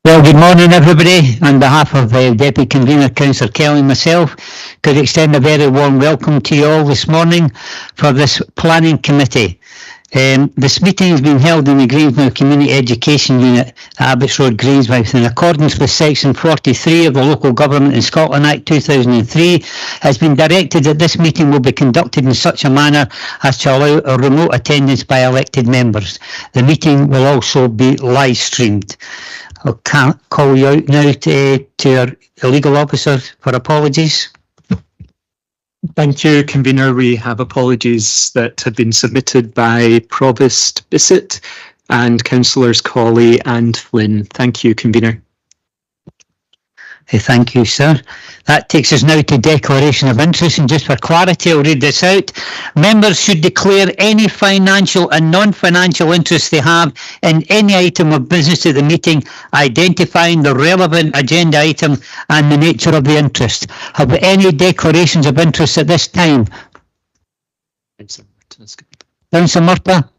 Well, good morning, everybody. On behalf of Deputy Convener Councillor Kelly and myself, could extend a very warm welcome to you all this morning for this Planning Committee. This meeting has been held in the Greensmouth Community Education Unit at Abbots Road, Greensmouth, in accordance with Section 43 of the Local Government in Scotland Act 2003. Has been directed that this meeting will be conducted in such a manner as to allow a remote attendance by elected members. The meeting will also be live streamed. I'll call you out now to our legal officer for apologies. Thank you, Convener. We have apologies that have been submitted by Provost Bissett and Councillors Colley and Flynn. Thank you, Convener. Thank you, sir. That takes us now to declaration of interest, and just for clarity, I'll read this out. Members should declare any financial and non-financial interest they have in any item of business at the meeting, identifying the relevant agenda item and the nature of the interest. Have any declarations of interest at this time? Councillor Murtagh?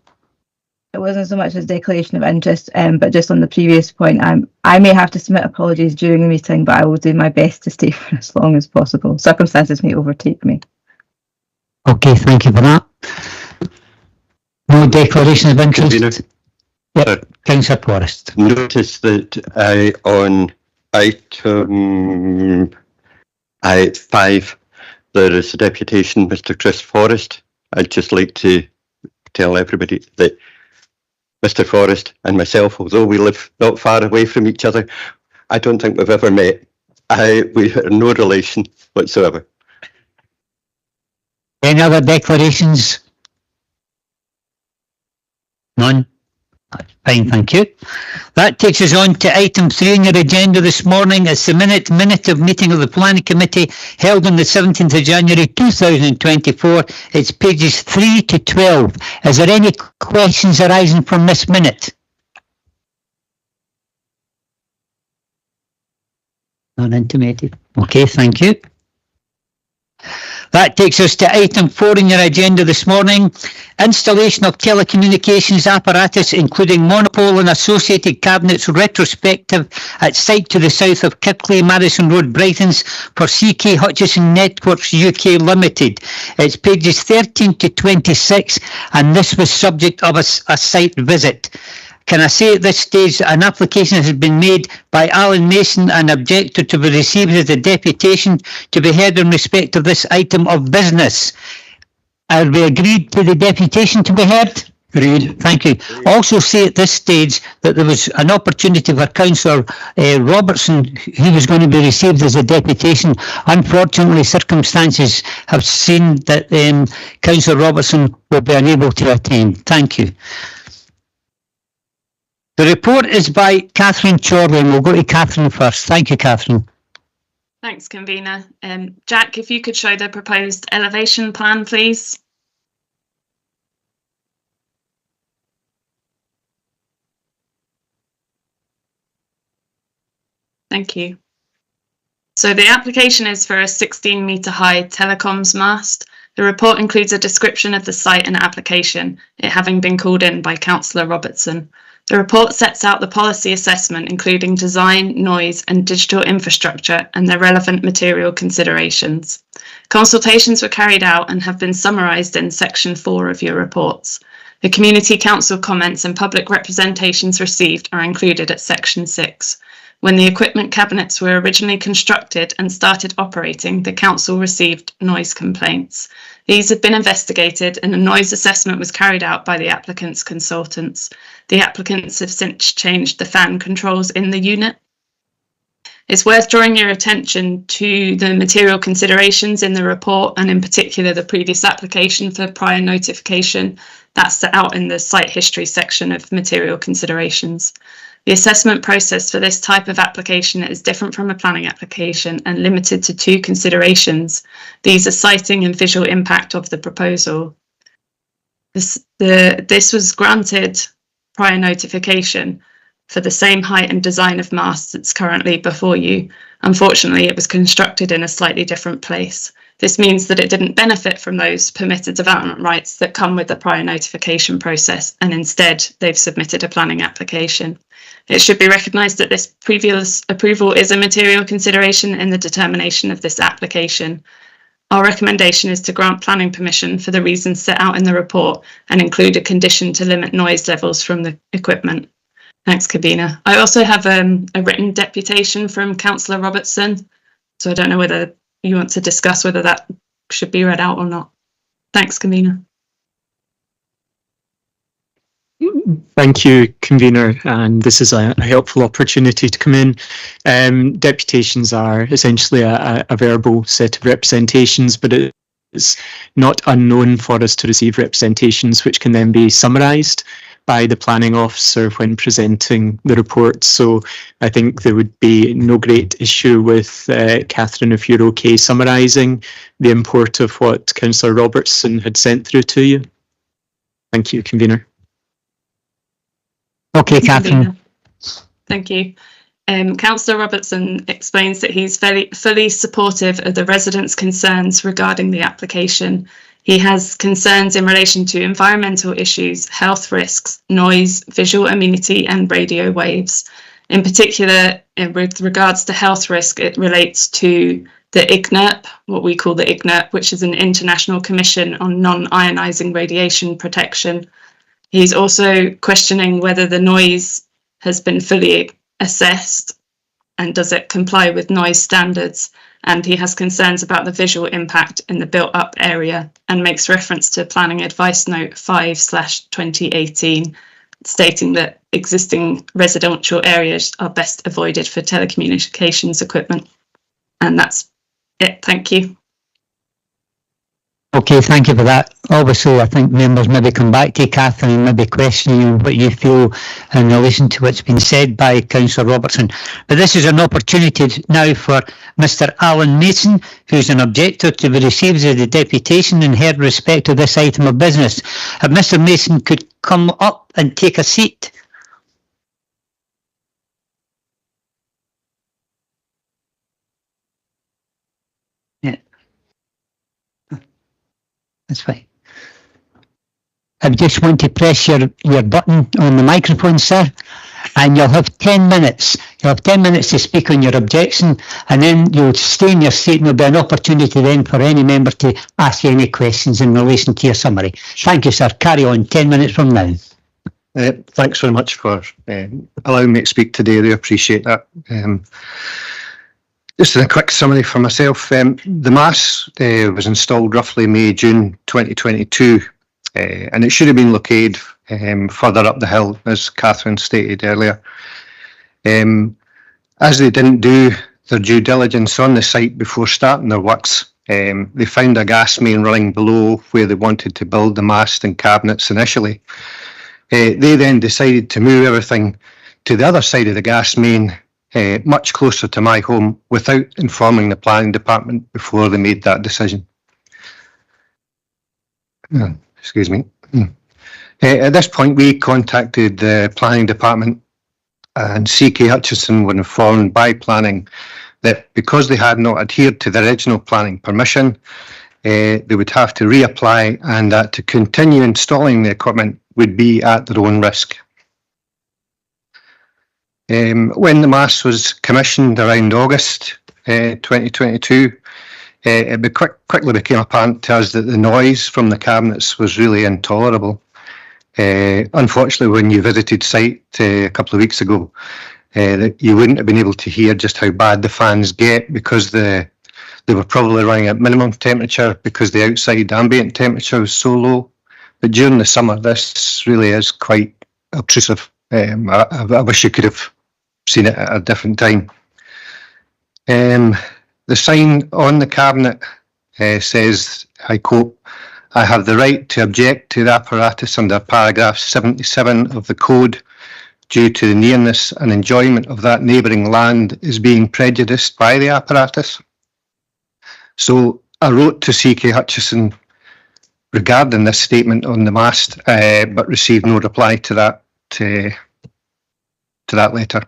It wasn't so much as declaration of interest, but just on the previous point, I may have to submit apologies during the meeting, but I will do my best to stay for as long as possible. Circumstances may overtake me. Okay, thank you for that. No declaration of interest? Yep, Councillor Forrest. Notice that on item 5, there is a deputation, Mr. Chris Forrest. I'd just like to tell everybody that Mr. Forrest and myself, although we live not far away from each other, I don't think we've ever met. We are no relation whatsoever. Any other declarations? None? Fine, thank you. That takes us on to item 3 on your agenda this morning. It's the minute of meeting of the Planning Committee held on the 17th of January 2024. It's pages 3 to 12. Is there any questions arising from this minute? Not intimated. Okay, thank you. That takes us to item 4 on your agenda this morning. Installation of telecommunications apparatus, including monopole and associated cabinets, retrospective at site to the south of Kirkley, Madison Road, Brightons, for CK Hutchison Networks UK Limited. It's pages 13 to 26, and this was subject of a site visit. Can I say at this stage an application has been made by Alan Mason, an objector, to be received as a deputation to be heard in respect of this item of business? Are we agreed to the deputation to be heard? Agreed. Thank you. Also say at this stage that there was an opportunity for Councillor Robertson, he was going to be received as a deputation. Unfortunately, circumstances have seen that Councillor Robertson will be unable to attend. Thank you. The report is by Catherine Chorley, and we'll go to Catherine first. Thank you, Catherine. Thanks, Convener. Jack, if you could show the proposed elevation plan, please. Thank you. So the application is for a 16-metre high telecoms mast. The report includes a description of the site and application, it having been called in by Councillor Robertson. The report sets out the policy assessment, including design, noise and digital infrastructure and their relevant material considerations. Consultations were carried out and have been summarised in section 4 of your reports. The Community Council comments and public representations received are included at section 6. When the equipment cabinets were originally constructed and started operating, the Council received noise complaints. These have been investigated and a noise assessment was carried out by the applicant's consultants. The applicants have since changed the fan controls in the unit. It's worth drawing your attention to the material considerations in the report, and in particular the previous application for prior notification. That's set out in the site history section of material considerations. The assessment process for this type of application is different from a planning application and limited to 2 considerations. These are siting and visual impact of the proposal. This was granted prior notification for the same height and design of mast that's currently before you. Unfortunately, it was constructed in a slightly different place. This means that it didn't benefit from those permitted development rights that come with the prior notification process, and instead they've submitted a planning application. It should be recognised that this previous approval is a material consideration in the determination of this application. Our recommendation is to grant planning permission for the reasons set out in the report and include a condition to limit noise levels from the equipment. Thanks, Kabina. I also have a written deputation from Councillor Robertson, so I don't know whether you want to discuss whether that should be read out or not. Thanks, Kabina. Thank you, convener, and this is a helpful opportunity to come in. Deputations are essentially a verbal set of representations, but it's not unknown for us to receive representations which can then be summarised by the planning officer when presenting the report. So I think there would be no great issue with Catherine, if you're okay summarising the import of what Councillor Robertson had sent through to you. Thank you, convener. Okay, Catherine. Thank you. Councillor Robertson explains that he's fully supportive of the residents' concerns regarding the application. He has concerns in relation to environmental issues, health risks, noise, visual amenity and radio waves. In particular, with regards to health risk, it relates to the IGNIRP, what we call the IGNIRP, which is an International Commission on Non-Ionising Radiation Protection. He's also questioning whether the noise has been fully assessed and does it comply with noise standards. And he has concerns about the visual impact in the built-up area and makes reference to Planning Advice Note 5/2018, stating that existing residential areas are best avoided for telecommunications equipment. And that's it. Thank you. Okay, thank you for that. Obviously, I think members maybe come back to Catherine and maybe questioning what you feel in relation to what's been said by Councillor Robertson. But this is an opportunity now for Mr. Alan Mason, who's an objector, to be received as the deputation in heard respect of this item of business. If Mr. Mason could come up and take a seat. That's fine. I just want to press your button on the microphone, sir, and you'll have 10 minutes. You'll have 10 minutes to speak on your objection, and then you'll stay in your seat and there'll be an opportunity then for any member to ask you any questions in relation to your summary. Thank you, sir. Carry on. 10 minutes from now. Thanks very much for allowing me to speak today. I really appreciate that. Just a quick summary for myself. The mast was installed roughly May-June 2022, and it should have been located further up the hill, as Catherine stated earlier. As they didn't do their due diligence on the site before starting their works, they found a gas main running below where they wanted to build the mast and cabinets initially. They then decided to move everything to the other side of the gas main, much closer to my home, without informing the planning department before they made that decision. Excuse me. At this point, we contacted the planning department, and CK Hutchison were informed by planning that because they had not adhered to the original planning permission, they would have to reapply, and that to continue installing the equipment would be at their own risk. When the mast was commissioned around August 2022, it quickly became apparent to us that the noise from the cabinets was really intolerable. Unfortunately, when you visited site a couple of weeks ago, you wouldn't have been able to hear just how bad the fans get, because they were probably running at minimum temperature because the outside ambient temperature was so low. But during the summer, this really is quite obtrusive. I wish you could have seen it at a different time. The sign on the cabinet says, I quote, "I have the right to object to the apparatus under paragraph 77 of the code due to the nearness and enjoyment of that neighbouring land is being prejudiced by the apparatus." So I wrote to CK Hutchison regarding this statement on the mast, but received no reply to that letter.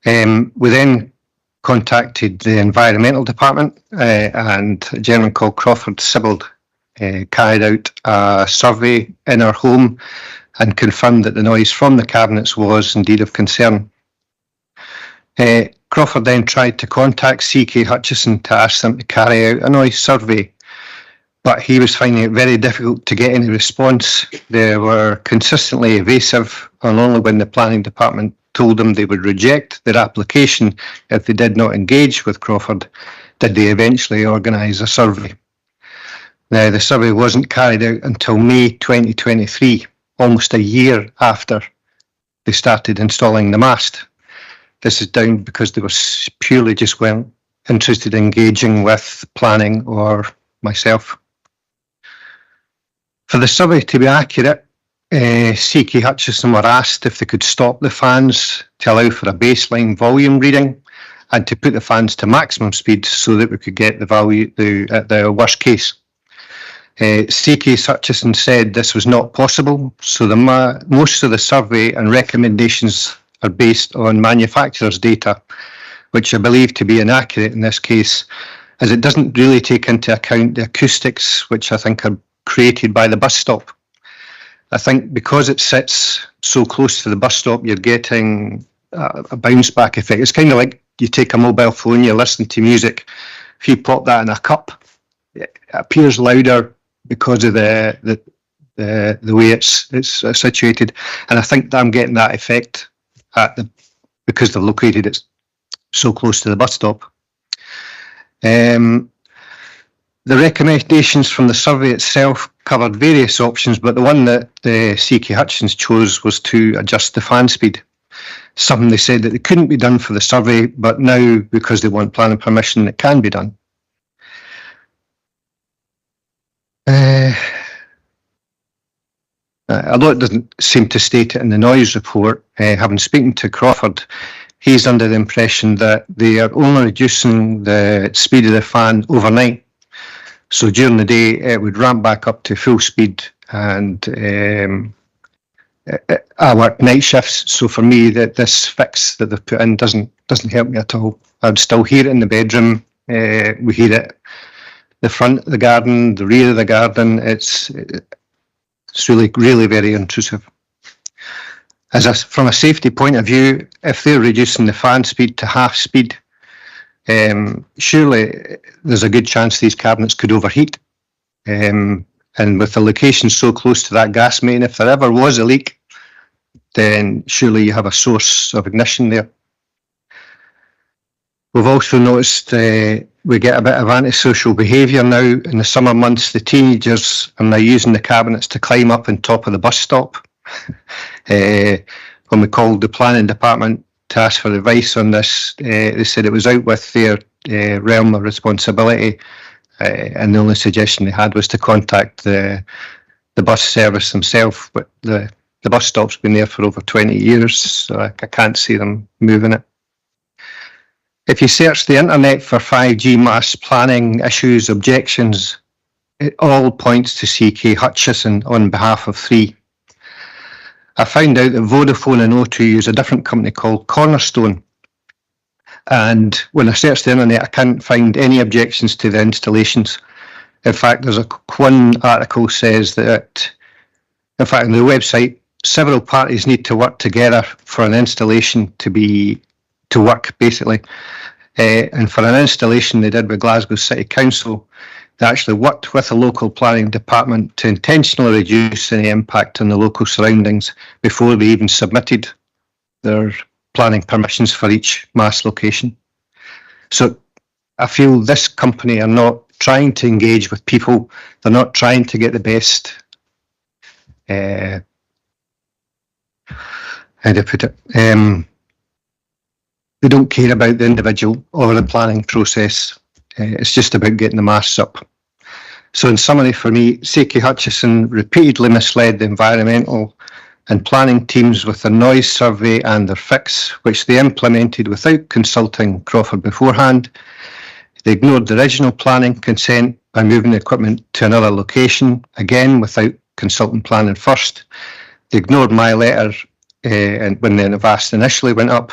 We then contacted the environmental department, and a gentleman called Crawford Sibbald carried out a survey in our home and confirmed that the noise from the cabinets was indeed of concern. Crawford then tried to contact CK Hutchison to ask them to carry out a noise survey, but he was finding it very difficult to get any response. They were consistently evasive, and only when the planning department told them they would reject their application if they did not engage with Crawford did they eventually organise a survey. Now, the survey wasn't carried out until May 2023, almost a year after they started installing the mast. This is down because they were purely just weren't interested in engaging with planning or myself. For the survey to be accurate, CK Hutchison were asked if they could stop the fans to allow for a baseline volume reading and to put the fans to maximum speed so that we could get the value at the worst case. CK Hutchison said this was not possible, so most of the survey and recommendations are based on manufacturers' data, which I believe to be inaccurate in this case, as it doesn't really take into account the acoustics, which I think are created by the bus stop. I think because it sits so close to the bus stop, you're getting a bounce back effect. It's kind of like you take a mobile phone, you listen to music. If you pop that in a cup, it appears louder because of the way it's situated. And I think that I'm getting that effect because they've located it so close to the bus stop. The recommendations from the survey itself covered various options, but the one that the CK Hutchins chose was to adjust the fan speed. Something they said that it couldn't be done for the survey, but now, because they want planning permission, it can be done. Although it doesn't seem to state it in the noise report, having spoken to Crawford, he's under the impression that they are only reducing the speed of the fan overnight. So during the day, it would ramp back up to full speed, and I work night shifts. So for me, this fix that they've put in doesn't help me at all. I'd still hear it in the bedroom. We hear it the front of the garden, the rear of the garden. It's really, really very intrusive. From a safety point of view, if they're reducing the fan speed to half speed, surely there's a good chance these cabinets could overheat. And with the location so close to that gas main, if there ever was a leak, then surely you have a source of ignition there. We've also noticed we get a bit of antisocial behaviour now. In the summer months, the teenagers are now using the cabinets to climb up on top of the bus stop. When we called the planning department to ask for advice on this, they said it was out with their realm of responsibility, and the only suggestion they had was to contact the bus service themselves. But the bus stop's been there for over 20 years, so I can't see them moving it. If you search the internet for 5G mast planning issues, objections, it all points to CK Hutchison on behalf of 3. I found out that Vodafone and O2 use a different company called Cornerstone. And when I searched the internet, I can't find any objections to the installations. In fact, there's one article says that, in fact, on the website, several parties need to work together for an installation to work, basically. And for an installation they did with Glasgow City Council, they actually worked with a local planning department to intentionally reduce any impact on the local surroundings before they even submitted their planning permissions for each mast location. So I feel this company are not trying to engage with people. They're not trying to get the best, how do I put it? They don't care about the individual or the planning process. It's just about getting the masts up. So in summary for me, CK Hutchison repeatedly misled the environmental and planning teams with their noise survey and their fix, which they implemented without consulting Crawford beforehand. They ignored the original planning consent by moving the equipment to another location, again without consulting planning first. They ignored my letter and when the VAST initially went up.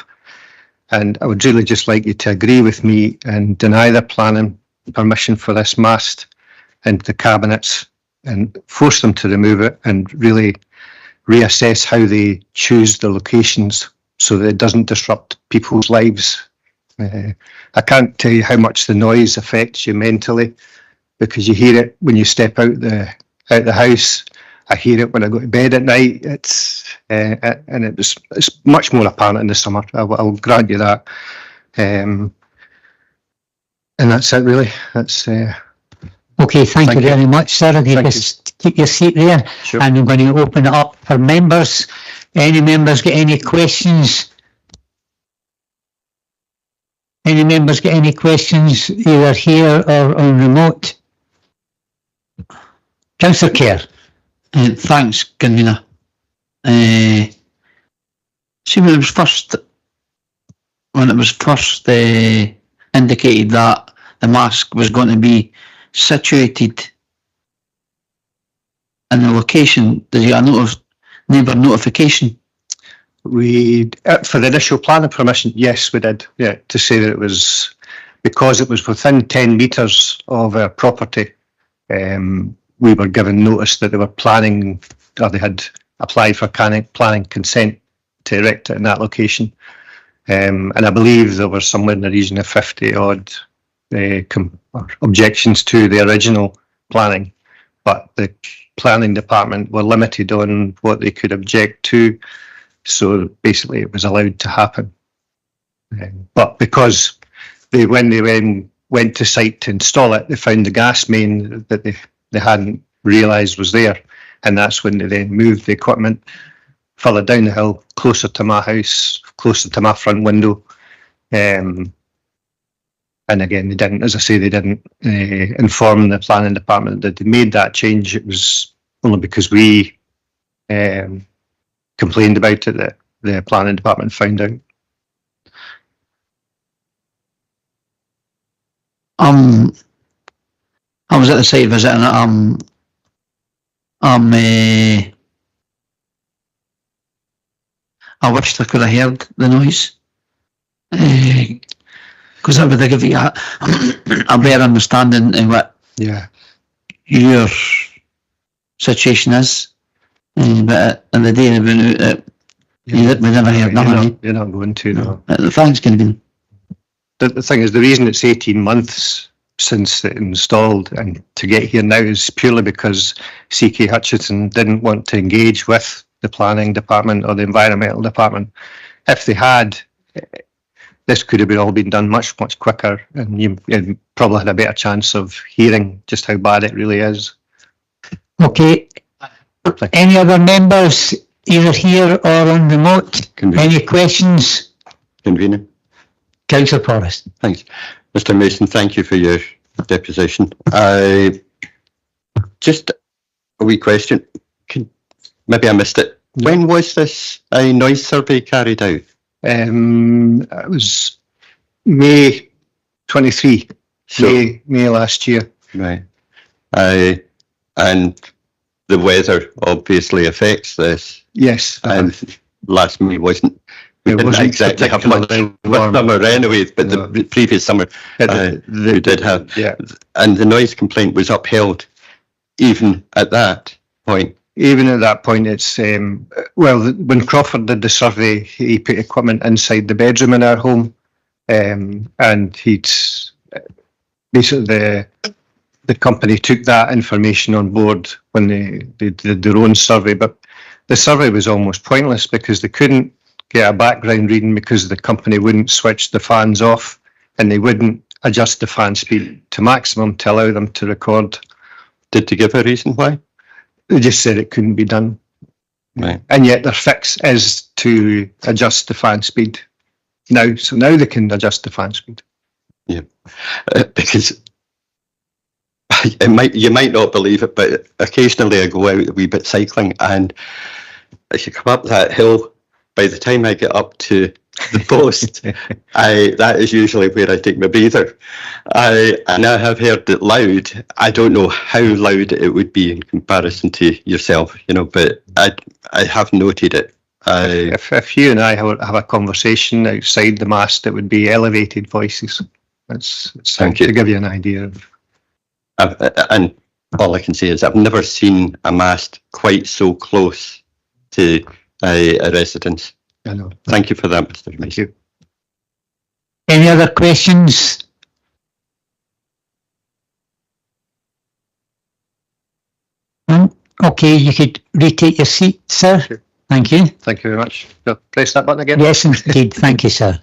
And I would really just like you to agree with me and deny the planning permission for this mast and the cabinets and force them to remove it and really reassess how they choose the locations so that it doesn't disrupt people's lives. I can't tell you how much the noise affects you mentally, because you hear it when you step out the house. I hear it when I go to bed at night. And it's much more apparent in the summer. I'll grant you that. And that's it, really. That's Okay, thank you very much, sir. If you just keep your seat there. Sure. And I'm going to open it up for members. Any members get any questions? Any members get any questions, either here or on remote? Councillor Kerr. Thanks, Convener. See, when it was first indicated that the mast was going to be situated in the location, did you get a neighbour notification? We, for the initial planning permission, yes, we did. Yeah, to say that it was, because it was within 10 metres of our property, we were given notice that they were planning, or they had applied for planning consent to erect it in that location. And I believe there were somewhere in the region of 50 odd objections to the original planning, but the planning department were limited on what they could object to. So basically it was allowed to happen. But because when they went to site to install it, they found the gas main that they hadn't realised was there. And that's when they then moved the equipment further down the hill, closer to my house, closer to my front window. And again, they didn't, as I say, they didn't inform the planning department that they made that change. It was only because we complained about it that the planning department found out. I was at the site visiting it. I wished I could have heard the noise, because that would have given you a better understanding of what your situation is. But in the day of it, we never heard nothing. You're not going to, no. Thanks, Convener. The thing is, the reason it's 18 months since it installed and to get here now is purely because CK Hutchinson didn't want to engage with the planning department or the environmental department. If they had, this could have all been done much quicker, and you probably had a better chance of hearing just how bad it really is. Okay. Any other members, either here or on remote? Any questions? Convener. Councillor Forrest. Thanks. Mr. Mason, thank you for your deposition. Just a wee question. Maybe I missed it. When was this noise survey carried out? It was May 23, so, May last year. Right. And the weather obviously affects this. Yes. And last May wasn't. We didn't exactly have much summer anyways, but the previous summer we did have. Yeah. And the noise complaint was upheld even at that point. Even at that point, it's, well, when Crawford did the survey, he put equipment inside the bedroom in our home, and he'd basically the company took that information on board when they did their own survey, but the survey was almost pointless because they couldn't get a background reading because the company wouldn't switch the fans off and they wouldn't adjust the fan speed to maximum to allow them to record. Did they give a reason why? They just said it couldn't be done. Right. And yet their fix is to adjust the fan speed now. So now they can adjust the fan speed. Yeah, because you might not believe it, but occasionally I go out a wee bit cycling, and as you come up that hill, by the time I get up to the post, that is usually where I take my breather. I have heard it loud. I don't know how loud it would be in comparison to yourself, but I have noted it If you and I have a conversation outside the mast, it would be elevated voices. It's Thank you. to give you an idea of. And all I can say is I've never seen a mast quite so close to a residence. I know. Thank you for that, Mr. Mason. Thank you. Any other questions? Okay, you could retake your seat, sir. Sure. Thank you. Thank you very much. Press that button again. Yes, indeed. Thank you, sir.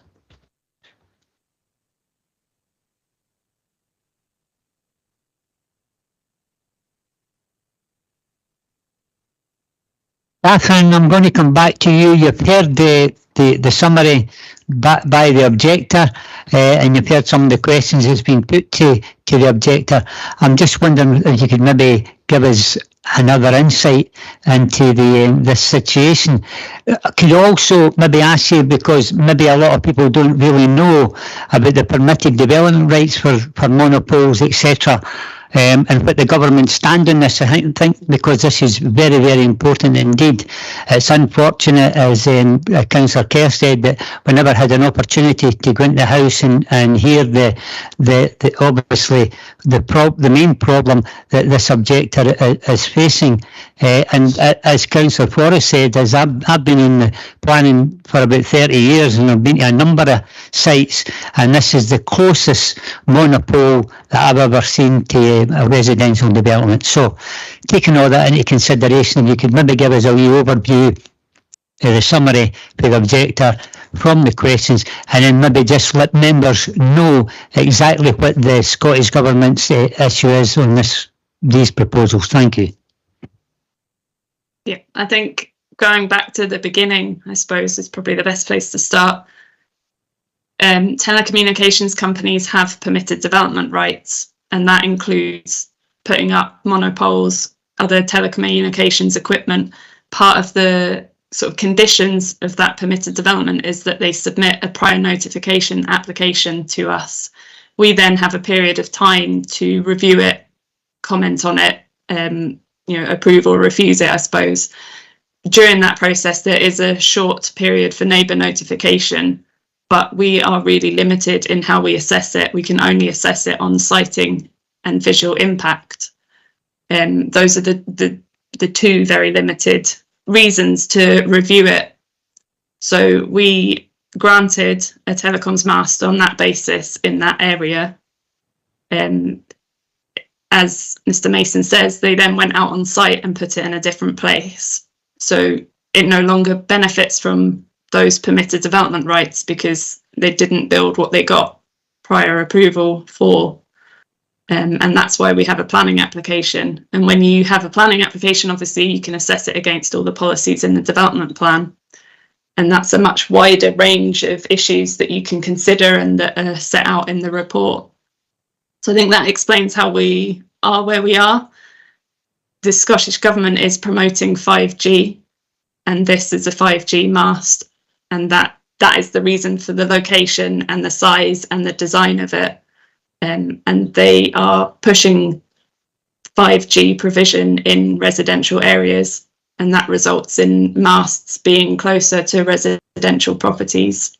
Catherine, I'm going to come back to you. You've heard the summary by the objector, and you've heard some of the questions that's been put to the objector. I'm just wondering if you could maybe give us another insight into this situation. Could you also maybe ask you, because maybe a lot of people don't really know about the permitted development rights for monopoles, etc., and what the government stand on this. I think because this is very, very important indeed. It's unfortunate, as Councillor Kerr said, that we never had an opportunity to go into the House and hear the obviously the main problem that this objector is facing. And as Councillor Forrest said, as I've been in the planning for about 30 years, and I've been to a number of sites, and this is the closest monopole that I've ever seen to a residential development. So, taking all that into consideration, if you could maybe give us a wee overview, the summary for the objector from the questions, and then maybe just let members know exactly what the Scottish Government's issue is on these proposals. Thank you. Yeah, I think going back to the beginning, I suppose, is probably the best place to start. Telecommunications companies have permitted development rights, and that includes putting up monopoles, other telecommunications equipment. Part of the sort of conditions of that permitted development is that they submit a prior notification application to us. We then have a period of time to review it, comment on it, approve or refuse it, I suppose. During that process, there is a short period for neighbour notification, but we are really limited in how we assess it. We can only assess it on siting and visual impact. Those are the two very limited reasons to review it. So we granted a telecoms mast on that basis in that area. As Mr. Mason says, they then went out on site and put it in a different place. So it no longer benefits from those permitted development rights because they didn't build what they got prior approval for. And that's why we have a planning application. And when you have a planning application, obviously you can assess it against all the policies in the development plan. And that's a much wider range of issues that you can consider and that are set out in the report. So I think that explains how we are where we are. The Scottish Government is promoting 5G, and this is a 5G mast, and that is the reason for the location and the size and the design of it. And they are pushing 5G provision in residential areas, and that results in masts being closer to residential properties.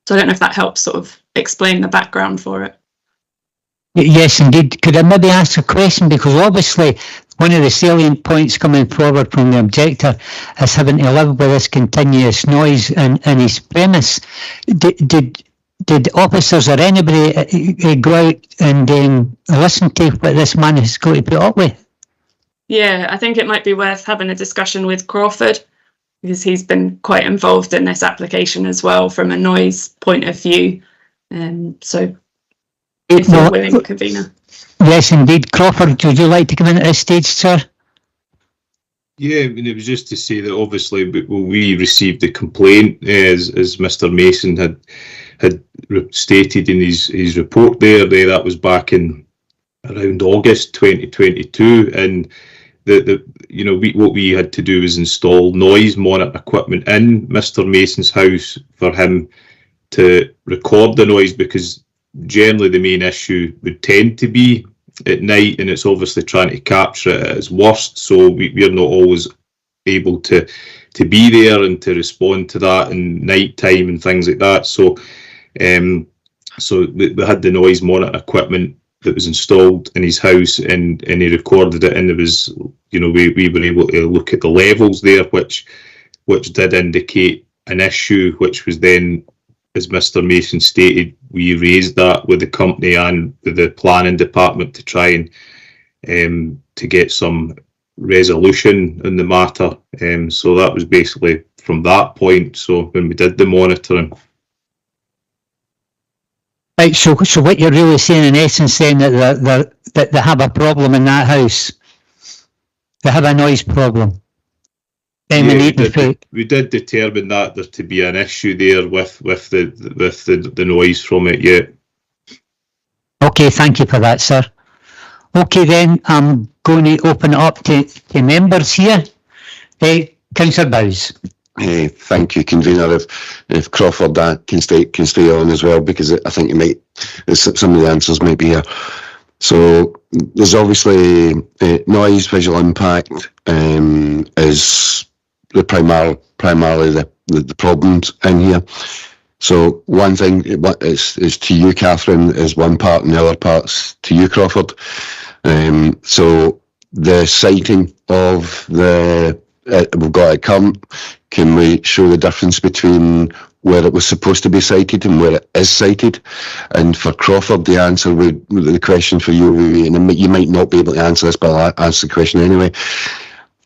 So I don't know if that helps sort of explain the background for it. Yes, indeed. Could I maybe ask a question? Because obviously one of the salient points coming forward from the objector is having to live with this continuous noise in his premise. Did officers or anybody go out and listen to what this man has got to put up with? Yeah, I think it might be worth having a discussion with Crawford, because he's been quite involved in this application as well from a noise point of view. So if you're willing, convener. Yes, indeed. Crawford, would you like to come in at this stage, sir? Yeah, I mean, it was just to say that obviously we received the complaint, as Mr. Mason had stated in his report there. That was back in around August 2022, and what we had to do was install noise monitor equipment in Mr. Mason's house for him to record the noise, because generally the main issue would tend to be at night, and it's obviously trying to capture it at its worst. So we're not always able to be there and to respond to that in night time and things like that. So so we had the noise monitor equipment that was installed in his house, and he recorded it, and it was, you know, we were able to look at the levels there, which did indicate an issue, which was then, as Mr. Mason stated, we raised that with the company and with the planning department to try and to get some resolution in the matter. So that was basically from that point. So when we did the monitoring. Right, so what you're really saying in essence then, that they have a problem in that house. They have a noise problem. We did determine that there to be an issue there with the noise from it, yeah. Okay, thank you for that, sir. Okay then, I'm going to open it up to members here. Councillor Bowes. Thank you, convener. If Crawford can stay on as well, because I think some of the answers might be here. So there's obviously noise, visual impact is primarily the problems in here. So one thing is to you, Catherine, is one part, and the other part's to you, Crawford. So the sighting of we've got a current. Can we show the difference between where it was supposed to be cited and where it is cited? And for Crawford, the answer the question for you, and you might not be able to answer this, but I'll answer the question anyway.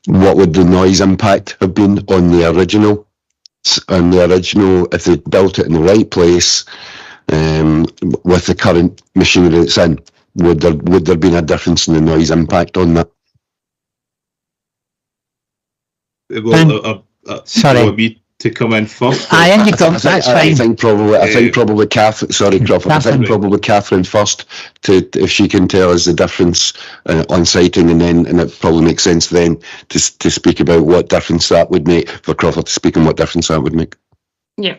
What would the noise impact have been on the original? If they built it in the right place, with the current machinery that's in, would there been a difference in the noise impact on that? Well, sorry. You want me to come in first? That's fine. I think probably Catherine. Sorry, Crawford. I think probably Catherine first, if she can tell us the difference on sighting, and it probably makes sense then to speak about what difference that would make for Crawford to speak on what difference that would make. Yeah.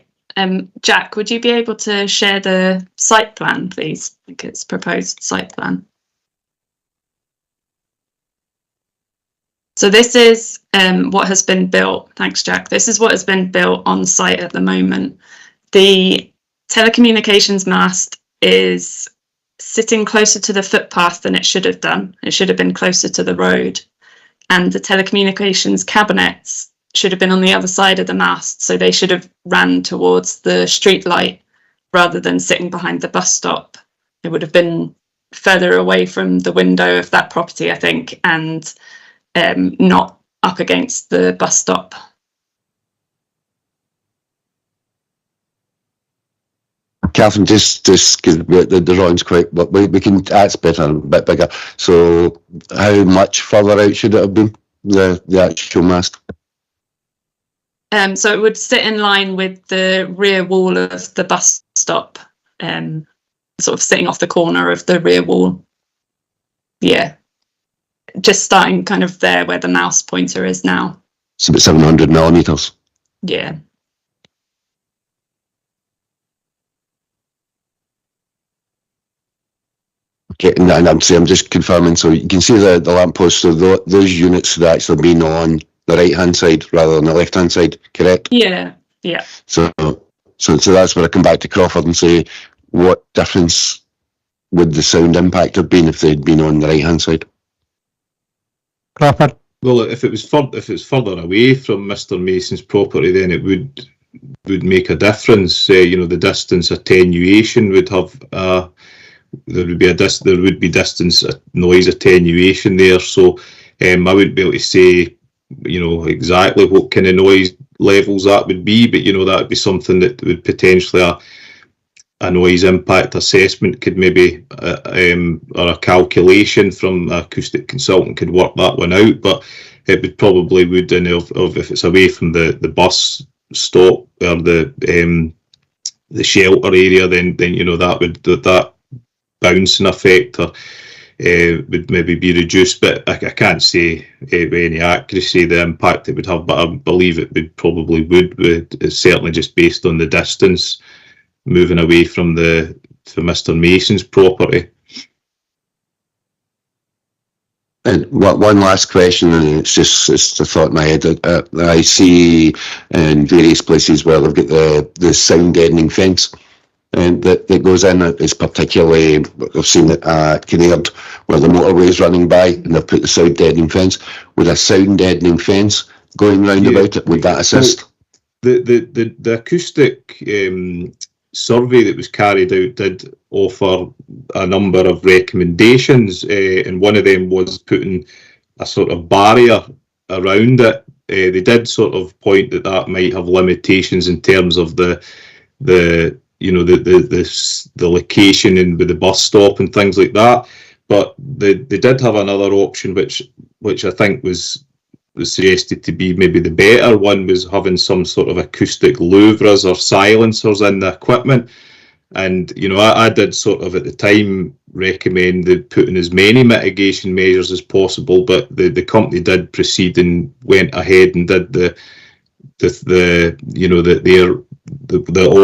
Jack, would you be able to share the site plan, please? I think it's proposed site plan. So this is what has been built. Thanks, Jack. This is what has been built on site at the moment. The telecommunications mast is sitting closer to the footpath than it should have done. It should have been closer to the road. And the telecommunications cabinets should have been on the other side of the mast. So they should have ran towards the street light rather than sitting behind the bus stop. It would have been further away from the window of that property, I think, and not up against the bus stop. Catherine, just because the drawing's quite, but we can, that's better, a bit bigger. So how much further out should it have been, the actual mast? So it would sit in line with the rear wall of the bus stop, sort of sitting off the corner of the rear wall. Yeah. Just starting kind of there where the mouse pointer is now. It's about 700 millimetres. Yeah. Okay, and I'm just confirming, so you can see the lamppost, so those units would actually been on the right-hand side rather than the left-hand side, correct? Yeah, yeah. So that's where I come back to Crawford and say, what difference would the sound impact have been if they'd been on the right-hand side? Crawford. Well, if it was further away from Mr. Mason's property, then it would make a difference. The distance attenuation would have there would be distance noise attenuation there. So I wouldn't be able to say exactly what kind of noise levels that would be, but that would be something that would potentially a noise impact assessment could maybe or a calculation from an acoustic consultant could work that one out. But it would probably if it's away from the bus stop or the shelter area, then that bouncing effect would maybe be reduced. But I can't say with any accuracy the impact it would have, but I believe it would. It's certainly just based on the distance moving away from Mr. Mason's property. And one last question, and it's a thought in my head. I see in various places where they've got the sound deadening fence, and that goes in. It's particularly, I've seen it at Kinnaird where the motorway is running by, and they've put the sound deadening fence. With a sound deadening fence going round about it, would that assist? The acoustic survey that was carried out did offer a number of recommendations, and one of them was putting a sort of barrier around it. They did sort of point that might have limitations in terms of the location and with the bus stop and things like that. But they did have another option, which I think was suggested to be maybe the better one, was having some sort of acoustic louvres or silencers in the equipment. And I did sort of at the time recommend putting as many mitigation measures as possible, but the company did proceed and went ahead and did the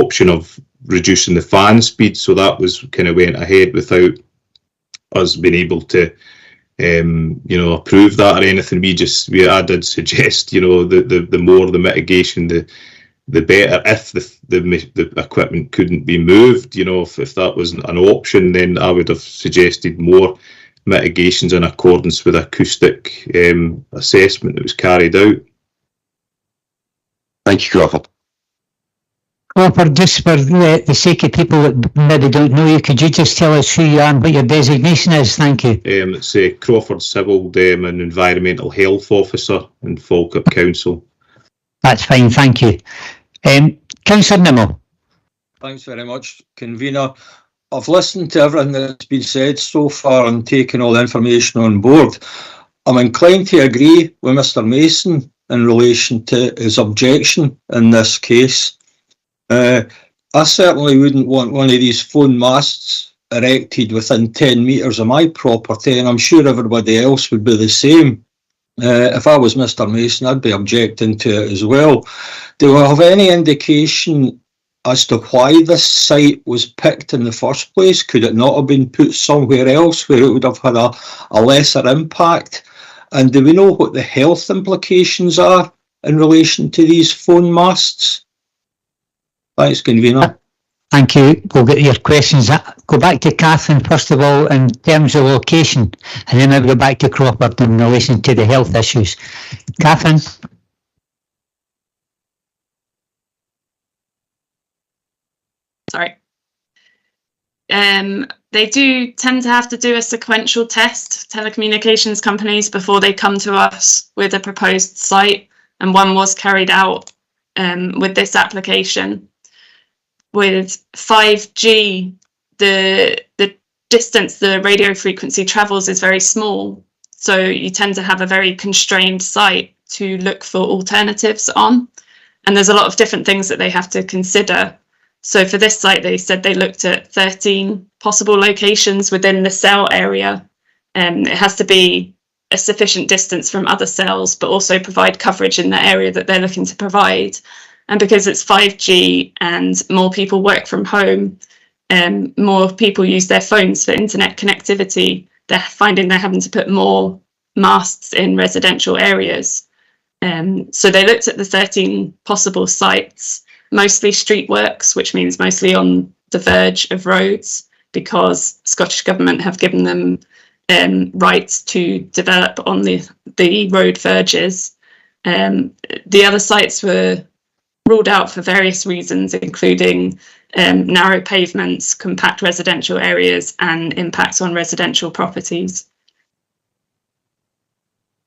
option of reducing the fan speed. So that was kind of went ahead without us being able to approve that or anything. I did suggest, the more the mitigation, the better. If the equipment couldn't be moved, if that wasn't an option, then I would have suggested more mitigations in accordance with acoustic assessment that was carried out. Thank you, Crawford. Crawford, just for the sake of people that maybe don't know you, could you just tell us who you are and what your designation is? Thank you. It's Crawford Civil, an Environmental Health Officer in Falkirk Council. That's fine, thank you. Councillor Nimmo. Thanks very much, Convener. I've listened to everything that's been said so far and taken all the information on board. I'm inclined to agree with Mr Mason in relation to his objection in this case. I certainly wouldn't want one of these phone masts erected within 10 metres of my property, and I'm sure everybody else would be the same. If I was Mr Mason, I'd be objecting to it as well. Do we have any indication as to why this site was picked in the first place? Could it not have been put somewhere else where it would have had a lesser impact? And do we know what the health implications are in relation to these phone masts? Thanks, Convener. Thank you. We'll get your questions. Go back to Catherine first of all in terms of location, and then I'll go back to Crawford in relation to the health issues. Catherine? Sorry. They do tend to have to do a sequential test, telecommunications companies, before they come to us with a proposed site, and one was carried out with this application. With 5G, the distance the radio frequency travels is very small, so you tend to have a very constrained site to look for alternatives on, and there's a lot of different things that they have to consider. So for this site, they said they looked at 13 possible locations within the cell area. It has to be a sufficient distance from other cells, but also provide coverage in the area that they're looking to provide. And because it's 5G and more people work from home, more people use their phones for internet connectivity, they're finding they're having to put more masts in residential areas. So they looked at the 13 possible sites, mostly street works, which means mostly on the verge of roads, because Scottish Government have given them rights to develop on the road verges. The other sites were ruled out for various reasons, including narrow pavements, compact residential areas, and impacts on residential properties.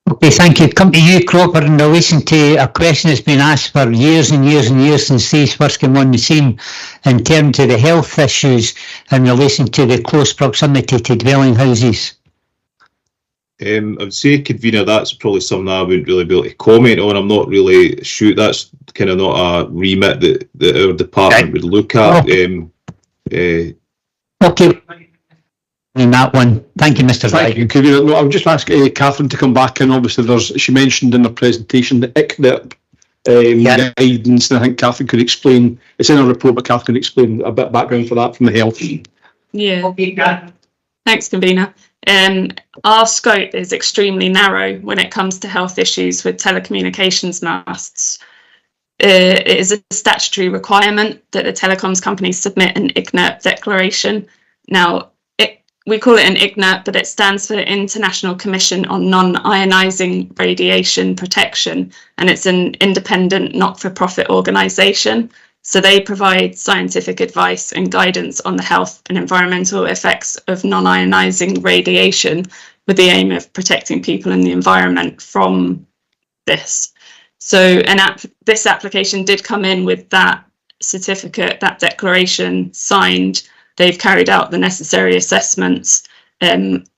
Okay, thank you. Come to you, Cropper, in relation to a question that's been asked for years and years and years since these first came on the scene, in terms of the health issues in relation to the close proximity to dwelling houses. I would say, Convener, that's probably something I wouldn't really be able to comment on. I'm not really sure. That's kind of not a remit that our department would look at. Okay. In that one, thank you, Mr. Thank you, Convener. No, I would just ask Catherine to come back in. Obviously, she mentioned in her presentation the ICNIRP guidance, and I think Catherine could explain. It's in her report, but Catherine could explain a bit of background for that from the health. Yeah. Okay, thanks, Convener. Our scope is extremely narrow when it comes to health issues with telecommunications masts. It is a statutory requirement that the telecoms companies submit an IGNIRP declaration. Now, we call it an IGNIRP, but it stands for International Commission on Non-Ionising Radiation Protection, and it's an independent not-for-profit organisation. So they provide scientific advice and guidance on the health and environmental effects of non-ionising radiation with the aim of protecting people and the environment from this. So this application did come in with that certificate, that declaration signed. They've carried out the necessary assessments, and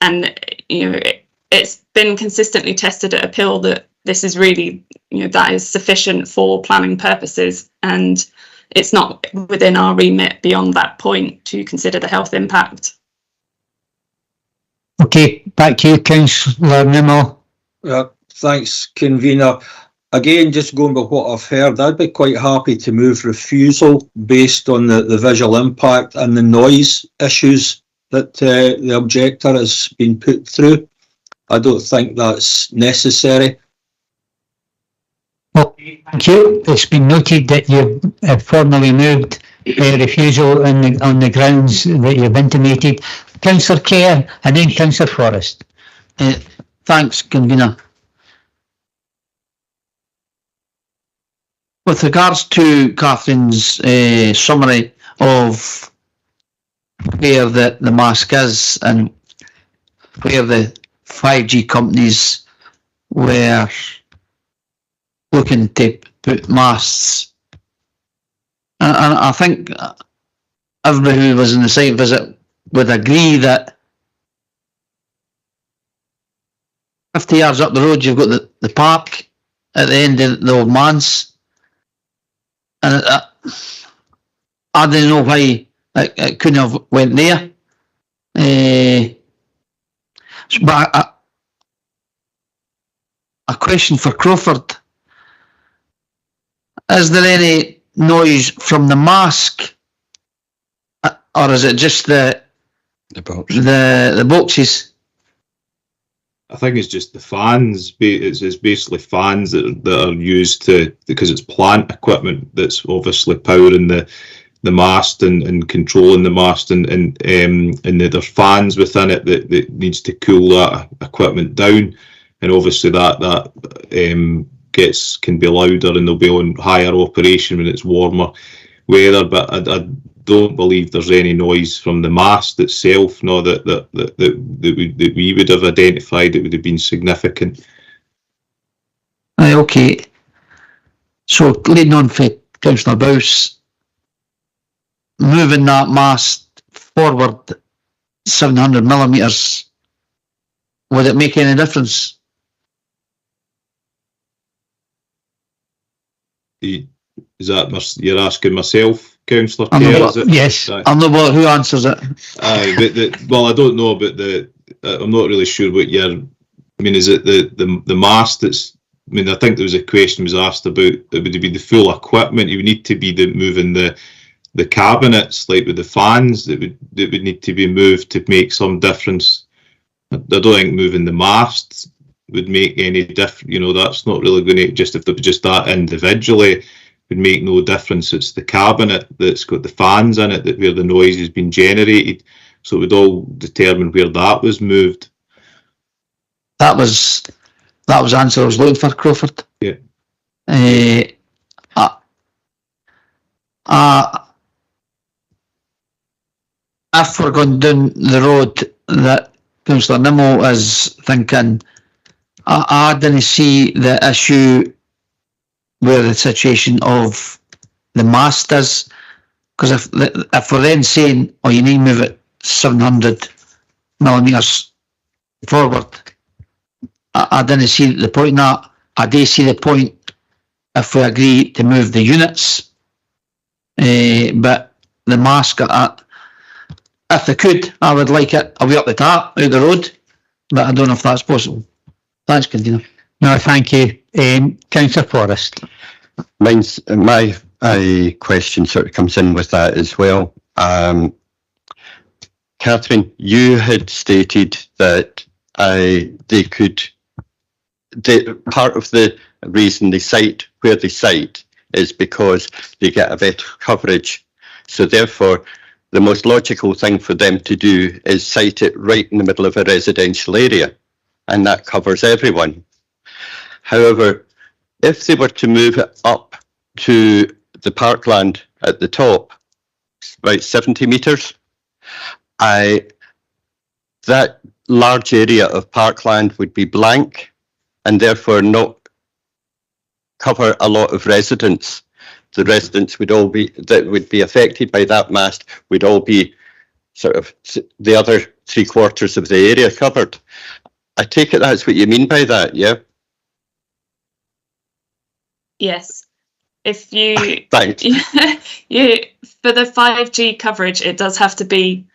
it's been consistently tested at appeal that this is really, that is sufficient for planning purposes, and it's not within our remit beyond that point to consider the health impact. Okay, back to you, Councillor Nimmo. Thanks, convener. Again, just going by what I've heard, I'd be quite happy to move refusal based on the visual impact and the noise issues that the objector has been put through. I don't think that's necessary. Okay, thank you. It's been noted that you have formally moved refusal on the grounds that you've intimated. Councillor Kerr and then Councillor Forrest. Thanks, convener. With regards to Catherine's summary of where the mask is and where the 5G companies were looking to put masts, and I think everybody who was in the site visit would agree that 50 yards up the road you've got the park at the end of the old man's. And I didn't know why it couldn't have went there. But a question for Crawford. Is there any noise from the mask? Or is it just the boxes? I think it's just the fans. It's basically fans that are used because it's plant equipment that's obviously powering the mast and controlling the mast, and there's fans within it that needs to cool that equipment down, and obviously that can be louder and they'll be on higher operation when it's warmer weather. But I don't believe there's any noise from the mast itself, no, that we would have identified it would have been significant. Okay. So leading on for Councillor Bowes, moving that mast forward 700 millimetres, would it make any difference? Is that you're asking myself, Councillor Kerr? Yes. I'm not bothered who answers it. Well, I don't know, but I'm not really sure what is it the mast that's, I think there was a question was asked about, would it be the full equipment? You would need to be moving the cabinets, like with the fans, that would need to be moved to make some difference. I don't think moving the mast would make any difference. That's not really going to, just if it was just that individually, would make no difference. It's the cabinet that's got the fans in it where the noise has been generated, so it would all determine where that was moved. That was the answer I was looking for, Crawford. Yeah. If we're going down the road that Councillor Nimmo is thinking, I didn't see the issue where the situation of the mast is, because if we're then saying, you need to move it 700 millimetres forward, I didn't see the point in that. I do see the point if we agree to move the units, but the mask, if they could, I would like it away up the top, out the road, but I don't know if that's possible. Thanks, convener. No, thank you. Councillor Forrest. My question sort of comes in with that as well. Catherine, you had stated that part of the reason they site where they site is because they get a better coverage. So therefore, the most logical thing for them to do is site it right in the middle of a residential area, and that covers everyone. However, if they were to move it up to the parkland at the top, about 70 metres, that large area of parkland would be blank and therefore not cover a lot of residents. The residents would all be, that would be affected by that mast, would all be sort of the other 3/4 of the area covered. I take it that's what you mean by that, yeah? Yes. If you, Thanks. for the 5G coverage, it does have to be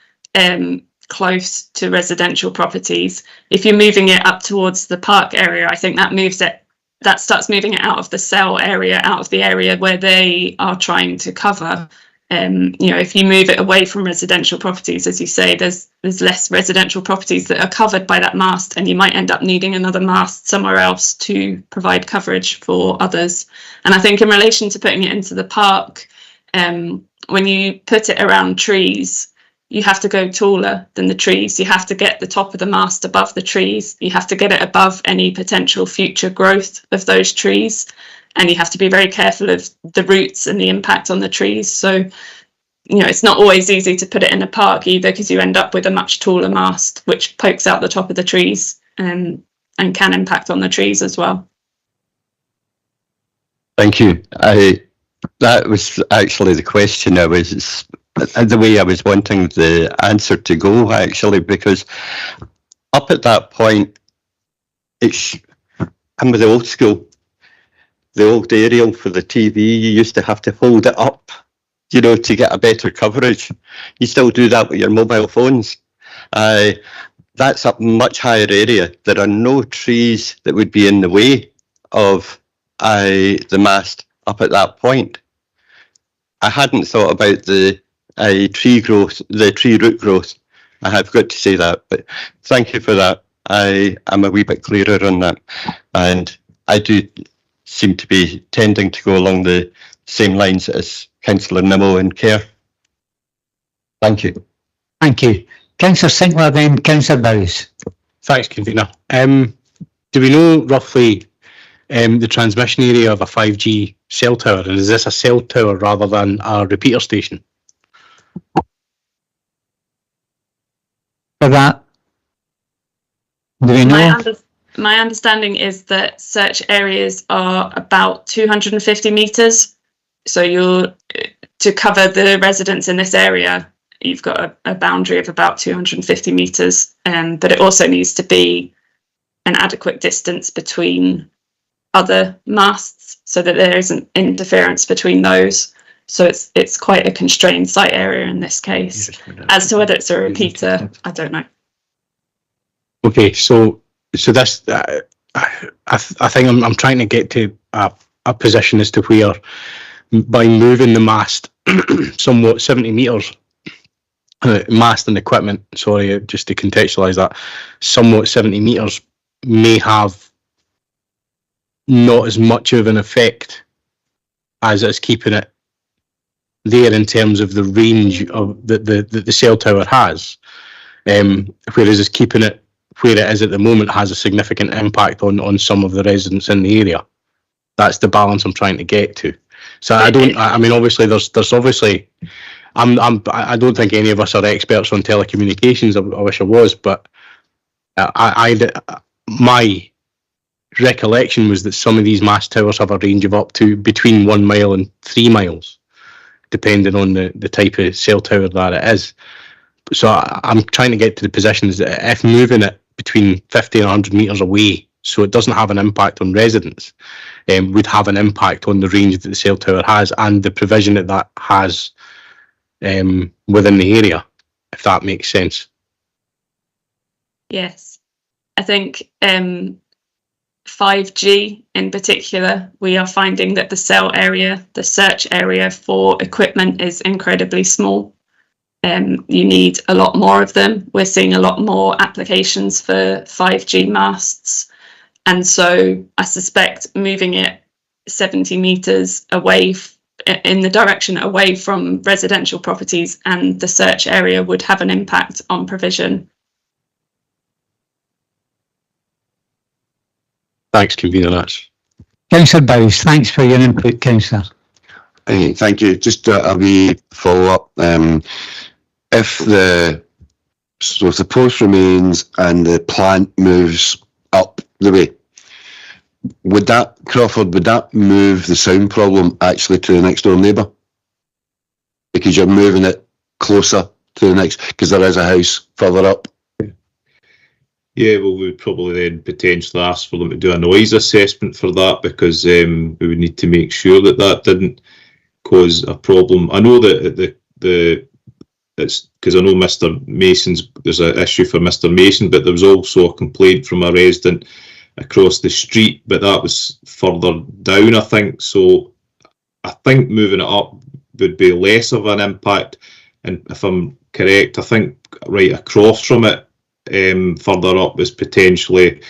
close to residential properties. If you're moving it up towards the park area, I think that starts moving it out of the cell area, out of the area where they are trying to cover. If you move it away from residential properties, as you say, there's less residential properties that are covered by that mast, and you might end up needing another mast somewhere else to provide coverage for others. And I think in relation to putting it into the park, when you put it around trees, you have to go taller than the trees. You have to get the top of the mast above the trees. You have to get it above any potential future growth of those trees. And you have to be very careful of the roots and the impact on the trees. So, it's not always easy to put it in a park either, because you end up with a much taller mast, which pokes out the top of the trees and can impact on the trees as well. Thank you. That was actually the question the way I was wanting the answer to go, actually, because up at that point, I'm with the old school. The old aerial for the TV, you used to have to hold it up, to get a better coverage. You still do that with your mobile phones. That's a much higher area. There are no trees that would be in the way of the mast up at that point. I hadn't thought about the tree growth, the tree root growth. I have got to say that, but thank you for that. I am a wee bit clearer on that, and I do seem to be tending to go along the same lines as Councillor Nimmo and Kerr. Thank you. Thank you. Councillor Sinclair, then Councillor Bowes. Thanks, Convener. Do we know roughly the transmission area of a 5G cell tower, and is this a cell tower rather than a repeater station? For that, do we know? My understanding is that search areas are about 250 metres. So to cover the residents in this area, you've got a boundary of about 250 metres, but it also needs to be an adequate distance between other masts so that there isn't interference between those. So it's quite a constrained site area in this case. As to whether it's a repeater, I don't know. Okay, so this, I think I'm trying to get to a position as to where, by moving the mast somewhat 70 metres, mast and equipment, sorry, just to contextualise that, somewhat 70 metres may have not as much of an effect as it's keeping it there in terms of the range of the cell tower has, whereas it's keeping it where it is at the moment has a significant impact on some of the residents in the area. That's the balance I'm trying to get to. So I mean, obviously there's obviously, I don't think any of us are experts on telecommunications. I wish I was, but my recollection was that some of these mast towers have a range of up to between 1 mile and 3 miles, depending on the type of cell tower that it is. So I'm trying to get to the positions that if moving it between 50 and 100 metres away, so it doesn't have an impact on residents, would have an impact on the range that the cell tower has and the provision that has within the area, if that makes sense. Yes, I think 5G in particular, we are finding that the cell area, the search area for equipment is incredibly small. you need a lot more of them. We're seeing a lot more applications for 5G masts. And so I suspect moving it 70 metres away in the direction away from residential properties and the search area would have an impact on provision. Thanks, Convener. That's Councillor Bowes, thanks for your input, Councillor. Hey, thank you. Just a wee follow-up. If the post remains and the plant moves up the way, would that move the sound problem actually to the next door neighbour? Because you're moving it closer to the next, because there is a house further up. Yeah, well, we would probably then potentially ask for them to do a noise assessment for that, because we would need to make sure that that didn't cause a problem. I know that it's because I know there's an issue for Mr. Mason, but there was also a complaint from a resident across the street, but that was further down, I think. So I think moving it up would be less of an impact. And if I'm correct, I think right across from it, further up is potentially,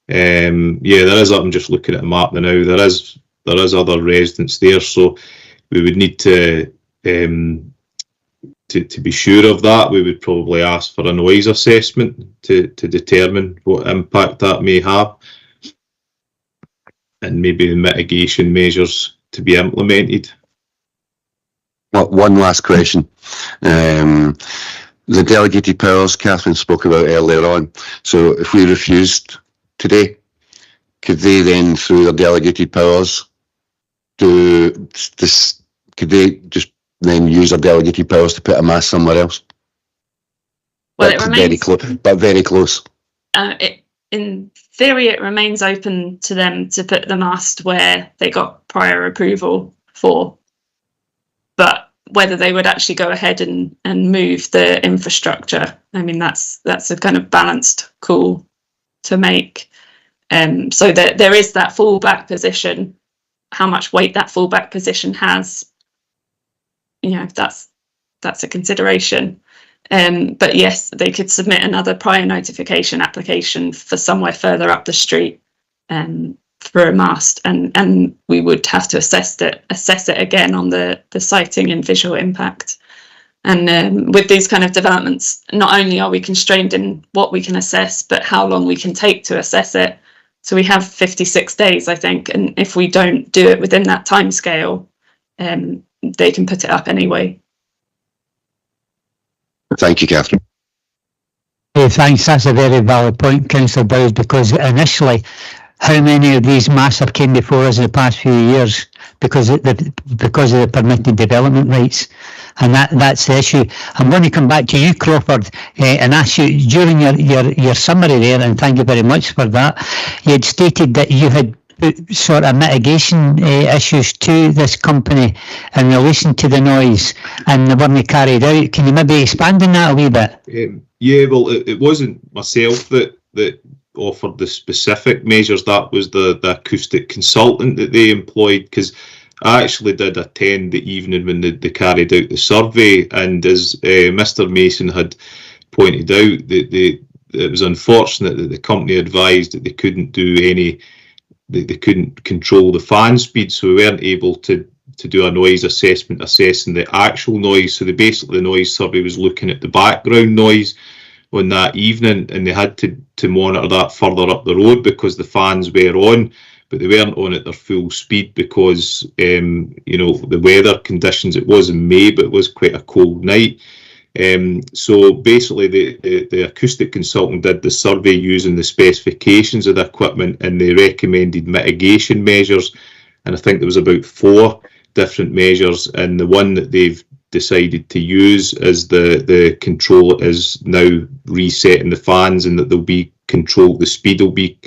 yeah, there is. I'm just looking at a map now. There is other residents there, so we would need to be sure of that. We would probably ask for a noise assessment to determine what impact that may have, and maybe the mitigation measures to be implemented. Well, one last question. The delegated powers Catherine spoke about earlier on. So if we refused today, could they then, through their delegated powers, do this? Could they just then use their delegated powers to put a mast somewhere else? Well, it remains very close. In theory, it remains open to them to put the mast where they got prior approval for, but whether they would actually go ahead and move the infrastructure, I mean, that's a kind of balanced call to make. So there is that fallback position. How much weight that fallback position has, you know, that's a consideration. But yes, they could submit another prior notification application for somewhere further up the street for a mast, and we would have to assess it again on the siting and visual impact. And with these kind of developments, not only are we constrained in what we can assess, but how long we can take to assess it. So we have 56 days, I think, and if we don't do it within that time scale, they can put it up anyway. Thank you, Catherine. Thanks. That's a very valid point, Councillor Bowes, because initially, how many of these masts have came before us in the past few years because of the permitted development rights, and that's the issue. I'm going to come back to you, Crawford, and ask you during your summary there, and thank you very much for that. You had stated that you had put sort of mitigation issues to this company in relation to the noise, and they weren't carried out. Can you maybe expand on that a wee bit? Yeah, well, it wasn't myself that offered the specific measures. That was the acoustic consultant that they employed, because I actually did attend the evening when they carried out the survey, and as Mr. Mason had pointed out, that it was unfortunate that the company advised that they couldn't do they couldn't control the fan speed, so we weren't able to do a noise assessment assessing the actual noise. So basically the noise survey was looking at the background noise on that evening, and they had to monitor that further up the road because the fans were on, but they weren't on at their full speed because you know, the weather conditions. It was in May, but it was quite a cold night. So basically the acoustic consultant did the survey using the specifications of the equipment, and they recommended mitigation measures, and I think there was about 4 different measures, and the one that they've decided to use as the control is now resetting the fans, and that they'll be controlled. The speed will be,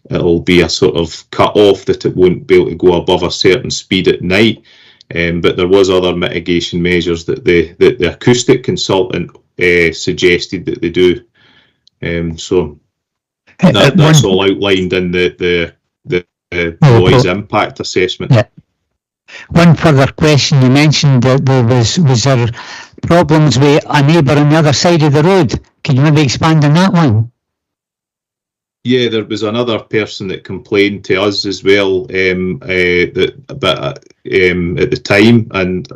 it'll be a sort of cut off, that it won't be able to go above a certain speed at night. But there was other mitigation measures that the acoustic consultant suggested that they do. So that's all outlined in the noise impact assessment. Yeah. One further question. You mentioned that there was there problems with a neighbour on the other side of the road. Can you maybe expand on that one? Yeah, there was another person that complained to us as well at the time, and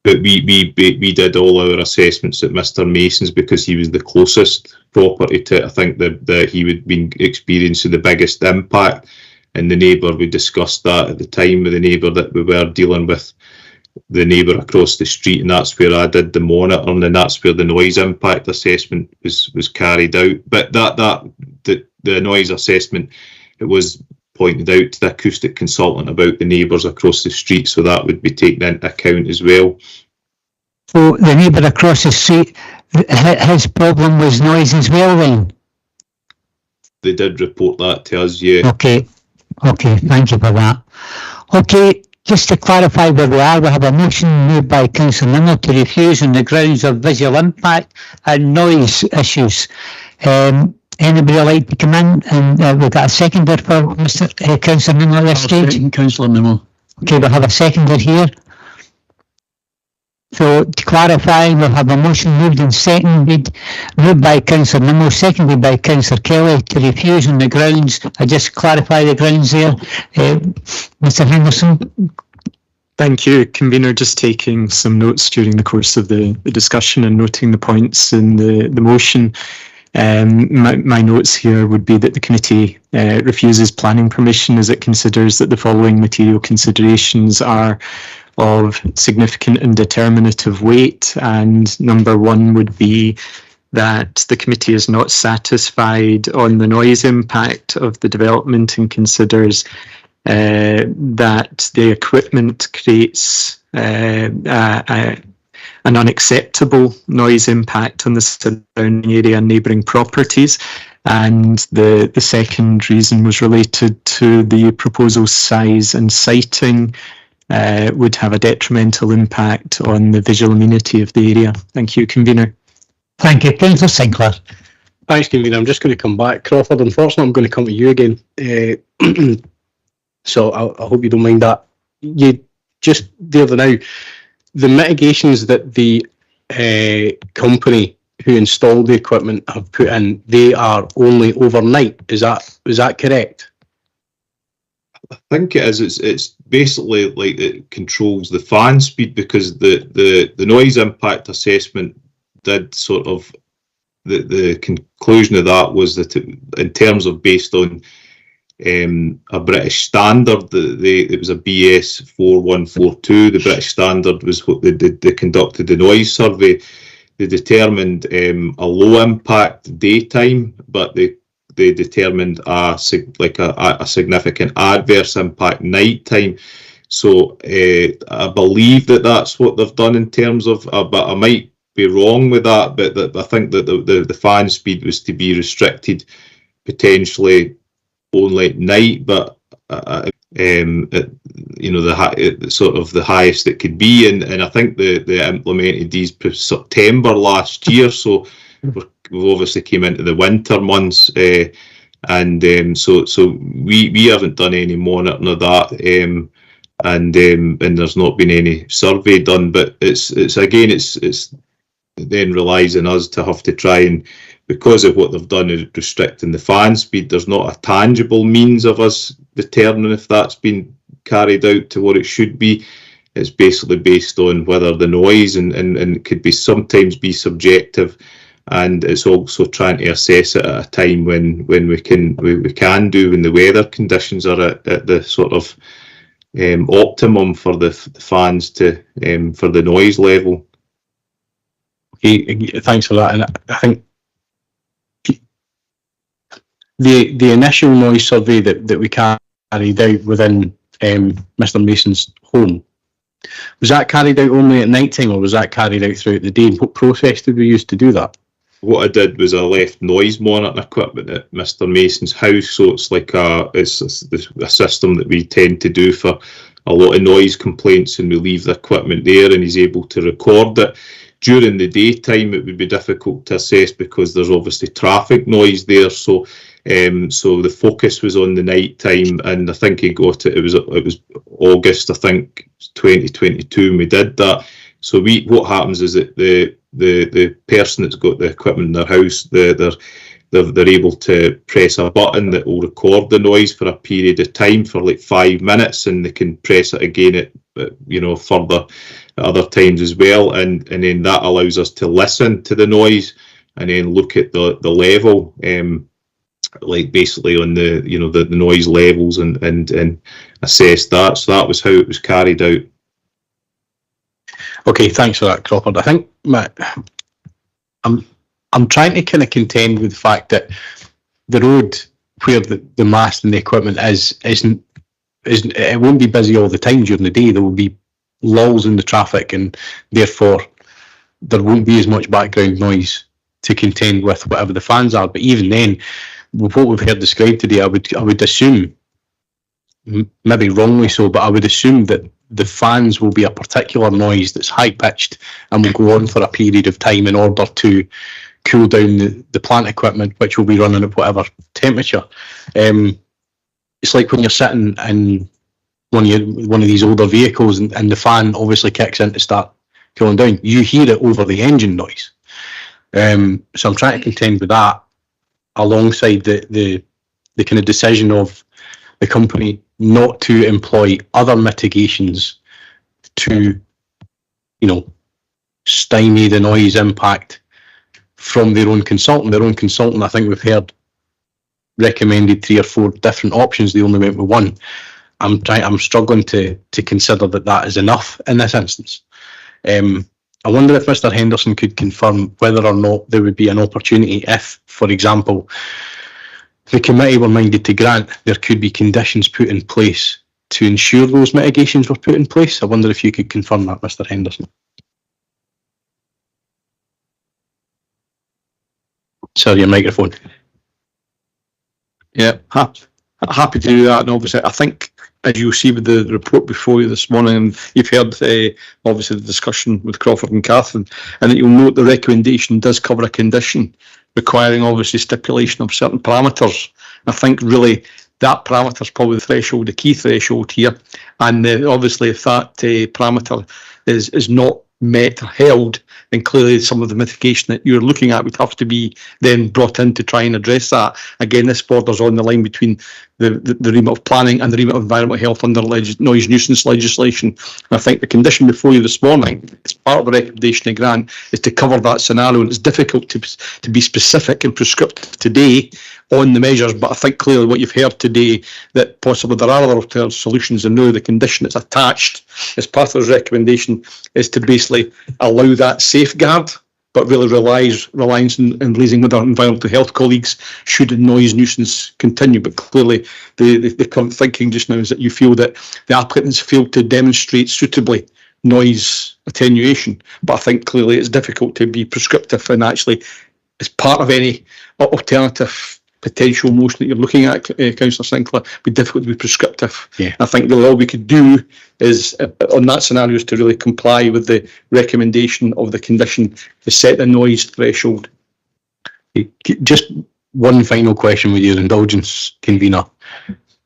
but we did all our assessments at Mr. Mason's because he was the closest property to it. I think that he would been experiencing the biggest impact, and the neighbour, we discussed that at the time with the neighbour that we were dealing with, the neighbour across the street, and that's where I did the monitoring, and that's where the noise impact assessment was carried out. But the noise assessment, it was pointed out to the acoustic consultant about the neighbours across the street, so that would be taken into account as well. So the neighbour across the street, his problem was noise as well then? They did report that to us, yeah. Okay, thank you for that. Okay, just to clarify where we are, we have a motion made by Councillor Nimmo to refuse on the grounds of visual impact and noise issues. Anybody like to come in? And we've got a seconder for Mr. Councillor Nimmo at this stage. Councillor Nimmo. Okay, we'll have a seconder here. So to clarify, we'll have a motion moved and seconded, moved by Councillor Nimmo, seconded by Councillor Kelly to refuse on the grounds. I just clarify the grounds there. Mr. Henderson. Thank you, Convener. Just taking some notes during the course of the discussion and noting the points in the motion. My notes here would be that the committee refuses planning permission as it considers that the following material considerations are of significant and determinative weight, and number one would be that the committee is not satisfied on the noise impact of the development and considers that the equipment creates an unacceptable noise impact on the surrounding area and neighbouring properties. And the second reason was related to the proposal size and siting would have a detrimental impact on the visual amenity of the area. Thank you, Convener. Thank you, Councillor Sinclair. Thanks, Convener. I'm just going to come back. Crawford, unfortunately, I'm going to come to you again. So I hope you don't mind that. You just the other now, the mitigations that the company who installed the equipment have put in, they are only overnight. Is that correct? I think it is. It's basically like it controls the fan speed, because the noise impact assessment did sort of the conclusion of that was that in terms of based on a British standard, it was a BS 4142. The British standard was what they conducted the noise survey. They determined a low impact daytime, but they determined a significant adverse impact nighttime. So I believe that that's what they've done in terms of, but I might be wrong with that. But I think that the fan speed was to be restricted potentially only at night, but sort of the highest it could be, and I think they implemented these September last year, so we've obviously came into the winter months, and so we haven't done any monitoring of that, and there's not been any survey done, but it's then relies on us to have to try and, because of what they've done is restricting the fan speed, there's not a tangible means of us determining if that's been carried out to what it should be. It's basically based on whether the noise and it could be sometimes be subjective, and it's also trying to assess it at a time when we can do when the weather conditions are at the sort of optimum for the fans to for the noise level. Okay, thanks for that. And I think the initial noise survey that we carried out within Mr. Mason's home, was that carried out only at night time, or was that carried out throughout the day? And what process did we use to do that? What I did was I left noise monitoring equipment at Mr. Mason's house, so it's like a system that we tend to do for a lot of noise complaints, and we leave the equipment there and he's able to record it. During the daytime it would be difficult to assess because there's obviously traffic noise there, so So the focus was on the night time, and I think he got it. It was August, I think, 2022, and we did that. So what happens is that the person that's got the equipment in their house, they're able to press a button that will record the noise for a period of time for like 5 minutes, and they can press it again at further at other times as well, and then that allows us to listen to the noise and then look at the level, like basically on the the noise levels and assess that. So that was how it was carried out. Okay, thanks for that, Crawford. I think I'm trying to kind of contend with the fact that the road where the mast and the equipment isn't it won't be busy all the time during the day. There will be lulls in the traffic, and therefore there won't be as much background noise to contend with whatever the fans are. But even then, with what we've heard described today, I would assume, maybe wrongly so, but I would assume that the fans will be a particular noise that's high pitched and will go on for a period of time in order to cool down the plant equipment, which will be running at whatever temperature. It's like when you're sitting in one of these older vehicles and the fan obviously kicks in to start cooling down. You hear it over the engine noise. So I'm trying to contend with that alongside the kind of decision of the company not to employ other mitigations to, stymie the noise impact from their own consultant. Their own consultant, I think we've heard, recommended 3 or 4 different options. They only went with one. I'm struggling to consider that is enough in this instance. I wonder if Mr. Henderson could confirm whether or not there would be an opportunity if, for example, the committee were minded to grant there could be conditions put in place to ensure those mitigations were put in place. I wonder if you could confirm that, Mr. Henderson. Sir, your microphone. Yeah, happy to do that. And obviously, I think, as you'll see with the report before you this morning, and you've heard obviously the discussion with Crawford and Catherine, and that you'll note the recommendation does cover a condition requiring obviously stipulation of certain parameters. I think really that parameter is probably the threshold, the key threshold here, and obviously if that parameter is not met or held, then clearly some of the mitigation that you're looking at would have to be then brought in to try and address that. Again, this borders on the line between the remit of planning and the remit of environmental health under noise nuisance legislation. And I think the condition before you this morning, as part of the recommendation of grant, is to cover that scenario. And it's difficult to be specific and prescriptive today on the measures, but I think clearly what you've heard today, that possibly there are other alternative solutions, and now the condition that's attached as part of the recommendation is to basically allow that safeguard, but really reliance in liaising with our environmental health colleagues should the noise nuisance continue. But clearly the current thinking just now is that you feel that the applicants failed to demonstrate suitably noise attenuation. But I think clearly it's difficult to be prescriptive, and actually as part of any alternative potential motion that you're looking at, Councillor Sinclair, it'd be difficult to be prescriptive. Yeah. I think really all we could do is, on that scenario, is to really comply with the recommendation of the condition to set the noise threshold. Just one final question with your indulgence, convener.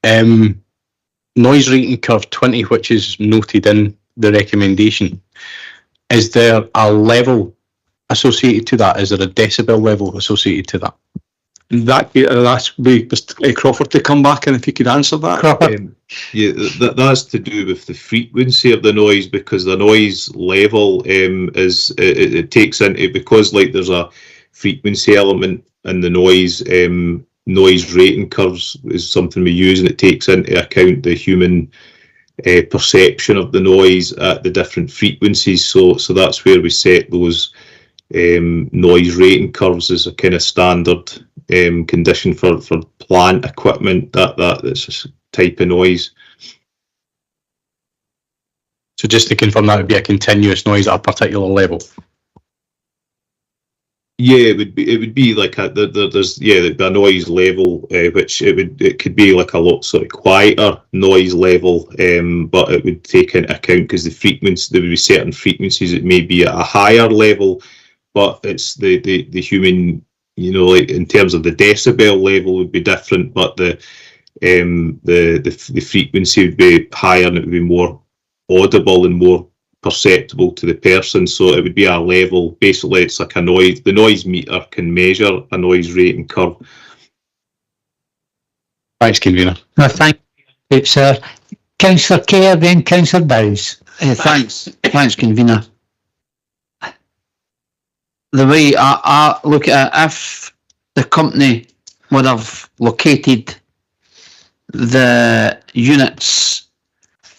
Noise rating curve 20, which is noted in the recommendation, is there a level associated to that? Is there a decibel level associated to that? That's Mr. Crawford to come back, and if you could answer that. Yeah, that's to do with the frequency of the noise, because the noise level it takes into, because like there's a frequency element in the noise rating curves is something we use, and it takes into account the human perception of the noise at the different frequencies. So that's where we set those noise rating curves as a kind of standard condition for plant equipment that's a type of noise. So just to confirm, that would be a continuous noise at a particular level. Yeah, it would be like there's the noise level, which it could be like a lot sort of quieter noise level, but it would take into account, because the frequency, there would be certain frequencies it may be at a higher level, but it's the human you know, like in terms of the decibel level would be different, but the frequency would be higher and it would be more audible and more perceptible to the person. So it would be a level, basically it's like a noise, the noise meter can measure a noise rating curve. Thanks, Convener. No, thank you, sir. Councillor Kerr, then Councillor Bowes. Thanks, Convener. The way I look at it, if the company would have located the units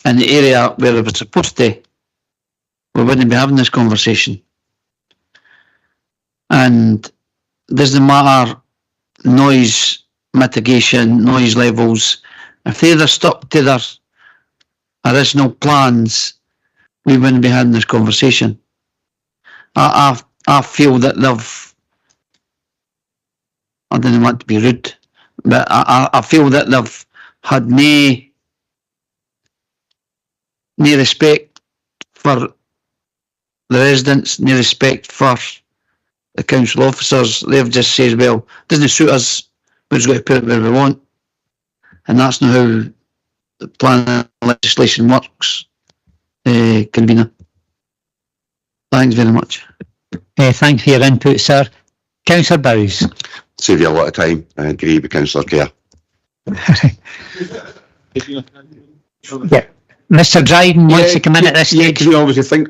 in the area where it was supposed to, we wouldn't be having this conversation. And doesn't matter noise mitigation, noise levels, if they'd have stuck to their original plans, we wouldn't be having this conversation. I feel that they've, I don't want to be rude, but I feel that they've had no respect for the residents, no respect for the council officers. They've just said, well, doesn't suit us, we're just going to put it where we want. And that's not how the planning legislation works, Convener. Thanks very much. Thanks for your input, sir. Councillor Bowes. Save you a lot of time. I agree with Councillor Kerr. Yeah. Mr. Dryden wants to come in at this stage. Because we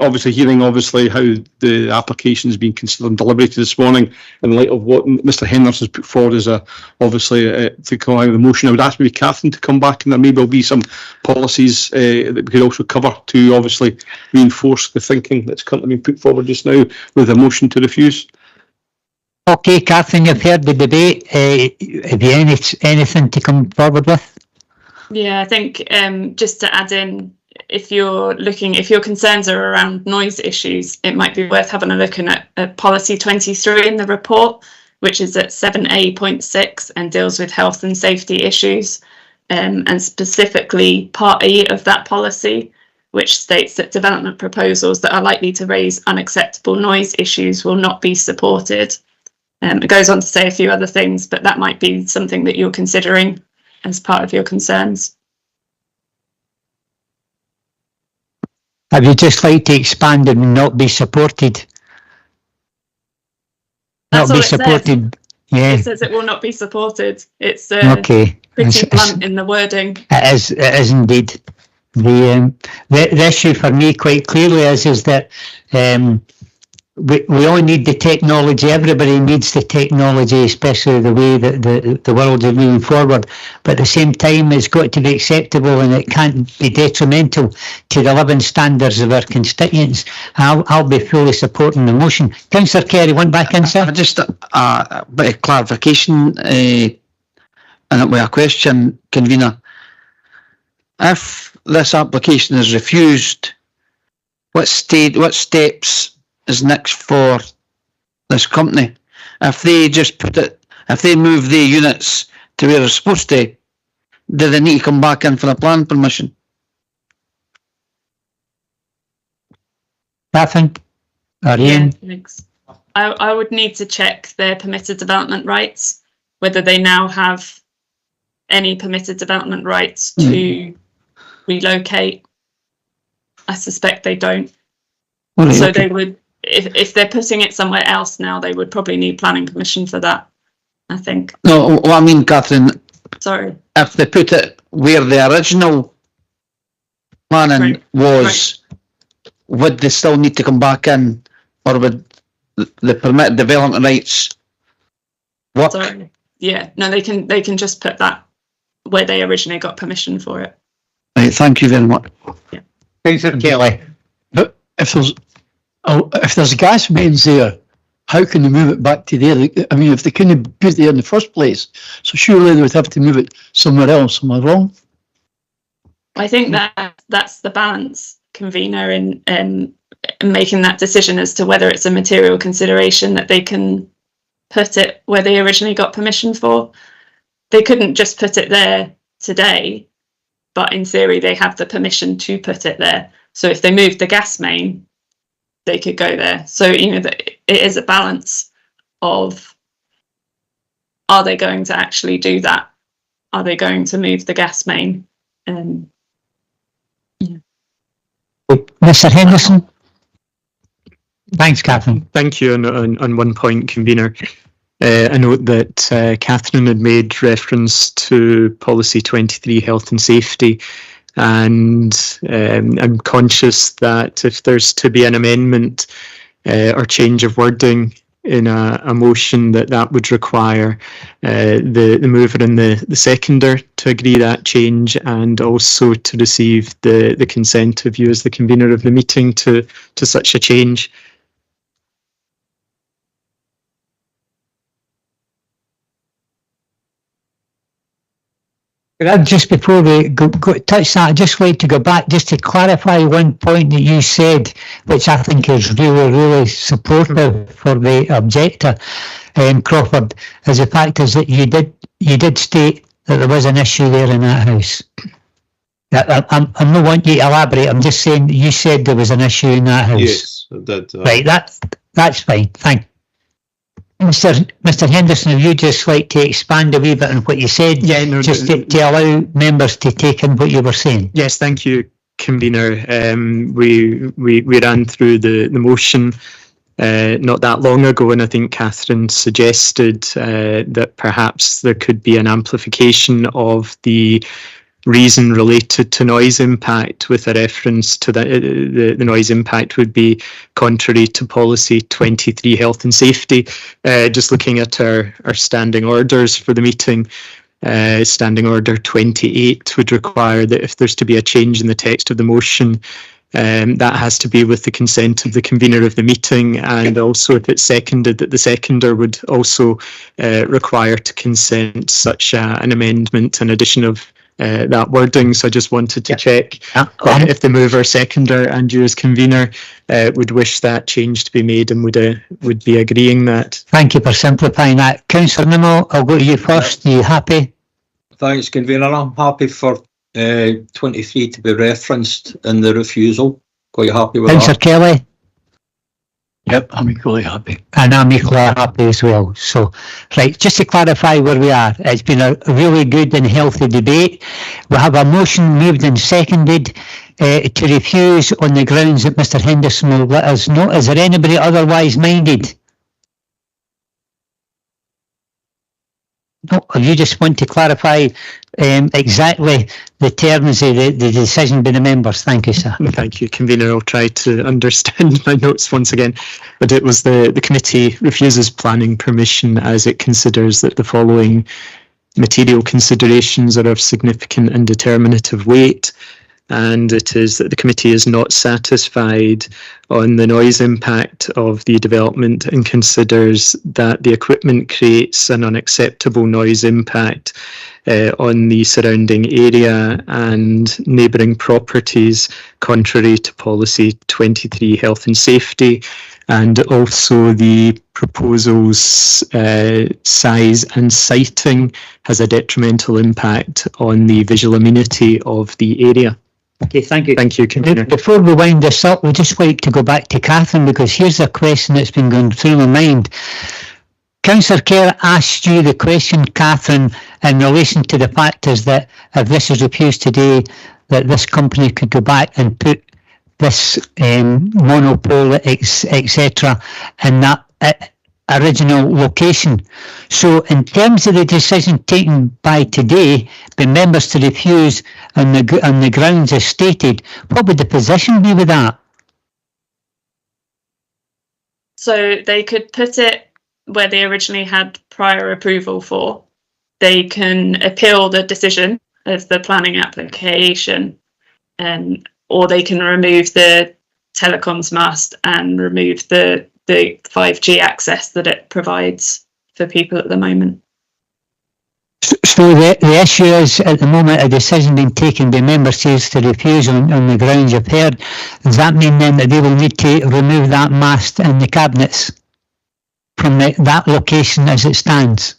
obviously hearing how the application has been considered and deliberated this morning in light of what Mr. Henderson has put forward as to come out of the motion. I would ask maybe Catherine to come back, and there maybe will be some policies that we could also cover to obviously reinforce the thinking that's currently been put forward just now with a motion to refuse. Okay, Catherine, you've heard the debate. Have you anything to come forward with? Yeah, I think just to add in, if your concerns are around noise issues, it might be worth having a look at policy 23 in the report, which is at 7A.6 and deals with health and safety issues, and specifically part E of that policy, which states that development proposals that are likely to raise unacceptable noise issues will not be supported. It goes on to say a few other things, but that might be something that you're considering as part of your concerns. I would just like to expand and not be supported. That's not be supported. Yeah. It says it will not be supported. It's okay. Pretty blunt in the wording. It is indeed. The issue for me quite clearly is that we all need the technology. Everybody needs the technology, especially the way that the world is moving forward. But at the same time, it's got to be acceptable and it can't be detrimental to the living standards of our constituents. I'll be fully supporting the motion. Councillor Kerry, one back in, sir. Just a bit of clarification and with a question, Convener. If this application is refused, what steps is next for this company? If they just if they move the units to where they're supposed to, do they need to come back in for a plan permission? Catherine? Yeah, thanks. I would need to check their permitted development rights, whether they now have any permitted development rights to relocate. I suspect they don't. Right, so okay. They would, if they're putting it somewhere else now, they would probably need planning permission for that, I think. No, what I mean, Catherine, Sorry. if they put it where the original planning was, would they still need to come back in, or would the permitted development rights work? Sorry. Yeah, no, they can just put that where they originally got permission for it. Right, thank you very much. Yeah. Councillor Kelly. But if there's gas mains there, how can they move it back to there? I mean, if they couldn't put it there in the first place, so surely they would have to move it somewhere else. Am I wrong? I think that's the balance, Convener, in making that decision as to whether it's a material consideration that they can put it where they originally got permission for. They couldn't just put it there today, but in theory they have the permission to put it there. So if they moved the gas main, they could go there. So, you know, it is a balance of are they going to actually do that? Are they going to move the gas main? Mr. Henderson? Thanks, Catherine. Thank you. On one point, convener, I note that Catherine had made reference to policy 23, health and safety, and I'm conscious that if there's to be an amendment or change of wording in a motion, that would require the mover and the seconder to agree that change, and also to receive the consent of you as the convener of the meeting to such a change. Just before we go touch that, I'd just like to go back just to clarify one point that you said, which I think is really supportive for the objector, Crawford, is the fact is that you did state that there was an issue there in that house. I'm not wanting you to elaborate. I'm just saying that you said there was an issue in that house. Yes, that. Right, that's fine. Thank you. Mr. Henderson, if you just like to expand a wee bit on what you said, just to allow members to take in what you were saying. Yes, thank you, convener. We ran through the motion not that long ago, and I think Catherine suggested that perhaps there could be an amplification of the reason related to noise impact, with a reference to the noise impact would be contrary to policy 23, health and safety. Just looking at our standing orders for the meeting, standing order 28 would require that if there's to be a change in the text of the motion, that has to be with the consent of the convener of the meeting, and also if it's seconded, that the seconder would also require to consent such an amendment and addition of that wording. So I just wanted to check if the mover, seconder and you as convener would wish that change to be made and would be agreeing that. Thank you for simplifying that. Councillor Nimmo, I'll go to you first. Are you happy? Thanks, convener. I'm happy for 23 to be referenced in the refusal. Quite happy with Councillor that. Kelly? Yep, I'm equally happy. And I'm equally happy as well. So, right, just to clarify where we are, it's been a really good and healthy debate. We have a motion moved and seconded to refuse on the grounds that Mr. Henderson will let us know. Is there anybody otherwise minded? No, or you just want to clarify exactly the terms of the decision by the members? Thank you, sir. Thank you, convener. I'll try to understand my notes once again. But it was the committee refuses planning permission as it considers that the following material considerations are of significant and determinative weight. And it is that the committee is not satisfied on the noise impact of the development and considers that the equipment creates an unacceptable noise impact on the surrounding area and neighbouring properties, contrary to policy 23, health and safety, and also the proposal's size and siting has a detrimental impact on the visual amenity of the area. Okay, thank you. Thank you, convener. Before we wind this up, we'd just like to go back to Catherine, because here's a question that's been going through my mind. Councillor Kerr asked you the question, Catherine, in relation to the fact is that if this is refused today, that this company could go back and put this monopole, etc., in that original location. So in terms of the decision taken by today, by members to refuse on the grounds as stated, what would the position be with that? So they could put it where they originally had prior approval for. They can appeal the decision of the planning application, or they can remove the telecoms mast and remove the 5G access that it provides for people at the moment. So the issue is, at the moment, a decision being taken by members to refuse on the grounds you've heard. Does that mean then that they will need to remove that mast and the cabinets from that location as it stands?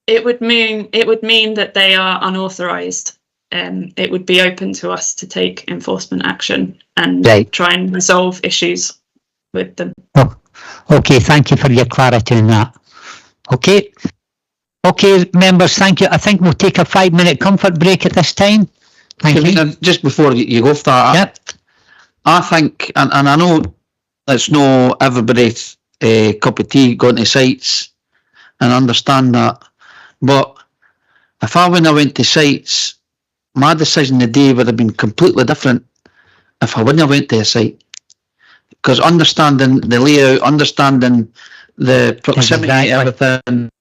It would mean that they are unauthorised. It would be open to us to take enforcement action and try and resolve issues with them. Oh, okay, thank you for your clarity on that. Okay. Okay, members, thank you. I think we'll take a 5-minute comfort break at this time. Thank you. Convener, just before you go for that, Yep. I think, and I know it's no everybody's cup of tea going to sites, and understand that, but if I went to sites, my decision today would have been completely different if I wouldn't have went to a site. Because understanding the layout, understanding the proximity, everything,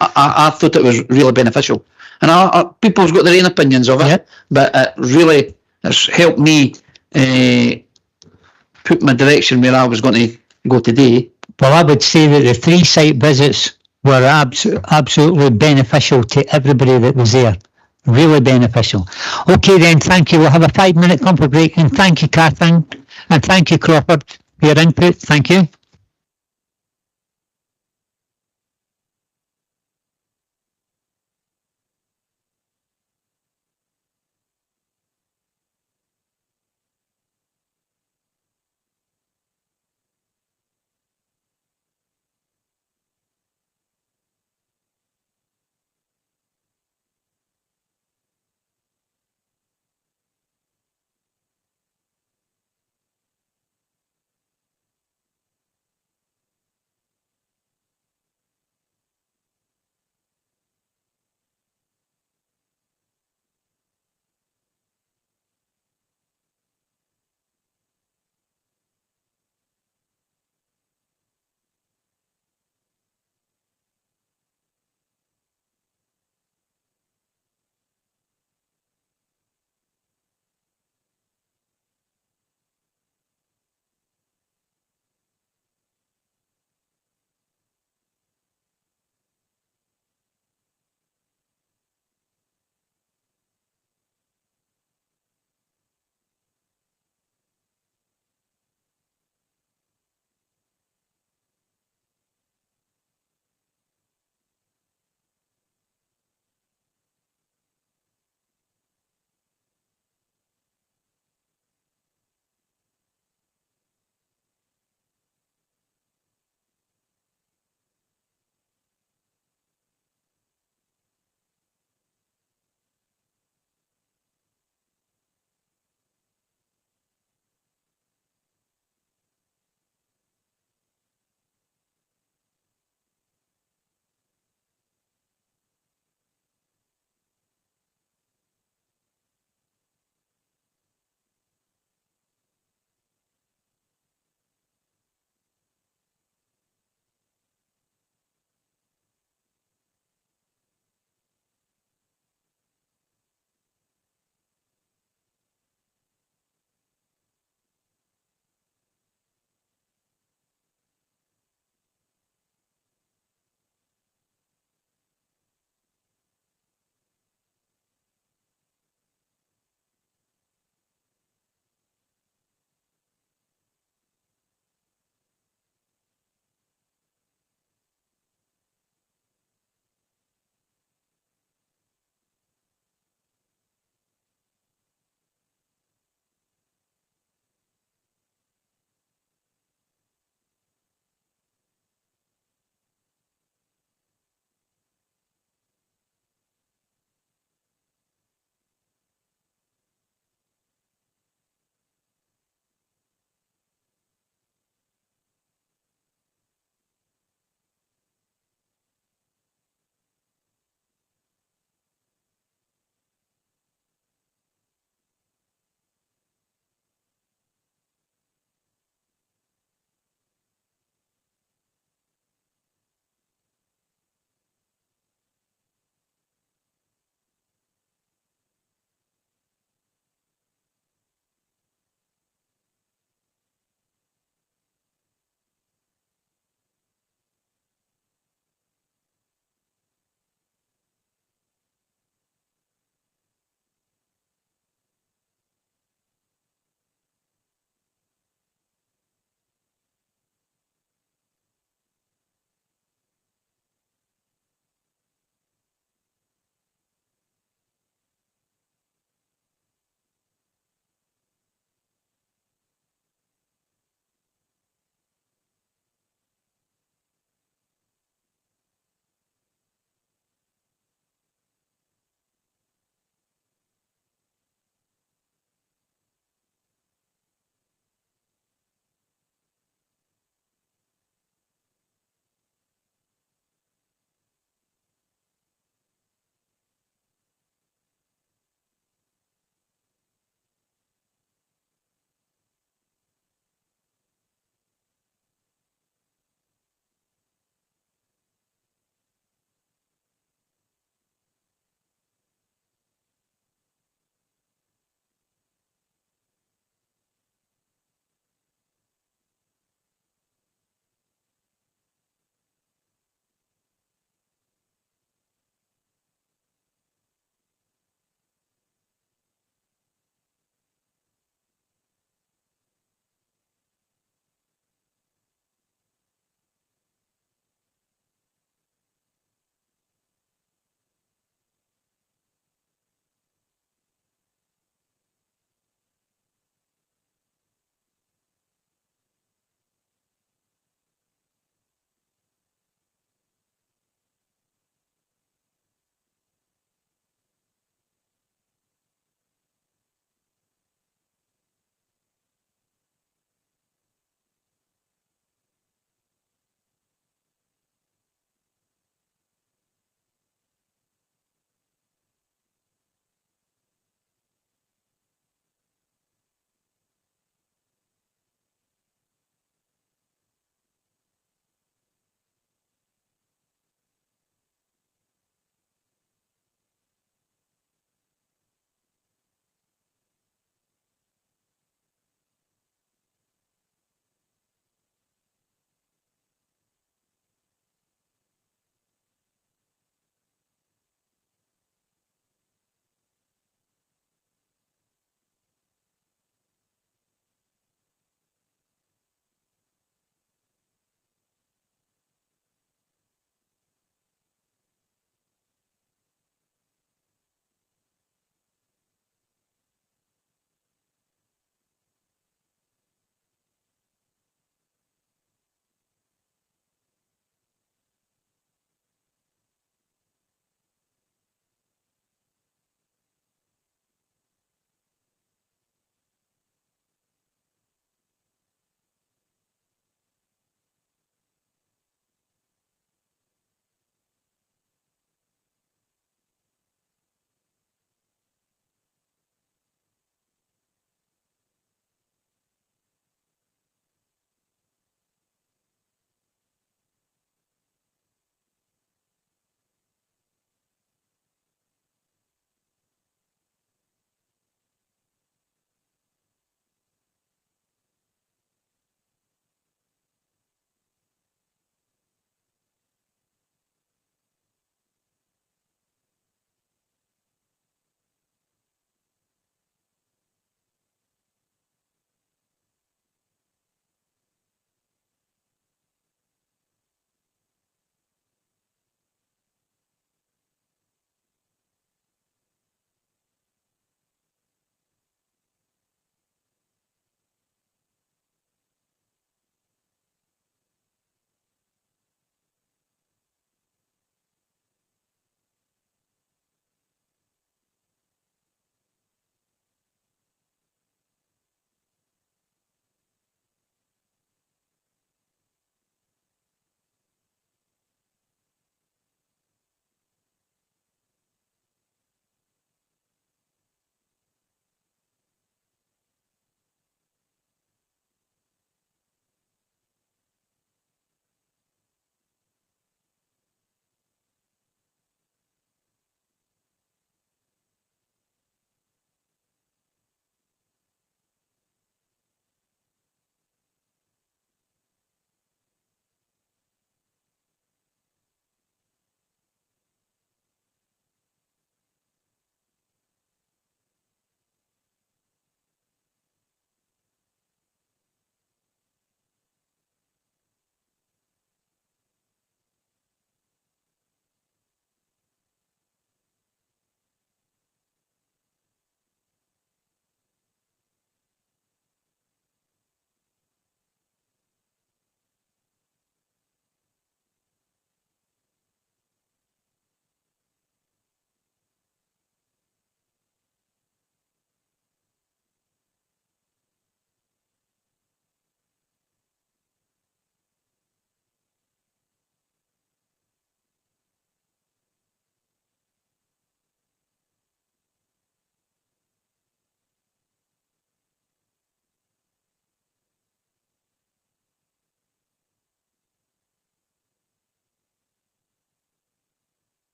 I thought it was really beneficial. And people's got their own opinions of it, but it really has helped me put my direction where I was going to go today. Well, I would say that the 3 site visits were absolutely beneficial to everybody that was there. Really beneficial. Okay then, thank you. We'll have a 5-minute comfort break, and thank you, Catherine, and thank you, Crawford, for your input. Thank you.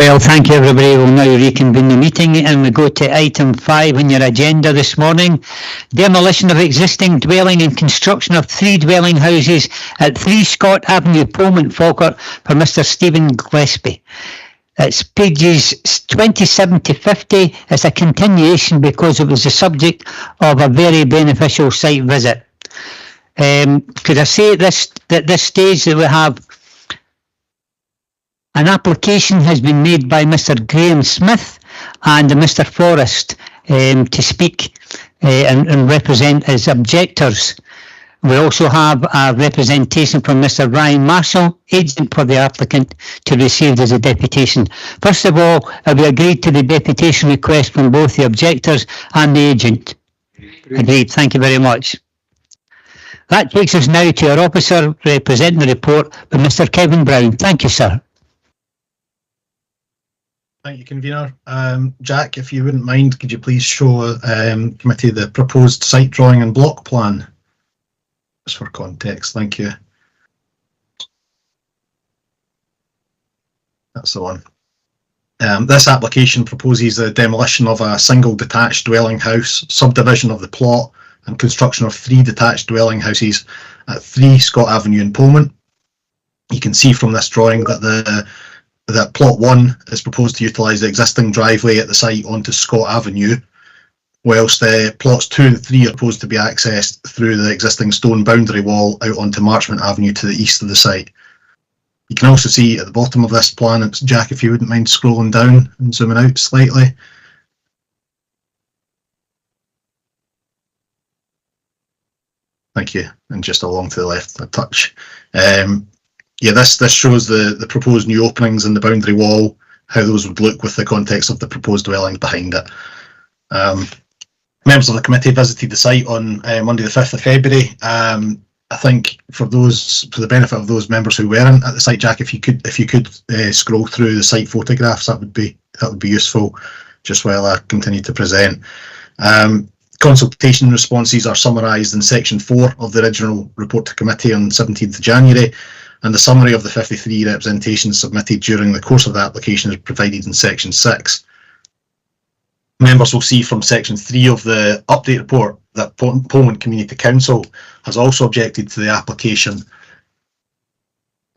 Well, thank you everybody. We'll now reconvene the meeting and we go to item 5 on your agenda this morning. Demolition of existing dwelling and construction of 3 dwelling houses at 3 Scott Avenue, Pullman, Falkirk for Mr Stephen Gillespie. It's pages 27 to 50. It's a continuation because it was the subject of a very beneficial site visit. Could I say at this stage that we have an application has been made by Mr Graham Smith and Mr Forrest to speak and represent as objectors. We also have a representation from Mr Ryan Marshall, agent for the applicant, to receive as a deputation. First of all, have we agreed to the deputation request from both the objectors and the agent? Agreed. Thank you very much. That takes us now to our officer representing the report with Mr Kevin Brown. Thank you, sir. Thank you, Convener. Jack, if you wouldn't mind, could you please show committee the proposed site drawing and block plan? Just for context, thank you. That's the one. This application proposes the demolition of a single detached dwelling house, subdivision of the plot, and construction of 3 detached dwelling houses at 3 Scott Avenue in Pullman. You can see from this drawing that that plot 1 is proposed to utilise the existing driveway at the site onto Scott Avenue, whilst plots 2 and 3 are proposed to be accessed through the existing stone boundary wall out onto Marchmont Avenue to the east of the site. You can also see at the bottom of this plan, it's Jack, if you wouldn't mind scrolling down and zooming out slightly. Thank you, and just along to the left a touch. Yeah, this shows the proposed new openings in the boundary wall, how those would look with the context of the proposed dwelling behind it. Members of the committee visited the site on Monday the 5th of February. I think for the benefit of those members who weren't at the site, Jack, if you could scroll through the site photographs, that would be useful, just while I continue to present. Consultation responses are summarised in section 4 of the original report to committee on 17th of January, and the summary of the 53 representations submitted during the course of the application is provided in section 6. Members will see from section 3 of the update report that Pullman Community Council has also objected to the application.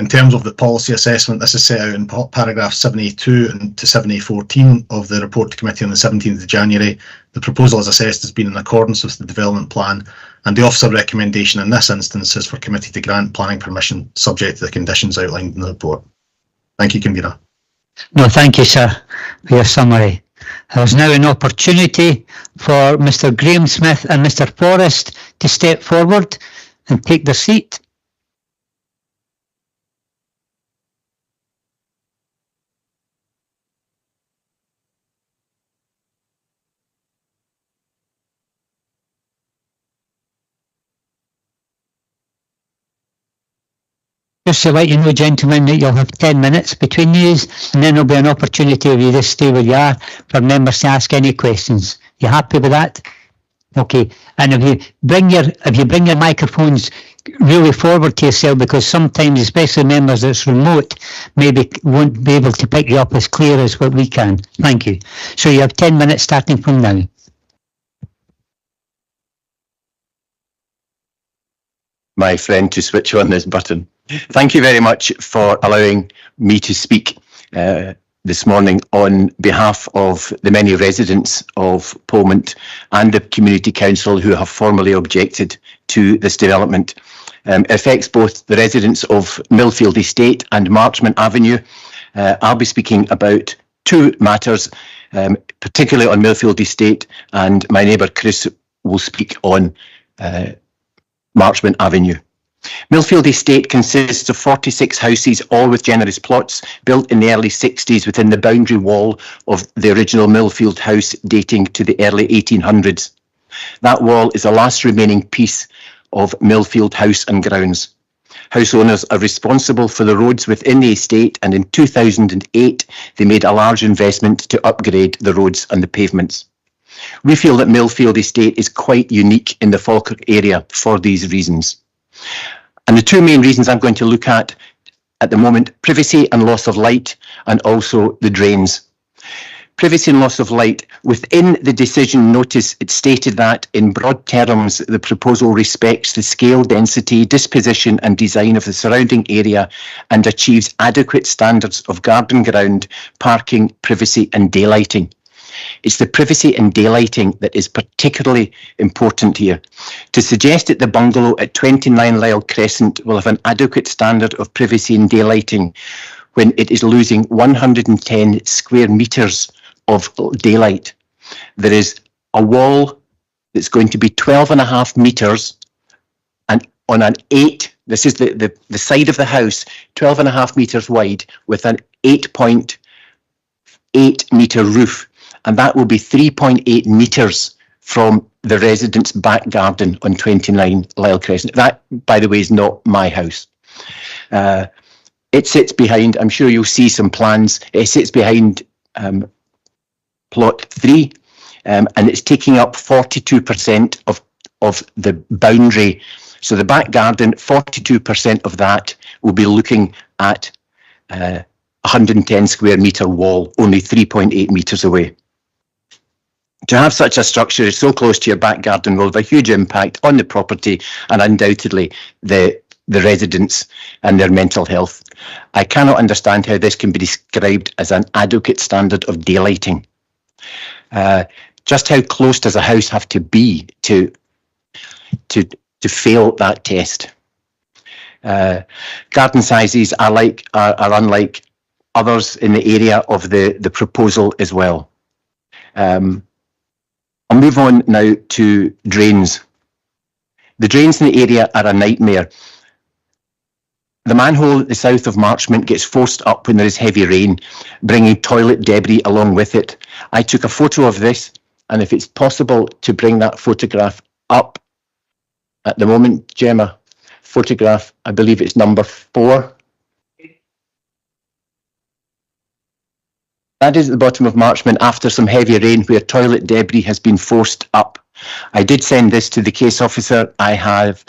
In terms of the policy assessment, this is set out in paragraph 7A2 and to 7A14 of the report to committee on the 17th of January. The proposal as assessed has been in accordance with the development plan, and the officer recommendation in this instance is for committee to grant planning permission subject to the conditions outlined in the report. Thank you, Convener. No, thank you, sir, for your summary. There's now an opportunity for Mr. Graham Smith and Mr. Forrest to step forward and take their seat. Just to let you know, gentlemen, that you'll have 10 minutes between you, and then there'll be an opportunity if you just stay where you are for members to ask any questions. You happy with that? Okay. And if you bring your microphones really forward to yourself, because sometimes, especially members that's remote, maybe won't be able to pick you up as clear as what we can. Thank you. So you have 10 minutes starting from now. My friend to switch on this button. Thank you very much for allowing me to speak this morning on behalf of the many residents of Polmont and the Community Council who have formally objected to this development. It affects both the residents of Millfield Estate and Marchmont Avenue. I'll be speaking about two matters, particularly on Millfield Estate, and my neighbour Chris will speak on Marchmont Avenue. Millfield Estate consists of 46 houses, all with generous plots, built in the early 60s within the boundary wall of the original Millfield house dating to the early 1800s. That wall is the last remaining piece of Millfield house and grounds. House owners are responsible for the roads within the estate, and in 2008 they made a large investment to upgrade the roads and the pavements. We feel that Millfield Estate is quite unique in the Falkirk area for these reasons. And the two main reasons I'm going to look at the moment, privacy and loss of light, and also the drains. Privacy and loss of light. Within the decision notice, it stated that in broad terms, the proposal respects the scale, density, disposition and design of the surrounding area and achieves adequate standards of garden ground, parking, privacy and daylighting. It's the privacy and daylighting that is particularly important here. To suggest that the bungalow at 29 Lyle Crescent will have an adequate standard of privacy and daylighting when it is losing 110 square metres of daylight. There is a wall that's going to be 12.5 metres, and on an 8, this is the side of the house, 12.5 metres wide with an 8.8 metre roof. And that will be 3.8 metres from the resident's back garden on 29 Lyle Crescent. That, by the way, is not my house. It sits behind, I'm sure you'll see some plans, it sits behind plot 3, and it's taking up 42% of the boundary. So the back garden, 42% of that will be looking at 110 square metre wall, only 3.8 metres away. To have such a structure so close to your back garden will have a huge impact on the property and undoubtedly the residents and their mental health. I cannot understand how this can be described as an adequate standard of daylighting. Just how close does a house have to be to fail that test? Garden sizes are unlike others in the area of the proposal as well. I'll move on now to drains. The drains in the area are a nightmare. The manhole at the south of Marchmont gets forced up when there is heavy rain, bringing toilet debris along with it. I took a photo of this, and if it's possible to bring that photograph up at the moment, Gemma, photograph, I believe it's number 4. That is at the bottom of Marchmont after some heavy rain where toilet debris has been forced up. I did send this to the case officer. I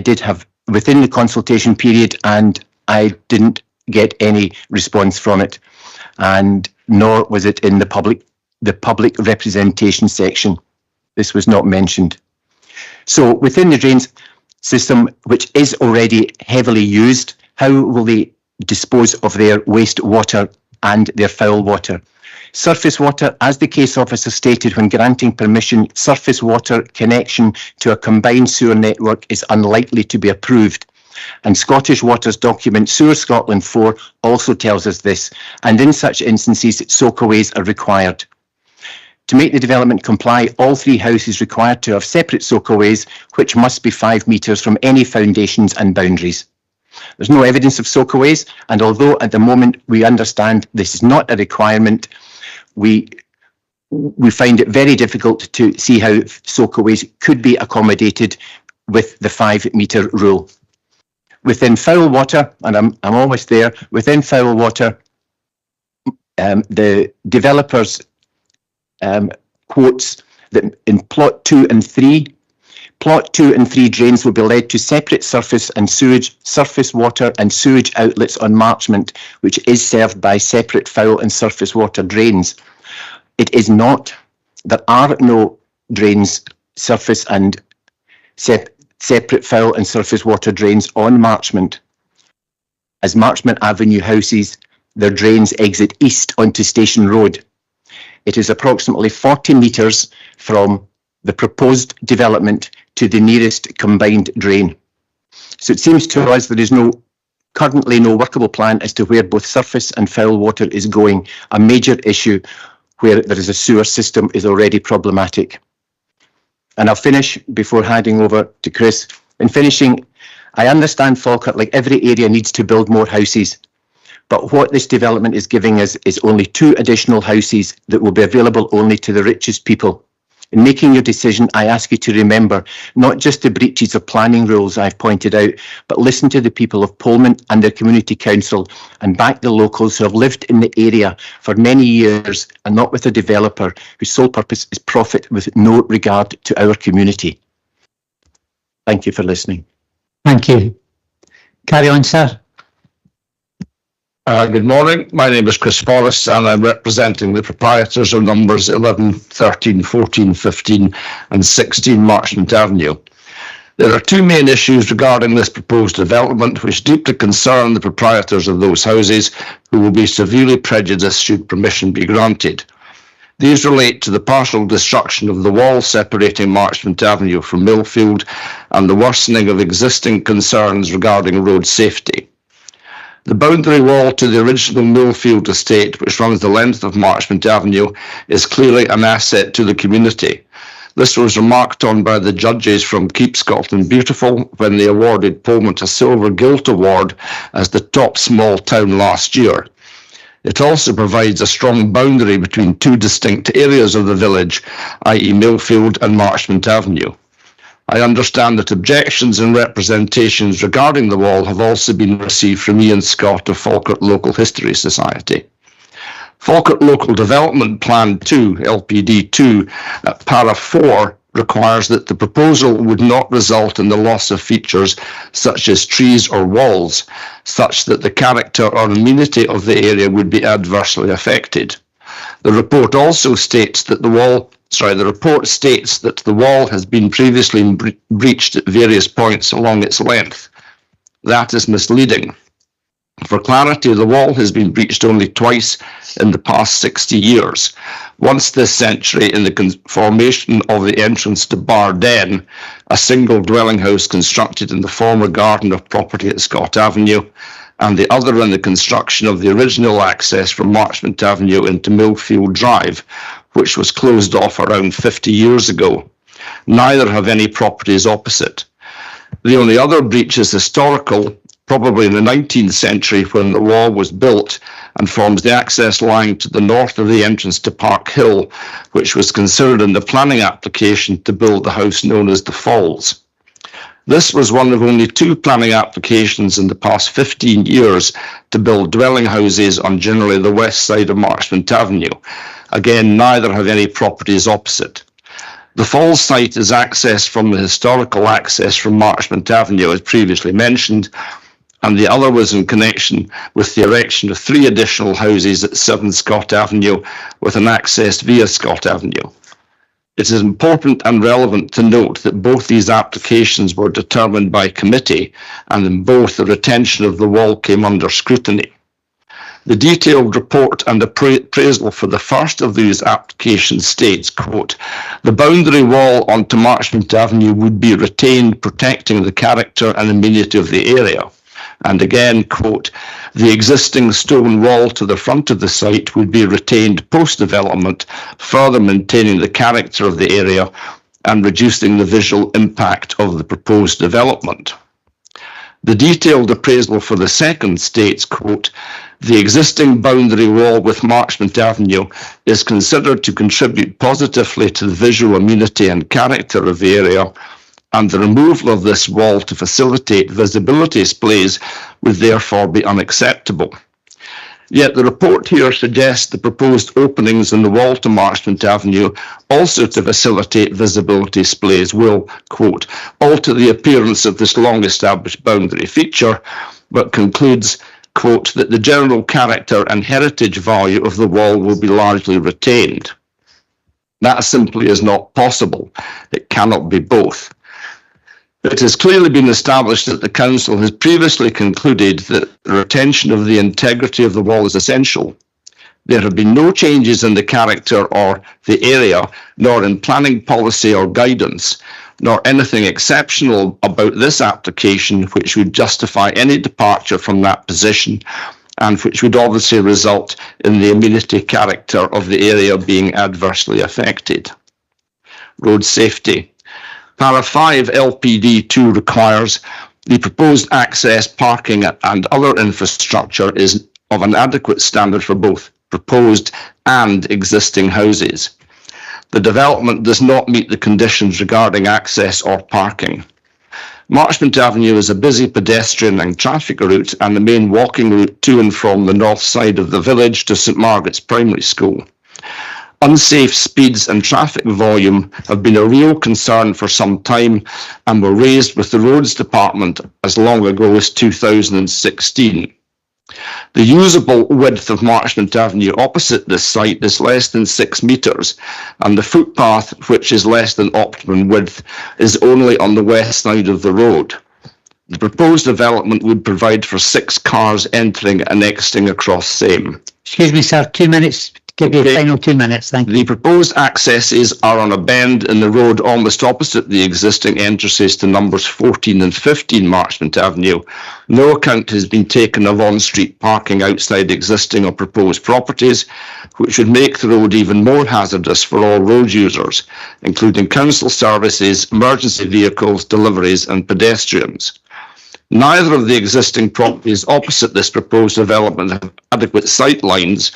did have within the consultation period, and I didn't get any response from it, and nor was it in the public representation section. This was not mentioned. So within the drains system, which is already heavily used, How will they dispose of their wastewater and their foul water? Surface water, as the case officer stated when granting permission, surface water connection to a combined sewer network is unlikely to be approved. And Scottish Water's document Sewer Scotland 4 also tells us this, and in such instances, soakaways are required. To make the development comply, all 3 houses required to have separate soakaways, which must be 5 metres from any foundations and boundaries. There's no evidence of soakaways, and although at the moment we understand this is not a requirement, we find it very difficult to see how soakaways could be accommodated with the 5 metre rule. Within foul water, and I'm almost there, within foul water, the developers quotes that in plot 2 and 3, plot 2 and 3 drains will be led to separate surface water and sewage outlets on Marchmont, which is served by separate foul and surface water drains. It is not. There are no drains, surface and separate foul and surface water drains on Marchmont. As Marchmont Avenue houses, their drains exit east onto Station Road. It is approximately 40 metres from the proposed development to the nearest combined drain. So it seems to us there is currently no workable plan as to where both surface and foul water is going, a major issue where there is a sewer system is already problematic. And I'll finish before handing over to Chris. In finishing, I understand Falkirk, like every area, needs to build more houses. But what this development is giving us is only 2 additional houses that will be available only to the richest people. In making your decision, I ask you to remember not just the breaches of planning rules I've pointed out, but listen to the people of Pullman and their community council and back the locals who have lived in the area for many years and not with a developer whose sole purpose is profit with no regard to our community. Thank you for listening. Thank you. Carry on, sir. Good morning. My name is Chris Forrest and I'm representing the proprietors of numbers 11, 13, 14, 15 and 16 Marchmont Avenue. There are 2 main issues regarding this proposed development which deeply concern the proprietors of those houses who will be severely prejudiced should permission be granted. These relate to the partial destruction of the wall separating Marchmont Avenue from Millfield and the worsening of existing concerns regarding road safety. The boundary wall to the original Millfield estate, which runs the length of Marchmont Avenue, is clearly an asset to the community. This was remarked on by the judges from Keep Scotland Beautiful when they awarded Pullman a Silver Gilt Award as the top small town last year. It also provides a strong boundary between 2 distinct areas of the village, i.e. Millfield and Marchmont Avenue. I understand that objections and representations regarding the wall have also been received from Ian Scott of Falkirk Local History Society. Falkirk Local Development Plan 2, LPD 2, para 4, requires that the proposal would not result in the loss of features such as trees or walls, such that the character or amenity of the area would be adversely affected. The report also states that the report states that the wall has been previously breached at various points along its length. That is misleading. For clarity, the wall has been breached only twice in the past 60 years. Once this century in the formation of the entrance to Barden, a single dwelling house constructed in the former garden of property at Scott Avenue, and the other in the construction of the original access from Marchmont Avenue into Millfield Drive, which was closed off around 50 years ago. Neither have any properties opposite. The only other breach is historical, probably in the 19th century when the wall was built, and forms the access line to the north of the entrance to Park Hill, which was considered in the planning application to build the house known as the Falls. This was one of only 2 planning applications in the past 15 years to build dwelling houses on generally the west side of Marchmont Avenue. Again, neither have any properties opposite. The Falls site is accessed from the historical access from Marchmont Avenue, as previously mentioned, and the other was in connection with the erection of 3 additional houses at 7 Scott Avenue with an access via Scott Avenue. It is important and relevant to note that both these applications were determined by committee, and in both the retention of the wall came under scrutiny. The detailed report and appraisal for the first of these applications states, quote, "The boundary wall onto Marchmont Avenue would be retained, protecting the character and amenity of the area." And again, quote, "The existing stone wall to the front of the site would be retained post-development, further maintaining the character of the area and reducing the visual impact of the proposed development." The detailed appraisal for the second states, quote, "The existing boundary wall with Marchmont Avenue is considered to contribute positively to the visual amenity and character of the area, and the removal of this wall to facilitate visibility displays would therefore be unacceptable." Yet the report here suggests the proposed openings in the wall to Marchmont Avenue, also to facilitate visibility displays, will, quote, "alter the appearance of this long-established boundary feature," but concludes, quote, "that the general character and heritage value of the wall will be largely retained." That simply is not possible. It cannot be both. It has clearly been established that the Council has previously concluded that the retention of the integrity of the wall is essential. There have been no changes in the character or the area, nor in planning policy or guidance, nor anything exceptional about this application which would justify any departure from that position, and which would obviously result in the amenity character of the area being adversely affected. Road safety. Para 5 LPD 2 requires the proposed access, parking and other infrastructure is of an adequate standard for both proposed and existing houses. The development does not meet the conditions regarding access or parking. Marchmont Avenue is a busy pedestrian and traffic route and the main walking route to and from the north side of the village to St Margaret's Primary School. Unsafe speeds and traffic volume have been a real concern for some time and were raised with the Roads Department as long ago as 2016. The usable width of Marchmont Avenue opposite this site is less than 6 metres, and the footpath, which is less than optimum width, is only on the west side of the road. The proposed development would provide for 6 cars entering and exiting across same. Excuse me, sir, 2 minutes. Give you the final 2 minutes, thank you. The proposed accesses are on a bend in the road almost opposite the existing entrances to numbers 14 and 15 Marchmont Avenue. No account has been taken of on-street parking outside existing or proposed properties, which would make the road even more hazardous for all road users, including council services, emergency vehicles, deliveries and pedestrians. Neither of the existing properties opposite this proposed development have adequate sight lines,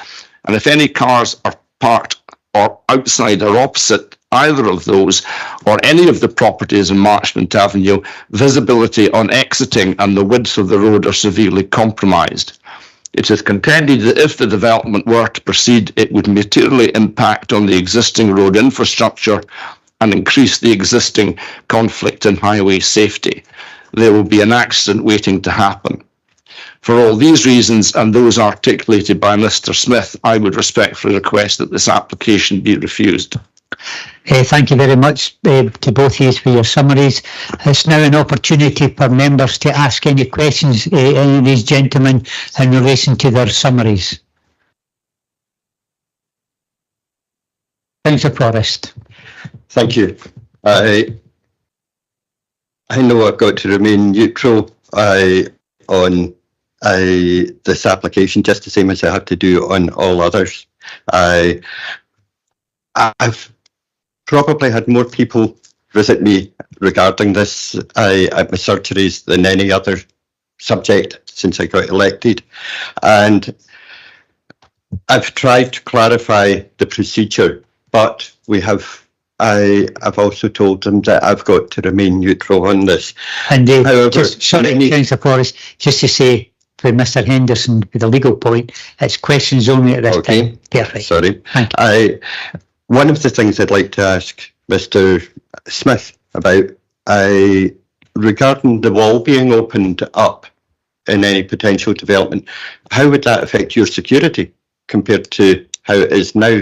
and if any cars are parked or outside or opposite either of those or any of the properties in Marchmont Avenue, visibility on exiting and the width of the road are severely compromised. It is contended that if the development were to proceed, it would materially impact on the existing road infrastructure and increase the existing conflict in highway safety. There will be an accident waiting to happen. For all these reasons and those articulated by Mr. Smith, I would respectfully request that this application be refused. Thank you very much to both of you for your summaries. It's now an opportunity for members to ask any questions, any of these gentlemen, in relation to their summaries. Councillor Forrest. Thank you. I know I've got to remain neutral on this application, just the same as I have to do on all others. I've probably had more people visit me regarding this at my surgeries than any other subject since I got elected, and I've tried to clarify the procedure, but I've also told them that I've got to remain neutral on this. And however, Councillor Forrest, just to say, for Mr. Henderson, with the legal point, it's questions only at this time. Perfect. Sorry. One of the things I'd like to ask Mr. Smith about, regarding the wall being opened up in any potential development, how would that affect your security compared to how it is now?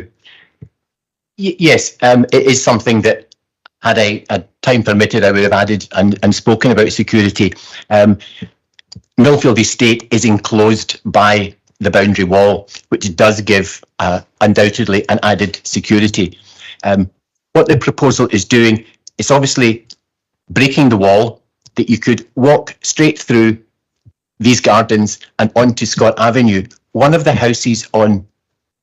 Yes, it is something that, had time permitted, I would have added and spoken about security. Millfield Estate is enclosed by the boundary wall, which does give undoubtedly an added security. What the proposal is doing is obviously breaking the wall, that you could walk straight through these gardens and onto Scott Avenue. One of the houses on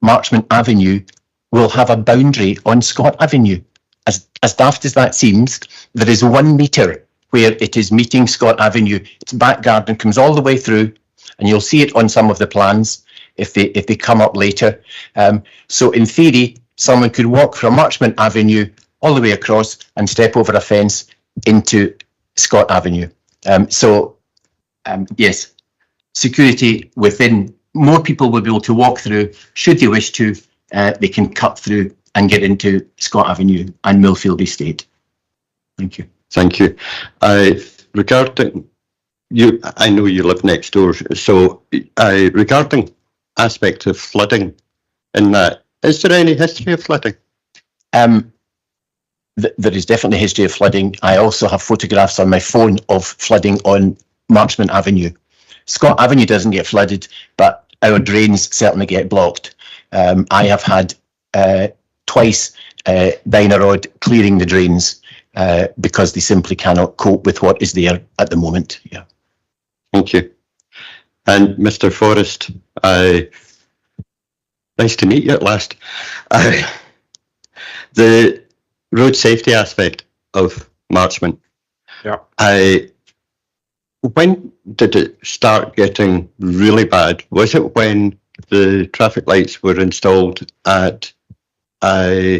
Marchmont Avenue will have a boundary on Scott Avenue. As daft as that seems, there is 1 metre where it is meeting Scott Avenue. Its back garden comes all the way through, and you'll see it on some of the plans if they come up later. So in theory, someone could walk from Marchmont Avenue all the way across and step over a fence into Scott Avenue. Yes, security within, more people will be able to walk through. Should they wish to, they can cut through and get into Scott Avenue and Millfield Estate. Thank you. Thank you. Regarding you, I know you live next door, so regarding aspect of flooding in that, is there any history of flooding? There is definitely a history of flooding. I also have photographs on my phone of flooding on Marchmont Avenue. Scott Avenue doesn't get flooded, but our drains certainly get blocked. I have had twice Dynarod clearing the drains because they simply cannot cope with what is there at the moment. Yeah. Thank you. And Mr. Forrest, nice to meet you at last. The road safety aspect of Marchmont. Yeah. When did it start getting really bad? Was it when the traffic lights were installed at St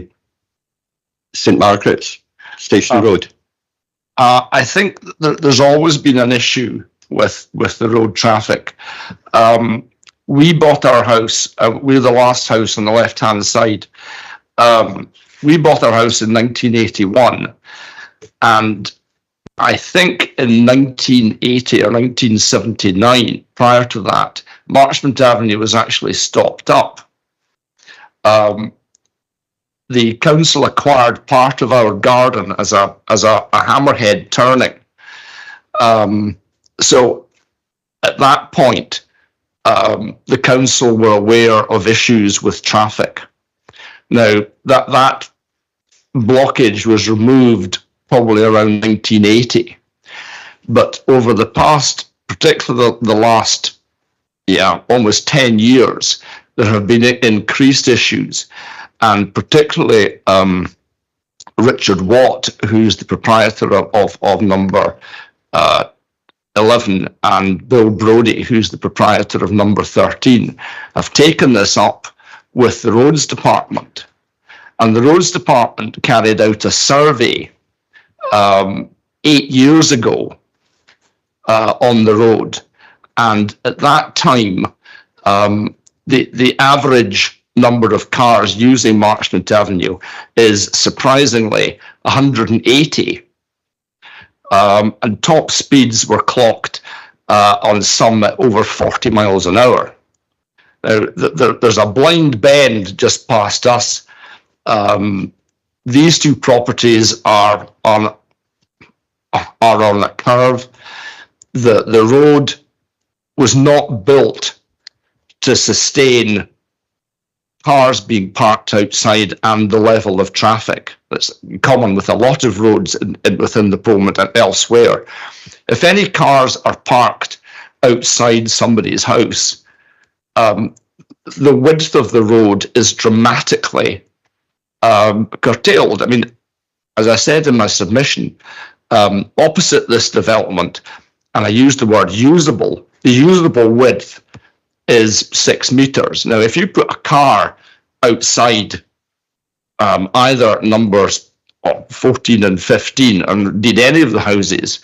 Margaret's Station Road? I think there's always been an issue with the road traffic. We bought our house, we're the last house on the left-hand side. We bought our house in 1981, and I think in 1980 or 1979, prior to that, Marchmont Avenue was actually stopped up. The council acquired part of our garden as a hammerhead turning. So at that point, the council were aware of issues with traffic. Now that blockage was removed probably around 1980, but over the past, particularly the last, almost 10 years, there have been increased issues, and particularly Richard Watt, who's the proprietor of number 11, and Bill Brodie, who's the proprietor of number 13, have taken this up with the Roads Department. And the Roads Department carried out a survey 8 years ago on the road. And at that time, the average number of cars using Marchmont Avenue is surprisingly 180. And top speeds were clocked on some at over 40 miles an hour. Now, there's a blind bend just past us. These two properties are on a curve. The road was not built to sustain cars being parked outside and the level of traffic that's common with a lot of roads within the Parliament and elsewhere. If any cars are parked outside somebody's house, the width of the road is dramatically curtailed. I mean, as I said in my submission, opposite this development, and I used the word usable, the usable width is 6 meters. Now, if you put a car outside either numbers 14 and 15, and indeed any of the houses,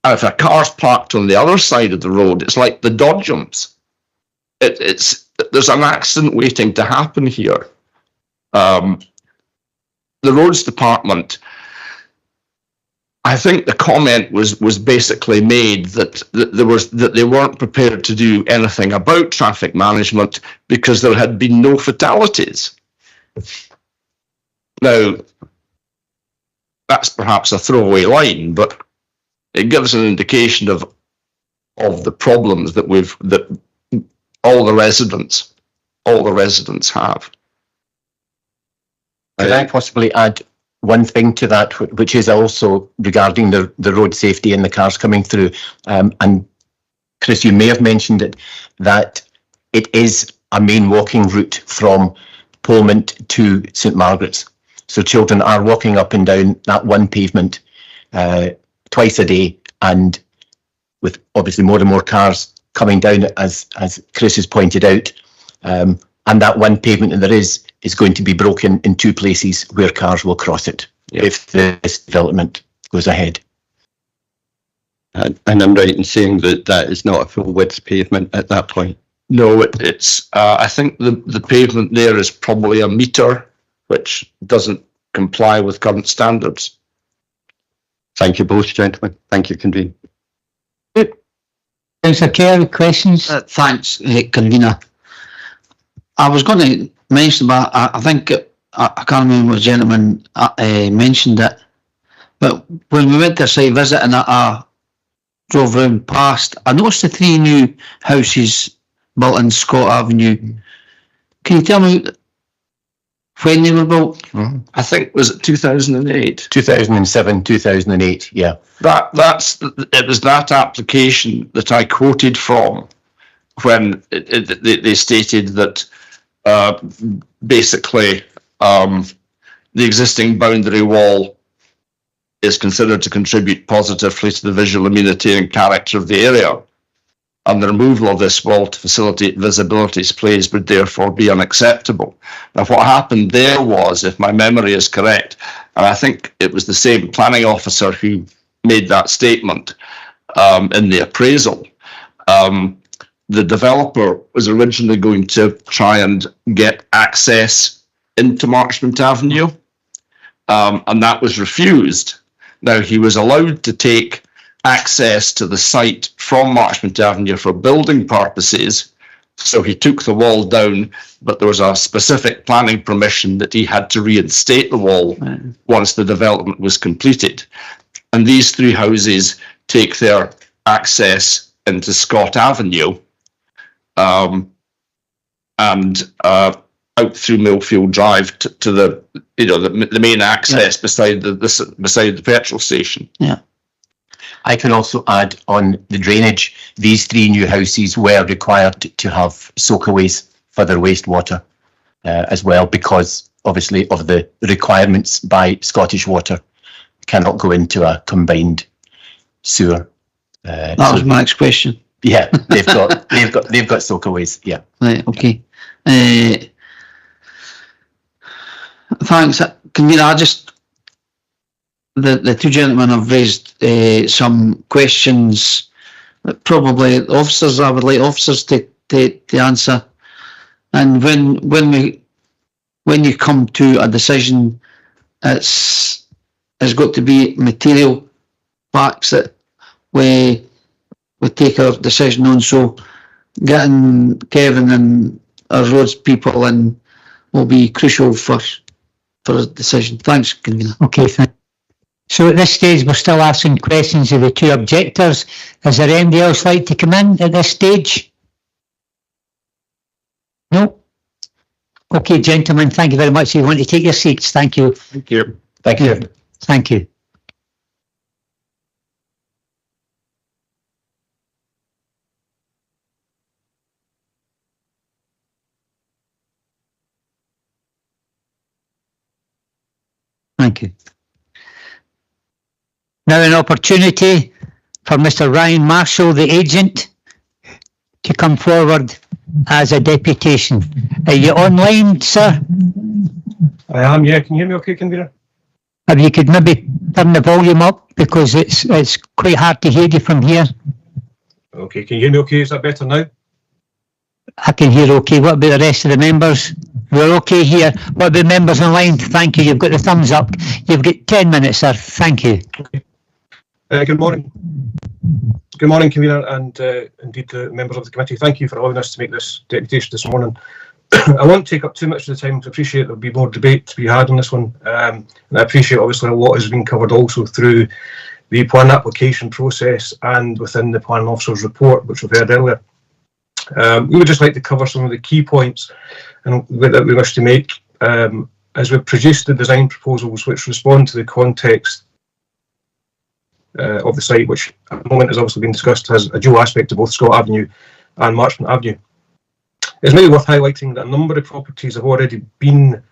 and if a car's parked on the other side of the road, it's like the dodgems. There's an accident waiting to happen here. The Roads Department, I think the comment was basically made that they weren't prepared to do anything about traffic management because there had been no fatalities. Now, that's perhaps a throwaway line, but it gives an indication of the problems that all the residents have. Could I possibly add one thing to that, which is also regarding the road safety and the cars coming through? And Chris, you may have mentioned it, that it is a main walking route from Polmont to St Margaret's. So children are walking up and down that one pavement twice a day, and with obviously more and more cars coming down, as Chris has pointed out, and that one pavement that there is going to be broken in two places where cars will cross it if this development goes ahead. And I'm right in saying that is not a full width pavement at that point? No, it's. I think the pavement there is probably a metre, which doesn't comply with current standards. Thank you both, gentlemen. Thank you, convener. Councillor Kerr, questions? Thanks, convener. I was going to mention, but I think I can't remember what the gentleman mentioned it. But when we went to a site visit and I drove round past, I noticed the 3 new houses built in Scott Avenue. Can you tell me when they were built? I think, was it 2008? 2007, 2008, yeah. It was that application that I quoted from when they stated that basically the existing boundary wall is considered to contribute positively to the visual amenity and character of the area, and the removal of this wall to facilitate visibility displays would therefore be unacceptable. Now, what happened there was, if my memory is correct, and I think it was the same planning officer who made that statement in the appraisal, the developer was originally going to try and get access into Marchmont Avenue, and that was refused. Now, he was allowed to take access to the site from Marchmont Avenue for building purposes, so he took the wall down, but there was a specific planning permission that he had to reinstate the wall once the development was completed. And these 3 houses take their access into Scott Avenue and out through Millfield Drive to the main access beside the petrol station. Yeah. I can also add on the drainage. These 3 new houses were required to have soakaways for their wastewater as well, because obviously of the requirements by Scottish Water, cannot go into a combined sewer. That was my next question. Yeah, they've got soakaways. Yeah. Right. Okay. Thanks, convener. The 2 gentlemen have raised some questions that probably officers, I would like officers to answer. And when you come to a decision, it's got to be material facts that we take our decision on. So getting Kevin and our roads people in will be crucial for a decision. Thanks, convener. Okay, thanks. So at this stage, we're still asking questions of the 2 objectors. Is there anybody else like to come in at this stage? No? Okay, gentlemen, thank you very much. You want to take your seats. Thank you. Thank you. Thank you. Thank you. Thank you. Now an opportunity for Mr. Ryan Marshall, the agent, to come forward as a deputation. Are you online, sir? I am, yeah. Can you hear me okay, convener? If you could maybe turn the volume up, because it's quite hard to hear you from here. Okay, can you hear me okay? Is that better now? I can hear okay. What about the rest of the members? We're okay here. What about members online? Thank you. You've got the thumbs up. You've got 10 minutes, sir. Thank you. Okay. Good morning. Good morning, convener, and indeed the members of the committee. Thank you for allowing us to make this deputation this morning. I won't take up too much of the time to appreciate there'll be more debate to be had on this one. And I appreciate obviously a lot has been covered also through the plan application process and within the planning officer's report, which we've heard earlier. We would just like to cover some of the key points that we wish to make as we've produced the design proposals which respond to the context of the site, which at the moment has obviously been discussed, has a dual aspect to both Scott Avenue and Marchmont Avenue. It's maybe worth highlighting that a number of properties have already been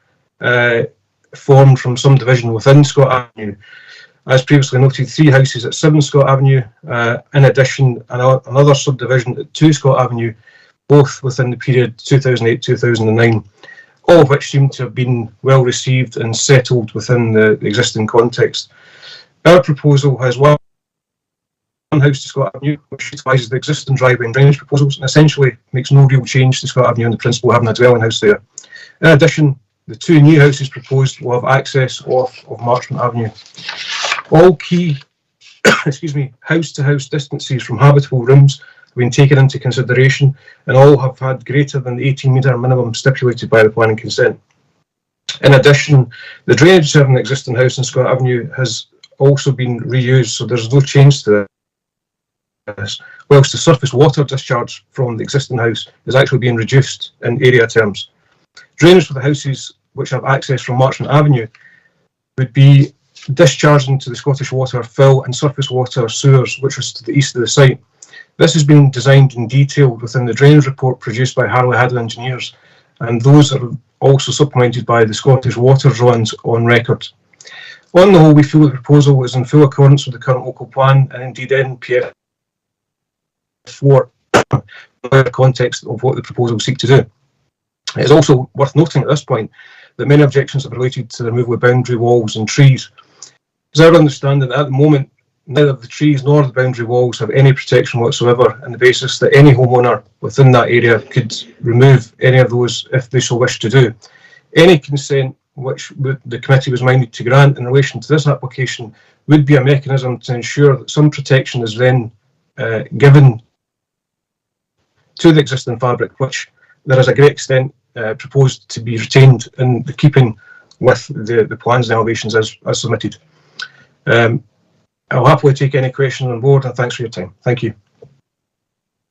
formed from some division within Scott Avenue. As previously noted, 3 houses at 7 Scott Avenue, in addition another subdivision at 2 Scott Avenue, both within the period 2008-2009, all of which seem to have been well received and settled within the existing context. Our proposal has one house to Scott Avenue, which utilises the existing driveway and drainage proposals and essentially makes no real change to Scott Avenue in the principle of having a dwelling house there. In addition, the 2 new houses proposed will have access off of Marchmont Avenue. All key house-to-house distances from habitable rooms have been taken into consideration and all have had greater than the 18-metre minimum stipulated by the planning consent. In addition, the drainage serving the existing house in Scott Avenue has also been reused, so there's no change to this, whilst the surface water discharge from the existing house is actually being reduced in area terms. Drainage for the houses which have access from Marchmont Avenue would be discharging to the Scottish Water, Fill and Surface Water sewers, which was to the east of the site. This has been designed and detailed within the drainage report produced by Harley Haddon Engineers, and those are also supplemented by the Scottish Water drawings on record. On the whole, we feel the proposal is in full accordance with the current local plan and indeed NPF 4 in the context of what the proposal seeks to do. It is also worth noting at this point that many objections have related to the removal of boundary walls and trees. It's our understanding that at the moment neither the trees nor the boundary walls have any protection whatsoever, on the basis that any homeowner within that area could remove any of those if they so wish to do. Any consent which the committee was minded to grant in relation to this application would be a mechanism to ensure that some protection is then given to the existing fabric, which there is a great extent proposed to be retained in the keeping with the plans and elevations as submitted. I'll happily take any questions on board, and thanks for your time. Thank you.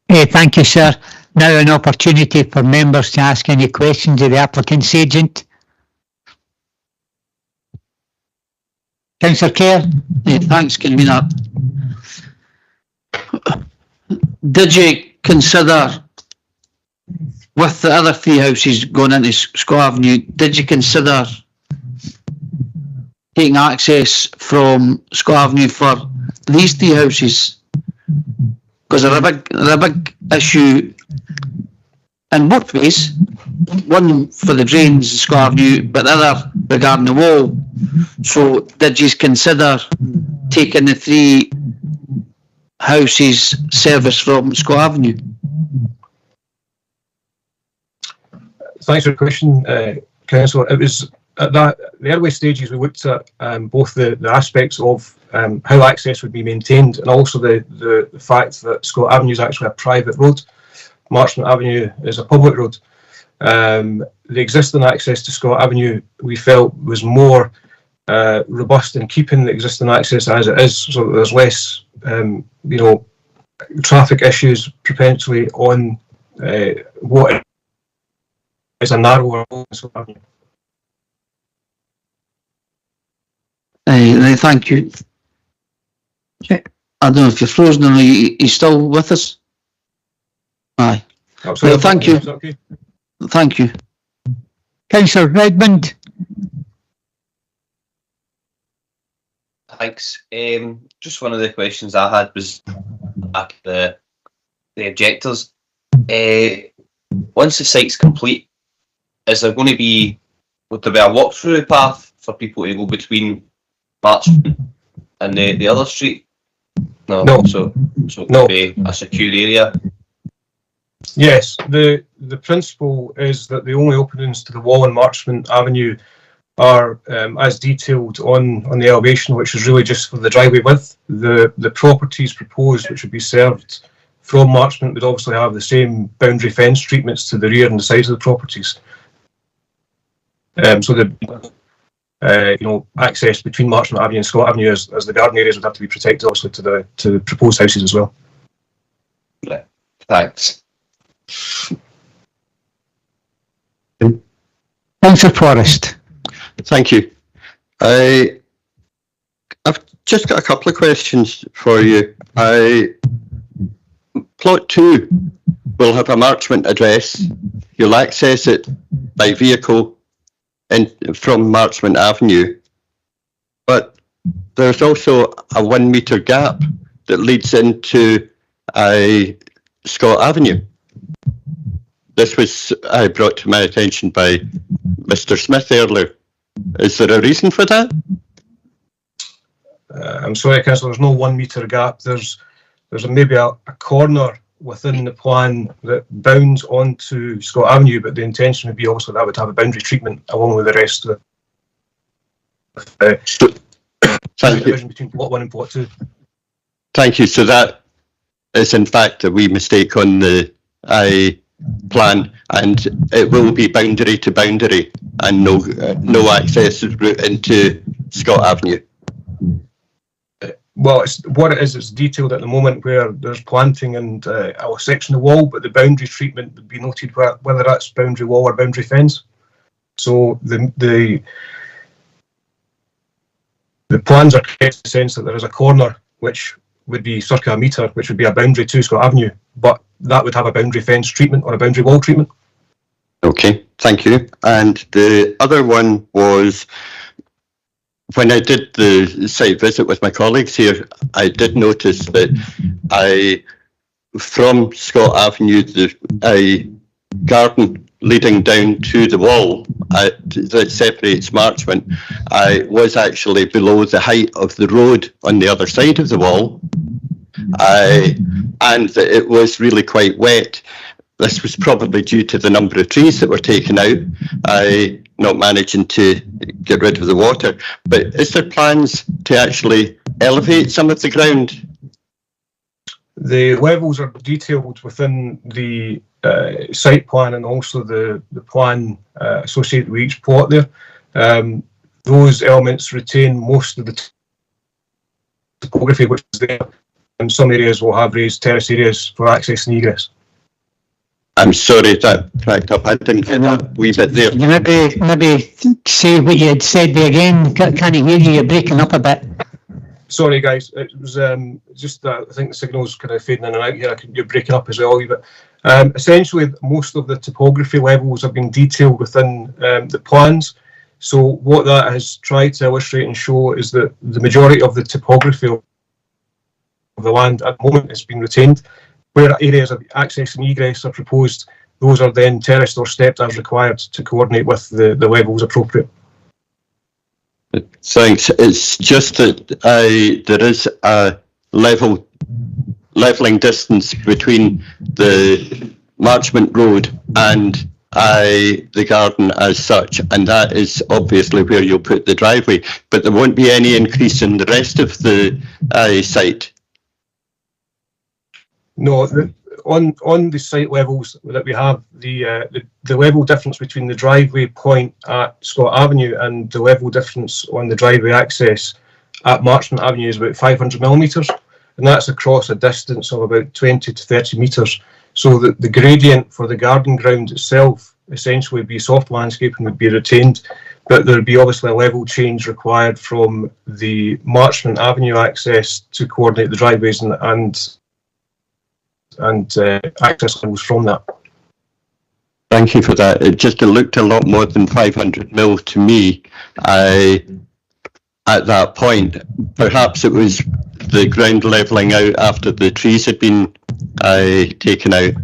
Thank you, sir. Now an opportunity for members to ask any questions of the applicant's agent. Councillor Kerr. Thanks, Convener. Did you consider, with the other 3 houses going into Scott Avenue, did you consider taking access from Scott Avenue for these 3 houses? Because they're a big issue in both ways. One for the drains in Scott Avenue, but the other regarding the wall. So did you consider taking the 3 houses service from Scott Avenue? Thanks for the question, Councillor. It was at the early stages we looked at both the aspects of how access would be maintained and also the fact that Scott Avenue is actually a private road. Marchmont Avenue is a public road. The existing access to Scott Avenue we felt was more robust in keeping the existing access as it is, so that there's less traffic issues potentially on what is a narrower road. Thank you. I don't know if you're frozen or you're still with us. Aye. Thank you. Okay. Thank you. Councillor Redmond. Thanks. Just one of the questions I had was back the objectors. Once the site's complete, is there going to be, would there be a walk-through path for people to go between Marchmont and the other street? No. So it would be a secure area. Yes, the principle is that the only openings to the wall on Marchmont Avenue are as detailed on the elevation, which is really just for the driveway width. The properties proposed which would be served from Marchmont would obviously have the same boundary fence treatments to the rear and the sides of the properties. So the access between Marchmont Avenue and Scott Avenue as the garden areas would have to be protected obviously to the proposed houses as well. Thanks. Councillor Forrest. Thank you. I've just got a couple of questions for you. Plot 2 will have a Marchmont address. You'll access it by vehicle from Marchmont Avenue, but there's also a 1 metre gap that leads into Scott Avenue. This was brought to my attention by Mr. Smith earlier. Is there a reason for that? I'm sorry, Councillor, there's no 1 metre gap. There's maybe a corner within the plan that bounds onto Scott Avenue, but the intention would be also that would have a boundary treatment along with the rest of the division between plot 1 and plot 2. Thank you. So that is in fact a wee mistake on the plan, and it will be boundary to boundary and no access route into Scott Avenue. Well, what it is, it's detailed at the moment where there's planting and a section of wall, but the boundary treatment would be noted whether that's boundary wall or boundary fence. So the plans are correct in the sense that there is a corner which would be circa a metre, which would be a boundary to Scott Avenue, but that would have a boundary fence treatment or a boundary wall treatment. Okay, thank you. And the other one was, when I did the site visit with my colleagues here, I did notice that from Scott Avenue, the garden leading down to the wall that separates Marchmont was actually below the height of the road on the other side of the wall, and that it was really quite wet. This was probably due to the number of trees that were taken out, not managing to get rid of the water. But is there plans to actually elevate some of the ground? The levels are detailed within the site plan and also the plan associated with each plot there. Those elements retain most of the topography which is there, and some areas will have raised terrace areas for access and egress. I'm sorry that cracked up. I didn't get that wee bit there. You maybe say what you had said there again. Can't hear you. You're breaking up a bit. Sorry, guys. It was just that I think the signal's kind of fading in and out here. You're breaking up as well a wee bit. Essentially, most of the topography levels have been detailed within the plans. So what that has tried to illustrate and show is that the majority of the topography of the land at the moment has been retained. Where areas of access and egress are proposed, those are then terraced or stepped as required to coordinate with the levels appropriate. Thanks. It's just that there is a levelling distance between the Marchmont Road and the garden as such, and that is obviously where you'll put the driveway, but there won't be any increase in the rest of the site. No, on the site levels that we have, the level difference between the driveway point at Scott Avenue and the level difference on the driveway access at Marchmont Avenue is about 500 millimetres, and that's across a distance of about 20 to 30 metres. So that the gradient for the garden ground itself essentially would be soft landscaping would be retained, but there would be obviously a level change required from the Marchmont Avenue access to coordinate the driveways and access levels from that. Thank you for that. It looked a lot more than 500 mil to me at that point. Perhaps it was the ground levelling out after the trees had been taken out.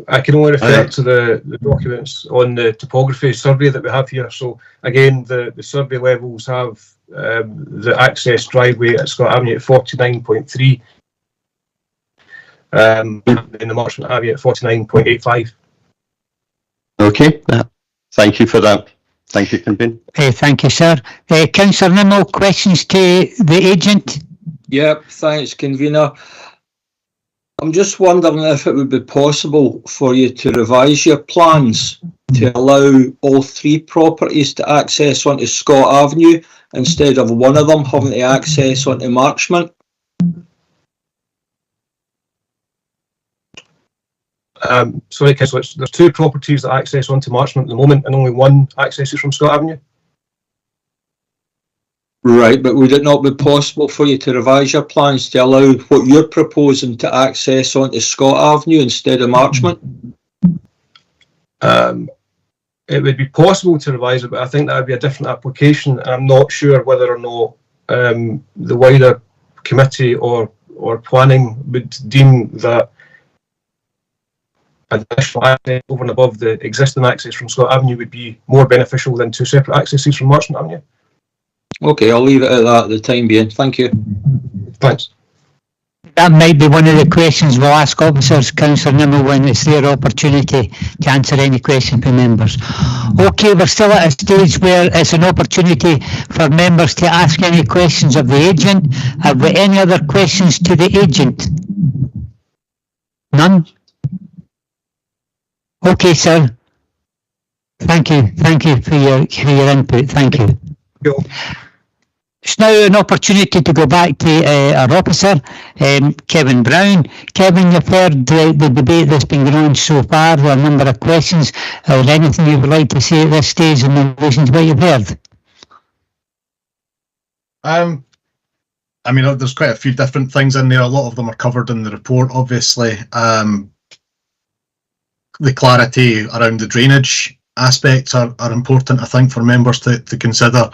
I can only refer to the documents on the topography survey that we have here. So again, the survey levels have the access driveway at Scott Avenue at 49.3. In the Marchmont Avenue at 49.85. Okay, thank you for that. Thank you, Convener. Thank you, sir. Councillor Nimmo, questions to the agent? Yep, thanks, convener. I'm just wondering if it would be possible for you to revise your plans to allow all three properties to access onto Scott Avenue instead of one of them having to access onto Marchmont. Sorry, Councillor, there's two properties that access onto Marchmont at the moment and only one accesses from Scott Avenue. Right, but would it not be possible for you to revise your plans to allow what you're proposing to access onto Scott Avenue instead of Marchmont? It would be possible to revise it, but I think that would be a different application. I'm not sure whether or not the wider committee or planning would deem that additional access over and above the existing access from Scott Avenue would be more beneficial than two separate accesses from Marchmont Avenue. Okay, I'll leave it at that at the time being. Thank you. Thanks. That might be one of the questions we'll ask officers, Councillor Nimmo, when it's their opportunity to answer any question from members. Okay, we're still at a stage where it's an opportunity for members to ask any questions of the agent. Have we any other questions to the agent? None? Okay, sir. Thank you. Thank you for your input. Thank you. It's now an opportunity to go back to our officer, Kevin Brown. Kevin, you've heard the debate that's been going on so far, a number of questions. Is there anything you would like to say at this stage in relation to what you've heard? I mean, there's quite a few different things in there. A lot of them are covered in the report, obviously. The clarity around the drainage aspects are important, I think, for members to consider.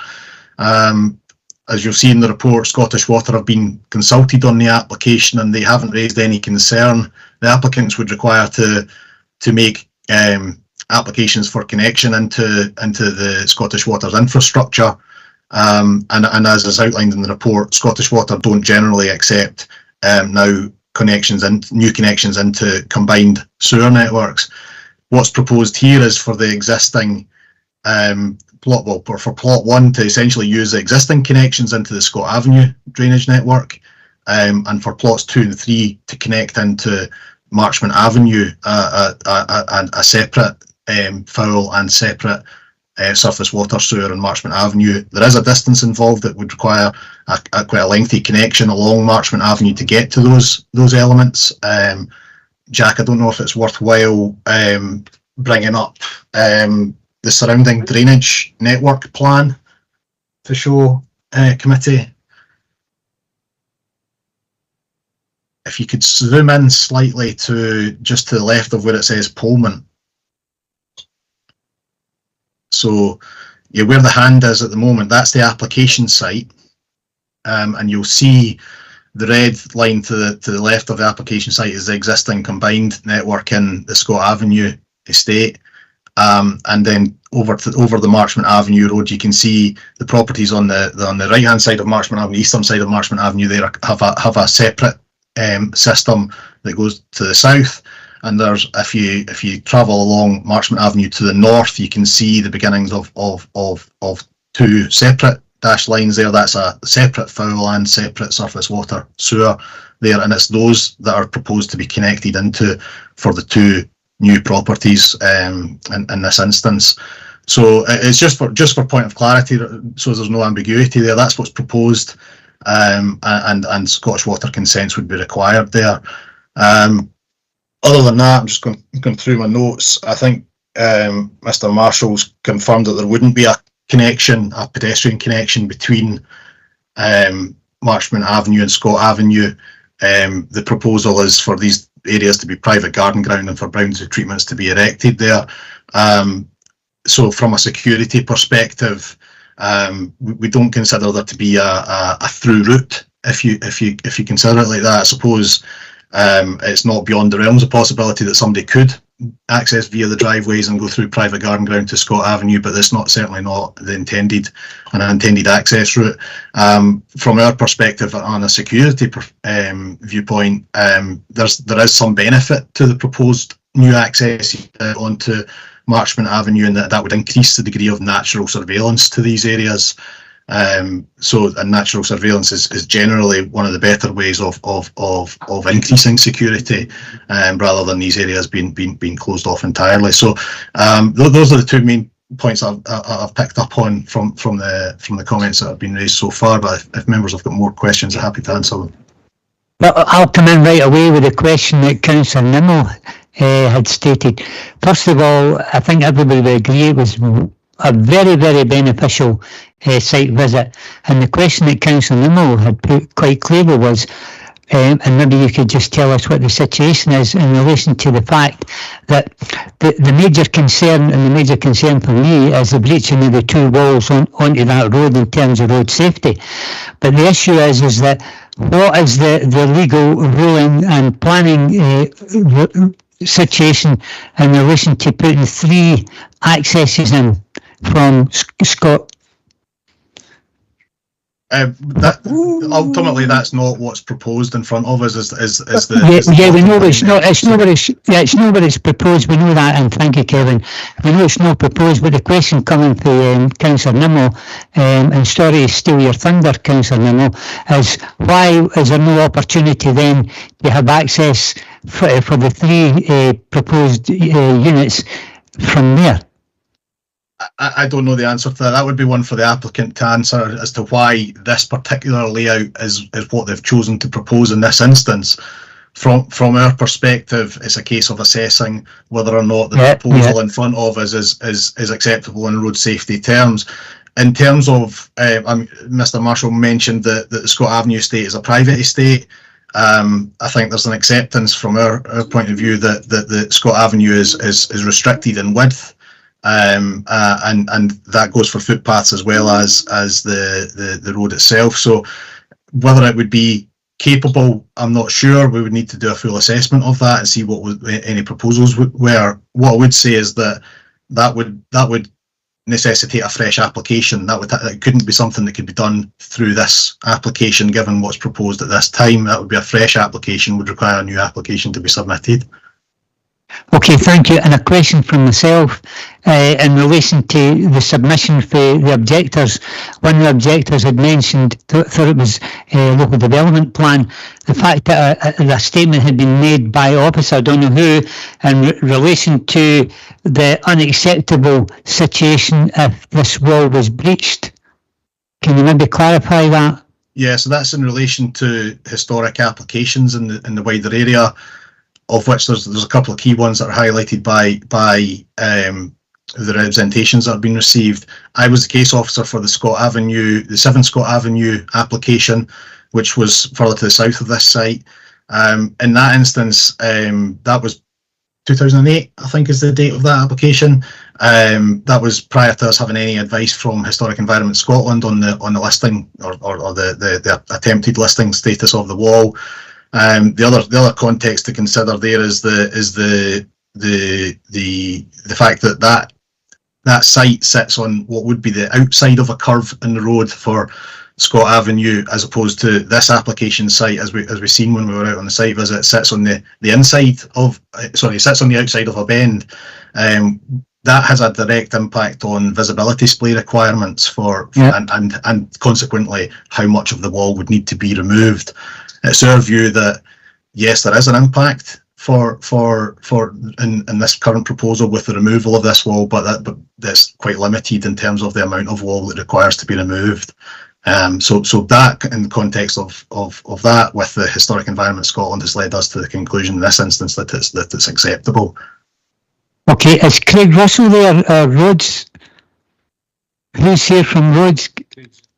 As you'll see in the report, Scottish Water have been consulted on the application and they haven't raised any concern. The applicants would require to make applications for connection into the Scottish Water's infrastructure. And as is outlined in the report, Scottish Water don't generally accept now new connections into combined sewer networks. What's proposed here is for the existing for plot 1 to essentially use the existing connections into the Scott Avenue drainage network, and for plots 2 and 3 to connect into Marchmont Avenue, a separate foul and separate surface water sewer on Marchmont Avenue. There is a distance involved that would require quite a lengthy connection along Marchmont Avenue to get to those elements. Jack, I don't know if it's worthwhile bringing up the surrounding drainage network plan to show committee. If you could zoom in slightly to just to the left of where it says Pullman. So yeah, where the hand is at the moment, that's the application site, and you'll see the red line to the left of the application site is the existing combined network in the Scott Avenue estate. And then over the Marchmont Avenue road, you can see the properties on the right hand side of Marchmont Avenue, eastern side of Marchmont Avenue. They have a separate system that goes to the south. And there's if you travel along Marchmont Avenue to the north, you can see the beginnings of two separate dashed lines there. That's a separate foul and separate surface water sewer there, and it's those that are proposed to be connected into for the two new properties in this instance. So it's just for point of clarity, so there's no ambiguity there. That's what's proposed, and Scottish Water consents would be required there. Other than that, I'm just going through my notes. I think Mr. Marshall's confirmed that there wouldn't be a pedestrian connection between Marchmont Avenue and Scott Avenue. The proposal is for these areas to be private garden ground and for boundary treatments to be erected there. So from a security perspective, we don't consider there to be a through route. If you consider it like that, I suppose it's not beyond the realms of possibility that somebody could access via the driveways and go through private garden ground to Scott Avenue, but that's certainly not the intended access route. From our perspective, on a security viewpoint, there is some benefit to the proposed new access onto Marchmont Avenue, and that would increase the degree of natural surveillance to these areas. So natural surveillance is generally one of the better ways of increasing security, rather than these areas being closed off entirely. So those are the two main points I've picked up on from the comments that have been raised so far. But if members have got more questions, I'm happy to answer them. Well, I'll come in right away with a question that Councillor Nimmo had stated. First of all, I think everybody would agree it was a very, very beneficial site visit. And the question that Councillor Nimmo had put quite clearly was, and maybe you could just tell us what the situation is in relation to the fact that the major concern for me is the breaching of the two walls onto that road in terms of road safety. But the issue is that what is the legal ruling and planning situation in relation to putting 3 accesses in from Scott? Ultimately, that's not what's proposed in front of us. We know it's not. It's not what it's proposed. We know that, and thank you, Kevin. We know it's not proposed. But the question coming from Councillor Nimmo, and sorry to steal your thunder, Councillor Nimmo, is why is there no opportunity then to have access for the 3 proposed units from there? I don't know the answer to that. That would be one for the applicant to answer as to why this particular layout is what they've chosen to propose in this instance. From our perspective, it's a case of assessing whether or not the proposal in front of us is acceptable in road safety terms. In terms of, Mr. Marshall mentioned that the Scott Avenue estate is a private estate. I think there's an acceptance from our point of view that the Scott Avenue is restricted in width. And that goes for footpaths as well as the road itself. So whether it would be capable, I'm not sure. We would need to do a full assessment of that and see what any proposals were. What I would say is that would necessitate a fresh application. That couldn't be something that could be done through this application, given what's proposed at this time. That would be a fresh application, would require a new application to be submitted. Okay, thank you. And a question from myself in relation to the submission for the objectors. One of the objectors had mentioned, thought it was a local development plan, the fact that a statement had been made by officer, I don't know who, in relation to the unacceptable situation if this wall was breached. Can you maybe clarify that? Yeah, so that's in relation to historic applications in the wider area, of which there's a couple of key ones that are highlighted by the representations that have been received. I was the case officer for the 7 Scott Avenue application, which was further to the south of this site. In that instance, that was 2008, I think is the date of that application. That was prior to us having any advice from Historic Environment Scotland on the listing or the attempted listing status of the wall. The other context to consider there is the fact that site sits on what would be the outside of a curve in the road for Scott Avenue, as opposed to this application site, as we seen when we were out on the site visit, sits on the outside of a bend. That has a direct impact on visibility splay requirements and consequently how much of the wall would need to be removed. It's our view that yes, there is an impact for in this current proposal with the removal of this wall, but that's quite limited in terms of the amount of wall that requires to be removed. So that, in the context of that, with the Historic Environment Scotland, has led us to the conclusion in this instance that it's acceptable. Okay, is Craig Russell there, Rhodes? Who's here from Rhodes?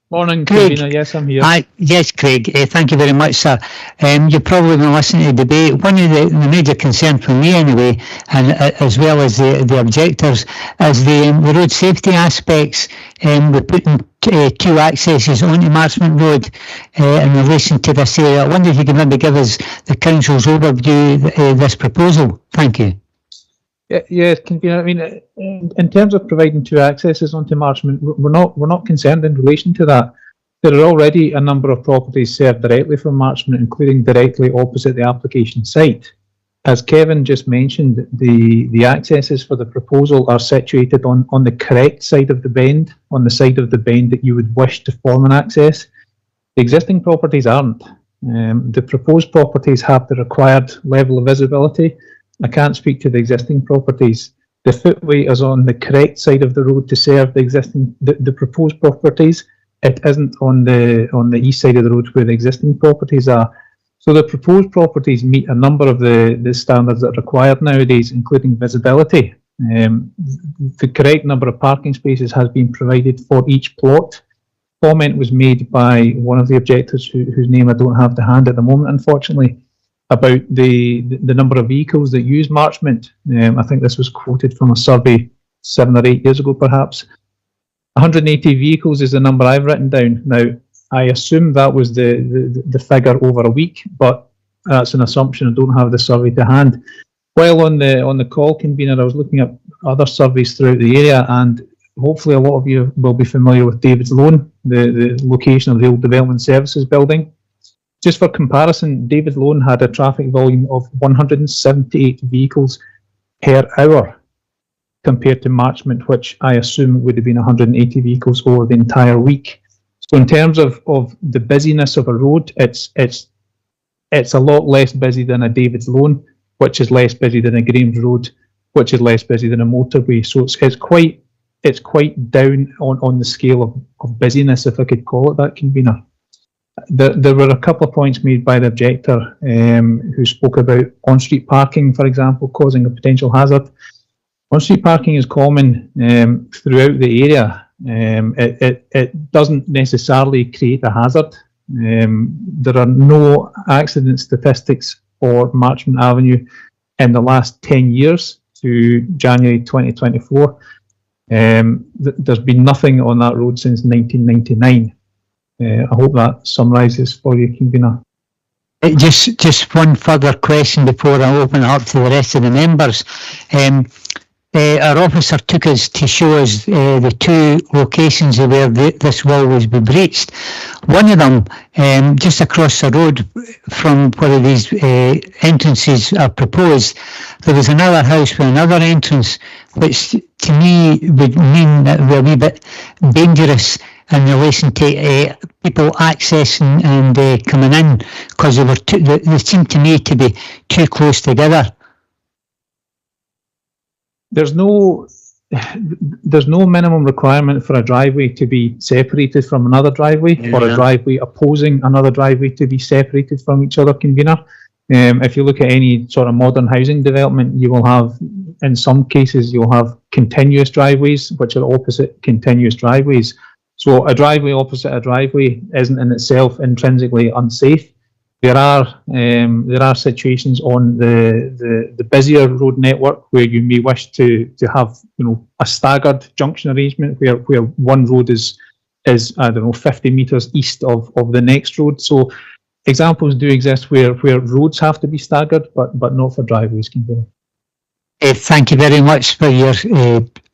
Morning, Craig. Convener. Yes, I'm here. Yes, Craig. Thank you very much, sir. You've probably been listening to the debate. One of the major concerns for me, anyway, and as well as the objectors, is the road safety aspects. We're putting 2 accesses onto Marchmont Road in relation to this area. I wonder if you can maybe give us the council's overview of this proposal. Thank you. Yeah, Convener. I mean, in terms of providing 2 accesses onto Marchmont, we're not concerned in relation to that. There are already a number of properties served directly from Marchmont, including directly opposite the application site. As Kevin just mentioned, the accesses for the proposal are situated on the correct side of the bend, on the side of the bend that you would wish to form an access. The existing properties aren't. The proposed properties have the required level of visibility. I can't speak to the existing properties. The footway is on the correct side of the road to serve the proposed properties. It isn't on the east side of the road where the existing properties are. So the proposed properties meet a number of the standards that are required nowadays, including visibility. The correct number of parking spaces has been provided for each plot. Comment was made by one of the objectors whose name I don't have to hand at the moment, unfortunately, about the number of vehicles that use Marchment. I think this was quoted from a survey 7 or 8 years ago, perhaps. 180 vehicles is the number I've written down. Now, I assume that was the figure over a week, but that's an assumption. I don't have the survey to hand. While on the call, convener, I was looking at other surveys throughout the area, and hopefully a lot of you will be familiar with David's Loan, the location of the old Development Services building. Just for comparison, David Loan had a traffic volume of 178 vehicles per hour, compared to Marchment, which I assume would have been 180 vehicles over the entire week. So in terms of the busyness of a road, it's a lot less busy than a David's Loan, which is less busy than a Graham's Road, which is less busy than a motorway. So it's quite down on the scale of busyness, if I could call it that, convener. There were a couple of points made by the objector who spoke about on-street parking, for example, causing a potential hazard. On-street parking is common throughout the area. It doesn't necessarily create a hazard. There are no accident statistics for Marchment Avenue in the last 10 years to January 2024. There's been nothing on that road since 1999. I hope that summarises for you, convener. Just one further question before I open it up to the rest of the members. Our officer took us to show us the two locations where this will was be breached. One of them, just across the road from where these entrances are proposed, there was another house with another entrance, which to me would mean that we're a wee bit dangerous in relation to people accessing and coming in, because they seem to me to be too close together. There's no minimum requirement for a driveway to be separated from another driveway, or a driveway opposing another driveway to be separated from each other, convener. If you look at any sort of modern housing development, you will have, in some cases, you'll have continuous driveways, which are opposite continuous driveways. So a driveway opposite a driveway isn't in itself intrinsically unsafe. There are situations on the busier road network where you may wish to have a staggered junction arrangement where one road is I don't know 50 metres east of the next road. So examples do exist where roads have to be staggered, but not for driveways. Thank you very much for your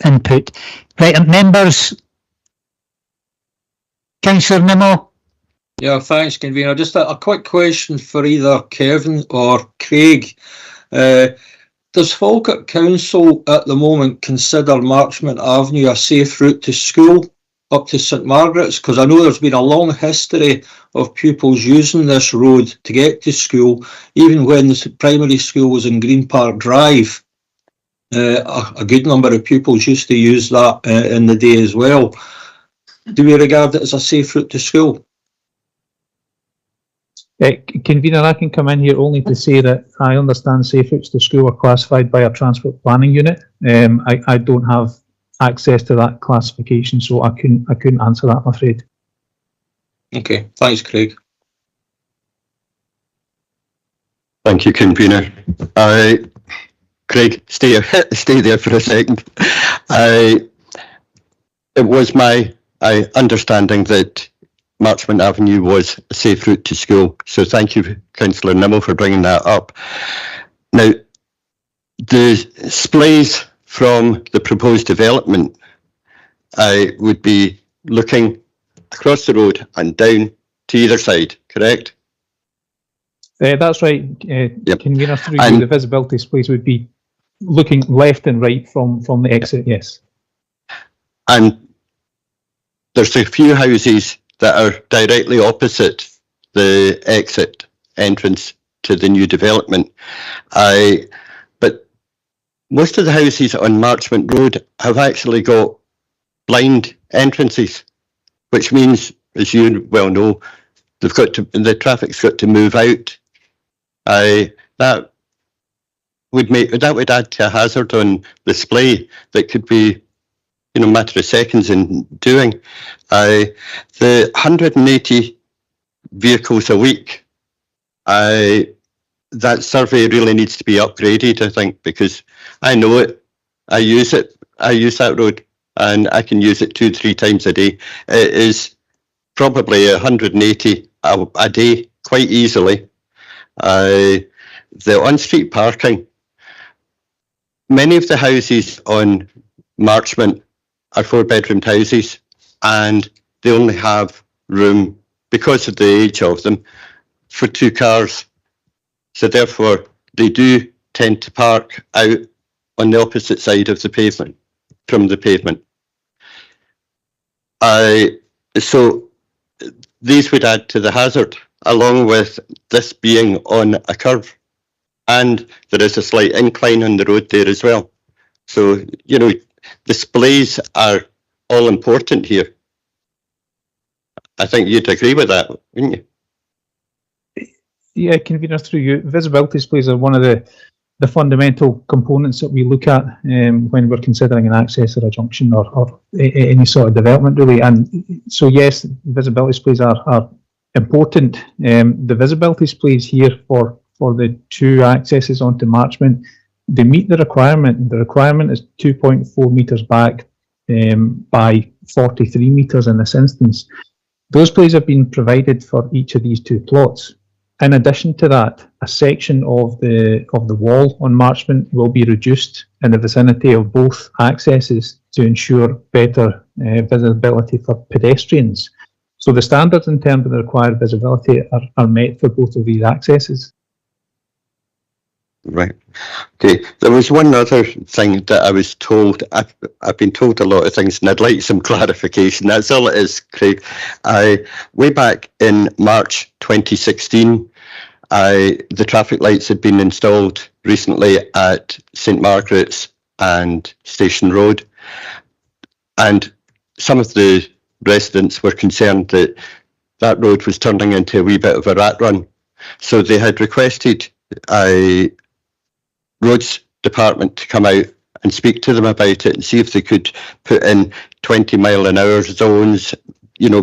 input. Right, members. Councillor Nimmo. Yeah, thanks, convener. Just a quick question for either Kevin or Craig. Does Falkirk Council at the moment consider Marchment Avenue a safe route to school up to St Margaret's? Because I know there's been a long history of pupils using this road to get to school, even when the primary school was in Green Park Drive. A good number of pupils used to use that in the day as well. Do we regard it as a safe route to school? Convener, I can come in here only to say that I understand safe routes to school are classified by a transport planning unit. I don't have access to that classification, so I couldn't answer that, I'm afraid. Okay, thanks, Craig. Thank you, convener. Craig, stay there for a second. It was my understanding that Marchment Avenue was a safe route to school. So thank you, Councillor Nimmo, for bringing that up. Now, the splays from the proposed development, I would be looking across the road and down to either side, correct? That's right, Convener, through you, the visibility displays would be looking left and right from the exit, yes. And there's a few houses that are directly opposite the exit entrance to the new development. But most of the houses on Marchmont Road have actually got blind entrances, which means, as you well know, the traffic's got to move out. That would add to a hazard on display that could be, a matter of seconds in doing. The 180 vehicles a week, that survey really needs to be upgraded, I think, because I know it. I use that road, and I can use it 2-3 times a day. It is probably 180 a day, quite easily. The on-street parking, many of the houses on Marchmont are 4-bedroomed houses, and they only have room, because of the age of them, for 2 cars. So therefore, they do tend to park out on the opposite side of the pavement, from the pavement. So these would add to the hazard, along with this being on a curve. And there is a slight incline on the road there as well. So, displays are all important here. I think you'd agree with that, wouldn't you? Yeah, Convener, through you, visibility displays are one of the fundamental components that we look at when we're considering an access or a junction or any sort of development, really. And so, yes, visibility displays are important. The visibility displays here for the 2 accesses onto Marchmont, they meet the requirement. The requirement is 2.4 metres back by 43 metres in this instance. Those displays have been provided for each of these 2 plots. In addition to that, a section of the wall on Marchmont will be reduced in the vicinity of both accesses to ensure better visibility for pedestrians. So the standards in terms of the required visibility are met for both of these accesses. Right. Okay. There was one other thing that I was told. I've been told a lot of things, and I'd like some clarification. That's all it is, Craig. Way back in March 2016, the traffic lights had been installed recently at St Margaret's and Station Road, and some of the residents were concerned that that road was turning into a wee bit of a rat run. So they had requested Roads Department to come out and speak to them about it and see if they could put in 20-mile-an-hour zones,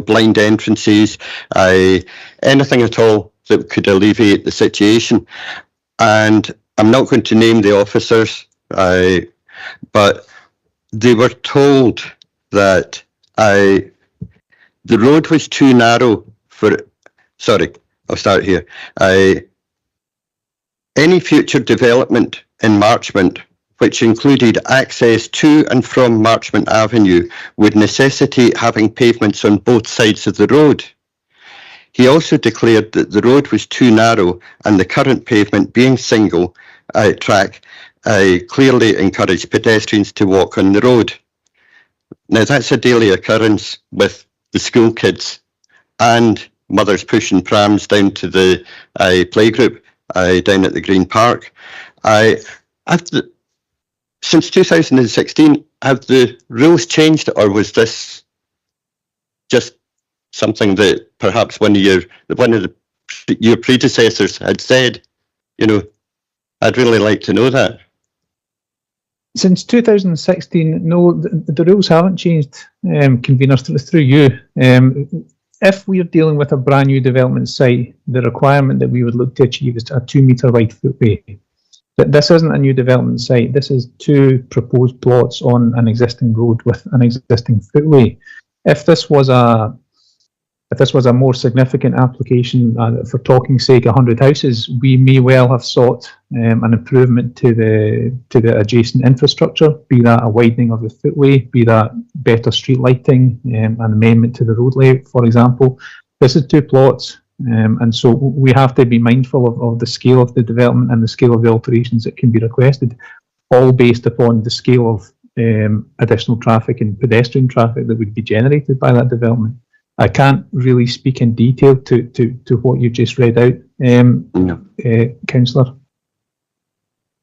blind entrances, anything at all that could alleviate the situation. And I'm not going to name the officers, but they were told that the road was too narrow for. Sorry, I'll start here. Any future development in Marchmont, which included access to and from Marchmont Avenue, would necessitate having pavements on both sides of the road. He also declared that the road was too narrow, and the current pavement, being single track, clearly encouraged pedestrians to walk on the road. Now, that's a daily occurrence with the school kids and mothers pushing prams down to the playgroup down at the Green Park. Since 2016, have the rules changed, or was this just something that perhaps one of your predecessors had said? I'd really like to know that. Since 2016, no, the rules haven't changed, Convener, through you. If we're dealing with a brand new development site, the requirement that we would look to achieve is a 2-metre wide footway. But this isn't a new development site. This is 2 proposed plots on an existing road with an existing footway. If this was a more significant application, for talking sake, 100 houses, we may well have sought an improvement to the adjacent infrastructure, be that a widening of the footway, be that better street lighting, an amendment to the road layout, for example. This is 2 plots. And so we have to be mindful of the scale of the development and the scale of the alterations that can be requested, all based upon the scale of additional traffic and pedestrian traffic that would be generated by that development. I can't really speak in detail to what you just read out, Councillor.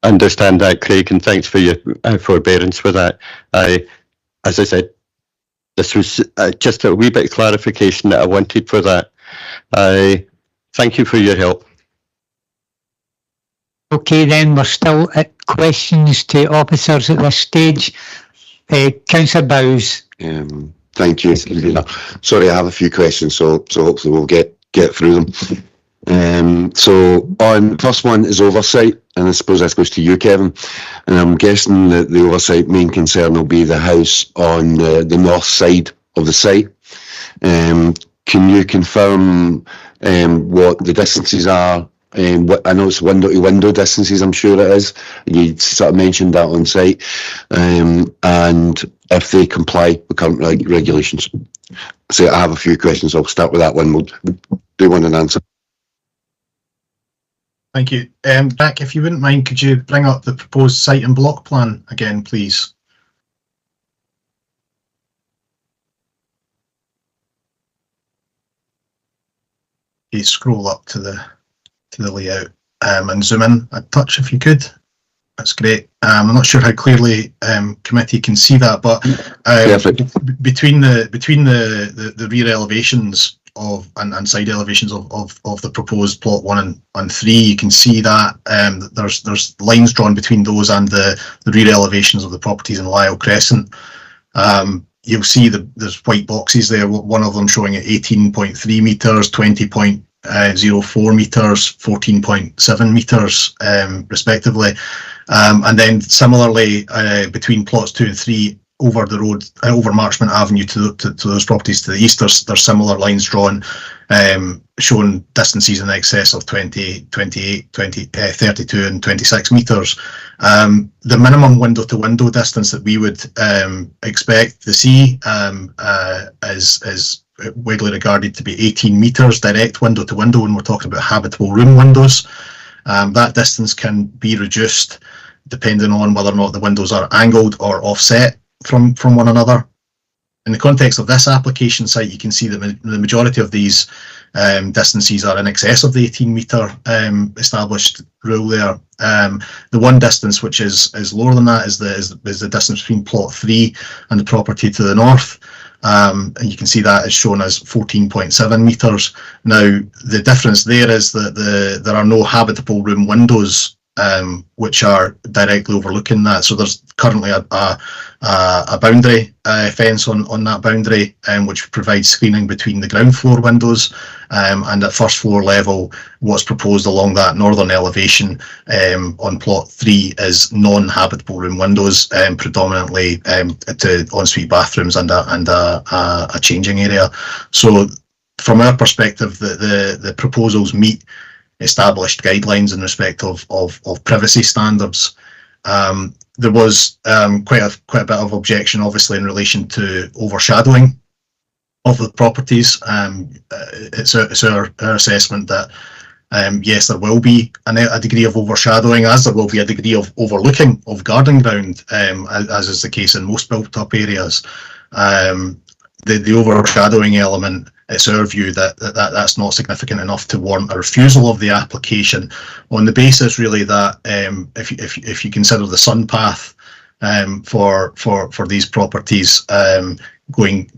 I understand that, Craig, and thanks for your forbearance with that. As I said, this was just a wee bit of clarification that I wanted for that. Thank you for your help. Okay, then we're still at questions to officers at this stage. Councillor Bowes. Thank you. Sorry, I have a few questions, so hopefully we'll get through them. So on first one is oversight, and I suppose that goes to you, Kevin. And I'm guessing that the oversight main concern will be the house on the north side of the site. Can you confirm what the distances are? I know it's window to window distances, I'm sure it is. You sort of mentioned that on site. And if they comply with current regulations. So I have a few questions. I'll start with that one. We'll do one and answer. Thank you. Jack, if you wouldn't mind, could you bring up the proposed site and block plan again, please? You scroll up to the layout and zoom in a touch if you could. That's great. I'm not sure how clearly committee can see that, but between the rear elevations of and side elevations of the proposed plot 1 and 3, you can see that there's lines drawn between those and the rear elevations of the properties in Lyle Crescent. You'll see there's white boxes there, one of them showing at 18.3 metres, 20.04 metres, 14.7 metres respectively. And then similarly between plots 2 and 3 over the road, over Marchmont Avenue to those properties to the east, there's similar lines drawn showing distances in excess of 20, 28, 20, 32 and 26 metres. The minimum window to window distance that we would expect to see is widely regarded to be 18 metres direct window to window when we're talking about habitable room windows. That distance can be reduced depending on whether or not the windows are angled or offset from one another. In the context of this application site, you can see that the majority of these distances are in excess of the 18 metre established rule there. The one distance which is lower than that is the distance between plot 3 and the property to the north. And you can see that is shown as 14.7 metres. Now, the difference there is that there are no habitable room windows which are directly overlooking that. So there's currently a boundary fence on that boundary which provides screening between the ground floor windows and at first floor level. What's proposed along that northern elevation on plot 3 is non-habitable room windows, predominantly to ensuite bathrooms and a changing area. So from our perspective, the proposals meet established guidelines in respect of privacy standards. There was quite a bit of objection, obviously, in relation to overshadowing of the properties. It's our assessment that yes, there will be a degree of overshadowing, as there will be a degree of overlooking of garden ground, as is the case in most built-up areas. The overshadowing element, it's our view that's not significant enough to warrant a refusal of the application, on the basis really that if you consider the sun path for these properties going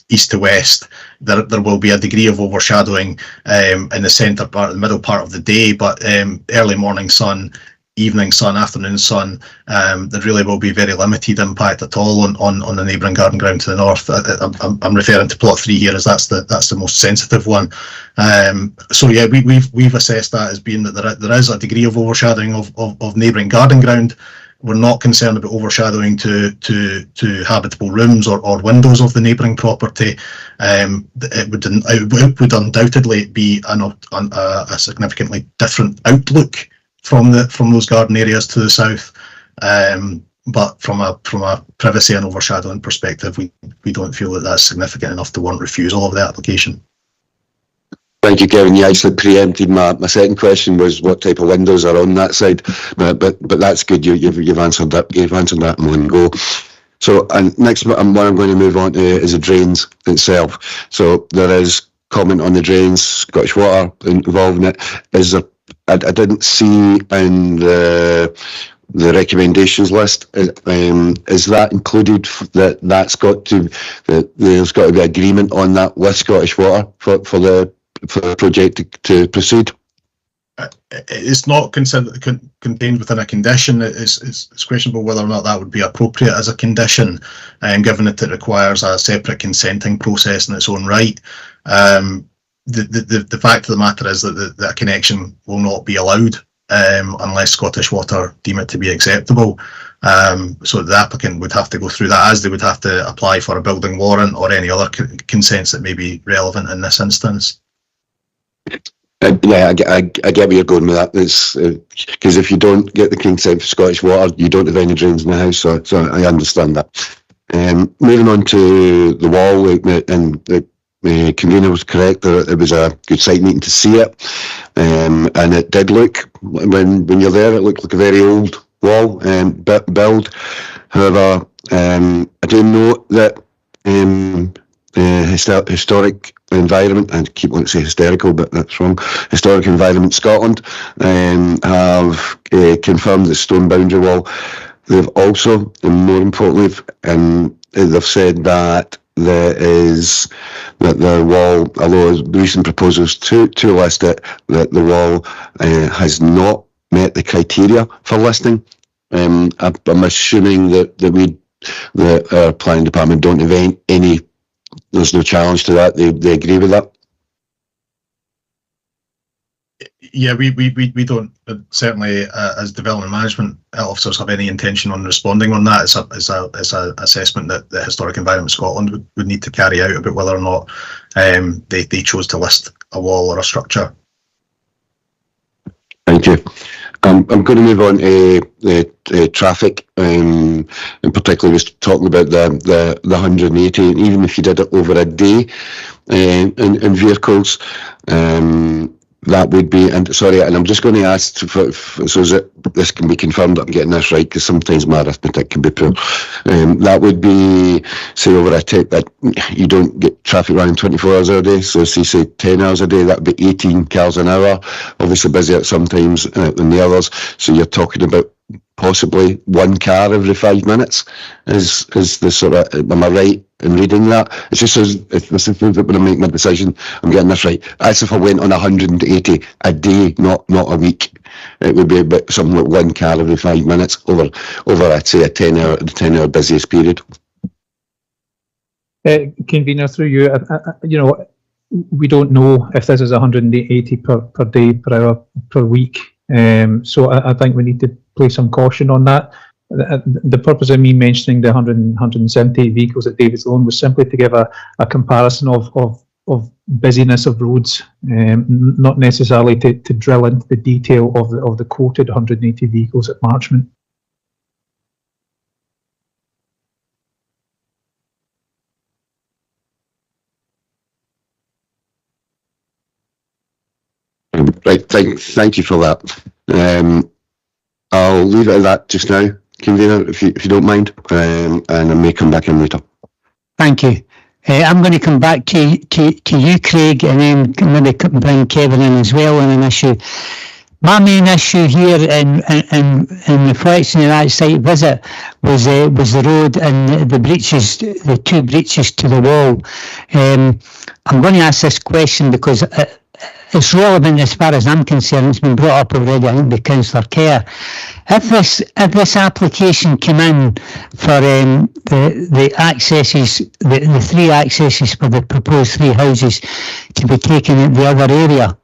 east to west, there will be a degree of overshadowing in the centre part, the middle part of the day, but early morning sun, evening sun, afternoon sun, there really will be very limited impact at all on the neighbouring garden ground to the north. I'm referring to plot 3 here, as that's the most sensitive one. So yeah, we've assessed that as being that there is a degree of overshadowing of neighbouring garden ground. We're not concerned about overshadowing to habitable rooms or windows of the neighbouring property. It would undoubtedly be a significantly different outlook from those garden areas to the south, but from a privacy and overshadowing perspective, we don't feel that that's significant enough to warrant refusal of the application. Thank you, Kevin. You actually preempted my second question, was what type of windows are on that side, but that's good. You've answered that. You've answered that in one go. So, and next, what I'm going to move on to is the drains itself. So there is comment on the drains, Scottish Water involved in it. Is there? I didn't see in the recommendations list. Is that included? There's got to be agreement on that with Scottish Water for the project to proceed. It's not contained within a condition. It's questionable whether or not that would be appropriate as a condition, and given that it requires a separate consenting process in its own right. The fact of the matter is that a connection will not be allowed unless Scottish Water deem it to be acceptable. So the applicant would have to go through that, as they would have to apply for a building warrant or any other consents that may be relevant in this instance. Yeah, I get where you're going with that. It's because if you don't get the consent for Scottish Water, you don't have any drains in the house. So I understand that. Moving on to the wall, and the convener was correct that it was a good site meeting to see it, and it did look, when you're there, it looked like a very old wall build. However, I do note that historic environment, and keep wanting to say hysterical, but that's wrong. Historic Environment Scotland have confirmed the stone boundary wall. They've also, and more importantly, they've said that the wall, although recent proposals to list it, that the wall has not met the criteria for listing. I'm assuming that our planning department don't have any. There's no challenge to that. They agree with that. Yeah, we don't certainly as development management officers have any intention on responding on that. It's a assessment that the Historic Environment Scotland would need to carry out about whether or not they chose to list a wall or a structure. Thank you. I'm going to move on to traffic, and particularly was talking about the 180, and even if you did it over a day in vehicles, that would be, and sorry, and I'm just going to ask so that this can be confirmed that I'm getting this right, because sometimes my arithmetic can be poor. That would be, say, over a tape that you don't get traffic running 24 hours a day, so say 10 hours a day, that would be 18 cars an hour, obviously busier sometimes than the others, so you're talking about possibly one car every 5 minutes is the sort of, am I right in reading that? It's just as if this is when I make my decision, I'm getting this right. As if I went on 180 a day, not a week. It would be about something like one car every 5 minutes over I'd say a 10 hour busiest period. Convener, through you, we don't know if this is 180 per day, per hour, per week. So I think we need to place some caution on that. The purpose of me mentioning the 170 vehicles at David's Loan was simply to give a comparison of busyness of roads, not necessarily to drill into the detail of the quoted 180 vehicles at Marchmont. Right, thank you for that. I'll leave it at that just now, Convener, if you don't mind, and I may come back in later. Thank you. I'm going to come back to you, Craig, and then maybe bring Kevin in as well on an issue. My main issue here in reflection of that site visit was the road and the breaches, the two breaches to the wall. I'm going to ask this question because it's relevant as far as I'm concerned. It's been brought up already, I think, by Councillor Kerr. If this application came in for the accesses, the three accesses for the proposed three houses to be taken in the other area,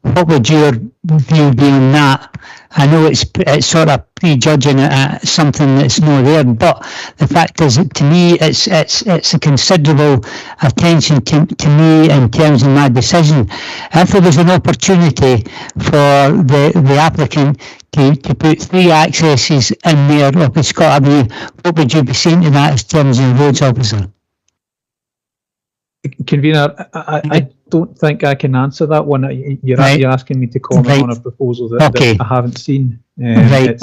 what would your view be on that? I know it's sort of prejudging something that's not there, but the fact is that to me it's a considerable attention to me in terms of my decision. If there was an opportunity for the applicant to put three accesses in there up at Scott Avenue, what would you be saying to that in terms of the roads officer? Convener, don't think I can answer that one. You're Right. you're asking me to comment Right. on a proposal that, Okay. that I haven't seen. Right.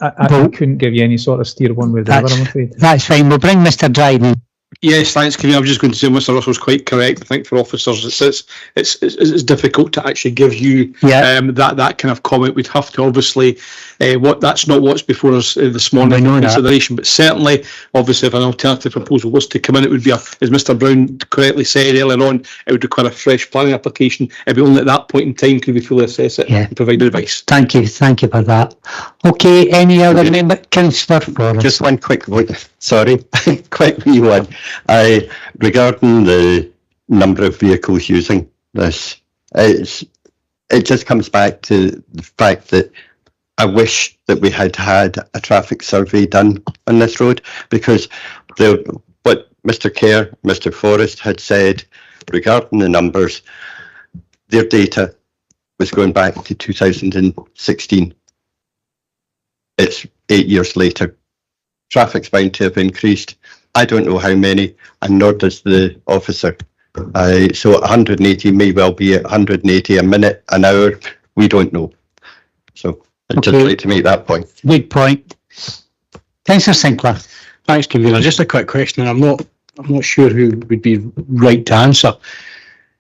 I couldn't give you any sort of steer one way or the other, I'm afraid. That's fine. We'll bring Mr. Dryden. Yes, thanks, Kevin. I was just going to say Mr. Russell's quite correct. I think for officers, it's difficult to actually give you that kind of comment. We'd have to obviously that's not what's before us this morning for consideration. But certainly, obviously, if an alternative proposal was to come in, it would be as Mr. Brown correctly said earlier on, it would require a fresh planning application. It'd be only at that point in time could we fully assess it and provide advice. Thank you for that. Okay, any other member? Councillor Forrest. Just one quick quick wee one. Regarding the number of vehicles using this, it just comes back to the fact that I wish that we had had a traffic survey done on this road, because what Mr. Kerr, Mr. Forrest had said regarding the numbers, their data was going back to 2016. It's 8 years later. Traffic's bound to have increased. I don't know how many, and nor does the officer. So 180 may well be at 180 a minute, an hour. We don't know. So I'd just like to make that point. Good point. Councillor Sinclair. Thanks, Convener. Just a quick question. I'm not sure who would be right to answer.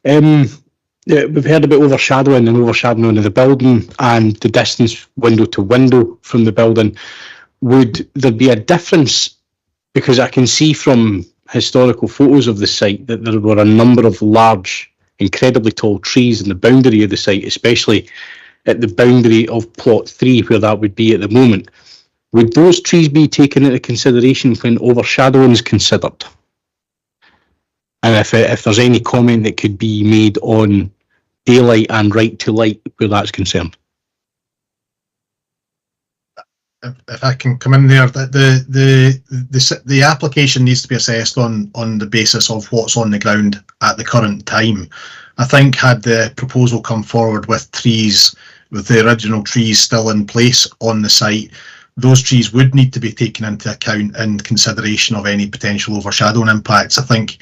We've heard about overshadowing of the building and the distance window to window from the building. Would there be a difference? Because I can see from historical photos of the site that there were a number of large, incredibly tall trees in the boundary of the site, especially at the boundary of plot 3, where that would be at the moment. Would those trees be taken into consideration when overshadowing is considered? And if there's any comment that could be made on daylight and right to light where that's concerned. If I can come in there, the application needs to be assessed on the basis of what's on the ground at the current time. I think had the proposal come forward with trees, with the original trees still in place on the site, those trees would need to be taken into account in consideration of any potential overshadowing impacts. I think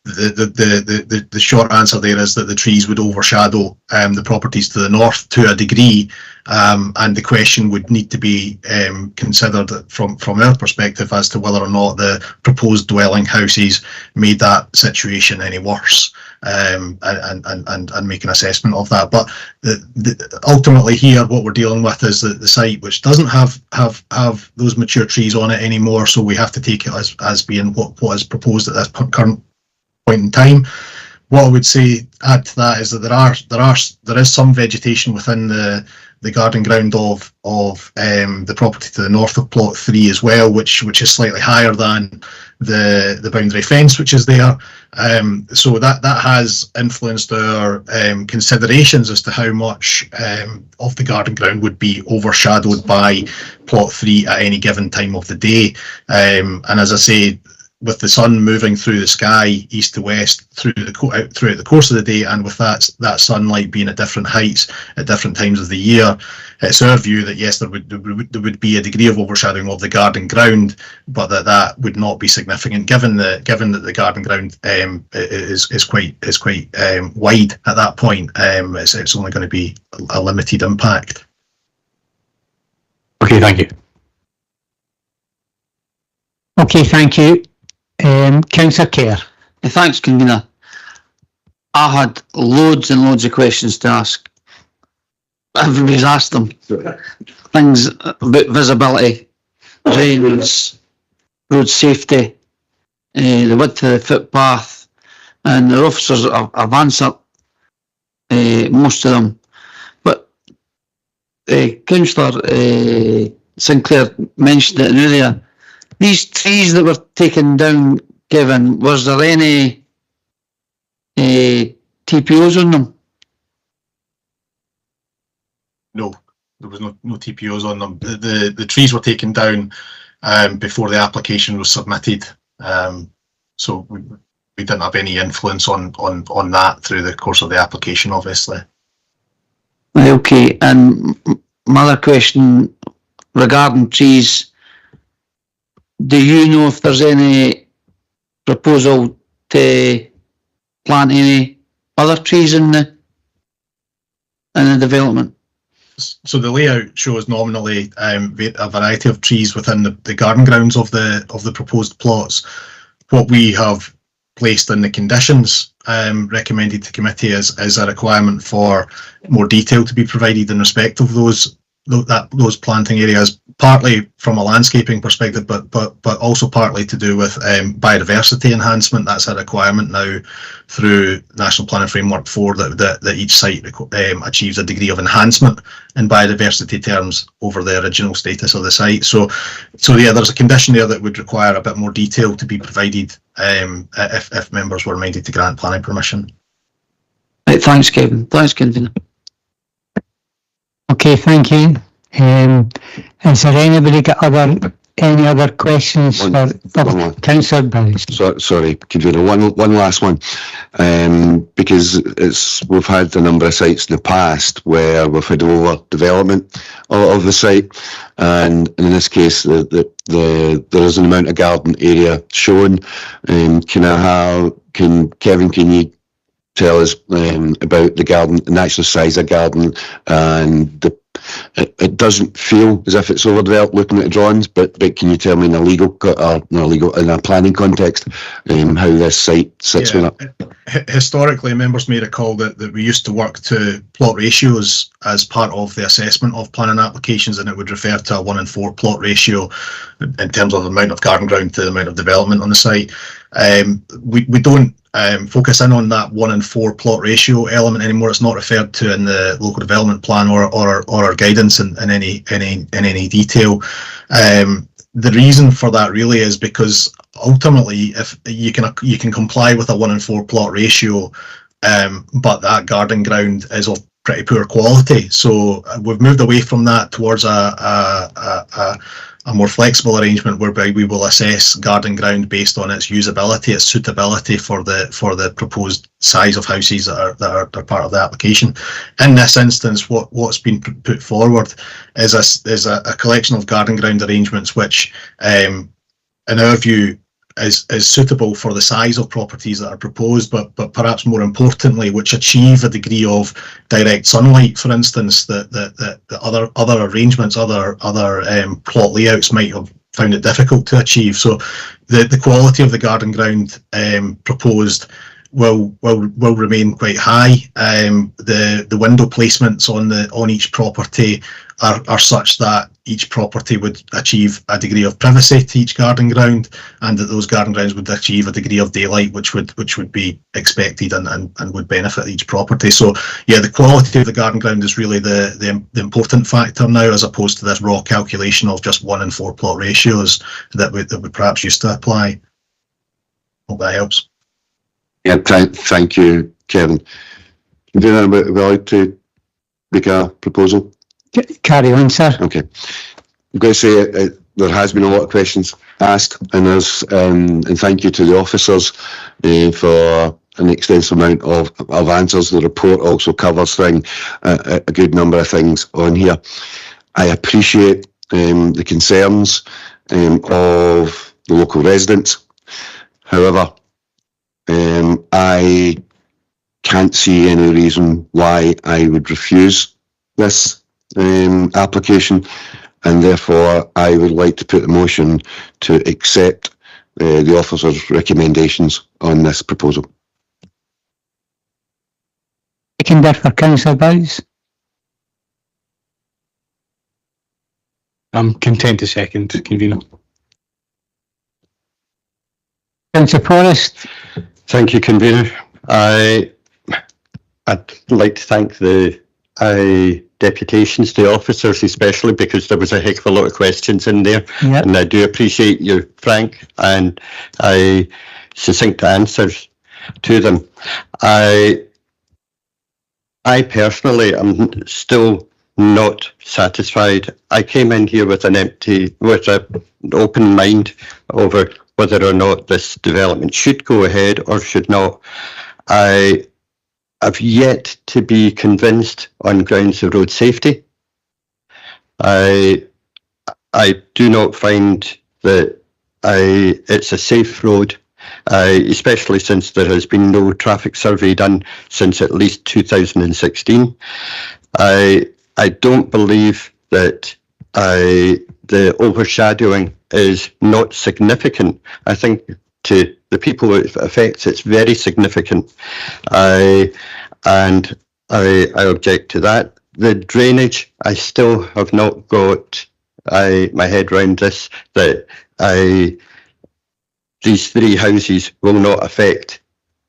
the short answer there is that the trees would overshadow the properties to the north to a degree, and the question would need to be considered from our perspective as to whether or not the proposed dwelling houses made that situation any worse, and make an assessment of that. But ultimately here what we're dealing with is the site which doesn't have those mature trees on it anymore, so we have to take it as being what is proposed at this current point in time. What I would say add to that is that there is some vegetation within the garden ground of the property to the north of plot 3 as well, which is slightly higher than the boundary fence which is there. So that has influenced our considerations as to how much of the garden ground would be overshadowed by plot 3 at any given time of the day. And as I say, with the sun moving through the sky east to west throughout the course of the day, and with that sunlight being at different heights at different times of the year, it's our view that yes, there would be a degree of overshadowing of the garden ground, but that would not be significant given that the garden ground is quite wide at that point. It's only going to be a limited impact. Okay, thank you. Okay, thank you. Councillor Kerr. Thanks, Convener. I had loads and loads of questions to ask. Everybody's asked them. Things about visibility, drains, road safety, the width of the footpath, and the officers have answered most of them. But Councillor Sinclair mentioned it earlier. These trees that were taken down, Kevin, was there any TPOs on them? No, there was no TPOs on them. The trees were taken down before the application was submitted, so we didn't have any influence on that through the course of the application, obviously. Okay, and my other question regarding trees. Do you know if there's any proposal to plant any other trees in the development? So the layout shows nominally a variety of trees within the garden grounds of the proposed plots. What we have placed in the conditions recommended to committee is a requirement for more detail to be provided in respect of those planting areas, partly from a landscaping perspective, but also partly to do with biodiversity enhancement. That's a requirement now through National Planning Framework 4 that each site achieves a degree of enhancement in biodiversity terms over the original status of the site. So yeah, there's a condition there that would require a bit more detail to be provided if members were minded to grant planning permission. Right, thanks, Kevin. Thanks, Convener. Okay, thank you. Has there anybody got any other questions for Councillor Bowles? Sorry, Convener, one last one. Because we've had a number of sites in the past where we've had overdevelopment of the site, and in this case, there is an amount of garden area shown. Kevin, can you tell us about the garden, the actual size of garden, and it doesn't feel as if it's overdeveloped looking at the drawings, but can you tell me in a in a planning context how this site sits with it? Historically, members may recall that we used to work to plot ratios as part of the assessment of planning applications, and it would refer to a 1:4 plot ratio in terms of the amount of garden ground to the amount of development on the site. We don't focus in on that 1:4 plot ratio element anymore. It's not referred to in the local development plan or our guidance in any detail. The reason for that really is because ultimately, if you can comply with a 1:4 plot ratio, but that garden ground is of pretty poor quality. So we've moved away from that towards a more flexible arrangement whereby we will assess garden ground based on its usability, its suitability for the proposed size of houses that are part of the application. In this instance, what's been put forward is a collection of garden ground arrangements which, in our view, is suitable for the size of properties that are proposed, but perhaps more importantly, which achieve a degree of direct sunlight, for instance, that other arrangements, other plot layouts might have found it difficult to achieve. So the quality of the garden ground proposed will remain quite high. The window placements on each property are such that each property would achieve a degree of privacy to each garden ground, and that those garden grounds would achieve a degree of daylight which would be expected and would benefit each property. So yeah, the quality of the garden ground is really the important factor now, as opposed to this raw calculation of just 1:4 plot ratios that we perhaps used to apply. Hope that helps. Yeah, thank you, Kevin. Would we like to make a proposal? Carry on, sir. Okay. I'm going to say there has been a lot of questions asked, and thank you to the officers for an extensive amount of answers. The report also covers a good number of things on here. I appreciate the concerns of the local residents. However, I can't see any reason why I would refuse this application, and therefore I would like to put a motion to accept the officer's recommendations on this proposal. Seconder for Councillor Bowles. I'm content to second, Convener. Councillor Forrest. Thank you, Convener. I'd like to thank the deputations, the officers especially, because there was a heck of a lot of questions in there. Yep. And I do appreciate your frank and succinct answers to them. I personally am still not satisfied. I came in here with an open mind over whether or not this development should go ahead or should not. I have yet to be convinced on grounds of road safety. I do not find that it's a safe road especially since there has been no traffic survey done since at least 2016. I don't believe that the overshadowing is not significant. I think to the people it affects, it's very significant. And I object to that. The drainage, I still have not got my head around this, that these three houses will not affect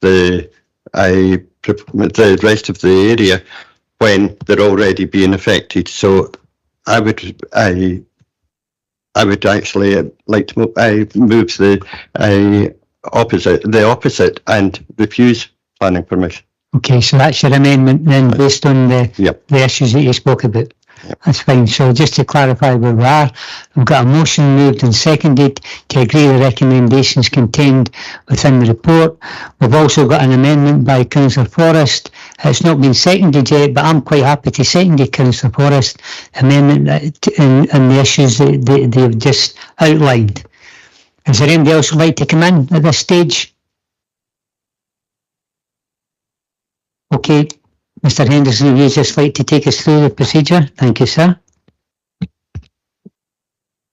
the rest of the area when they're already being affected. So I would actually like to move the opposite and refuse planning permission. Okay, so that's your amendment then, based on the issues that you spoke about. That's fine. So just to clarify where we are, we've got a motion moved and seconded to agree the recommendations contained within the report. We've also got an amendment by Councillor Forrest. It's not been seconded yet, but I'm quite happy to second it, Councillor Forrest, amendment and the issues that they've just outlined. Is there anybody else who'd like to come in at this stage? Okay. Mr. Henderson, would you just like to take us through the procedure? Thank you, sir.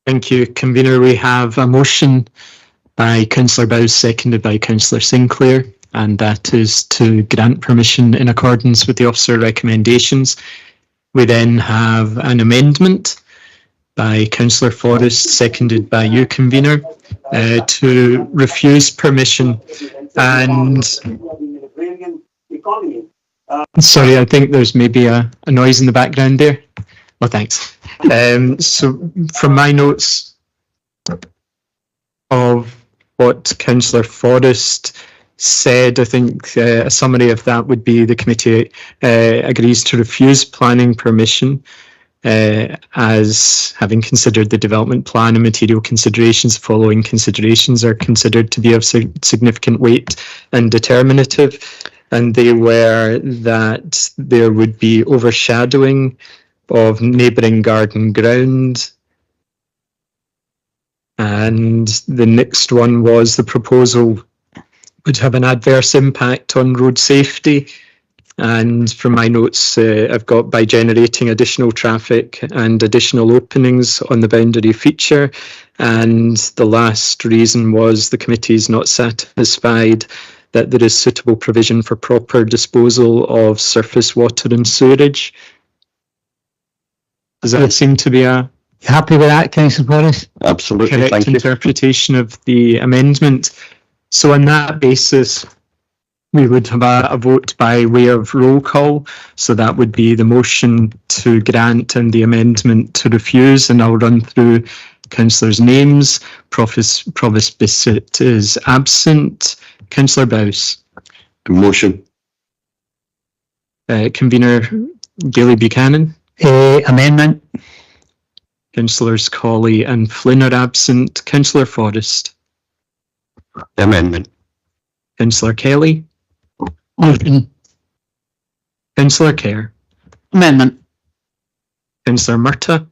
Thank you, Convener. We have a motion by Councillor Bowes, seconded by Councillor Sinclair, and that is to grant permission in accordance with the officer recommendations. We then have an amendment by Councillor Forrest, seconded by you, Convener, to refuse permission. And sorry, I think there's maybe a noise in the background there. Oh, thanks. So from my notes of what Councillor Forrest said, I think a summary of that would be the committee agrees to refuse planning permission as having considered the development plan and material considerations. Following considerations are considered to be of significant weight and determinative. And they were that there would be overshadowing of neighbouring garden ground. And the next one was the proposal would have an adverse impact on road safety. And from my notes, I've got by generating additional traffic and additional openings on the boundary feature. And the last reason was the committee is not satisfied that there is suitable provision for proper disposal of surface water and sewerage. Does that seem to be a happy with that, Councillor Forrest? Absolutely, correct thank you. Interpretation of the amendment? So on that basis, we would have a vote by way of roll call. So that would be the motion to grant and the amendment to refuse. And I'll run through councillors' names. Provost Bissett is absent. Councillor Bowes. Motion. Convener Daly Buchanan. Amendment. Councillors Colley and Flynn are absent. Councillor Forrest. Amendment. Councillor Kelly. Motion. Councillor Kerr. Amendment. Councillor Murtagh.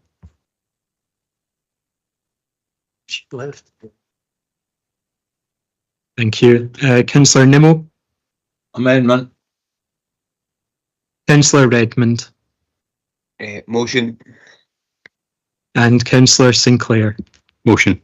She left. Thank you. Councillor Nimmo. Amendment. Councillor Redmond. Motion. And Councillor Sinclair. Motion.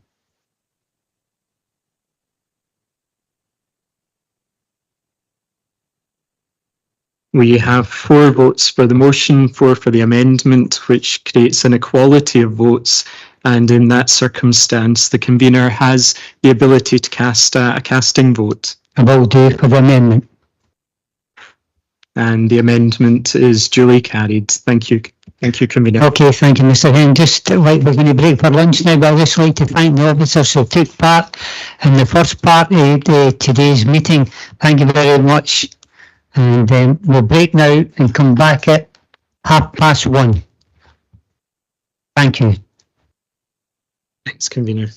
We have 4 votes for the motion, 4 for the amendment, which creates an equality of votes. And in that circumstance, the convener has the ability to cast a casting vote. I will do for the amendment. And the amendment is duly carried. Thank you. Thank you, Convener. Okay, thank you, Mr. Hen. Just like we're going to break for lunch now, but I'd just like to thank the officers who took part in the first part of today's meeting. Thank you very much. And we'll break now and come back at 1:30. Thank you. Thanks, Convener.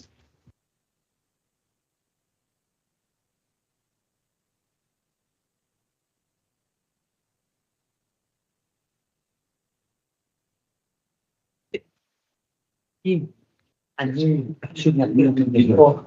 And you shouldn't have been before.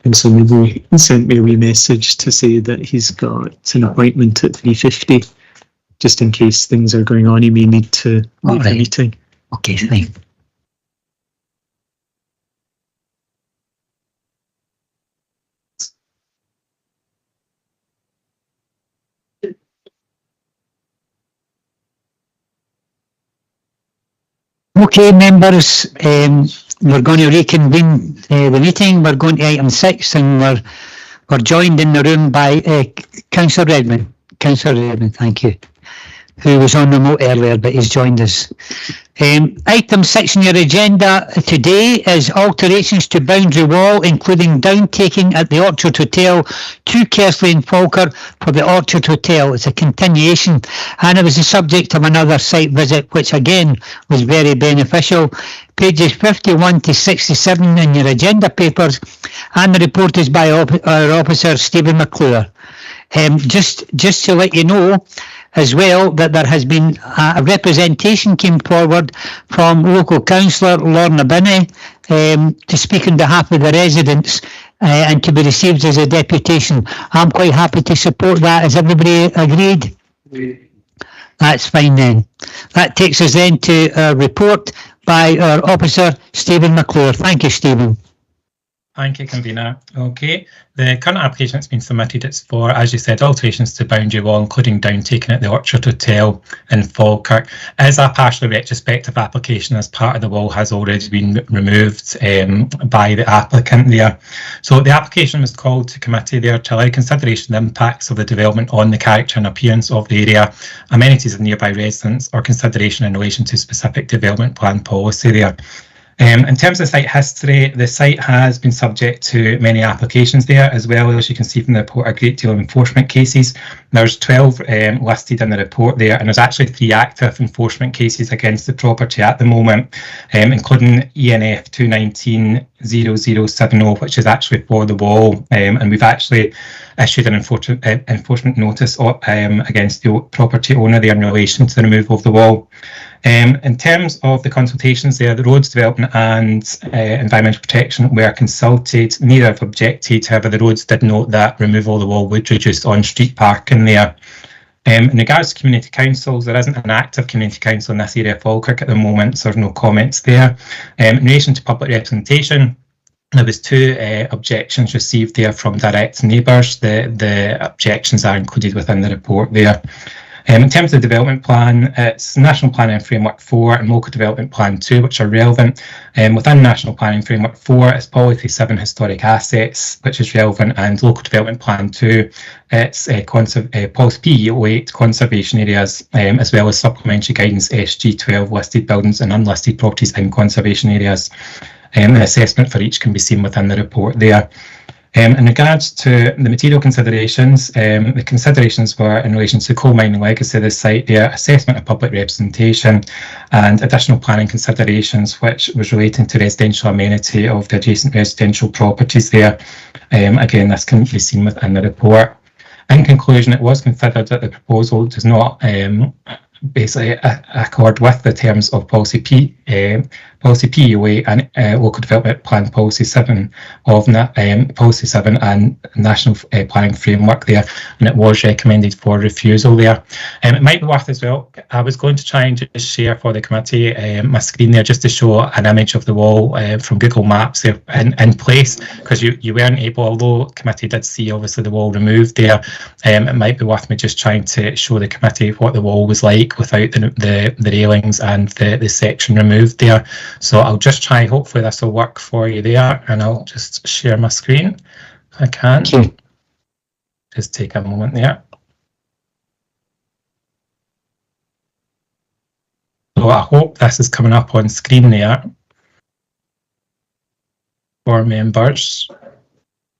Councillor Moody sent me a wee message to say that he's got an appointment at 3:50. Just in case things are going on, he may need to leave the meeting. Okay, fine. Okay, members, we're going to reconvene the meeting. We're going to item 6, and we're joined in the room by Councillor Redmond. Councillor Redmond, thank you, who was on remote earlier, but he's joined us. Item 6 on your agenda today is alterations to boundary wall, including downtaking at the Orchard Hotel to Kersley and Falkirk for the Orchard Hotel. It's a continuation, and it was the subject of another site visit, which again was very beneficial. Pages 51 to 67 in your agenda papers, and the report is by our officer Stephen McClure. Just to let you know as well that there has been a representation came forward from local councillor Lorna Binney to speak on behalf of the residents and to be received as a deputation. I'm quite happy to support that. Has everybody agreed? That's fine then. That takes us then to a report by our officer Stephen McClure. Thank you, Stephen. Thank you, Convener. Okay, the current application that's been submitted, it's for, as you said, alterations to boundary wall, including downtaking at the Orchard Hotel in Falkirk. As a partially retrospective application, as part of the wall has already been removed by the applicant there. So the application was called to committee there to allow consideration of the impacts of the development on the character and appearance of the area, amenities of nearby residents, or consideration in relation to specific development plan policy there. In terms of site history, the site has been subject to many applications there, as well as you can see from the report, a great deal of enforcement cases. There's 12 listed in the report there, and there's actually 3 active enforcement cases against the property at the moment, including ENF 219-0070, which is actually for the wall, and we've actually issued an enforcement notice against the property owner there in relation to the removal of the wall. In terms of the consultations there, the roads development and environmental protection were consulted. Neither have objected. However, the roads did note that removal of the wall would reduce on-street parking there. In regards to community councils, there isn't an active community council in this area of Falkirk at the moment, so there's no comments there. In relation to public representation, there was 2 objections received there from direct neighbours. The objections are included within the report there. In terms of the development plan, it's National Planning Framework 4 and Local Development Plan 2, which are relevant. Within National Planning Framework 4, it's Policy 7 Historic Assets, which is relevant, and Local Development Plan 2, it's Policy P08 Conservation Areas, as well as Supplementary Guidance SG12 Listed Buildings and Unlisted Properties in Conservation Areas. The assessment for each can be seen within the report there. In regards to the material considerations, the considerations were in relation to coal mining legacy of the site, their assessment of public representation, and additional planning considerations, which was relating to residential amenity of the adjacent residential properties there. Again, this can be seen within the report. In conclusion, it was considered that the proposal does not basically accord with the terms of Policy PUA and Local Development Plan Policy 7 of Policy 7 and National Planning Framework there, and it was recommended for refusal there. It might be worth as well, I was going to try and just share for the committee my screen there just to show an image of the wall from Google Maps there in place, because you weren't able, although the committee did see obviously the wall removed there, it might be worth me just trying to show the committee what the wall was like without the railings and the section removed there. So I'll just try, hopefully this will work for you there, and I'll just share my screen if I can. Just take a moment there. So I hope this is coming up on screen there for members.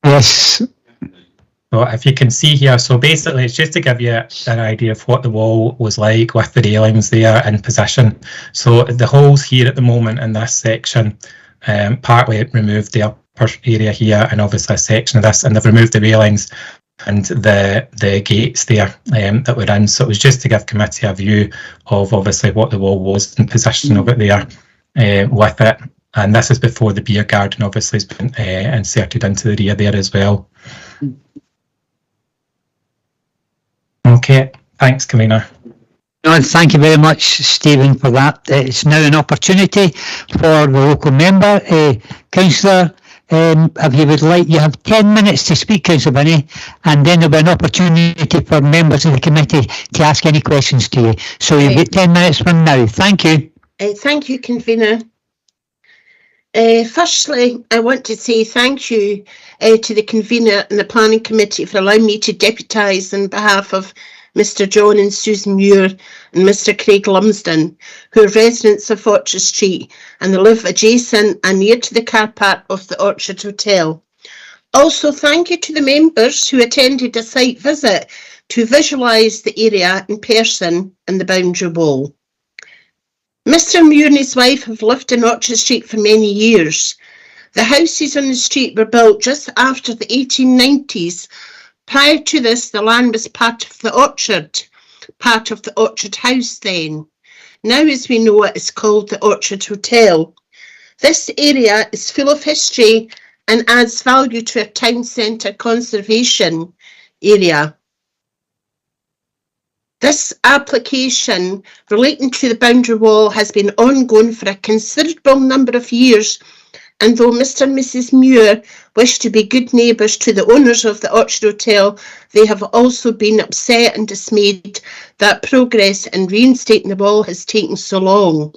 Yes. So if you can see here, so basically it's just to give you an idea of what the wall was like with the railings there in position. So the holes here at the moment in this section, partly removed the upper area here, and obviously a section of this, and they've removed the railings and the gates there that were in. So it was just to give committee a view of obviously what the wall was and position of it there with it. And this is before the beer garden obviously has been inserted into the rear there as well. Okay, thanks, Convener. No, thank you very much, Stephen, for that. It's now an opportunity for the local member. Councillor, if you would like, you have 10 minutes to speak, Councillor Binney, and then there'll be an opportunity for members of the committee to ask any questions to you. So you've got 10 minutes from now. Thank you. Thank you, Convener. Firstly, I want to say thank you to the Convener and the Planning Committee for allowing me to deputise on behalf of Mr John and Susan Muir and Mr Craig Lumsden, who are residents of Orchard Street and they live adjacent and near to the car park of the Orchard Hotel. Also, thank you to the members who attended a site visit to visualise the area in person and the boundary wall. Mr Muir and his wife have lived in Orchard Street for many years. The houses on the street were built just after the 1890s. Prior to this, the land was part of the Orchard House then. Now, as we know it, it's called the Orchard Hotel. This area is full of history and adds value to a town centre conservation area. This application relating to the boundary wall has been ongoing for a considerable number of years, and though Mr and Mrs Muir wish to be good neighbours to the owners of the Orchard Hotel, they have also been upset and dismayed that progress in reinstating the wall has taken so long.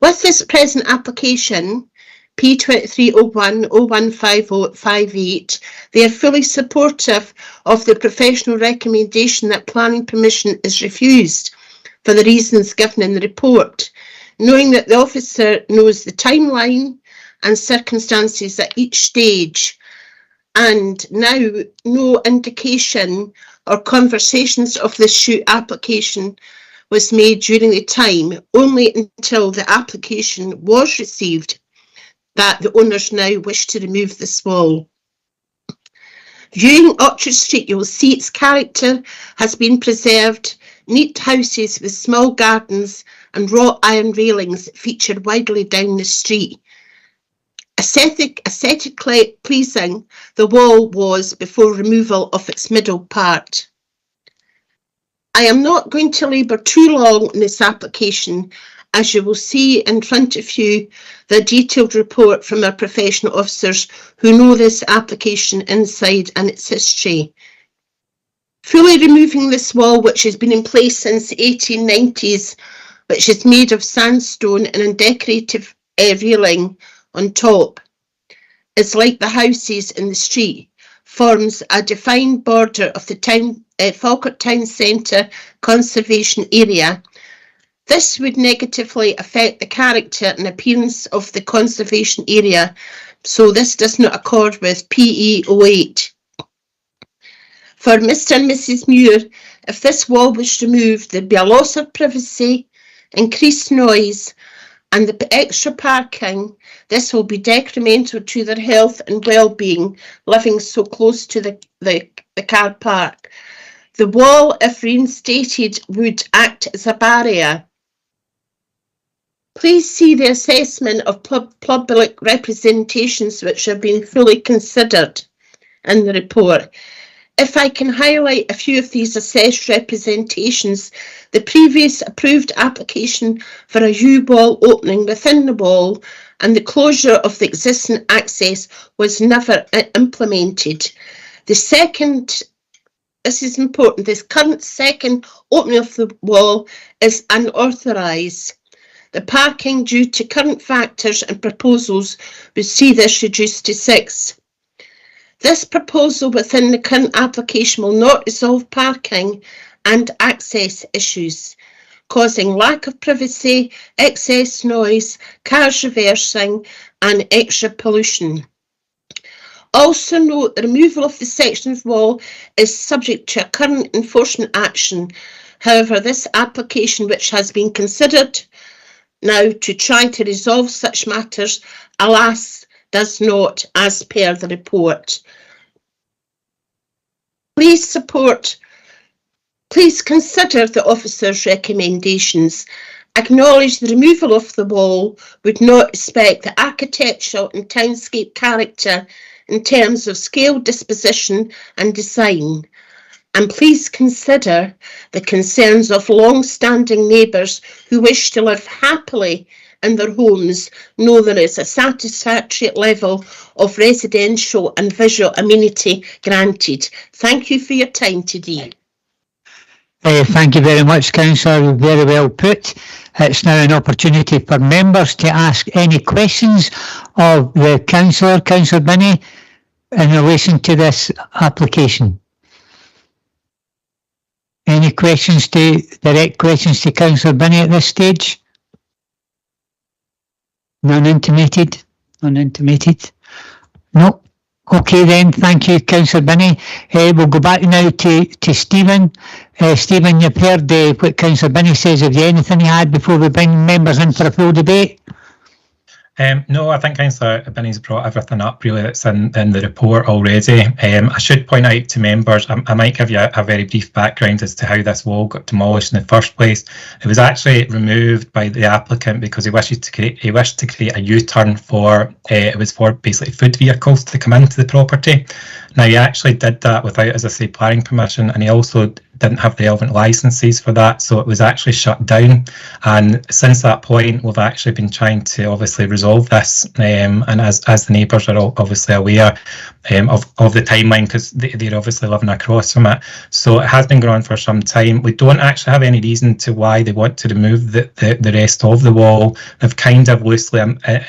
With this present application, P2301015058, they are fully supportive of the professional recommendation that planning permission is refused for the reasons given in the report, knowing that the officer knows the timeline and circumstances at each stage, and now no indication or conversations of this shoot application was made during the time, only until the application was received that the owners now wish to remove this wall. Viewing Orchard Street, you will see its character has been preserved. Neat houses with small gardens and wrought iron railings feature widely down the street. Aesthetically pleasing, the wall was before removal of its middle part. I am not going to labour too long on this application, as you will see in front of you the detailed report from our professional officers who know this application inside and its history. Fully removing this wall, which has been in place since the 1890s, which is made of sandstone and a decorative railing on top, is like the houses in the street, forms a defined border of the town, Falkirk Town Centre conservation area. This would negatively affect the character and appearance of the conservation area, so this does not accord with PE08. For Mr and Mrs Muir, if this wall was removed, there'd be a loss of privacy, increased noise, and the extra parking. This will be detrimental to their health and well-being, living so close to the car park. The wall, if reinstated, would act as a barrier. Please see the assessment of public representations which have been fully considered in the report. If I can highlight a few of these assessed representations, the previous approved application for a U-wall opening within the wall and the closure of the existing access was never implemented. The second, this is important, this current second opening of the wall is unauthorised. The parking, due to current factors and proposals, would see this reduced to 6. This proposal within the current application will not resolve parking and access issues, causing lack of privacy, excess noise, cars reversing and extra pollution. Also note the removal of the section of wall is subject to a current enforcement action. However, this application, which has been considered now to try to resolve such matters, alas, does not, as per the report. Please consider the officer's recommendations acknowledge the removal of the wall would not respect the architectural and townscape character in terms of scale, disposition and design. And please consider the concerns of long-standing neighbours who wish to live happily in their homes, know there is a satisfactory level of residential and visual amenity granted. Thank you for your time today. Thank you very much, Councillor. Very well put. It's now an opportunity for members to ask any questions of the Councillor, Councillor Binney, in relation to this application. Any questions direct questions to Councillor Binney at this stage? None intimated? None intimated? No. Okay then, thank you, Councillor Binney. We'll go back now to Stephen. Stephen, you've heard what Councillor Binney says. Have you anything you had before we bring members in for a full debate? No, I think Councillor Binney's brought everything up really that's in the report already. I should point out to members, I might give you a very brief background as to how this wall got demolished in the first place. It was actually removed by the applicant because he wished to create a U-turn for, it was for basically food vehicles to come into the property. Now he actually did that without, as I say, planning permission, and he also didn't have the relevant licenses for that, so it was actually shut down. And since that point, we've actually been trying to obviously resolve this, and as the neighbours are obviously aware of the timeline, because they're obviously living across from it. So it has been going on for some time. We don't actually have any reason to why they want to remove the rest of the wall. They've kind of loosely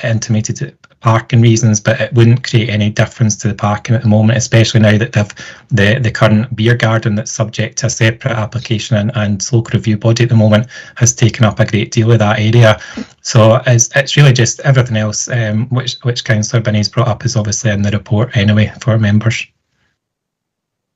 intimated it, parking reasons, but it wouldn't create any difference to the parking at the moment, especially now that the current beer garden that's subject to a separate application and local review body at the moment has taken up a great deal of that area. So it's really just everything else which Councillor Binney's brought up is obviously in the report anyway for members.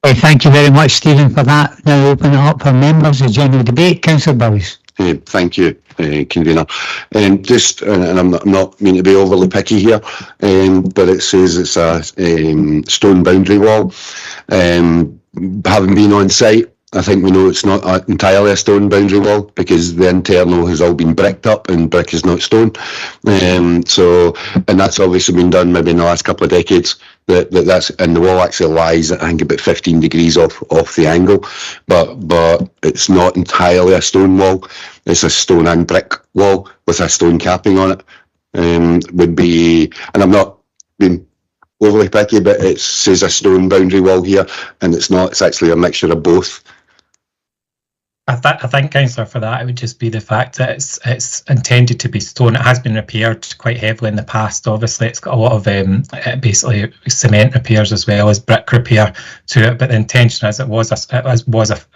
Thank you very much, Stephen, for that. Now open it up for members of general debate. Councillor Bowes. Thank you, Convener. And I'm not meaning to be overly picky here, but it says it's a stone boundary wall. Having been on site, I think we know it's not entirely a stone boundary wall because the internal has all been bricked up and brick is not stone. And that's obviously been done maybe in the last couple of decades. That's and the wall actually lies, I think, about 15 degrees off the angle, but it's not entirely a stone wall. It's a stone and brick wall with a stone capping on it. Would be, and I'm not being overly picky, but it says a stone boundary wall here, and it's not. It's actually a mixture of both. I think, Councillor, for that it would just be the fact that it's intended to be stone. It has been repaired quite heavily in the past. Obviously, it's got a lot of basically cement repairs as well as brick repair to it. But the intention is it was a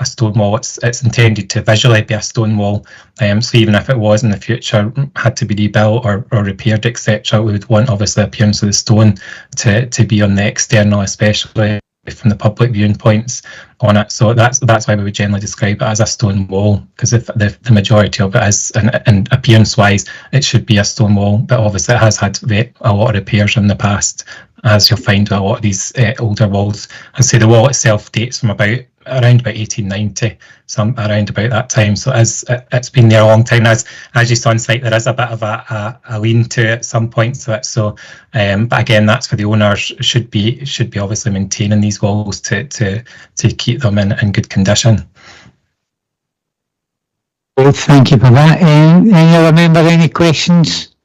stone wall. It's intended to visually be a stone wall. So even if it was in the future had to be rebuilt or repaired, etc., we would want obviously the appearance of the stone to be on the external, especially from the public viewing points on it. So that's why we would generally describe it as a stone wall, because if the majority of it is, and appearance wise, it should be a stone wall, but obviously it has had a lot of repairs in the past, as you'll find with a lot of these older walls. And say the wall itself dates from around about 1890, around about that time. So it's been there a long time. As you saw on site, there is a bit of a lean to at some points to it. So, but again, that's for the owners. Should be obviously maintaining these walls to keep them in good condition. Well, thank you for that. Any other member, any questions?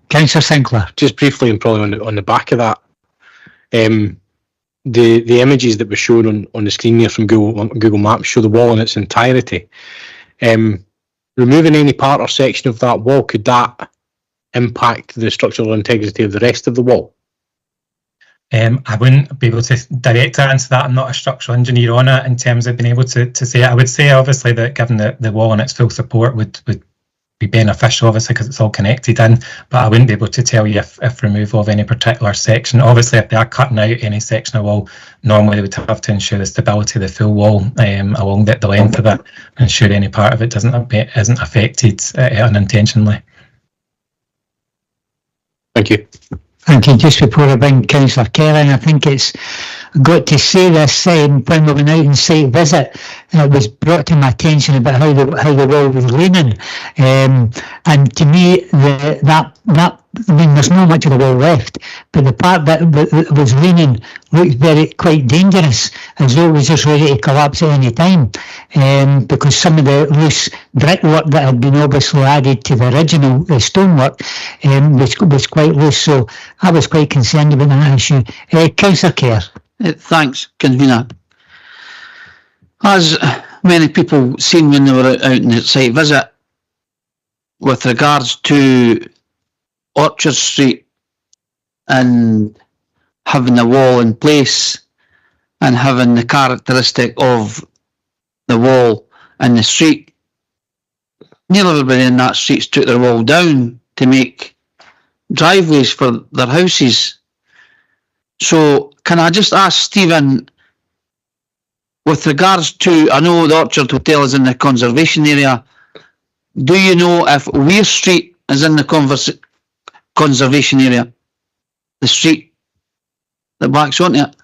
Councillor Sinclair. Just briefly, and probably on the back of that, the images that were shown on the screen here from Google Maps show the wall in its entirety. Removing any part or section of that wall, could that impact the structural integrity of the rest of the wall? I wouldn't be able to directly answer that. I'm not a structural engineer on it in terms of being able to say it. I would say obviously that given the wall and its full support would be beneficial, obviously, because it's all connected in, but I wouldn't be able to tell you if removal of any particular section. Obviously, if they are cutting out any section of wall, normally they would have to ensure the stability of the full wall along the length of it, ensure any part of it isn't affected unintentionally. Thank you. Thank you. Just before I bring Councillor Kelly in, I think got to say this when we went out on site visit. It was brought to my attention about how the wall was leaning, and to me that I mean, there's not much of the wall left, but the part that was leaning looked quite dangerous, as though it was just ready to collapse at any time, because some of the loose brickwork that had been obviously added to the original stonework was quite loose. So I was quite concerned about that issue. Councillor Kerr. Thanks, Convener. As many people seen when they were out on the site visit, with regards to Orchard Street and having the wall in place and having the characteristic of the wall in the street, nearly everybody in that street took their wall down to make driveways for their houses. So can I just ask Stephen, with regards to, I know the Orchard Hotel is in the conservation area, do you know if Weir Street is in the conservation area? The street that backs onto it?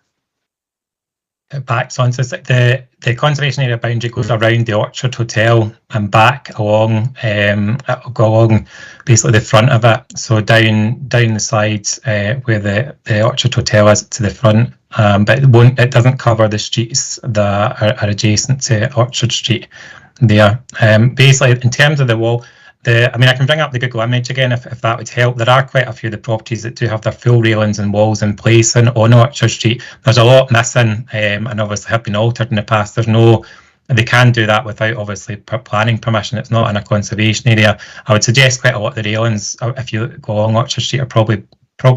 It backs onto the conservation area boundary goes around the Orchard Hotel and back along, go along basically the front of it. So down the sides where the Orchard Hotel is to the front, but it doesn't cover the streets that are adjacent to Orchard Street there. Basically, in terms of the wall, I mean, I can bring up the Google image again if that would help. There are quite a few of the properties that do have their full railings and walls in place on Orchard Street. There's a lot missing, and obviously have been altered in the past. They can do that without obviously planning permission. It's not in a conservation area. I would suggest quite a lot of the railings, if you go along Orchard Street, are probably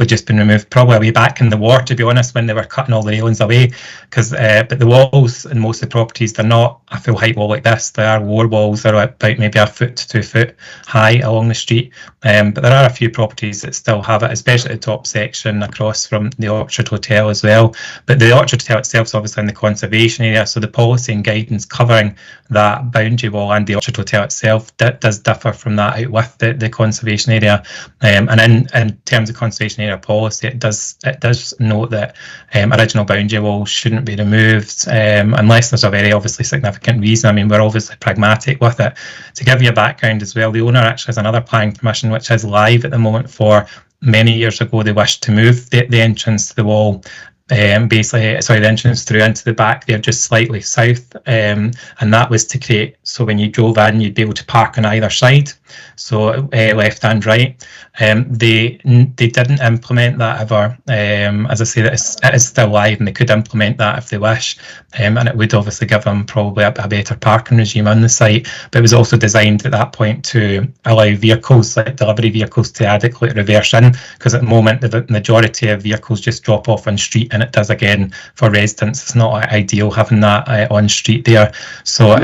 just been removed, probably way back in the war, to be honest, when they were cutting all the railings away. But the walls in most of the properties, they're not a full height wall like this. They are lower walls. They're about maybe a foot to 2 foot high along the street. But there are a few properties that still have it, especially the top section across from the Orchard Hotel as well. But the Orchard Hotel itself is obviously in the conservation area, so the policy and guidance covering that boundary wall and the Orchard Hotel itself does differ from that out with the conservation area. And in terms of conservation area policy, it does note that original boundary walls shouldn't be removed unless there's a very obviously significant reason. I mean, we're obviously pragmatic with it. To give you a background as well, the owner actually has another planning permission which is live at the moment. For many years ago, they wished to move the entrance to the wall, the entrance through into the back there, just slightly south, and that was to create, so when you drove in you'd be able to park on either side, so left and right. They didn't implement that ever. As I say, it is still live and they could implement that if they wish, and it would obviously give them probably a better parking regime on the site. But it was also designed at that point to allow vehicles, like delivery vehicles, to adequately reverse in, because at the moment the majority of vehicles just drop off on street, and it does again for residents. It's not ideal having that on street there. So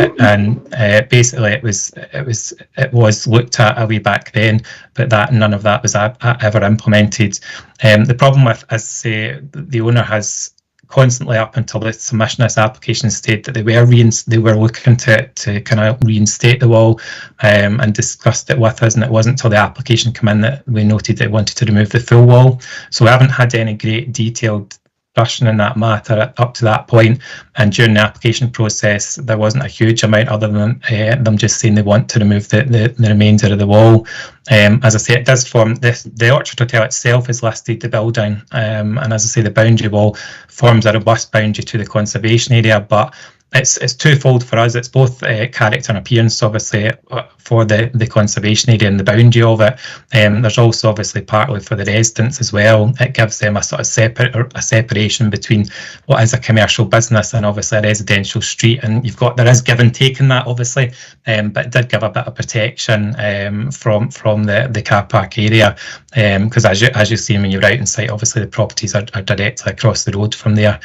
basically it was looked at a way back then, but none of that was ever implemented. The problem with, as I say, the owner has constantly up until the submission of this application state that they were looking to kind of reinstate the wall, and discussed it with us, and it wasn't until the application came in that we noted they wanted to remove the full wall. So we haven't had any great detailed discussion in that matter up to that point, and during the application process there wasn't a huge amount other than them just saying they want to remove the remainder of the wall. As I say, it does form the Orchard Hotel itself is listed, the building, and as I say, the boundary wall forms a robust boundary to the conservation area, but it's twofold for us. It's both character and appearance, obviously, for the conservation area and the boundary of it. There's also obviously partly for the residents as well. It gives them a sort of separation between what is a commercial business and obviously a residential street, and there is give and take in that, obviously, but it did give a bit of protection from the car park area, because as you see when you're out in sight, obviously the properties are directly across the road from there.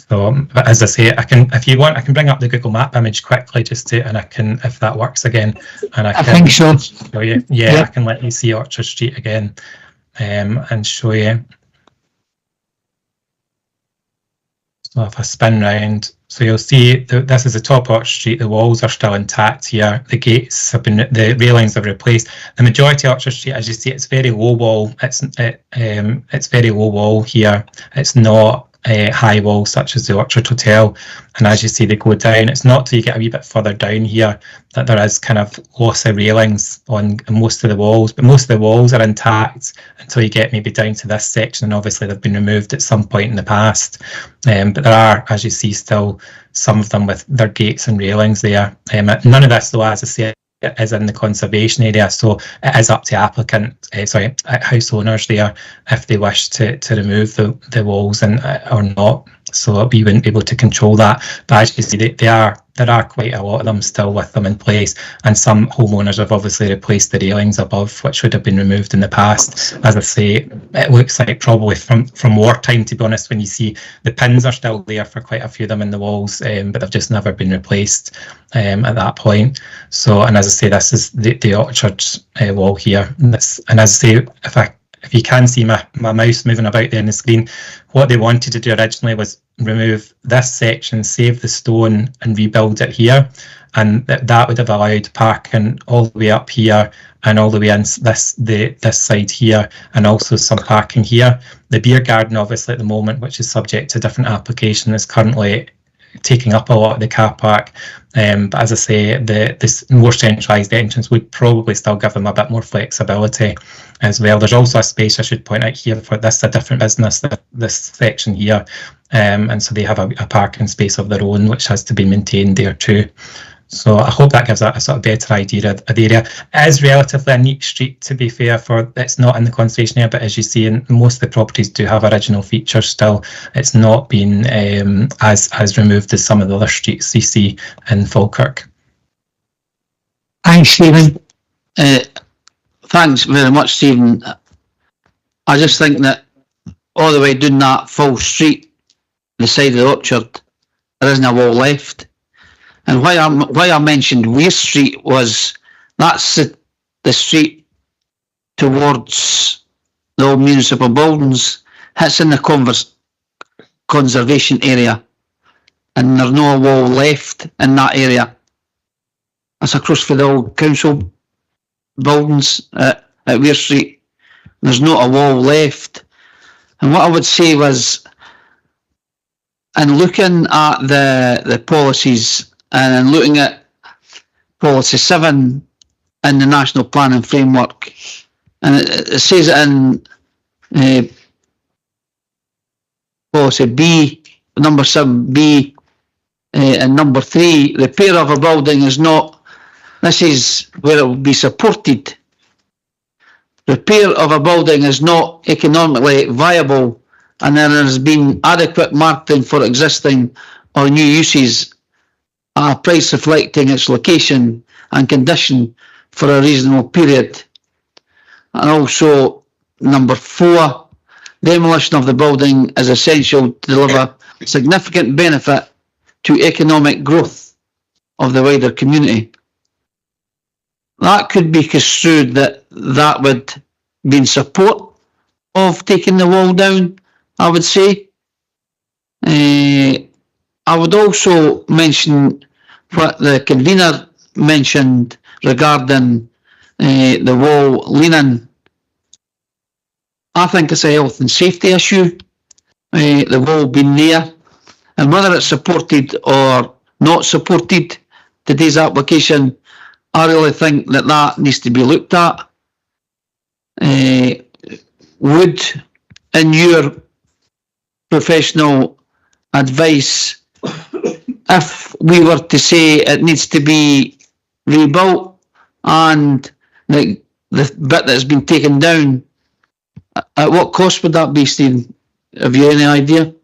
So, but as I say, if you want, I can bring up the Google Map image quickly and I can, if that works again, and I think so. Show you. Yeah, I can let you see Orchard Street again, and show you. So if I spin round, so you'll see this is the top Orchard Street. The walls are still intact here. The gates have been, the railings have replaced. The majority of Orchard Street, as you see, it's very low wall. It's very low wall here. It's not high walls such as the Orchard Hotel, and as you see they go down. It's not till you get a wee bit further down here that there is kind of loss of railings on most of the walls, but most of the walls are intact until you get maybe down to this section, and obviously they've been removed at some point in the past, but there are, as you see, still some of them with their gates and railings there. None of this, though, as I say, is in the conservation area, so it is up to house owners there if they wish to remove the walls and or not. So we wouldn't be able to control that. But as you see, there are quite a lot of them still with them in place, and some homeowners have obviously replaced the railings above, which would have been removed in the past. As I say, it looks like probably from wartime, to be honest, when you see the pins are still there for quite a few of them in the walls, but they've just never been replaced at that point. So, and as I say, this is the Orchard wall here. And as I say, if you can see my mouse moving about there on the screen, what they wanted to do originally was remove this section, save the stone and rebuild it here, and that would have allowed parking all the way up here and all the way in this side here, and also some parking here. The beer garden, obviously at the moment, which is subject to different application, is currently taking up a lot of the car park, but as I say, this more centralised entrance would probably still give them a bit more flexibility as well. There's also a space I should point out here for this, a different business, this section here, and so they have a parking space of their own which has to be maintained there too. So I hope that gives a sort of better idea of the area. It is relatively a neat street, to be fair, for it's not in the conservation area, but as you see, most of the properties do have original features still. It's not been as removed as some of the other streets you see in Falkirk. Thanks, Stephen. Thanks very much, Stephen. I just think that all the way down that full street, the side of the orchard, there isn't a wall left. And why I mentioned Weir Street was that's the street towards the old municipal buildings. It's in the conservation area, and there's no wall left in that area. That's across for the old council buildings at Weir Street. There's not a wall left. And what I would say was, in looking at the policies and looking at policy 7 in the national planning framework, and it says it in policy B, number 7B, and number 3, repair of a building is not, this is where it will be supported. Repair of a building is not economically viable, and there has been adequate marketing for existing or new uses, a price reflecting its location and condition for a reasonable period. And also number 4, demolition of the building is essential to deliver significant benefit to economic growth of the wider community. That could be construed that would be in support of taking the wall down, I would say. I would also mention what the convener mentioned regarding the wall leaning. I think it's a health and safety issue, the wall being there, and whether it's supported or not supported, today's application, I really think that needs to be looked at. Would, in your professional advice, if we were to say it needs to be rebuilt and the bit that's been taken down, at what cost would that be, Stephen? Have you any idea?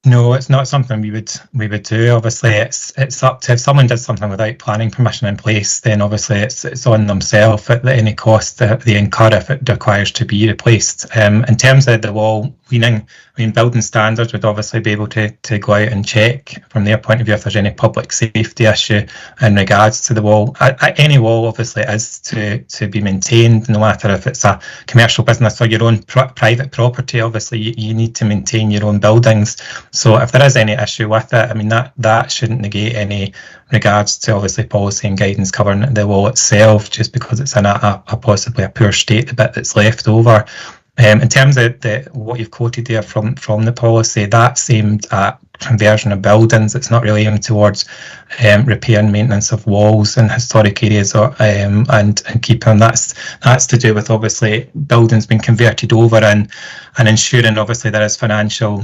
No, it's not something we would do. Obviously, it's up to, if someone does something without planning permission in place, then obviously it's on themselves at any cost that they incur if it requires to be replaced. In terms of the wall leaning, I mean, building standards would obviously be able to go out and check from their point of view if there's any public safety issue in regards to the wall. Any wall obviously is to be maintained, no matter if it's a commercial business or your own private property. Obviously, you need to maintain your own buildings. So if there is any issue with it, I mean, that shouldn't negate any regards to obviously policy and guidance covering the wall itself, just because it's in a possibly a poor state, the bit that's left over. In terms of what you've quoted there from the policy, that's aimed at conversion of buildings. It's not really aimed towards repair and maintenance of walls in historic areas, or and keeping that's to do with obviously buildings being converted over and ensuring obviously there is financial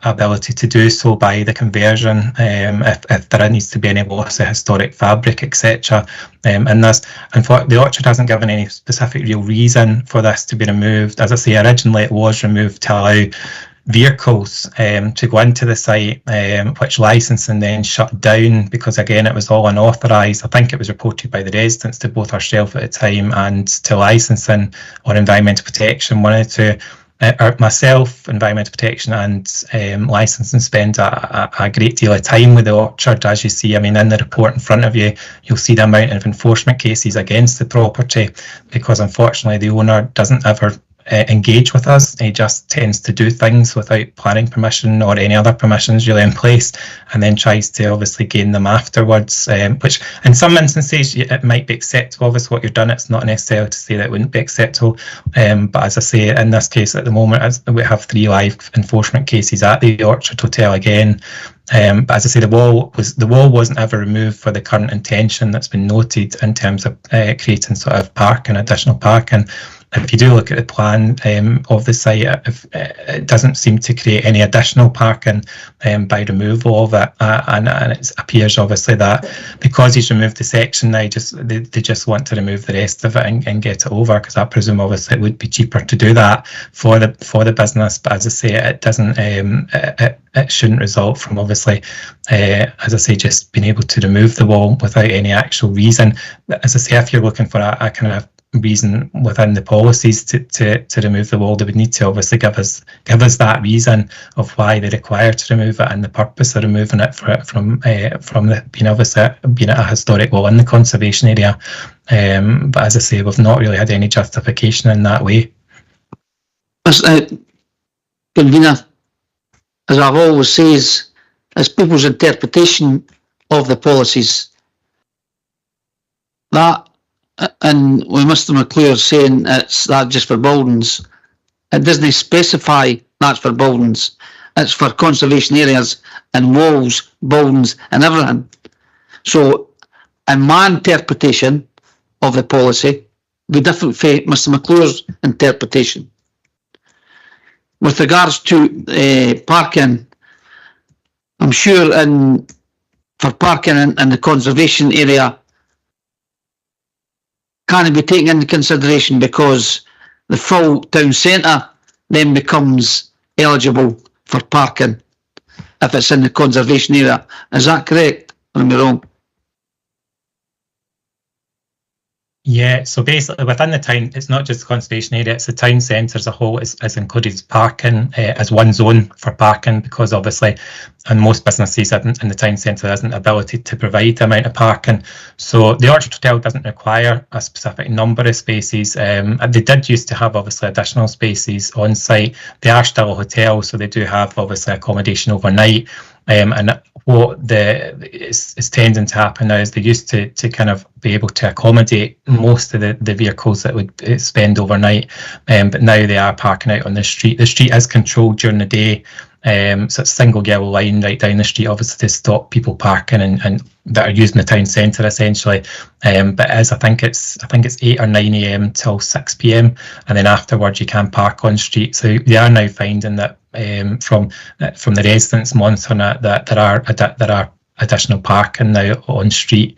ability to do so by the conversion, if there needs to be any loss of historic fabric, etc. And this, and the Orchard hasn't given any specific real reason for this to be removed. As I say, originally it was removed to allow vehicles to go into the site, which licensing then shut down because again it was all unauthorised. I think it was reported by the residents to both ourselves at the time and to licensing or environmental protection. Wanted to myself, environmental protection and licensing spend a great deal of time with the Orchard. As you see, I mean, in the report in front of you, you'll see the amount of enforcement cases against the property because unfortunately the owner doesn't ever engage with us. He just tends to do things without planning permission or any other permissions really in place, and then tries to obviously gain them afterwards, which in some instances it might be acceptable. Obviously what you've done, it's not necessarily to say that it wouldn't be acceptable, but as I say, in this case at the moment we have 3 live enforcement cases at the Orchard Hotel again. But as I say, the wall wasn't ever removed for the current intention that's been noted in terms of creating sort of parking, additional parking. If you do look at the plan of the site, it doesn't seem to create any additional parking by removal of it, and it appears obviously that because he's removed the section now, they just want to remove the rest of it and get it over, because I presume obviously it would be cheaper to do that for the business. But as I say, it doesn't. It shouldn't result from obviously, as I say, just being able to remove the wall without any actual reason. As I say, if you're looking for a kind of reason within the policies to remove the wall, they would need to obviously give us that reason of why they require to remove it and the purpose of removing it from being a historic wall in the conservation area. But as I say, we've not really had any justification in that way. Convener, as I've always says, it's people's interpretation of the policies. That, and with Mr McClure saying it's that just for buildings, it doesn't specify that's for buildings. It's for conservation areas and walls, buildings and everything. So in my interpretation of the policy, be different from Mr McClure's interpretation. With regards to parking, I'm sure for parking in the conservation area can't be taken into consideration because the full town centre then becomes eligible for parking if it's in the conservation area. Is that correct, or am I wrong? Yeah, so basically within the town, it's not just the conservation area, it's the town centre as a whole is included parking as one zone for parking, because obviously in most businesses in the town centre there isn't ability to provide the amount of parking. So the Orchard Hotel doesn't require a specific number of spaces. They did used to have obviously additional spaces on site. They are still a hotel, so they do have obviously accommodation overnight. And what is tending to happen now is they used to kind of be able to accommodate most of the vehicles that would spend overnight, but now they are parking out on the street. The street is controlled during the day, so it's single yellow line right down the street, obviously to stop people parking and that are using the town centre essentially. But as I think it's 8 or 9 a.m. till 6 p.m. and then afterwards you can park on street. So they are now finding that from the residents monitoring it, that there are additional parking now on street,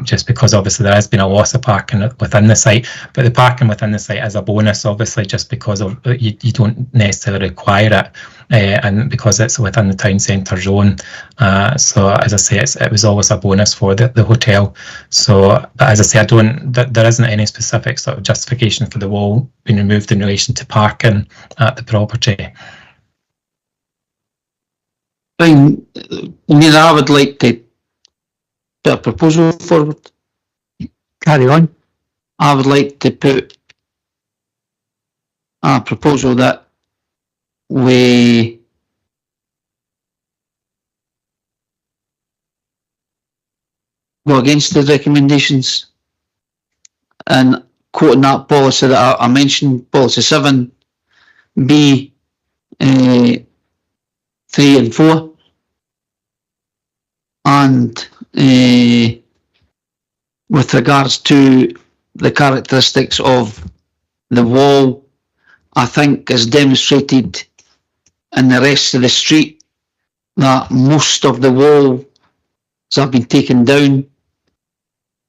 just because obviously there has been a loss of parking within the site. But the parking within the site is a bonus, obviously, just because of you don't necessarily require it, and because it's within the town centre zone. So as I say, it was always a bonus for the hotel. So, but as I say, there isn't any specific sort of justification for the wall being removed in relation to parking at the property. I would like to put a proposal forward. Carry on. I would like to put a proposal that we go against the recommendations and quoting that policy that I mentioned, policy 7, B, 3 and 4. And with regards to the characteristics of the wall, I think is demonstrated in the rest of the street that most of the walls have been taken down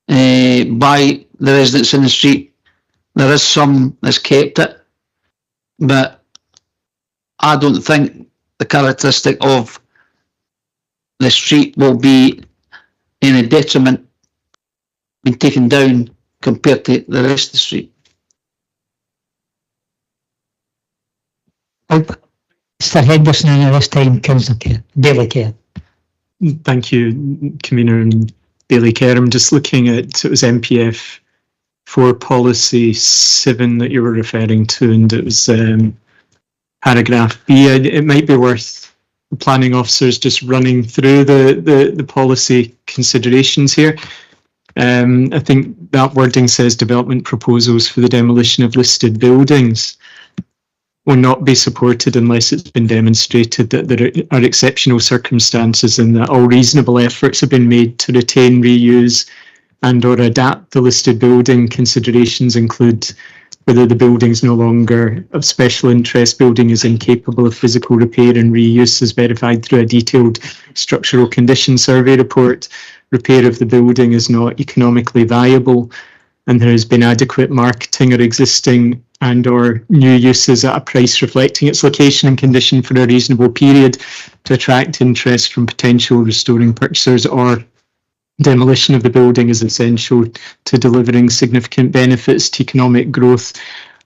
by the residents in the street. There is some that's kept it, but I don't think the characteristic of the street will be any detriment being taken down compared to the rest of the street. Mr. Henderson, and this time, Councillor Daly Kerr. Thank you, Convener and Daly Kerr. I'm just looking at, it was MPF 4 policy 7 that you were referring to, and it was paragraph B. It might be worth the planning officers just running through the policy considerations here. I think that wording says development proposals for the demolition of listed buildings will not be supported unless it's been demonstrated that there are exceptional circumstances and that all reasonable efforts have been made to retain, reuse and or adapt the listed building. Considerations include whether the building is no longer of special interest, building is incapable of physical repair and reuse as verified through a detailed structural condition survey report, repair of the building is not economically viable, and there has been adequate marketing or existing and or new uses at a price reflecting its location and condition for a reasonable period to attract interest from potential restoring purchasers, or demolition of the building is essential to delivering significant benefits to economic growth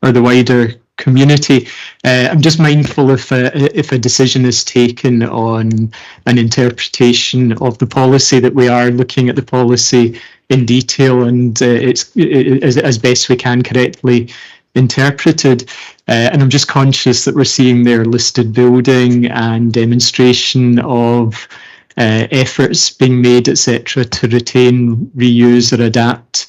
or the wider community. I'm just mindful if a decision is taken on an interpretation of the policy that we are looking at the policy in detail and it's as best we can correctly interpreted. And I'm just conscious that we're seeing there listed building and demonstration of efforts being made, etc., to retain, reuse or adapt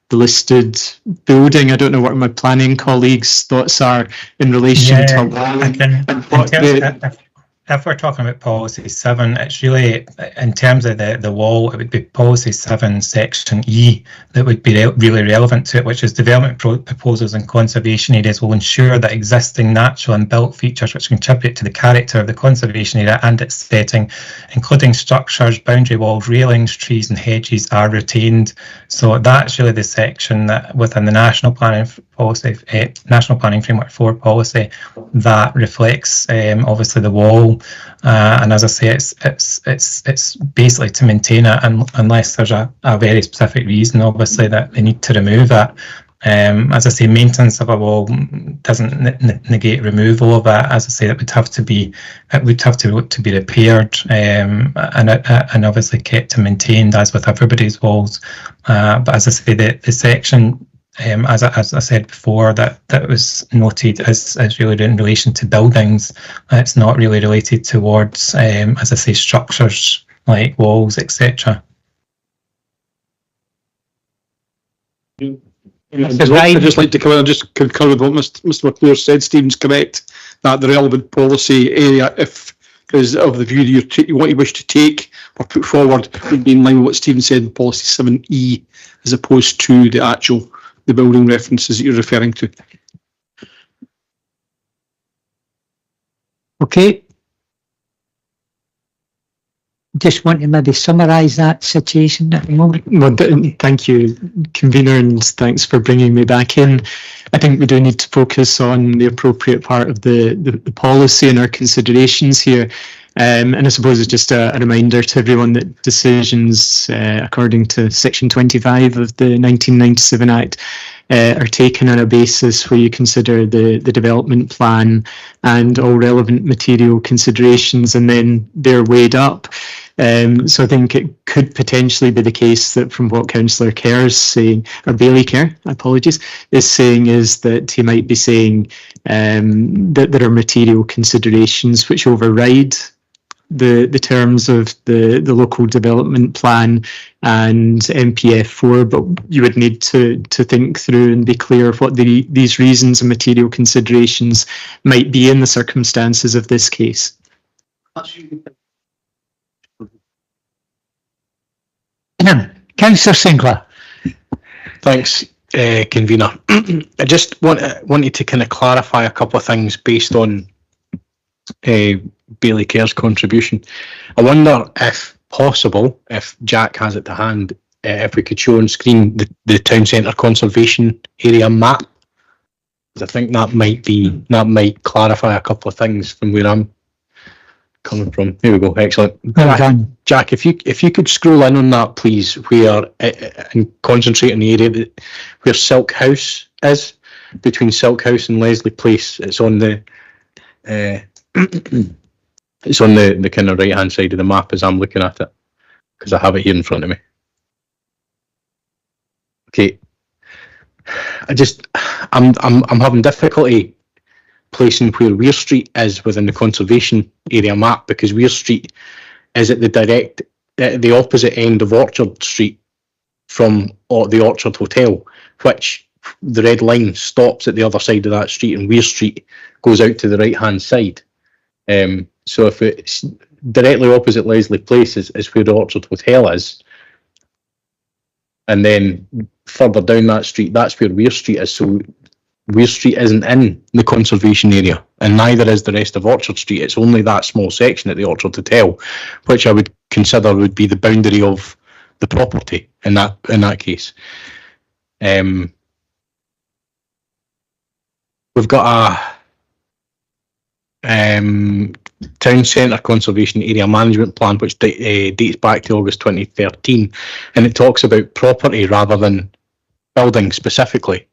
the listed building. I don't know what my planning colleagues' thoughts are in relation to what if we're talking about policy 7, it's really, in terms of the wall, it would be policy 7 section E that would be really relevant to it, which is development proposals and conservation areas will ensure that existing natural and built features which contribute to the character of the conservation area and its setting, including structures, boundary walls, railings, trees and hedges, are retained. So that's really the section that within the National Planning Policy, National Planning Framework 4 policy that reflects obviously the wall. And as I say, it's basically to maintain it, and unless there's a very specific reason, obviously, that they need to remove it. As I say, maintenance of a wall doesn't negate removal of it. As I say, it would have to be repaired and obviously kept and maintained as with everybody's walls. But as I say, the section. As I said before, that was noted as really in relation to buildings. It's not really related towards, as I say, structures like walls, etc. I'd just like to come in and just concur with what Mr. McClure said. Stephen's correct that the relevant policy area, if is of the view that you wish to take or put forward, would be in line with what Stephen said in policy 7E, as opposed to the building references that you're referring to. Okay. Just want to maybe summarise that situation at the moment. Well, thank you, Convener, and thanks for bringing me back in. I think we do need to focus on the appropriate part of the policy and our considerations here. And I suppose it's just a reminder to everyone that decisions, according to Section 25 of the 1997 Act, are taken on a basis where you consider the development plan and all relevant material considerations, and then they're weighed up. So I think it could potentially be the case that from what Councillor Kerr is saying, or Bailey Kerr, apologies, is saying is that he might be saying that there are material considerations which override the terms of the local development plan and MPF4, but you would need to think through and be clear what these reasons and material considerations might be in the circumstances of this case. Councillor Sinclair. Thanks, convener. I just wanted to kind of clarify a couple of things based on Bailey Kerr's contribution. I wonder if possible, if Jack has it to hand, if we could show on screen the town centre conservation area map. I think that might clarify a couple of things from where I'm coming from. Here we go. Excellent. Jack, if you could scroll in on that, please, where and concentrate on the area where Silk House is, between Silk House and Leslie Place. It's on the it's on the kind of right hand side of the map as I'm looking at it, because I have it here in front of me. Okay. I'm having difficulty placing where Weir Street is within the conservation area map, because Weir Street is at the opposite end of Orchard Street from the Orchard Hotel, which the red line stops at the other side of that street, and Weir Street goes out to the right hand side. So if it's directly opposite Leslie Place is where the Orchard Hotel is, and then further down that street, that's where Weir Street is. So Weir Street isn't in the conservation area, and neither is the rest of Orchard Street. It's only that small section at the Orchard Hotel, which I would consider would be the boundary of the property in that case. We've got a town centre conservation area management plan which dates back to August 2013, and it talks about property rather than building specifically.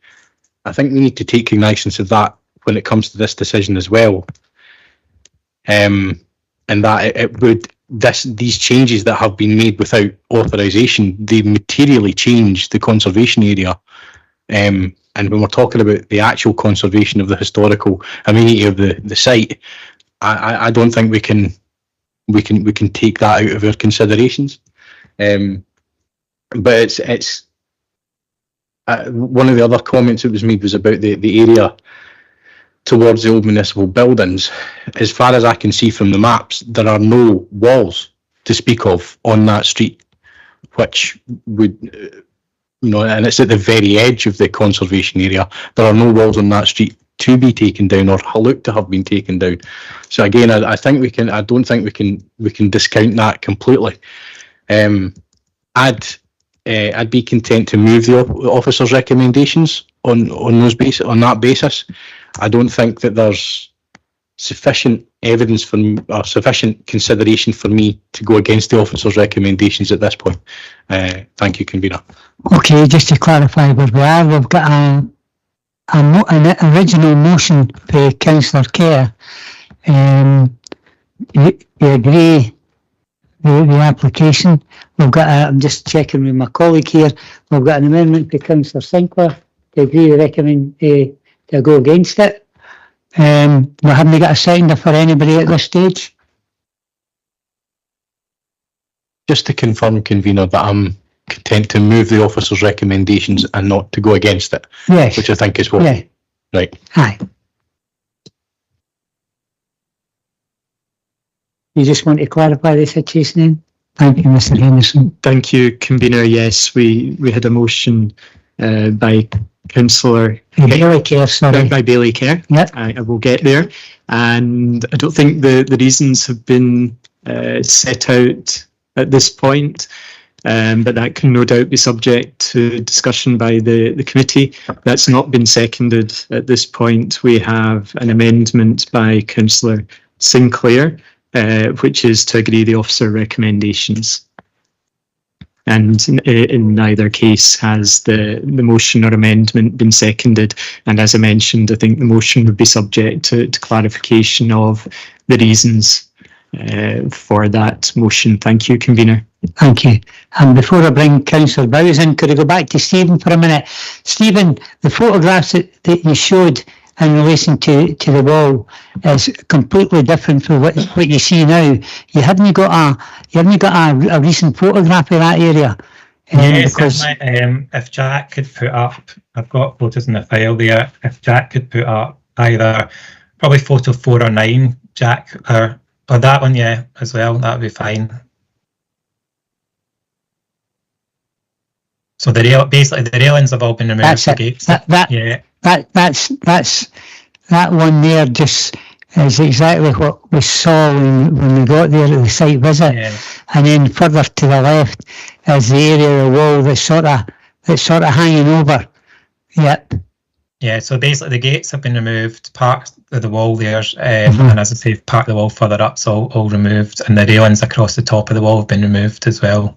I think we need to take cognizance of that when it comes to this decision as well, and that these changes that have been made without authorisation, they materially change the conservation area. And when we're talking about the actual conservation of the historical amenity of the site, I don't think we can take that out of our considerations. But it's one of the other comments that was made was about the area towards the old municipal buildings. As far as I can see from the maps, there are no walls to speak of on that street, which would, and it's at the very edge of the conservation area. There are no walls on that street to be taken down or look to have been taken down. So again, I don't think we can discount that completely. I'd be content to move the officer's recommendations on that basis. I don't think that there's sufficient evidence or sufficient consideration for me to go against the officer's recommendations at this point. Thank you, convener. Okay, just to clarify where we are, we've got an original motion by Councillor Kerr. You agree with the application? We've got I'm just checking with my colleague here. We've got an amendment by Councillor Sinclair to agree to recommend to go against it. We haven't got a seconder for anybody at this stage. Just to confirm, convener, that I'm content to move the officer's recommendations and not to go against it. Yes. Which I think is what. Yeah. Right. Aye. You just want to clarify the situation then? Thank you, Mr. Henderson. Thank you, convener. Yes, we had a motion by Councillor Bailey Kerr, sorry. By Bailey Kerr. Yep. I will get there. And I don't think the reasons have been set out at this point, but that can no doubt be subject to discussion by the committee. That's not been seconded at this point. We have an amendment by Councillor Sinclair, which is to agree the officer recommendations. And in neither case has the motion or amendment been seconded. And as I mentioned, I think the motion would be subject to clarification of the reasons for that motion. Thank you, convener. Thank you. And before I bring Councillor Bowes in, could I go back to Stephen for a minute? Stephen, the photographs that you showed in relation to the wall is completely different from what you see now. You haven't got a recent photograph of that area. Yes, if Jack could put up, I've got photos in the file there. If Jack could put up either probably photo 4 or 9, Jack, or that one, yeah, as well, that would be fine. So basically the railings have all been removed. That's it. Gates. That one there just is exactly what we saw when we got there at the site visit. Yeah. And then further to the left is the area of the wall that's sort of hanging over. Yep. Yeah, so basically the gates have been removed, part of the wall there, and as I say, part of the wall further up's all removed, and the railings across the top of the wall have been removed as well.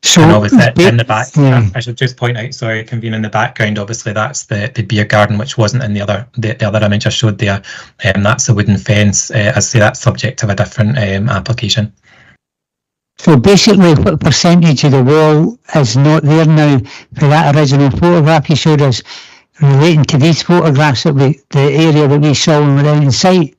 So and obviously in the back, I should just point out, sorry, convene in the background, obviously that's the beer garden, which wasn't in the other image I showed there. That's the wooden fence. As I say, that's subject of a different application. So basically, what percentage of the wall is not there now for that original photograph you showed us, relating to these photographs that the area that we saw when we were in sight?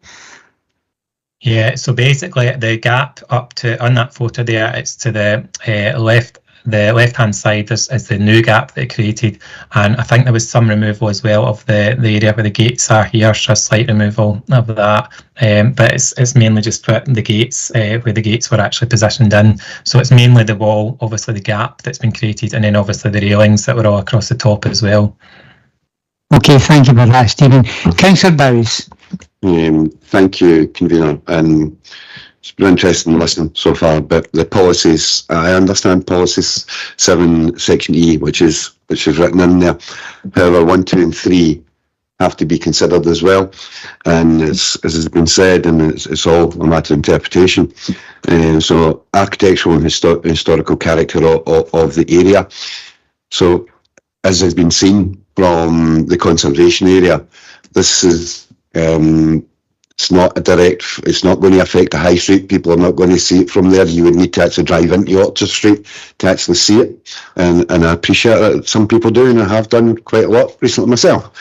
Yeah, so basically the gap up to on that photo there, it's to the left-hand side is the new gap that it created, and I think there was some removal as well of the area where the gates are here, so a slight removal of that, but it's mainly just for the gates where the gates were actually positioned in. So it's mainly the wall, obviously the gap that's been created, and then obviously the railings that were all across the top as well. Okay, thank you for that, Stephen. Councillor Bowes. Thank you, convener. It's been interesting listening so far, but the policies, I understand policies 7 section E, which is written in there. However, 1, 2 and 3 have to be considered as well, and as has been said, and it's all a matter of interpretation. So architectural and historical character of the area. So as has been seen from the conservation area, this is it's not going to affect the high street. People are not going to see it from there. You would need to actually drive into Orchard Street to actually see it, and I appreciate that some people do, and I have done quite a lot recently myself.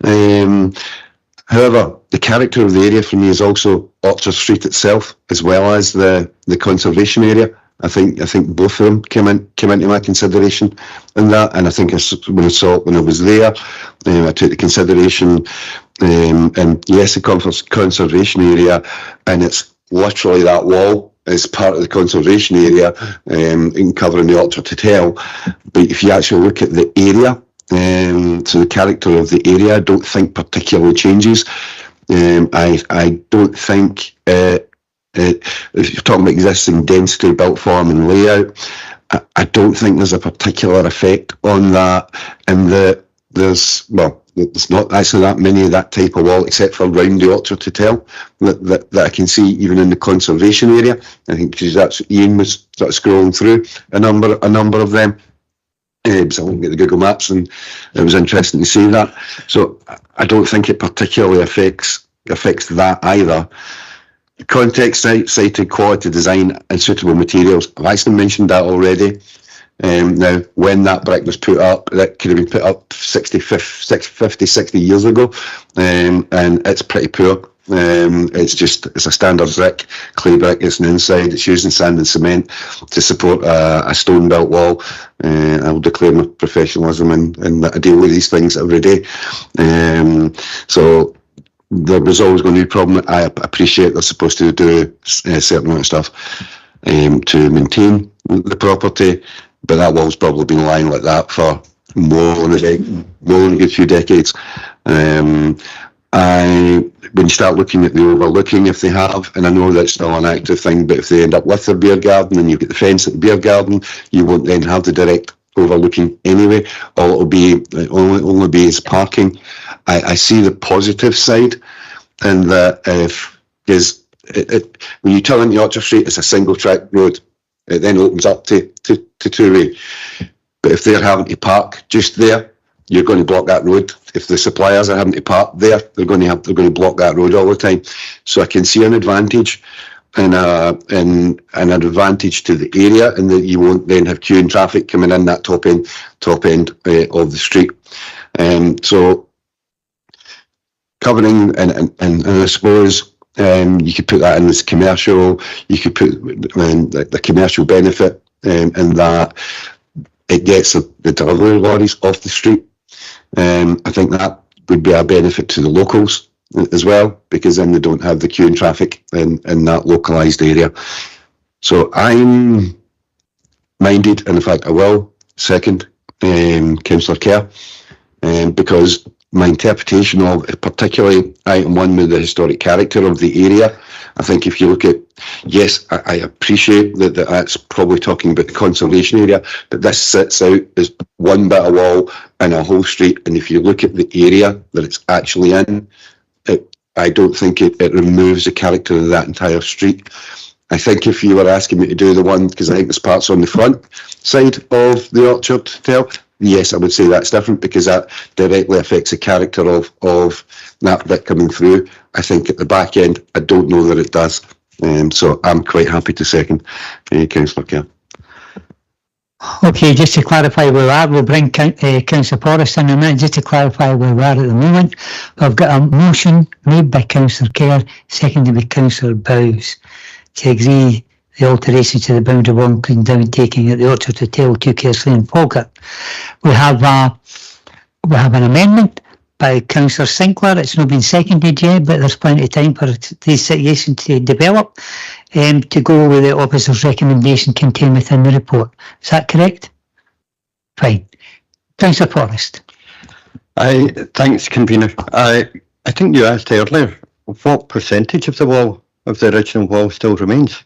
However, the character of the area for me is also Orchard Street itself, as well as the conservation area. I think both of them came into my consideration in that, and I think when I was there, I took the consideration, and yes, the conservation area, and it's literally that wall is part of the conservation area, in covering the Orchard Hotel. But if you actually look at the area, so the character of the area, I don't think particularly changes. I don't think. If you're talking about existing density, built form and layout, I don't think there's a particular effect on that, and there's not actually that many of that type of wall except for around the Orchard Hotel that I can see even in the conservation area. I think that's Ian was sort of scrolling through a number of them. So I looked at the Google Maps, and it was interesting to see that. So I don't think it particularly affects that either. Context cited quality design and suitable materials. I've actually mentioned that already. Now, when that brick was put up, that could have been put up 50, 60 years ago, and it's pretty poor. It's a standard brick, clay brick. It's an inside. It's using sand and cement to support a stone built wall. I will declare my professionalism and I deal with these things every day. So there was always going to be a problem. I appreciate they're supposed to do a certain amount of stuff to maintain the property, but that wall's probably been lying like that for more than a good few decades. When you start looking at the overlooking, if they have, and I know that's still an active thing, but if they end up with their beer garden and you get the fence at the beer garden, you won't then have the direct overlooking anyway. All it'll be only be is parking. I see the positive side, and that when you turn into Orchard Street, it's a single track road. It then opens up to two-way. But if they're having to park just there, you're going to block that road. If the suppliers are having to park there, they're going to block that road all the time. So I can see an advantage and an advantage to the area, in that you won't then have queuing traffic coming in that top end of the street. So covering, and I suppose you could put that in as commercial. You could put the commercial benefit in that it gets the delivery lorries off the street. I think that would be a benefit to the locals as well, because then they don't have the queuing traffic in that localised area. So I'm minded, and in fact I will second Councillor Kerr, because my interpretation of particularly item 1 with the historic character of the area, I think if you look at, yes, I appreciate that that's probably talking about the conservation area, but this sits out as one bit of wall in a whole street, and if you look at the area that it's actually in, I don't think it removes the character of that entire street. I think if you were asking me to do the one, because I think there's parts on the front side of the Orchard Hotel, yes, I would say that's different, because that directly affects the character of that bit coming through. I think at the back end, I don't know that it does. So I'm quite happy to second Councillor Kerr. Okay, just to clarify where we are, we'll bring Councillor Forrest in a minute. Just to clarify where we are at the moment, we've got a motion made by Councillor Kerr, seconded by Councillor Bowes, to agree the alterations to the boundary wall, including down taking at the Orchard Hotel, 2 Kerrs Lane, Falkirk. We have an amendment by Councillor Sinclair. It's not been seconded yet, but there's plenty of time for this situation to develop, to go with the officer's recommendation contained within the report. Is that correct? Fine. Councillor Forrest. Thanks, convener. I think you asked earlier what percentage of the wall, of the original wall, still remains.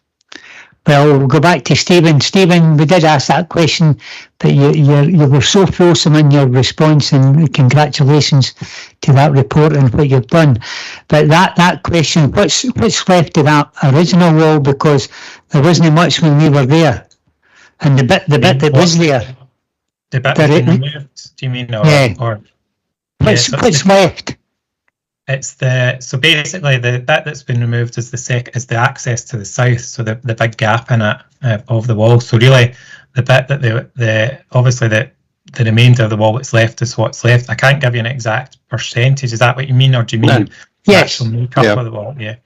Well, we'll go back to Stephen. Stephen, we did ask that question, but you were so fulsome in your response, and congratulations to that report and what you've done. But that question, what's left of that original wall, because there wasn't much when we were there, and the bit that was there. The bit that's been removed, do you mean? Or what's left? It's so basically the bit that's been removed is the access to the south, so the big gap in it of the wall. So really, the bit that obviously the remainder of the wall that's left is what's left. I can't give you an exact percentage. Is that what you mean, or do you mean the actual makeup of the wall? Yeah.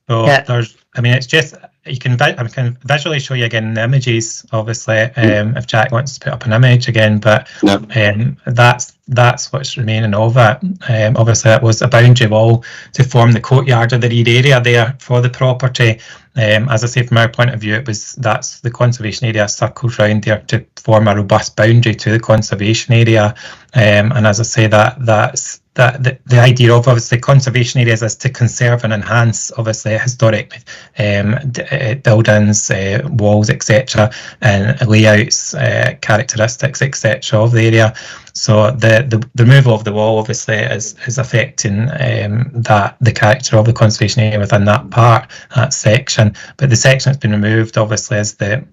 So there's, I mean, it's just I can visually show you again the images, obviously, if Jack wants to put up an image again, but that's what's remaining of it. Obviously, it was a boundary wall to form the courtyard of the reed area there for the property. As I say, from our point of view, that's the conservation area circled round there to form a robust boundary to the conservation area. And as I say, that's the idea of obviously conservation areas is to conserve and enhance obviously historic buildings, walls, etc., and layouts, characteristics, etc. of the area. So the removal of the wall obviously is affecting the character of the conservation area within that part, that section. But the section that's been removed obviously is the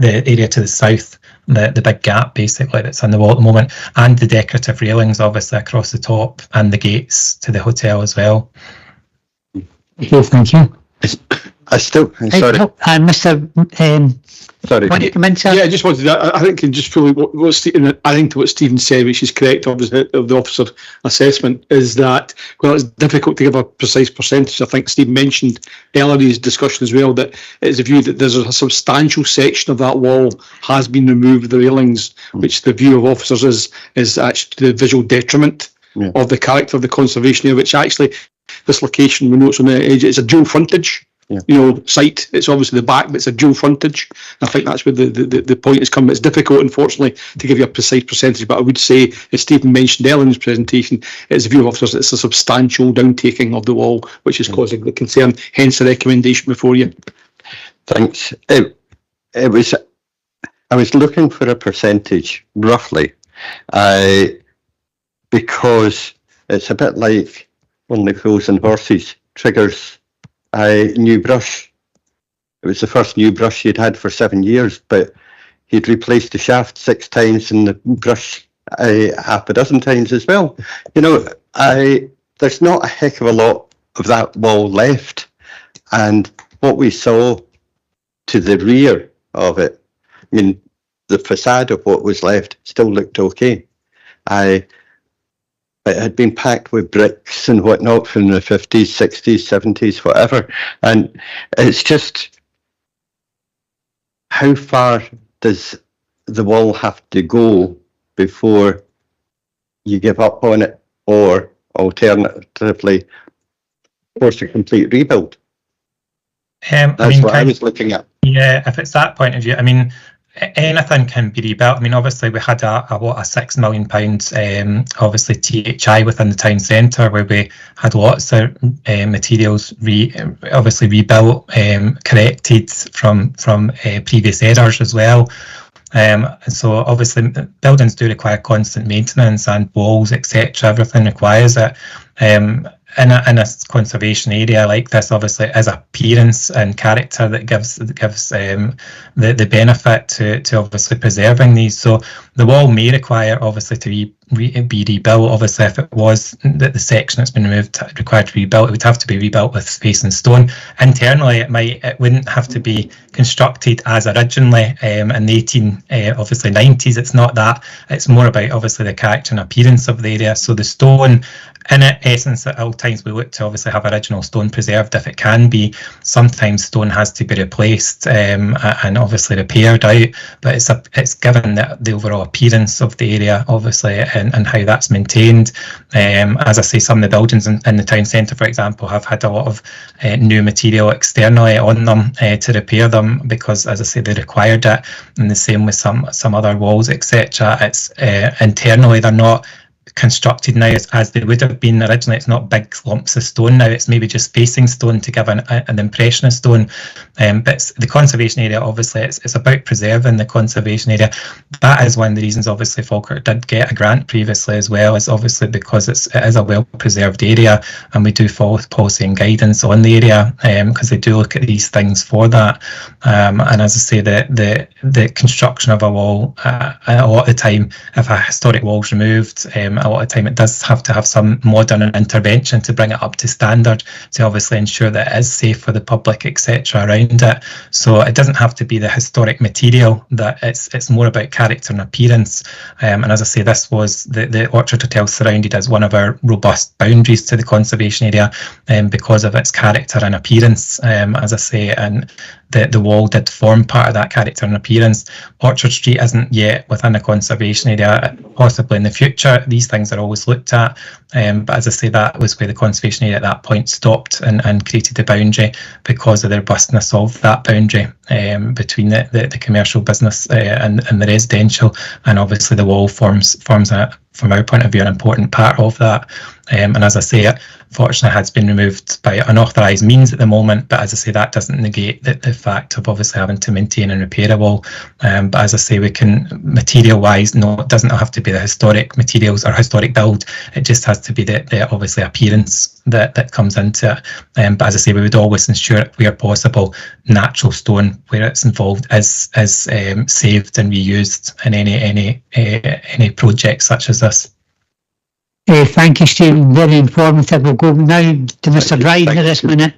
area to the south, the big gap basically that's in the wall at the moment, and the decorative railings obviously across the top and the gates to the hotel as well. Okay, thank you. Sorry. Mr. Sorry. Want to come in, sir? Yeah, I just wanted to, I think just fully what Stephen said, which is correct, obviously, of the officer assessment, is that, well, it's difficult to give a precise percentage. I think Stephen mentioned earlier in his discussion as well that it's a view that there's a substantial section of that wall has been removed, the railings, which the view of officers is actually to the visual detriment of the character of the conservation area, which actually, this location, we notice on the edge, it's a dual frontage. Site. It's obviously the back, but it's a dual frontage. I think that's where the point is coming. It's difficult, unfortunately, to give you a precise percentage, but I would say, as Stephen mentioned earlier in his presentation, it's a view of officers, it's a substantial downtaking of the wall, which is causing the concern, hence the recommendation before you. Thanks. I was looking for a percentage, roughly, because it's a bit like Only Fools and Horses triggers new brush. It was the first new brush he'd had for 7 years, but he'd replaced the shaft 6 times and the brush half a dozen times as well. There's not a heck of a lot of that wall left, and what we saw to the rear of it, I mean, the facade of what was left still looked okay. it had been packed with bricks and whatnot from the 50s, 60s, 70s, whatever. And it's just, how far does the wall have to go before you give up on it, or alternatively force a complete rebuild? That's what I was looking at. Yeah, if it's that point of view, I mean, anything can be rebuilt. I mean, obviously we had a £6 million obviously THI within the town centre, where we had lots of materials obviously rebuilt, corrected from previous errors as well. So obviously buildings do require constant maintenance, and walls, etc. Everything requires it. In a conservation area like this, obviously, is appearance and character that gives the benefit to obviously preserving these. So the wall may require obviously to be rebuilt. Obviously, if it was the section that's been removed required to be rebuilt, it would have to be rebuilt with face and stone. Internally, it wouldn't have to be constructed as originally in the 90s. It's not that. It's more about obviously the character and appearance of the area. So the stone, in essence, at all times we look to obviously have original stone preserved if it can be. Sometimes stone has to be replaced and obviously repaired out, but it's given the overall appearance of the area, obviously, and how that's maintained. As I say, some of the buildings in the town centre, for example, have had a lot of new material externally on them to repair them, because, as I say, they required it. And the same with some other walls, etc. It's internally they're not constructed now as they would have been originally. It's not big lumps of stone now, it's maybe just facing stone to give an impression of stone. But the conservation area, obviously, it's about preserving the conservation area. That is one of the reasons, obviously, Falkirk did get a grant previously as well, is obviously because it is a well preserved area, and we do follow policy and guidance on the area, because they do look at these things for that. And as I say, the construction of a wall, a lot of the time, if a historic wall is removed, a lot of time it does have to have some modern intervention to bring it up to standard, to obviously ensure that it is safe for the public, etc. around it. So it doesn't have to be the historic material, that it's more about character and appearance. And as I say, this was the Orchard Hotel surrounded as one of our robust boundaries to the conservation area, because of its character and appearance, as I say, and the wall did form part of that character and appearance. Orchard Street isn't yet within a conservation area. Possibly in the future, these things are always looked at. But as I say, that was where the conservation area at that point stopped and created the boundary, because of the robustness of that boundary between the commercial business and the residential. And obviously the wall forms from our point of view, an important part of that. And as I say, it fortunately has been removed by unauthorised means at the moment, but as I say, that doesn't negate the fact of obviously having to maintain and repair a wall. But as I say, we can, material wise, no, it doesn't have to be the historic materials or historic build, it just has to be the obviously appearance that comes into it. But as I say, we would always ensure, where possible, natural stone where it's involved is saved and reused in any project such as this. Thank you, Stephen. Very informative. We'll go now to Mr. Dryden at this minute.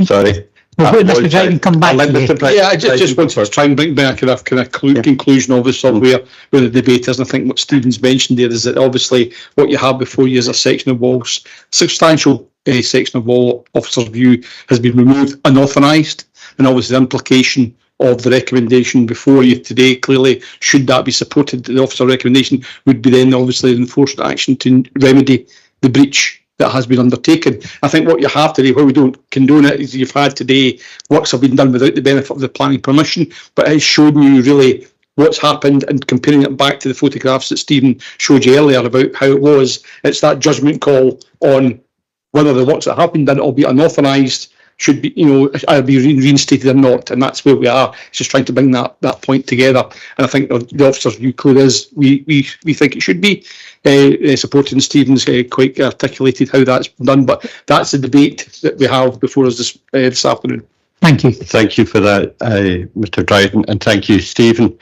Sorry. We'll let Mr. Dryden come back to you. Yeah, I just want to try and bring back a kind of conclusion, obviously, where the debate is. And I think what Stephen's mentioned there is that obviously what you have before you is a section of walls, substantial section of wall, officer's view, has been removed unauthorised, and obviously the implication of the recommendation before you today, clearly, should that be supported, the officer recommendation would be then obviously enforced action to remedy the breach that has been undertaken. I think what you have today, where we don't condone it, is you've had today works have been done without the benefit of the planning permission, but it's shown you really what's happened, and comparing it back to the photographs that Stephen showed you earlier about how it was. It's that judgment call on whether the works that have been done, albeit unauthorised, should be, either be reinstated or not, and that's where we are. It's just trying to bring that point together. And I think the officer's view clear is we think it should be supported, and Stephen's quite articulated how that's done. But that's the debate that we have before us this afternoon. Thank you. Thank you for that, Mr. Dryden, and thank you, Stephen.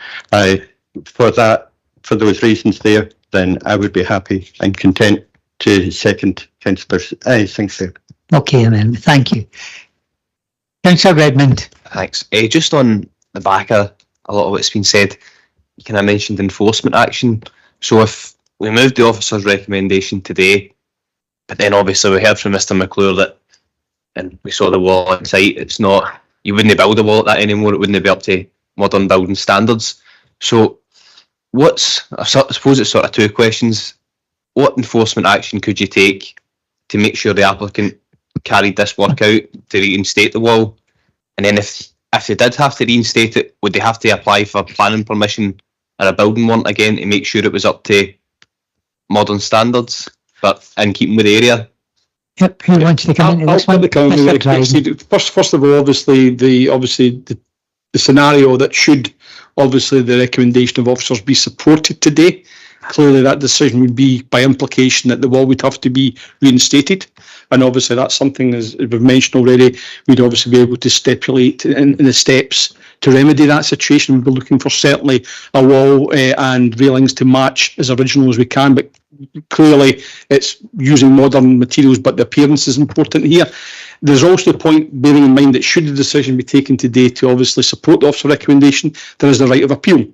For those reasons there, then I would be happy and content to second Councillor Sinclair. Okay, then. Thank you. Councillor Redmond. Thanks. Just on the back of a lot of what's been said, you kind of mentioned enforcement action. So if we moved the officer's recommendation today, but then obviously we heard from Mr. McClure that, and we saw the wall on site, it's not, you wouldn't build a wall like that anymore, it wouldn't be up to modern building standards. So I suppose it's sort of two questions. What enforcement action could you take to make sure the applicant carried this work out to reinstate the wall? And then if they did have to reinstate it, would they have to apply for planning permission or a building warrant again to make sure it was up to modern standards, but in keeping with the area? Yep, who wants to come into this one? First of all, obviously the scenario that should obviously the recommendation of officers be supported today, clearly that decision would be by implication that the wall would have to be reinstated. And obviously that's something, as we've mentioned already, we'd obviously be able to stipulate in the steps to remedy that situation. We'd be looking for certainly a wall and railings to match as original as we can, but clearly it's using modern materials, but the appearance is important here. There's also the point, bearing in mind that should the decision be taken today to obviously support the officer recommendation, there is the right of appeal.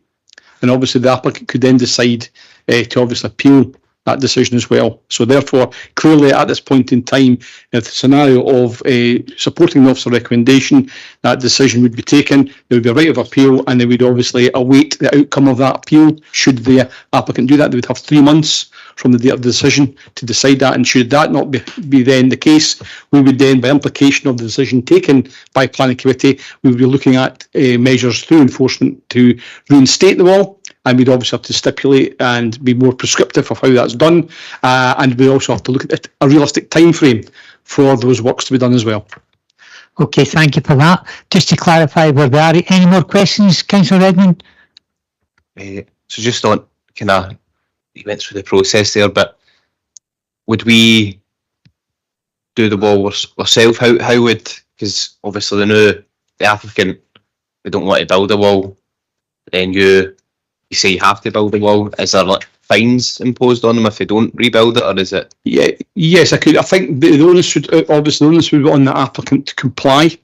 And obviously the applicant could then decide to obviously appeal that decision as well. So therefore, clearly at this point in time, if the scenario of supporting the officer recommendation, that decision would be taken, there would be a right of appeal, and they would obviously await the outcome of that appeal. Should the applicant do that, they would have 3 months from the date of the decision to decide that, and should that not be then the case, we would then, by implication of the decision taken by planning committee, we would be looking at measures through enforcement to reinstate the wall. And we'd obviously have to stipulate and be more prescriptive of how that's done. And we also have to look at a realistic time frame for those works to be done as well. Okay, thank you for that. Just to clarify where we are, any more questions, Councillor Redmond? So just on, you went through the process there, but would we do the wall ourselves? How would, because obviously they know the applicant, they don't want to build a wall, then you say you have to build a wall. Is there like fines imposed on them if they don't rebuild it, or is it? Yeah, yes, I could. I think the onus would obviously the onus would be on the applicant to comply,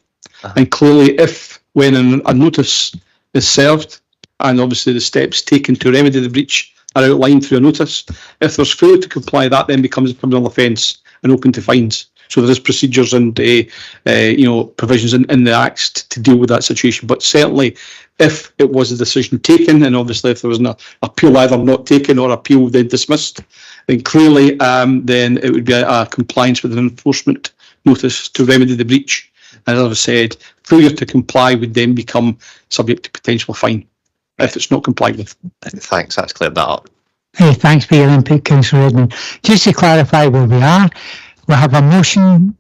and clearly, if when a notice is served, and obviously the steps taken to remedy the breach are outlined through a notice, if there's failure to comply, that then becomes a criminal offence and open to fines. So there is procedures and provisions in the Acts to deal with that situation. But certainly, if it was a decision taken, and obviously if there was an appeal either not taken or appeal then dismissed, then clearly then it would be a compliance with an enforcement notice to remedy the breach. And as I've said, failure to comply would then become subject to potential fine if it's not complied with. Thanks, that's cleared that up. Hey, thanks for your input, Councillor Redmond. Just to clarify where we are, we have a motion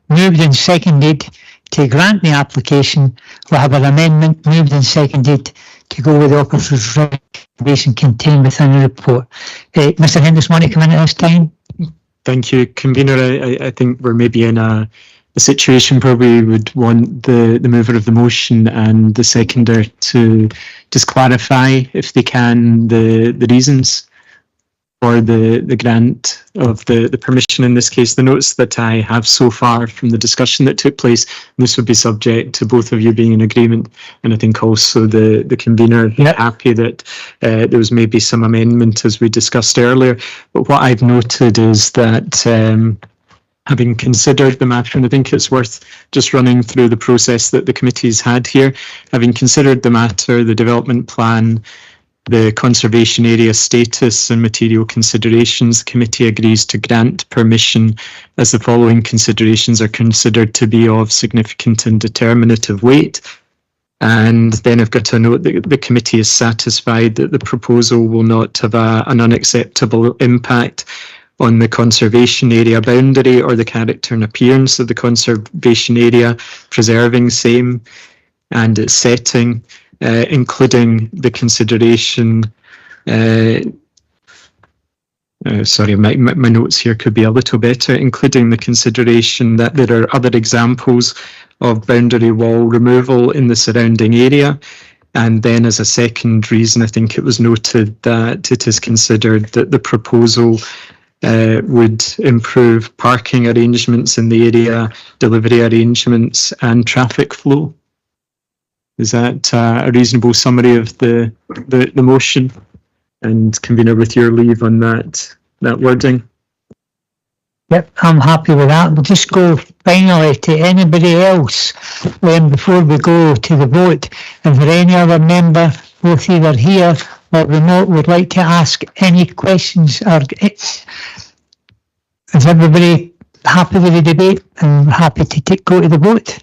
moved and seconded to grant the application. We have an amendment moved and seconded to go with the officer's recommendation contained within the report. Mr. Henderson, want to come in at this time? Thank you, Convener. I think we're maybe in a situation where we would want the mover of the motion and the seconder to just clarify, if they can, the reasons for the grant of the permission. In this case, the notes that I have so far from the discussion that took place, this would be subject to both of you being in agreement, and I think also the convener happy that there was maybe some amendment as we discussed earlier. But what I've noted is that having considered the matter, and I think it's worth just running through the process that the committee's had here, having considered the matter, the development plan, the conservation area status and material considerations, the committee agrees to grant permission as the following considerations are considered to be of significant and determinative weight. And then I've got to note that the committee is satisfied that the proposal will not have an unacceptable impact on the conservation area boundary or the character and appearance of the conservation area, preserving same and its setting, including the consideration, sorry, my notes here could be a little better, including the consideration that there are other examples of boundary wall removal in the surrounding area. And then as a second reason, I think it was noted that it is considered that the proposal would improve parking arrangements in the area, delivery arrangements and traffic flow. Is that a reasonable summary of the motion? And convener, with your leave on that wording. Yep, I'm happy with that. We'll just go finally to anybody else before we go to the vote. Is there any other member, both either here or remote, would like to ask any questions? Or is everybody happy with the debate and happy to go to the vote?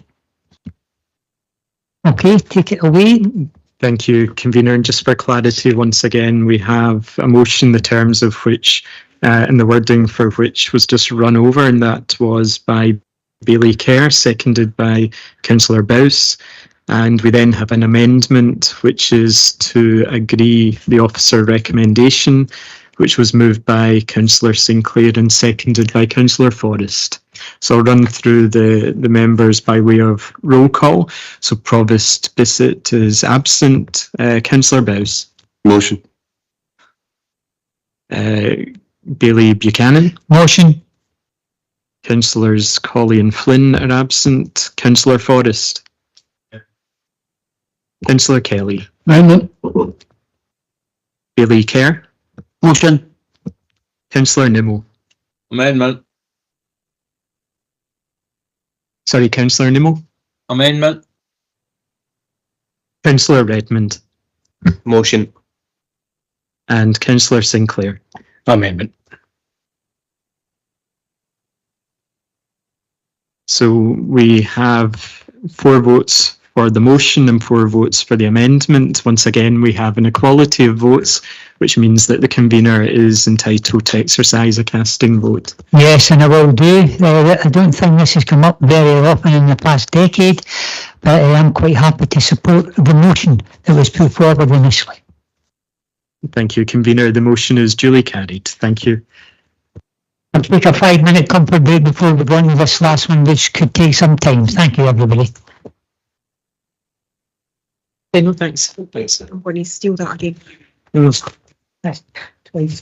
Okay, take it away. Thank you, convener. And just for clarity, once again, we have a motion, the terms of which and the wording for which was just run over, and that was by Bailey Kerr, seconded by Councillor Bowes. And we then have an amendment, which is to agree the officer recommendation, which was moved by Councillor Sinclair and seconded by Councillor Forrest. So I'll run through the members by way of roll call. So Provost Bissett is absent. Councillor Bowes. Motion. Bailey Buchanan. Motion. Councillors Colley and Flynn are absent. Councillor Forrest. Councillor Kelly. Amendment. Bailey Kerr. Motion. Councillor Nimmo. Amendment. Sorry, Councillor Nimmo. Amendment. Councillor Redmond. Motion. And Councillor Sinclair. Amendment. So we have 4 votes for the motion and 4 votes for the amendment. Once again, we have an equality of votes, which means that the convener is entitled to exercise a casting vote. Yes, and I will do. I don't think this has come up very often in the past decade, but I am quite happy to support the motion that was put forward initially. Thank you, convener. The motion is duly carried. Thank you. I'll take a 5-minute comfort break before we go into this last one, which could take some time. Thank you, everybody. Okay, no, thanks. Thanks. I'm going to steal that again. That's twice.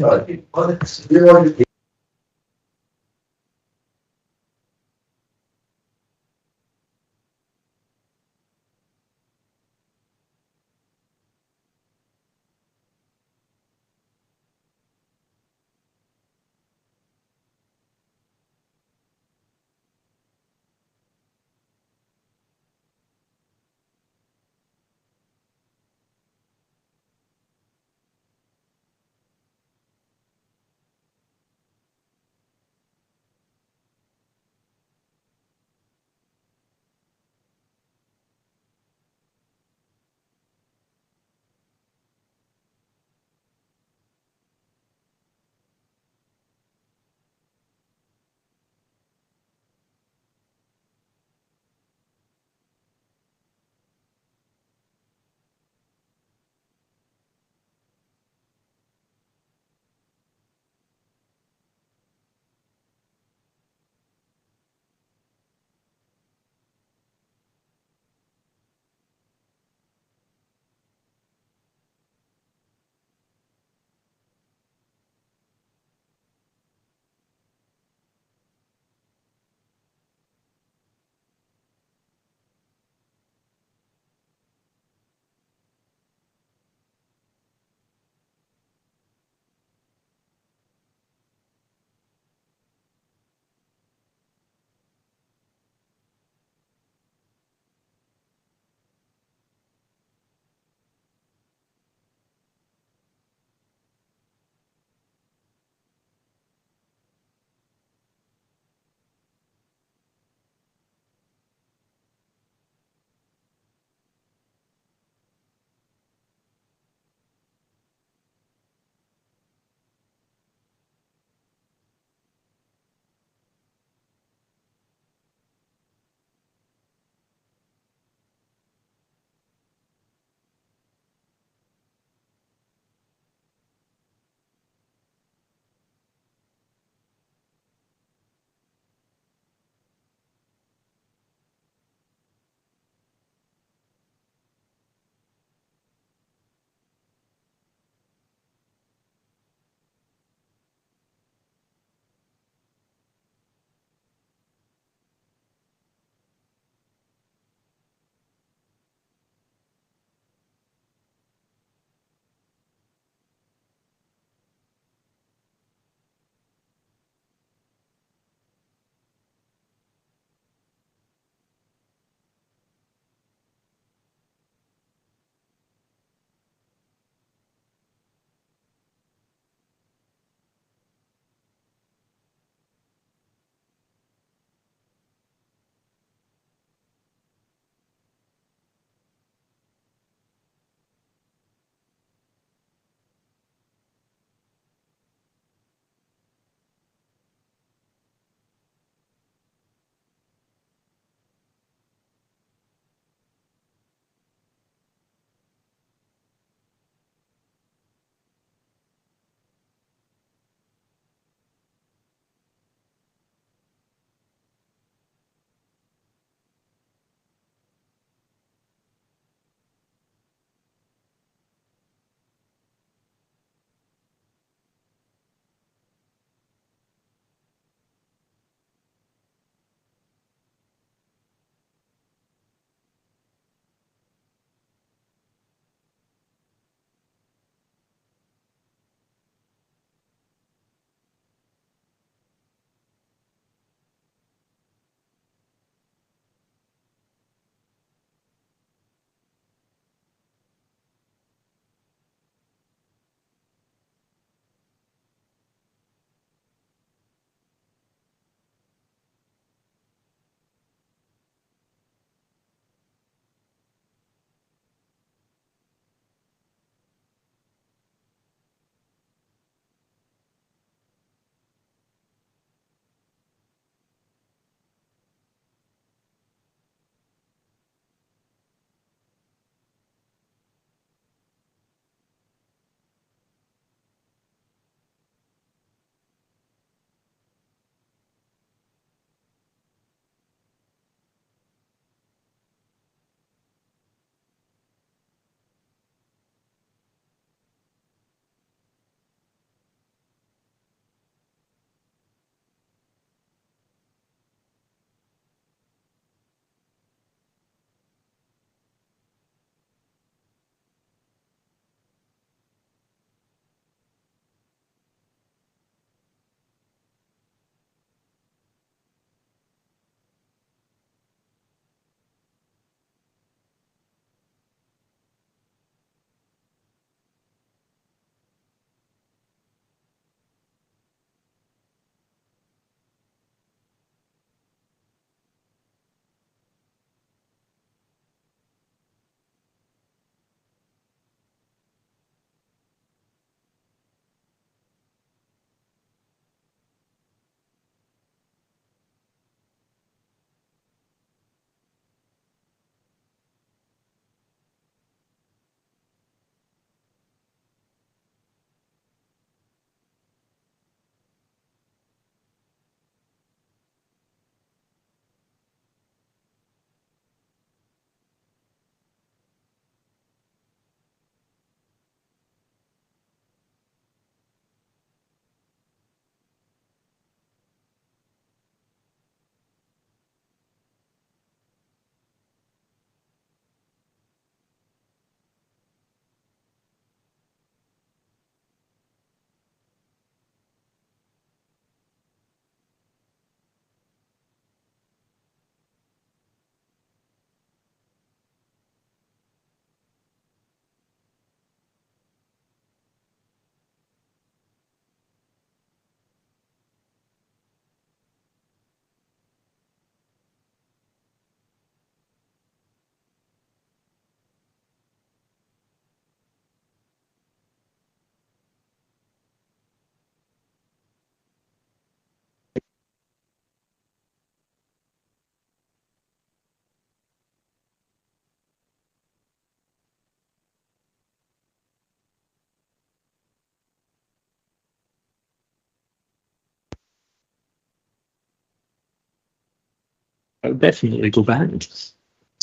I would definitely go back. That's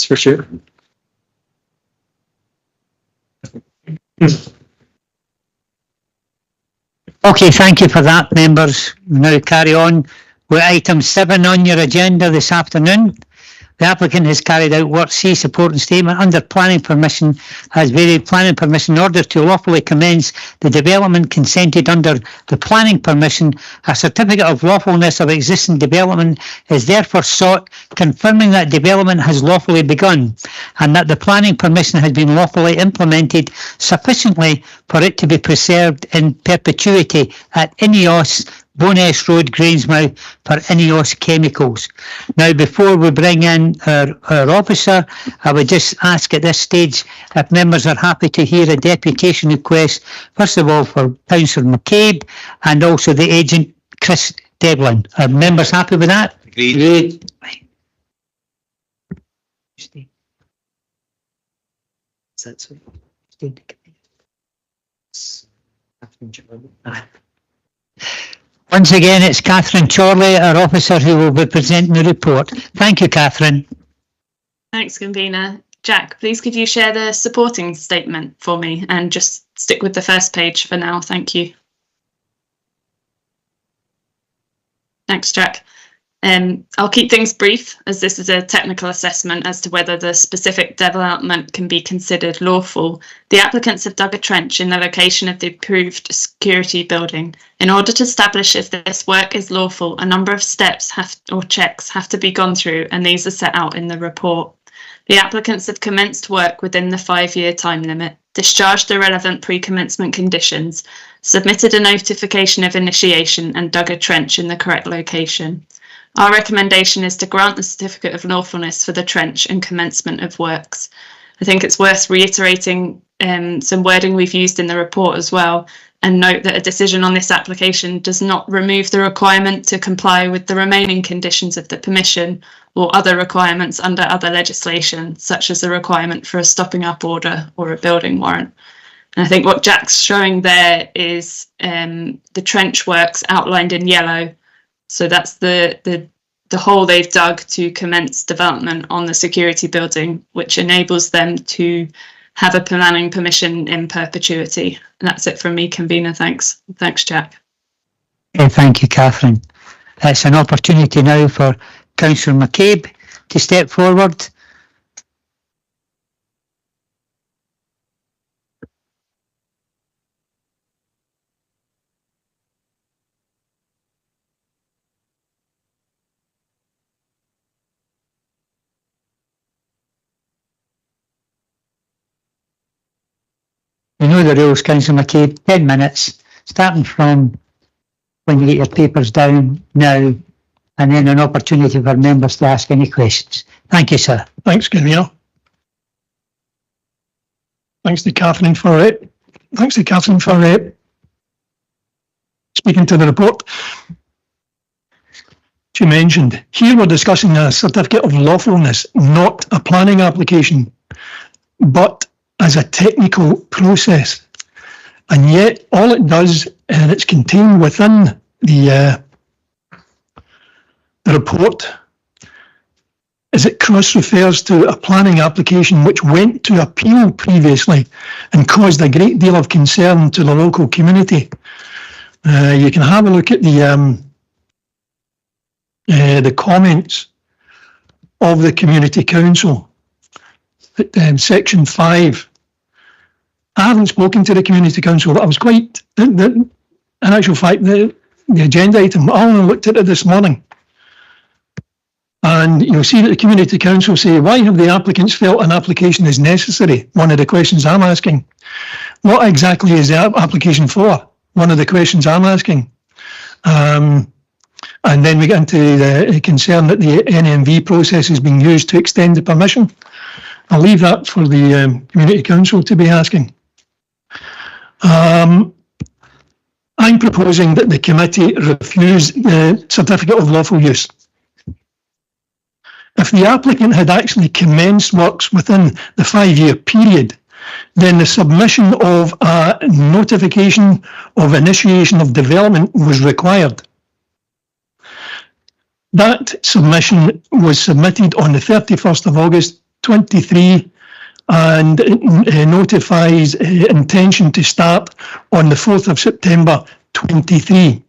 for sure. Okay, thank you for that, members. We now carry on with item 7 on your agenda this afternoon. The applicant has carried out work C supporting statement under planning permission, has varied planning permission in order to lawfully commence the development consented under the planning permission. A certificate of lawfulness of existing development is therefore sought, confirming that development has lawfully begun and that the planning permission has been lawfully implemented sufficiently for it to be preserved in perpetuity at INEOS Bowness Road, Grangemouth, for INEOS Chemicals. Now, before we bring in our officer, I would just ask at this stage if members are happy to hear a deputation request, first of all for Councillor McCabe and also the agent Chris Devlin. Are members happy with that? Agreed. Once again, it's Catherine Chorley, our officer, who will be presenting the report. Thank you, Catherine. Thanks, Convener. Jack, please could you share the supporting statement for me and just stick with the first page for now. Thank you. Thanks, Jack. I'll keep things brief, as this is a technical assessment as to whether the specific development can be considered lawful. The applicants have dug a trench in the location of the approved security building. In order to establish if this work is lawful, a number of steps or checks have to be gone through, and these are set out in the report. The applicants have commenced work within the 5-year time limit, discharged the relevant pre-commencement conditions, submitted a notification of initiation, and dug a trench in the correct location. Our recommendation is to grant the certificate of lawfulness for the trench and commencement of works. I think it's worth reiterating some wording we've used in the report as well, and note that a decision on this application does not remove the requirement to comply with the remaining conditions of the permission or other requirements under other legislation, such as the requirement for a stopping up order or a building warrant. And I think what Jack's showing there is the trench works outlined in yellow. So that's the hole they've dug to commence development on the security building, which enables them to have a planning permission in perpetuity. And that's it from me, Convener. Thanks. Thanks, Jack. Thank you, Catherine. It's an opportunity now for Councillor McCabe to step forward. You know the rules, Councillor McCabe, 10 minutes, starting from when you get your papers down now, and then an opportunity for members to ask any questions. Thank you, sir. Thanks, Convener. Thanks to Catherine for it. Speaking to the report. She mentioned, here we're discussing a certificate of lawfulness, not a planning application, but as a technical process. And yet all it does, and it's contained within the report, is it cross-refers to a planning application which went to appeal previously and caused a great deal of concern to the local community. You can have a look at the comments of the Community Council. Section 5. I haven't spoken to the Community Council, but I was quite, in actual fact, the agenda item, I only looked at it this morning. And you'll see that the Community Council say, why have the applicants felt an application is necessary? One of the questions I'm asking. What exactly is the application for? One of the questions I'm asking. And then we get into the concern that the NMV process is being used to extend the permission. I'll leave that for the Community Council to be asking. I'm proposing that the committee refuse the certificate of lawful use. If the applicant had actually commenced works within the 5-year period, then the submission of a notification of initiation of development was required. That submission was submitted on the 31st of August 23 and notifies intention to start on the 4th of September 23.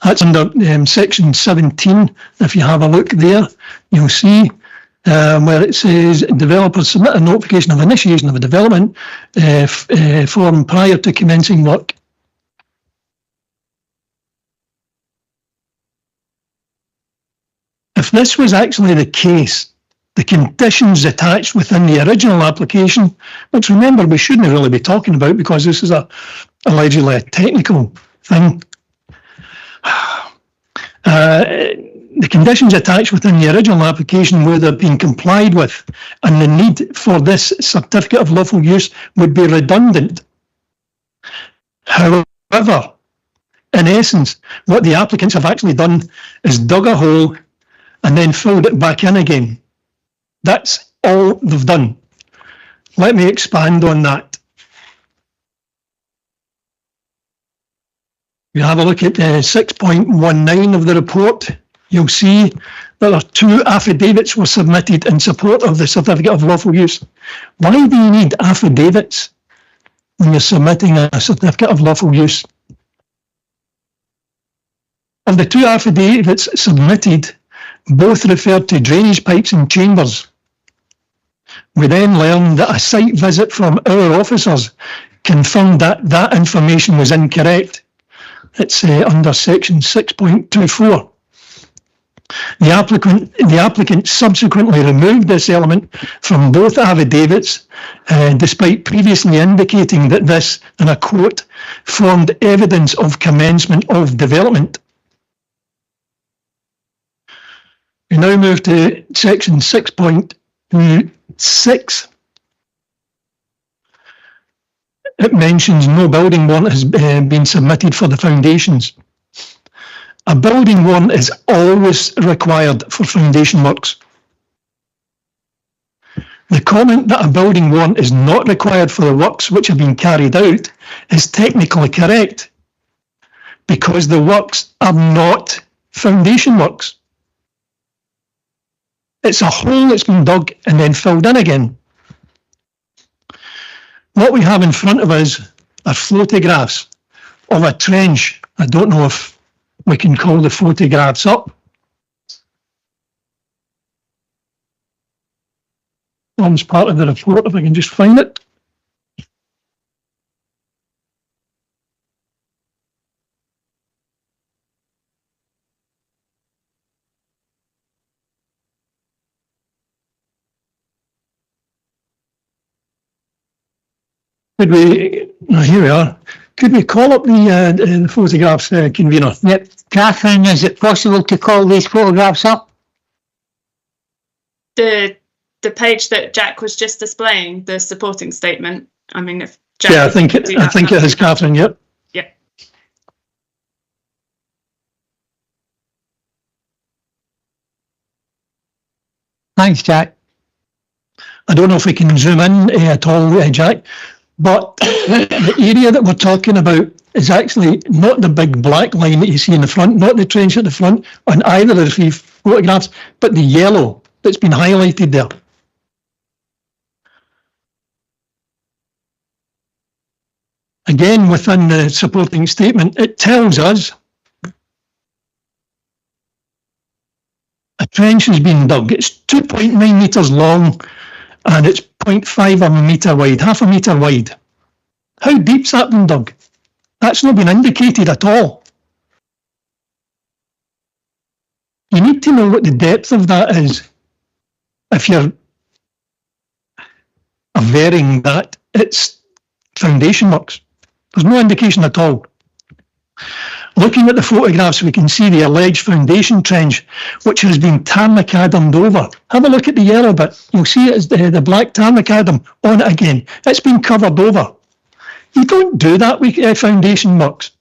That's under section 17. If you have a look there, you'll see where it says developers submit a notification of initiation of a development form prior to commencing work. If this was actually the case, the conditions attached within the original application, which remember we shouldn't really be talking about because this is allegedly a technical thing. The conditions attached within the original application would have been complied with, and the need for this certificate of lawful use would be redundant. However, in essence, what the applicants have actually done is dug a hole and then filled it back in again. That's all they've done. Let me expand on that. You have a look at 6.19 of the report. You'll see there are 2 affidavits were submitted in support of the certificate of lawful use. Why do you need affidavits when you're submitting a certificate of lawful use? Of the 2 affidavits submitted, both referred to drainage pipes and chambers. We then learned that a site visit from our officers confirmed that that information was incorrect. It's under section 6.24. The applicant subsequently removed this element from both affidavits, despite previously indicating that this, and I quote, formed evidence of commencement of development. We now move to section 6.6. It mentions no building warrant has been submitted for the foundations. A building warrant is always required for foundation works. The comment that a building warrant is not required for the works which have been carried out is technically correct, because the works are not foundation works. It's a hole that's been dug and then filled in again. What we have in front of us are photographs of a trench. I don't know if we can call the photographs up. Forms part of the report, if I can just find it. Could we, here we are. Could we call up the photographs, convener? Yep. Catherine, is it possible to call these photographs up? The page that Jack was just displaying, the supporting statement. I mean, if Jack, yeah, I think it is Catherine. Yep. Yeah. Thanks, Jack. I don't know if we can zoom in at all, Jack. But the area that we're talking about is actually not the big black line that you see in the front, not the trench at the front on either of the 3 photographs, but the yellow that's been highlighted there. Again, within the supporting statement, it tells us a trench has been dug. It's 2.9 metres long and it's 0.5 of a metre wide, half a metre wide. How deep's that been dug? That's not been indicated at all. You need to know what the depth of that is if you're averring that it's foundation works. There's no indication at all. Looking at the photographs, we can see the alleged foundation trench, which has been tarmacadamed over. Have a look at the yellow bit. You'll see it's the black tarmacadam on it again. It's been covered over. You don't do that with foundation works.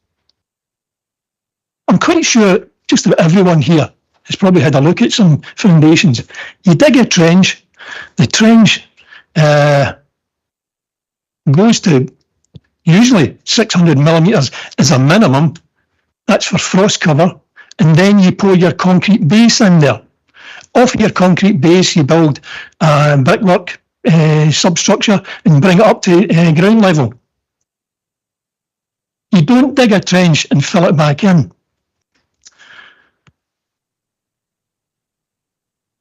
I'm quite sure just about everyone here has probably had a look at some foundations. You dig a trench, the trench goes to usually 600 millimetres as a minimum. That's for frost cover, and then you pour your concrete base in there. Off your concrete base, you build a brickwork substructure and bring it up to ground level. You don't dig a trench and fill it back in.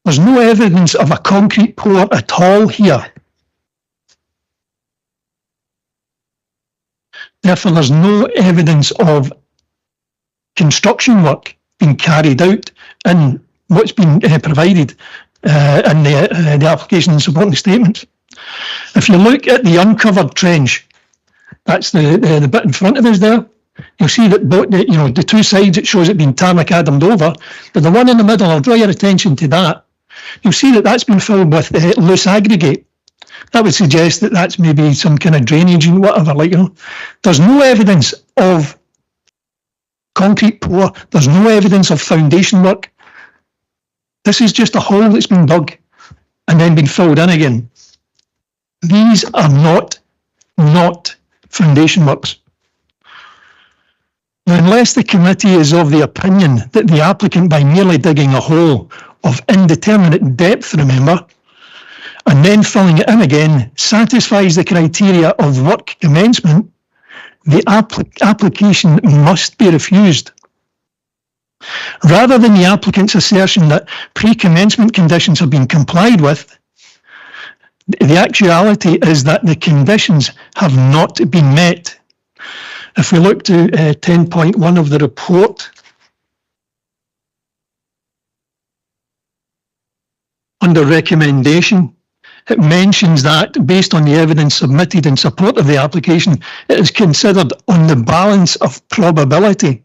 There's no evidence of a concrete pour at all here. Therefore, there's no evidence of construction work being carried out in what's been provided in the application and supporting statements. If you look at the uncovered trench, that's the bit in front of us there, you'll see that both the two sides, it shows it being tarmac addamed over, but the one in the middle, I'll draw your attention to that. You'll see that that's been filled with loose aggregate. That would suggest that that's maybe some kind of drainage and whatever, There's no evidence of concrete pour. There's no evidence of foundation work. This is just a hole that's been dug and then been filled in again. These are not foundation works. Now, unless the committee is of the opinion that the applicant, by merely digging a hole of indeterminate depth, remember, and then filling it in again, satisfies the criteria of work commencement, the application must be refused. Rather than the applicant's assertion that pre-commencement conditions have been complied with, the actuality is that the conditions have not been met. If we look to 10.1 of the report, under recommendation, it mentions that based on the evidence submitted in support of the application, it is considered on the balance of probability.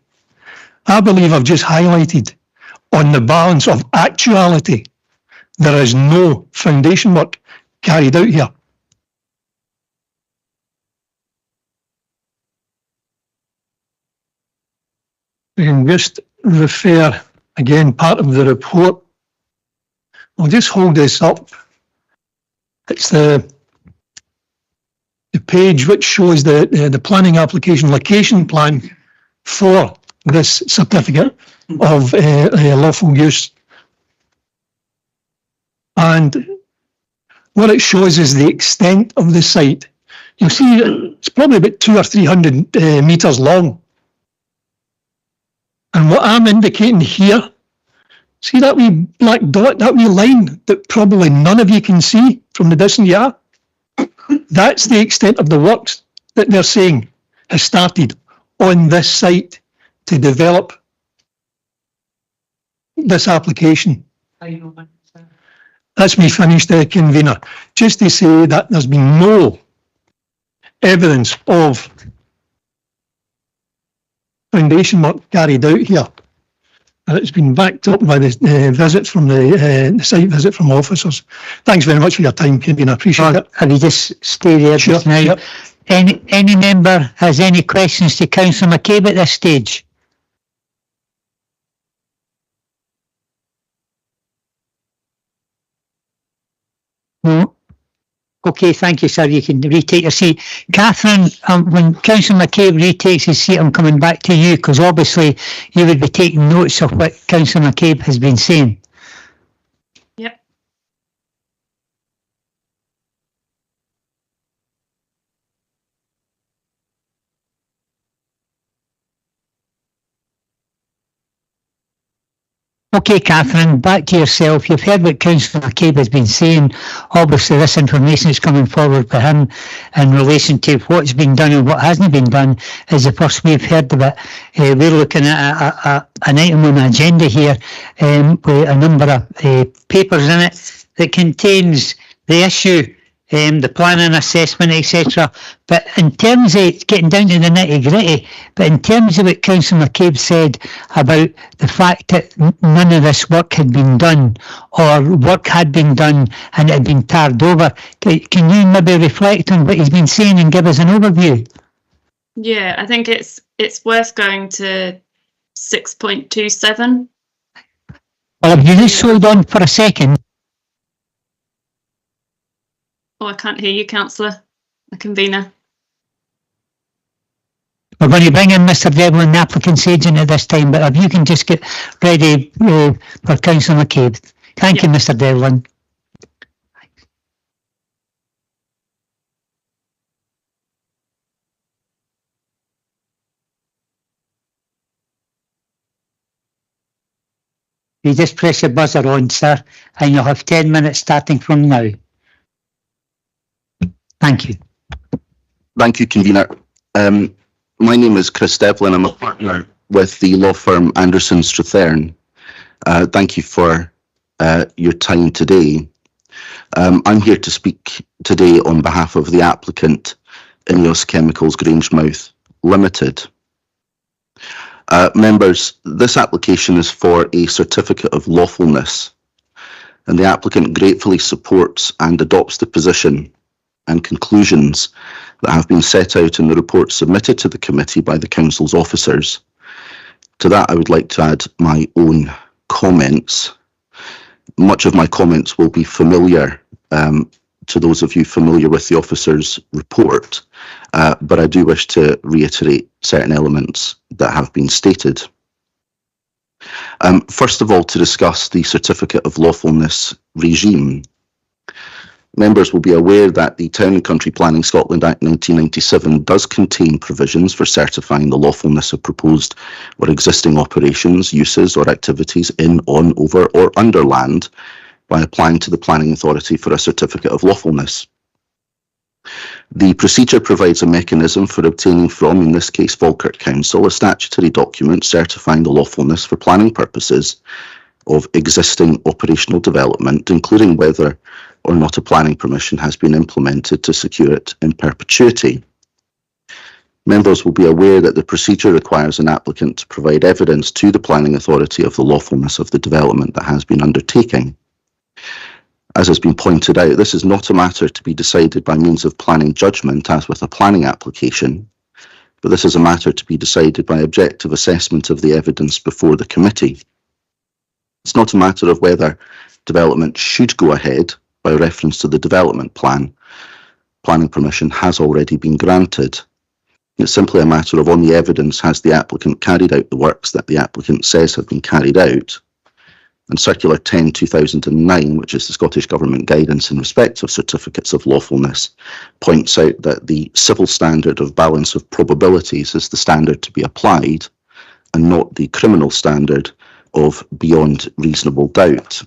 I believe I've just highlighted on the balance of actuality. There is no foundation work carried out here. We can just refer, again, part of the report. I'll just hold this up. It's the page which shows the planning application location plan for this certificate of lawful use. And what it shows is the extent of the site. You'll see it's probably about 200 or 300 metres long. And what I'm indicating here, see that wee black dot, that wee line that probably none of you can see from the distance you are? That's the extent of the works that they're saying has started on this site to develop this application. That's me finished, convener. Just to say that there's been no evidence of foundation work carried out here. And it's been backed up by the visit from the site visit from officers. Thanks very much for your time, convener. I appreciate it. Can you just stay there just now? Yep. Any member has any questions to Councillor McCabe at this stage? No. Okay, thank you, sir. You can retake your seat. Catherine, when Councillor McCabe retakes his seat, I'm coming back to you, because obviously you would be taking notes of what Councillor McCabe has been saying. Yep. Okay, Catherine, back to yourself. You've heard what Councillor McCabe has been saying. Obviously, this information is coming forward by him in relation to what's been done and what hasn't been done is the first we've heard of it. We're looking at an item on the agenda here with a number of papers in it that contains the issue, the planning assessment, etc. But in terms of getting down to the nitty-gritty, but in terms of what Councillor McCabe said about the fact that none of this work had been done, or work had been done and it had been tarred over, can you maybe reflect on what he's been saying and give us an overview? Yeah, I think it's worth going to 6.27. Well, have you just hold on for a second? Oh, I can't hear you, Councillor, the convener. We're going to bring in Mr. Devlin, the applicant's agent at this time, but if you can just get ready for Councillor McCabe. Thank you, Mr. Devlin. You just press your buzzer on, sir, and you'll have 10 minutes starting from now. Thank you. Thank you, Convener. My name is Chris Devlin. I'm a partner with the law firm Anderson Strathern. Thank you for your time today. I'm here to speak today on behalf of the applicant, Ineos Chemicals Grangemouth Limited. Members, this application is for a certificate of lawfulness, and the applicant gratefully supports and adopts the position and conclusions that have been set out in the report submitted to the committee by the council's officers. To that, I would like to add my own comments. Much of my comments will be familiar to those of you familiar with the officer's report, but I do wish to reiterate certain elements that have been stated. First of all, to discuss the certificate of lawfulness regime. Members will be aware that the Town and Country Planning Scotland Act 1997 does contain provisions for certifying the lawfulness of proposed or existing operations, uses or activities in, on, over or under land by applying to the planning authority for a certificate of lawfulness. The procedure provides a mechanism for obtaining from, in this case, Falkirk Council, a statutory document certifying the lawfulness for planning purposes of existing operational development, including whether or not a planning permission has been implemented to secure it in perpetuity. Members will be aware that the procedure requires an applicant to provide evidence to the planning authority of the lawfulness of the development that has been undertaken. As has been pointed out, this is not a matter to be decided by means of planning judgment, as with a planning application, but this is a matter to be decided by objective assessment of the evidence before the committee. It's not a matter of whether development should go ahead by reference to the development plan. Planning permission has already been granted. It's simply a matter of, on the evidence, has the applicant carried out the works that the applicant says have been carried out? And Circular 10/2009, which is the Scottish Government guidance in respect of certificates of lawfulness, points out that the civil standard of balance of probabilities is the standard to be applied, and not the criminal standard of beyond reasonable doubt.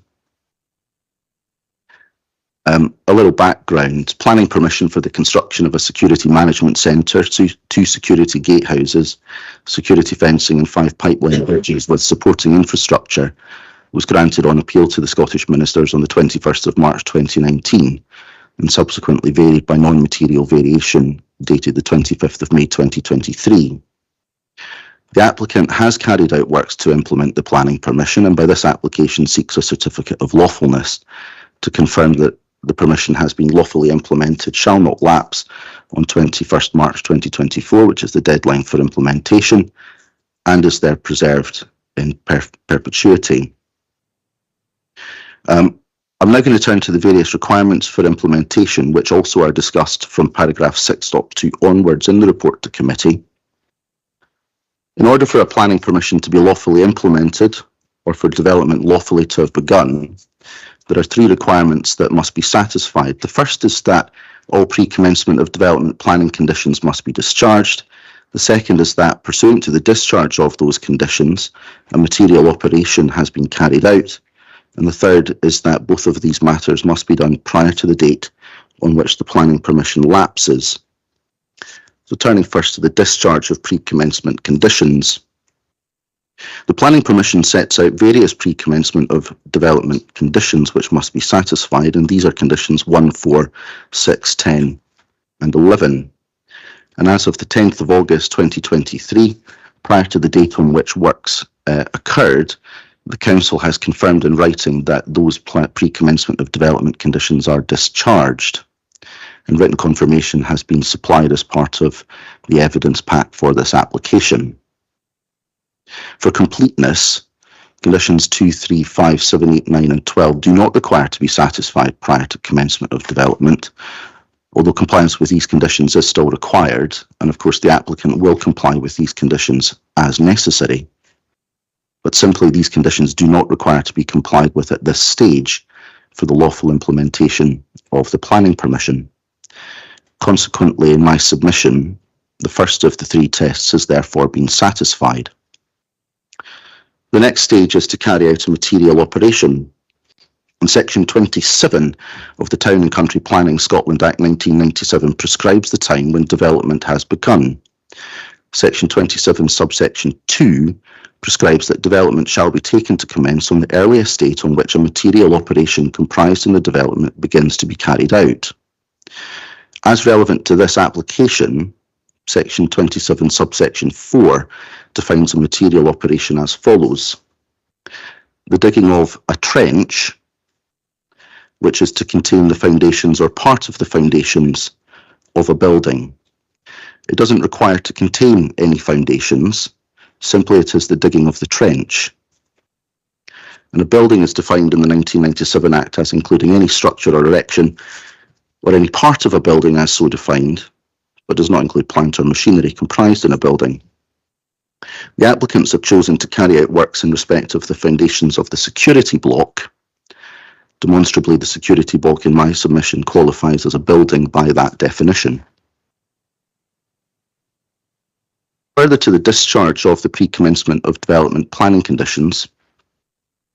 A little background. Planning permission for the construction of a security management centre, two security gatehouses, security fencing and 5 pipeline bridges with supporting infrastructure was granted on appeal to the Scottish Ministers on the 21st of March 2019 and subsequently varied by non-material variation dated the 25th of May 2023. The applicant has carried out works to implement the planning permission, and by this application seeks a certificate of lawfulness to confirm that the permission has been lawfully implemented, shall not lapse on 21st March 2024, which is the deadline for implementation, and is there preserved in perpetuity. I'm now going to turn to the various requirements for implementation, which also are discussed from paragraph 6.2 onwards in the report to committee. In order for a planning permission to be lawfully implemented, or for development lawfully to have begun, there are 3 requirements that must be satisfied. The first is that all pre-commencement of development planning conditions must be discharged. The second is that, pursuant to the discharge of those conditions, a material operation has been carried out. And the third is that both of these matters must be done prior to the date on which the planning permission lapses. So turning first to the discharge of pre-commencement conditions. The planning permission sets out various pre-commencement of development conditions which must be satisfied, and these are conditions 1, 4, 6, 10 and 11. And as of the 10th of August 2023, prior to the date on which works occurred, the Council has confirmed in writing that those pre-commencement of development conditions are discharged, and written confirmation has been supplied as part of the evidence pack for this application. For completeness, conditions 2, 3, 5, 7, 8, 9 and 12 do not require to be satisfied prior to commencement of development. although compliance with these conditions is still required, and of course the applicant will comply with these conditions as necessary, but simply these conditions do not require to be complied with at this stage for the lawful implementation of the planning permission. Consequently, in my submission, the first of the three tests has therefore been satisfied. The next stage is to carry out a material operation. And Section 27 of the Town and Country Planning Scotland Act 1997 prescribes the time when development has begun. Section 27 subsection 2 prescribes that development shall be taken to commence on the earliest date on which a material operation comprised in the development begins to be carried out. As relevant to this application, Section 27 subsection 4 defines a material operation as follows: the digging of a trench, which is to contain the foundations or part of the foundations of a building. It doesn't require to contain any foundations, simply it is the digging of the trench. And a building is defined in the 1997 Act as including any structure or erection or any part of a building as so defined, but does not include plant or machinery comprised in a building. The applicants have chosen to carry out works in respect of the foundations of the security block. Demonstrably, the security block in my submission qualifies as a building by that definition. Further to the discharge of the pre-commencement of development planning conditions,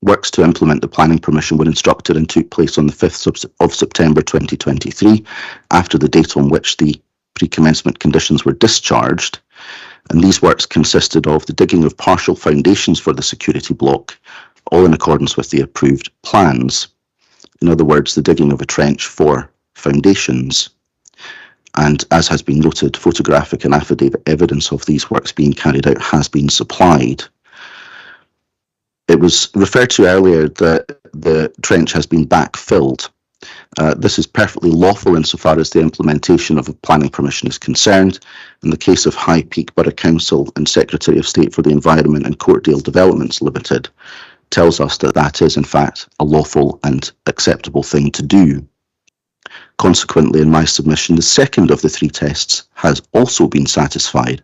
works to implement the planning permission were instructed and took place on the 5th of September 2023, after the date on which the pre-commencement conditions were discharged, and these works consisted of the digging of partial foundations for the security block, all in accordance with the approved plans. In other words, the digging of a trench for foundations. And as has been noted, photographic and affidavit evidence of these works being carried out has been supplied. It was referred to earlier that the trench has been backfilled. This is perfectly lawful insofar as the implementation of a planning permission is concerned. In the case of High Peak Borough Council and Secretary of State for the Environment and Courtdale Developments Limited, tells us that that is in fact a lawful and acceptable thing to do. Consequently, in my submission, the second of the three tests has also been satisfied.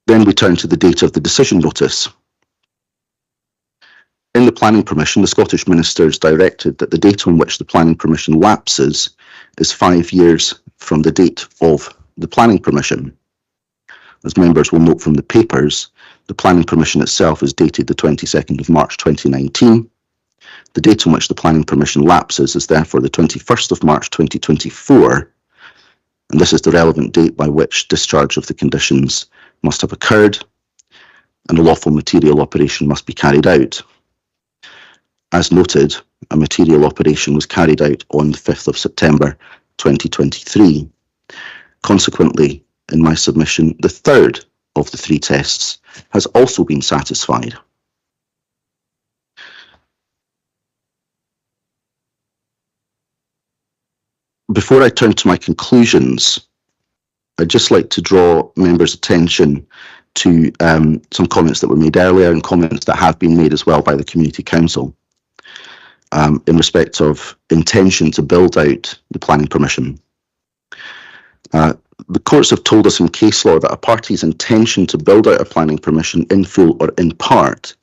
Then we turn to the date of the decision notice. In the planning permission, the Scottish Ministers directed that the date on which the planning permission lapses is 5 years from the date of the planning permission. As members will note from the papers, the planning permission itself is dated the 22nd of March 2019. The date on which the planning permission lapses is therefore the 21st of March 2024, and this is the relevant date by which discharge of the conditions must have occurred and a lawful material operation must be carried out. As noted, a material operation was carried out on the 5th of September 2023. Consequently, in my submission, the third of the three tests has also been satisfied. Before I turn to my conclusions, I'd just like to draw members' attention to some comments that were made earlier and comments that have been made as well by the Community Council in respect of intention to build out the planning permission. The courts have told us in case law that a party's intention to build out a planning permission in full or in part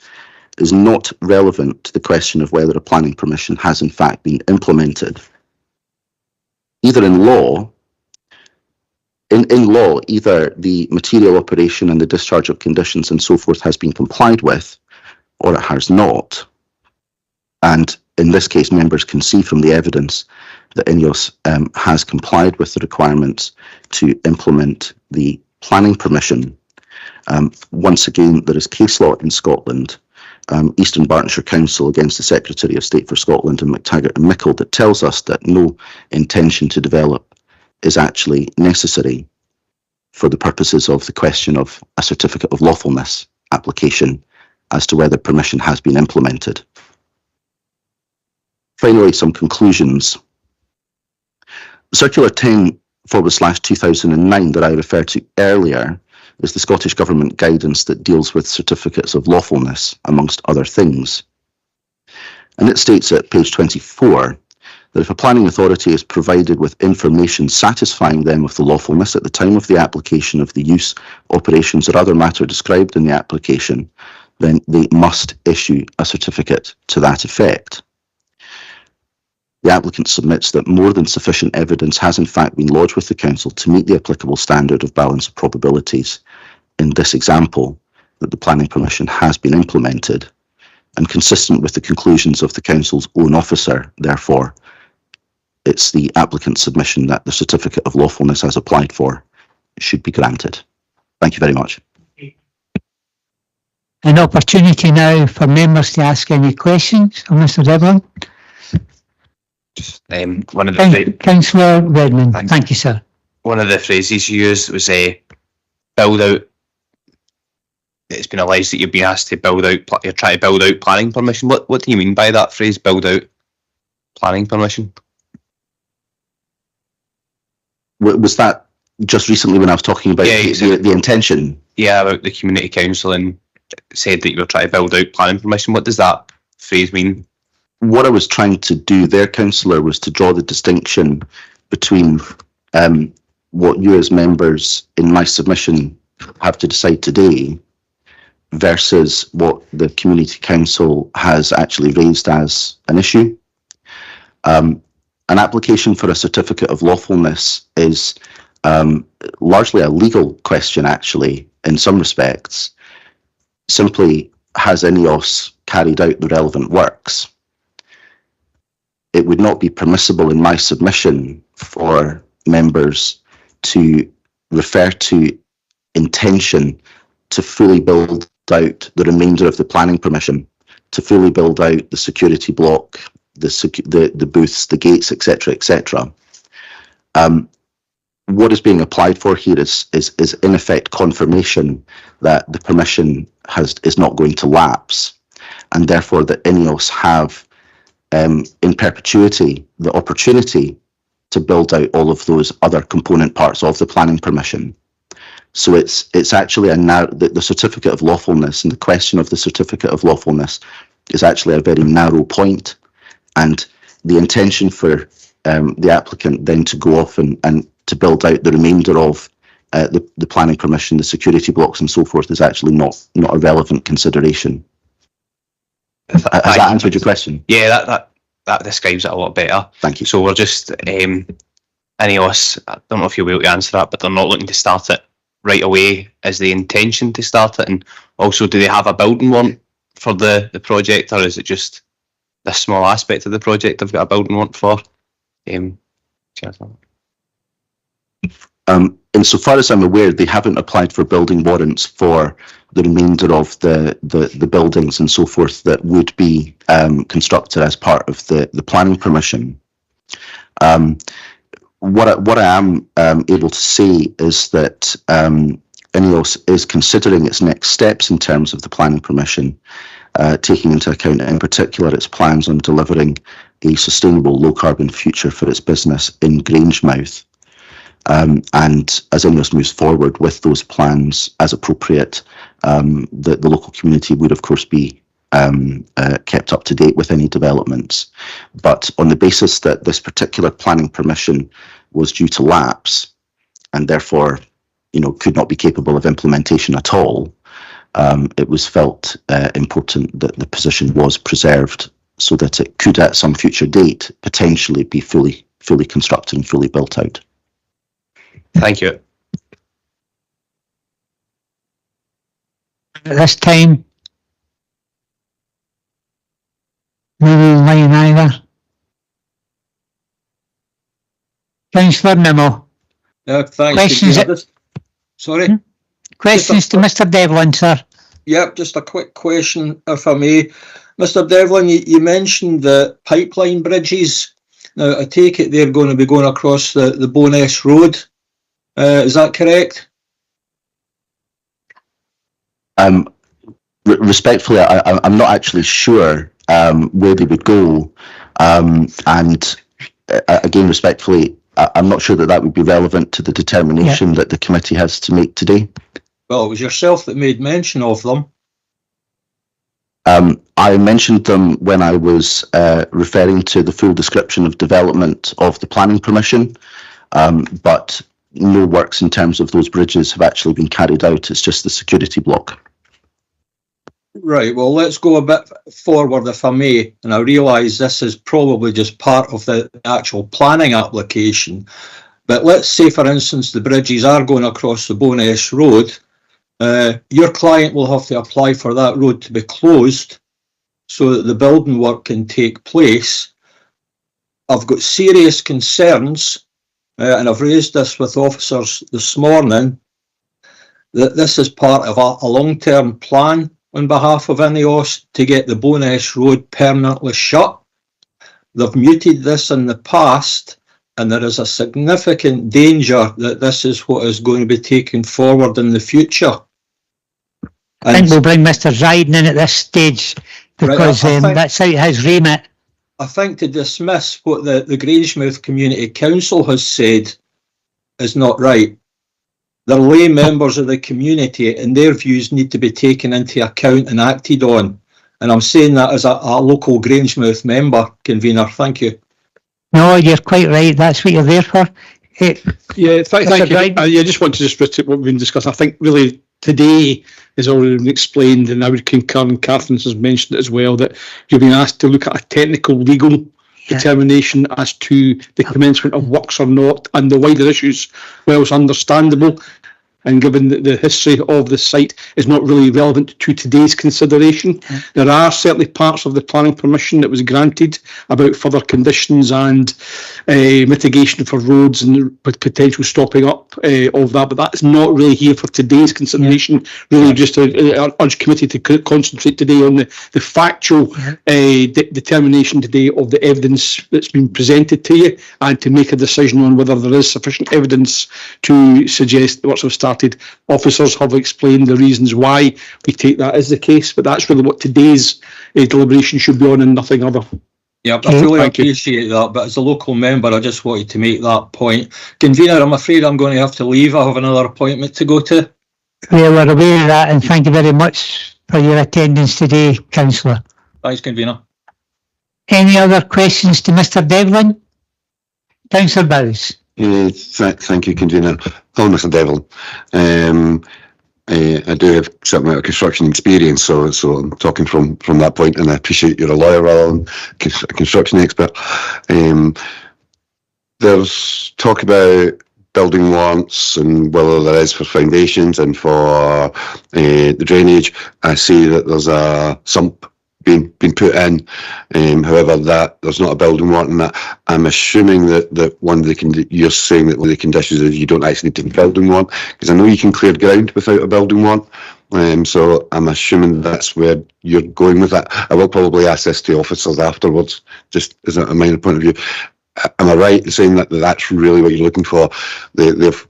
is not relevant to the question of whether a planning permission has in fact been implemented. Either in law, either the material operation and the discharge of conditions and so forth has been complied with, or it has not. And in this case, members can see from the evidence that INEOS has complied with the requirements to implement the planning permission. Once again, there is case law in Scotland, Eastern Bartonshire Council against the Secretary of State for Scotland and McTaggart and Mickle, that tells us that no intention to develop is actually necessary for the purposes of the question of a certificate of lawfulness application as to whether permission has been implemented. Finally, some conclusions. Circular 10/2009 that I referred to earlier is the Scottish Government guidance that deals with certificates of lawfulness, amongst other things. And it states at page 24 that if a planning authority is provided with information satisfying them of the lawfulness at the time of the application of the use, operations or other matter described in the application, then they must issue a certificate to that effect. The applicant submits that more than sufficient evidence has in fact been lodged with the council to meet the applicable standard of balance of probabilities in this example, that the planning permission has been implemented, and consistent with the conclusions of the council's own officer. Therefore, it's the applicant's submission that the certificate of lawfulness as applied for should be granted. Thank you very much. An opportunity now for members to ask any questions of Mr. Devlin. One of the Councillor Redmond. Thank you, sir. One of the phrases you used was build out. It's been alleged that you've been asked to build out. You're trying to build out planning permission. What do you mean by that phrase? Build out planning permission. Was that just recently when I was talking about the intention? Yeah, about the community council and said that you were trying to build out planning permission. What does that phrase mean? What I was trying to do there, councillor, was to draw the distinction between what you as members in my submission have to decide today versus what the community council has actually raised as an issue. An application for a certificate of lawfulness is largely a legal question, actually, in some respects. Simply, has INEOS carried out the relevant works? It would not be permissible in my submission for members to refer to intention to fully build out the remainder of the planning permission, to fully build out the security block, the booths, the gates, etc., etc. What is being applied for here is in effect confirmation that the permission is not going to lapse, and therefore that INEOS have in perpetuity the opportunity to build out all of those other component parts of the planning permission. So it's actually the certificate of lawfulness, and the question of the certificate of lawfulness is actually a very narrow point, and the intention for the applicant then to go off and to build out the remainder of the planning permission, the security blocks and so forth, is actually not a relevant consideration. Has that answered your question? Yeah, that describes it a lot better. Thank you. So we're just INEOS, I don't know if you'll be able to answer that, but they're not looking to start it right away. Is the intention to start it? And also, do they have a building warrant for the project, or is it just this small aspect of the project they've got a building warrant for? Insofar as I'm aware, they haven't applied for building warrants for the remainder of the buildings and so forth that would be constructed as part of the planning permission. What I am able to say is that INEOS is considering its next steps in terms of the planning permission, taking into account in particular its plans on delivering a sustainable low-carbon future for its business in Grangemouth. And as INEOS moves forward with those plans as appropriate, the local community would of course be kept up to date with any developments. But on the basis that this particular planning permission was due to lapse and therefore, could not be capable of implementation at all, it was felt important that the position was preserved so that it could at some future date potentially be fully constructed and fully built out. Thank you. At this time, moving line either. Councillor Nimmo. Thanks. Questions? Sorry? Questions to Mr. Devlin, sir. Yep, just a quick question, if I may. Mr. Devlin, you mentioned the pipeline bridges. Now, I take it they're going to be going across the Bowness Road. Is that correct? Respectfully, I'm not actually sure where they would go, and again, respectfully, I'm not sure that would be relevant to the determination that the committee has to make today. Well, it was yourself that made mention of them. I mentioned them when I was referring to the full description of development of the planning permission, but no works in terms of those bridges have actually been carried out. It's just the security block. Right, well, let's go a bit forward if I may, and I realise this is probably just part of the actual planning application, but let's say, for instance, the bridges are going across the Bowness Road. Your client will have to apply for that road to be closed so that the building work can take place. I've got serious concerns, and I've raised this with officers this morning, that this is part of a long-term plan on behalf of INEOS to get the Bowness Road permanently shut. They've muted this in the past, and there is a significant danger that this is what is going to be taken forward in the future. I think we'll bring Mr. Dryden in at this stage, because right, that's out his remit. I think to dismiss what the Grangemouth Community Council has said is not right. They're lay members of the community, and their views need to be taken into account and acted on. And I'm saying that as a local Grangemouth member, convener. Thank you. No, you're quite right. That's what you're there for. Yeah, thank you. I just want to just repeat what we've been discussing. I think really today has already been explained, and I would concur, and Catherine has mentioned it as well, that you've been asked to look at a technical legal determination as to the commencement of works or not, and the wider issues, well, it's understandable, and given that the history of the site is not really relevant to today's consideration. There are certainly parts of the planning permission that was granted about further conditions and mitigation for roads and potential stopping up of that, but that's not really here for today's consideration. Really just urge committee to concentrate today on the factual determination today of the evidence that's been presented to you, and to make a decision on whether there is sufficient evidence to suggest that works have started. Officers have explained the reasons why we take that as the case, but that's really what today's deliberation should be on, and nothing other. Yeah, I fully appreciate that, but as a local member, I just wanted to make that point. Convener, I'm afraid I'm going to have to leave. I have another appointment to go to. Well, we're aware of that, and thank you very much for your attendance today, Councillor. Thanks, Convener. Any other questions to Mr. Devlin? Councillor Bowes. Thank you, Convener. Hello, Mr. Devlin. I do have some amount of construction experience, so I'm talking from that point, and I appreciate you're a lawyer rather than a construction expert. There's talk about building warrants and whether there is for foundations and for the drainage. I see that there's a sump being put in, however, that there's not a building warrant in that. I'm assuming that one of the you're saying that one of the conditions is you don't actually need a building warrant, because I know you can clear ground without a building warrant. So I'm assuming that's where you're going with that. I will probably ask this to officers afterwards, just as a minor point of view. Am I right in saying that that's really what you're looking for? They've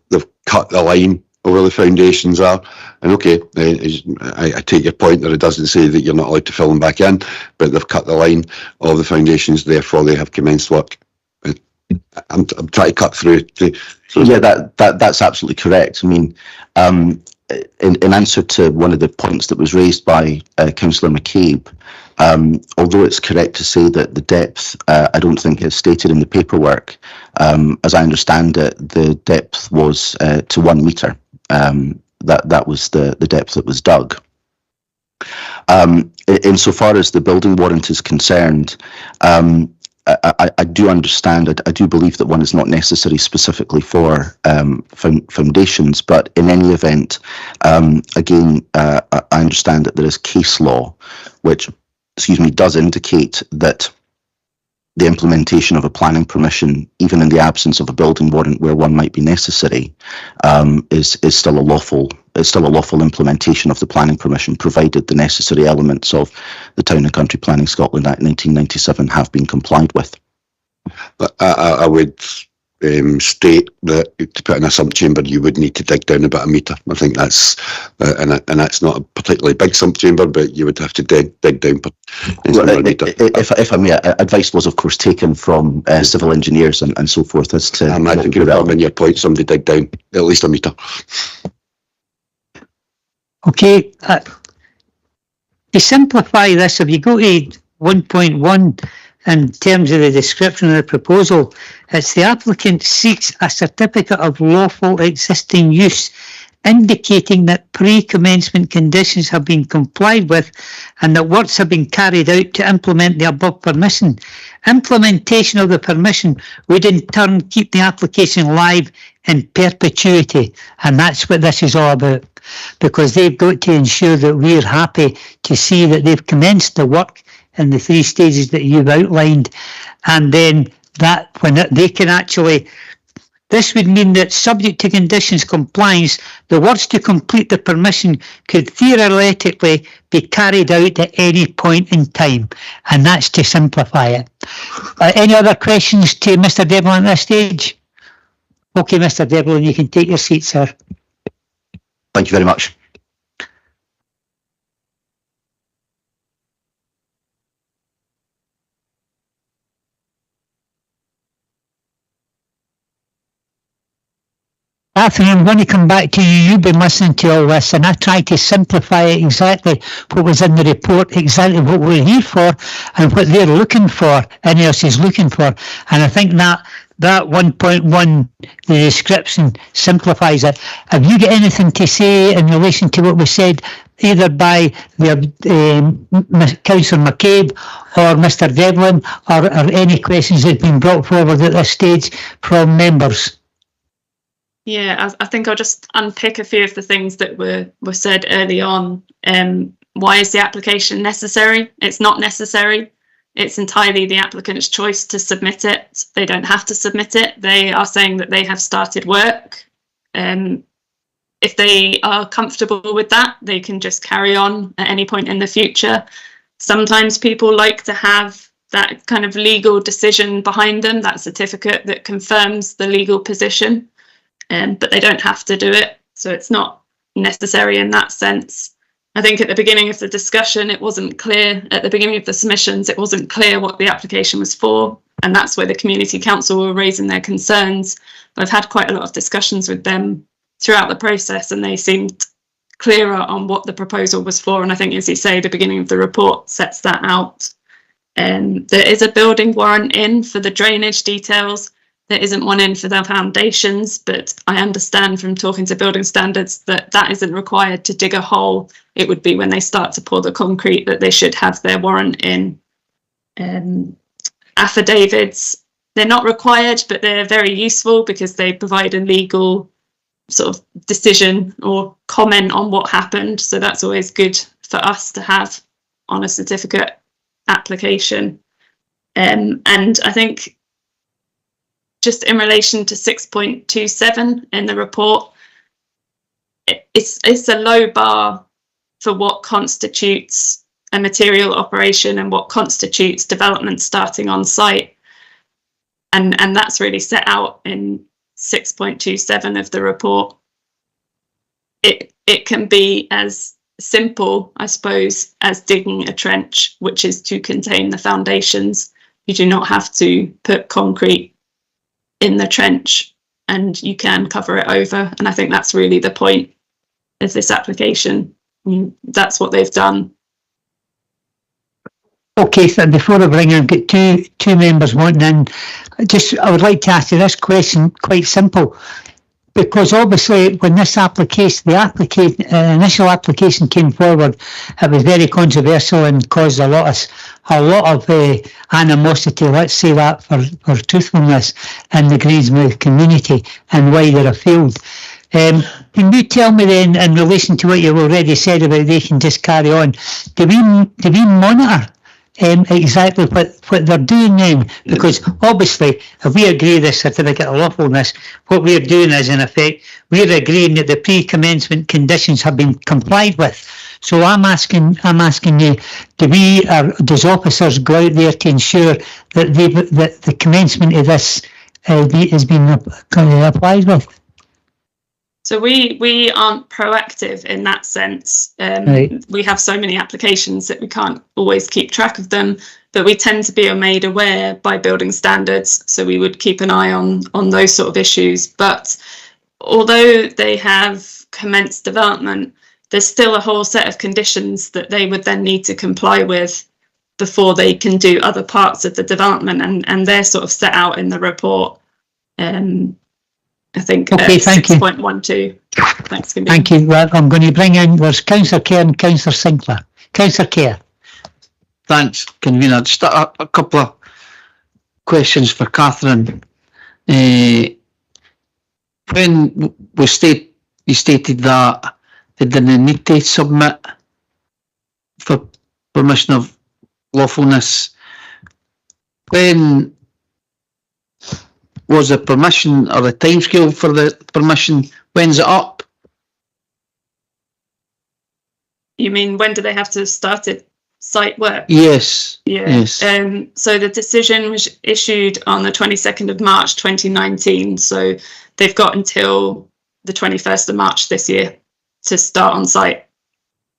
cut the line of where the foundations are, and okay, I take your point that it doesn't say that you're not allowed to fill them back in, but they've cut the line of the foundations, therefore they have commenced work. I'm trying to cut through. Yeah, that's absolutely correct. I mean, in answer to one of the points that was raised by Councillor McCabe, although it's correct to say that the depth, I don't think is stated in the paperwork. As I understand it, the depth was to 1 metre. That was the depth that was dug. Insofar as the building warrant is concerned, I do understand, I do believe that one is not necessary specifically for foundations, but in any event, again, I understand that there is case law which, does indicate that the implementation of a planning permission, even in the absence of a building warrant where one might be necessary, is still a lawful implementation of the planning permission, provided the necessary elements of the Town and Country Planning Scotland Act 1997 have been complied with. But I would state that to put in a sump chamber, you would need to dig down about 1 metre. I think that's, and that's not a particularly big sump chamber, but you would have to dig down. If I may, advice was of course taken from civil engineers and so forth as to. I imagine in your point, somebody dig down at least 1 metre. Okay, To simplify this, if you go to 1.1 in terms of the description of the proposal, it's the applicant seeks a certificate of lawful existing use, indicating that pre-commencement conditions have been complied with and that works have been carried out to implement the above permission. Implementation of the permission would in turn keep the application live in perpetuity, and that's what this is all about, because they've got to ensure that we're happy to see that they've commenced the work in the 3 stages that you've outlined, and then that when they can actually, this would mean that subject to conditions compliance, the works to complete the permission could theoretically be carried out at any point in time, and that's to simplify it. Any other questions to Mr. Devlin at this stage? Okay, Mr. Devlin, you can take your seat, sir. Thank you very much. Catherine, I'm going to come back to you. You've been listening to all this, and I tried to simplify it exactly what was in the report, exactly what we're here for, and what they're looking for, INEOS is looking for. And I think that 1.1, the description, simplifies it. Have you got anything to say in relation to what was said, either by Councillor McCabe or Mr. Devlin, or any questions that have been brought forward at this stage from members? Yeah, I think I'll just unpick a few of the things that were said early on. Why is the application necessary? It's not necessary. It's entirely the applicant's choice to submit it. They don't have to submit it. They are saying that they have started work. If they are comfortable with that, they can just carry on at any point in the future. Sometimes people like to have that kind of legal decision behind them, that certificate that confirms the legal position. But they don't have to do it, so it's not necessary in that sense. I think at the beginning of the discussion, it wasn't clear, at the beginning of the submissions, it wasn't clear what the application was for, and that's where the Community Council were raising their concerns. I've had quite a lot of discussions with them throughout the process, and they seemed clearer on what the proposal was for, and I think, as you say, the beginning of the report sets that out. There is a building warrant in for the drainage details. There isn't one in for the foundations, but I understand from talking to building standards that that isn't required to dig a hole. It would be when they start to pour the concrete that they should have their warrant in. Affidavits, they're not required, but they're very useful because they provide a legal sort of decision or comment on what happened. So that's always good for us to have on a certificate application. And I think just in relation to 6.27 in the report, it's a low bar for what constitutes a material operation and what constitutes development starting on site. And that's really set out in 6.27 of the report. It can be as simple, I suppose, as digging a trench, which is to contain the foundations. You do not have to put concrete in the trench, and you can cover it over. And I think that's really the point of this application. That's what they've done. Okay, so before I bring in, I've got two members wanting in. I would like to ask you this question, quite simple, because obviously when this application, the initial application came forward, it was very controversial and caused a lot of animosity, let's say that, for truthfulness in the Greensmouth community and wider afield. Can you tell me then, in relation to what you've already said about they can just carry on, do we monitor exactly what they're doing now? Because obviously, if we agree the certificate of lawfulness, what we're doing is, in effect, we're agreeing that the pre-commencement conditions have been complied with. So I'm asking you, does officers go out there to ensure that the commencement of this has been applied with? So we aren't proactive in that sense. Right. We have so many applications that we can't always keep track of them, but we tend to be made aware by building standards. So we would keep an eye on those sort of issues. But although they have commenced development, there's still a whole set of conditions that they would then need to comply with before they can do other parts of the development, and they're sort of set out in the report. I think Okay, thank you. 6.12. Thanks, Convener. Thank you. Well, I'm going to bring in, there's Councillor Kerr and Councillor Sinclair. Councillor Kerr. Thanks, Convener. Just a couple of questions for Catherine. When you stated that they didn't need to submit for permission of lawfulness, when was the permission or the timescale for the permission, when's it up? You mean when do they have to start site work? Yes. Yeah. Yes. So the decision was issued on the 22nd of March 2019. So they've got until the 21st of March this year to start on site.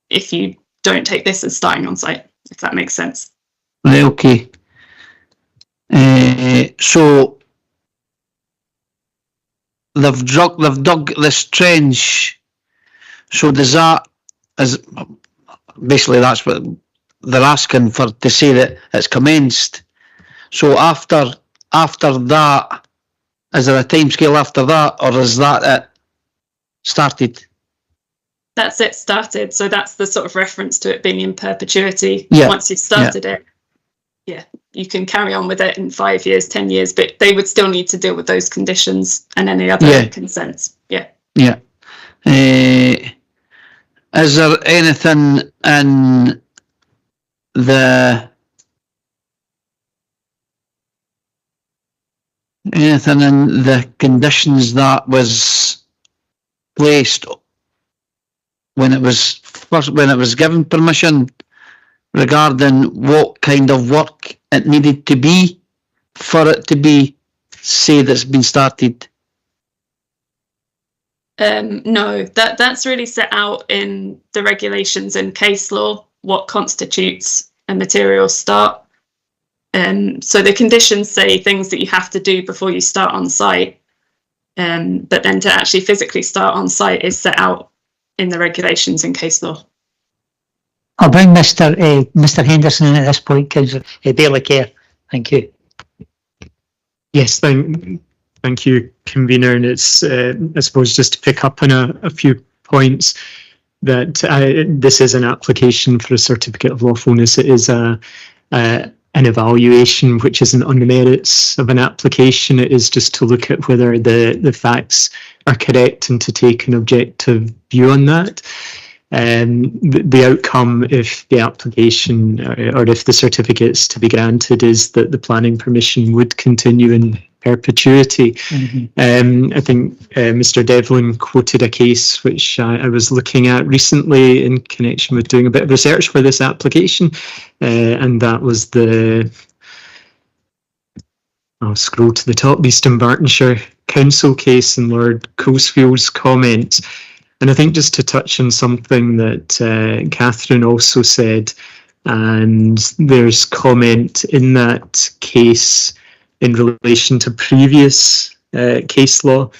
If you don't take this as starting on site, if that makes sense. Right, okay. So they've dug this trench. So does that, as basically that's what they're asking for, to say that it's commenced. So after that, is there a time scale after that, or is that it started? That's it started. So that's the sort of reference to it being in perpetuity. Yeah. Once you've started it, yeah, you can carry on with it in 5 years, 10 years, but they would still need to deal with those conditions and any other consents. Yeah. Yeah. Is there anything in the conditions that was placed when it was given permission regarding what kind of work it needed to be for it to be said it's been started? No, that's really set out in the regulations and case law, what constitutes a material start. So the conditions say things that you have to do before you start on site, but then to actually physically start on site is set out in the regulations and case law. I'll bring Mr. Henderson in at this point, Councillor Bailey Kerr. Thank you. Yes, thank you, Convener. And it's, I suppose, just to pick up on a few points, that this is an application for a certificate of lawfulness. It is an evaluation which isn't on the merits of an application. It is just to look at whether the facts are correct and to take an objective view on that. The outcome, if the application or if the certificate's to be granted, is that the planning permission would continue in perpetuity. Mm-hmm. I think Mr. Devlin quoted a case which I was looking at recently in connection with doing a bit of research for this application, and that was I'll scroll to the top, East Dunbartonshire Council case and Lord Coulsfield's comments. And I think just to touch on something that Catherine also said, and there's comment in that case in relation to previous case law,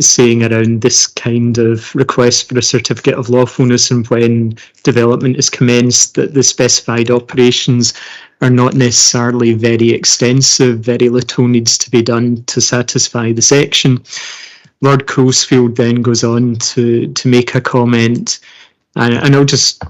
saying around this kind of request for a certificate of lawfulness and when development is commenced, that the specified operations are not necessarily very extensive. Very little needs to be done to satisfy the section. Lord Coulsfield then goes on to make a comment, and I'll just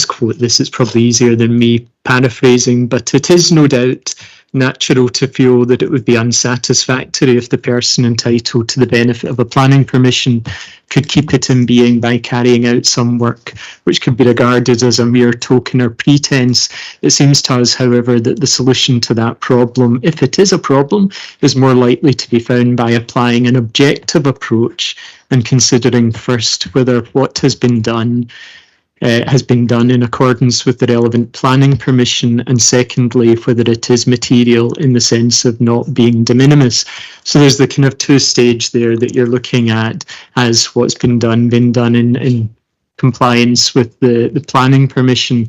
quote this, it's probably easier than me paraphrasing, but it is no doubt natural to feel that it would be unsatisfactory if the person entitled to the benefit of a planning permission could keep it in being by carrying out some work which could be regarded as a mere token or pretense. It seems to us, however, that the solution to that problem, if it is a problem, is more likely to be found by applying an objective approach and considering first whether what has been done in accordance with the relevant planning permission, and secondly whether it is material in the sense of not being de minimis. So there's the kind of two stage there that you're looking at as what's been done in compliance with the planning permission,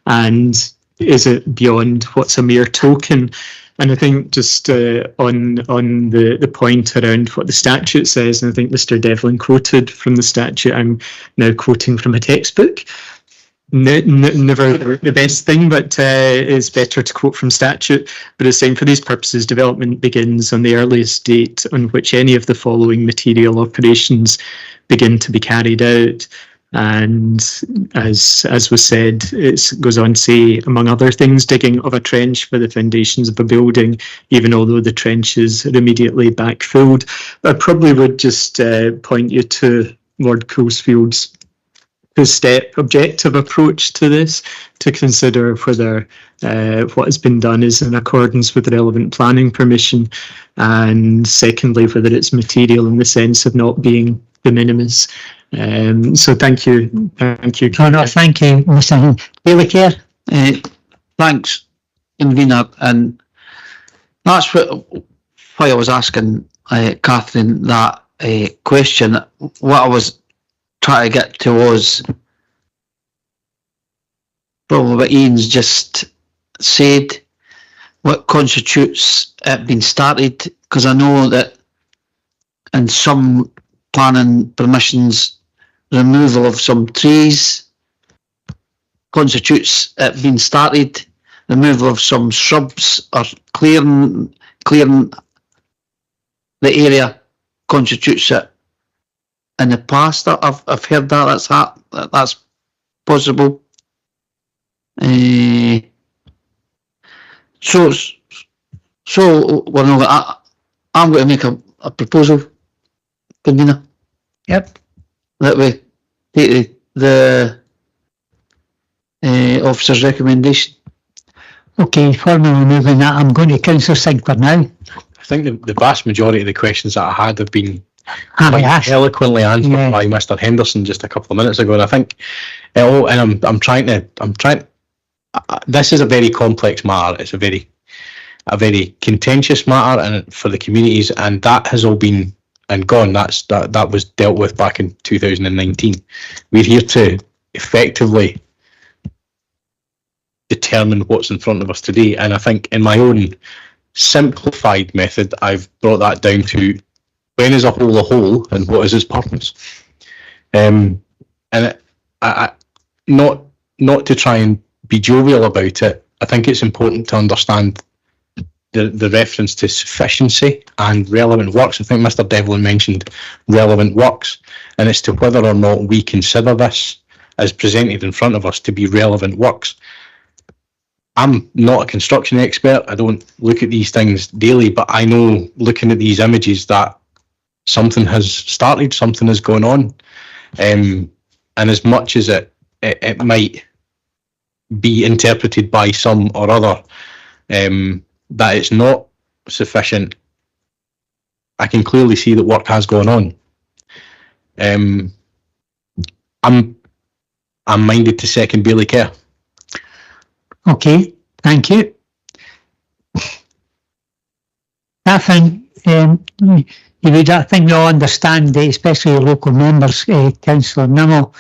and is it beyond what's a mere token? And I think just on the point around what the statute says, and I think Mr. Devlin quoted from the statute, I'm now quoting from a textbook. Never the best thing, but it's better to quote from statute. But it's saying, for these purposes, development begins on the earliest date on which any of the following material operations begin to be carried out. And as was said, it goes on to say, among other things, digging of a trench for the foundations of a building, even although the trenches are immediately backfilled. I probably would just point you to Lord Coulsfield's two-step objective approach to this, to consider whether what has been done is in accordance with relevant planning permission, and secondly, whether it's material in the sense of not being de minimis. So thank you. Thank you, Mr. Bailey-Kerr. Thanks, convener, and that's why I was asking Catherine that question. What I was trying to get to was probably what Ian's just said, what constitutes it being started, because I know that in some planning permissions, removal of some trees constitutes it being started, removal of some shrubs or clearing the area constitutes it. In the past, I've heard that's possible. So well, I'm going to make a proposal, convener. Yep. That we take the officer's recommendation. Okay, formally moving that, I'm going to Councillor Sinclair now. I think the vast majority of the questions that I had have been asked. Eloquently answered by Mr. Henderson just a couple of minutes ago, and I think, and I'm trying. This is a very complex matter. It's a very contentious matter, and for the communities, and that has all been and gone. That was dealt with back in 2019. We're here to effectively determine what's in front of us today, and I think in my own simplified method, I've brought that down to when is a whole, and what is its purpose? And not to try and be jovial about it, I think it's important to understand the reference to sufficiency and relevant works. I think Mr. Devlin mentioned relevant works, and it's to whether or not we consider this as presented in front of us to be relevant works. I'm not a construction expert. I don't look at these things daily, but I know, looking at these images, that something has started, something has gone on, and as much as it might be interpreted by some or other that it's not sufficient, I can clearly see that work has gone on. I'm minded to second Bailey-Kerr. Okay, thank you. Catherine, you would, I think, we all understand, especially the local members, Councillor Nimmo,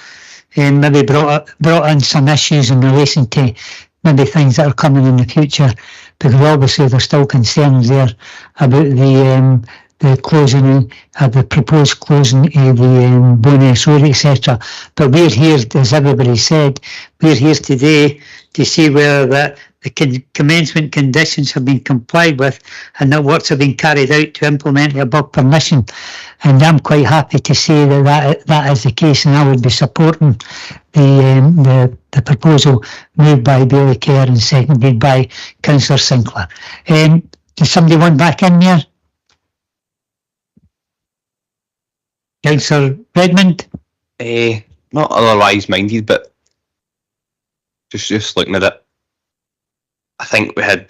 maybe brought in some issues in relation to maybe things that are coming in the future, because obviously there's still concerns there about the closing, the proposed closing of the Bowness Road, etc. But we're here, as everybody said, we're here today to see whether the commencement conditions have been complied with and that works have been carried out to implement the above permission. And I'm quite happy to say that is the case, and I would be supporting the proposal moved by Bailey-Kerr and seconded by Councillor Sinclair. Does somebody want back in there? Councillor Redmond? Not otherwise minded, but just looking at it, I think we had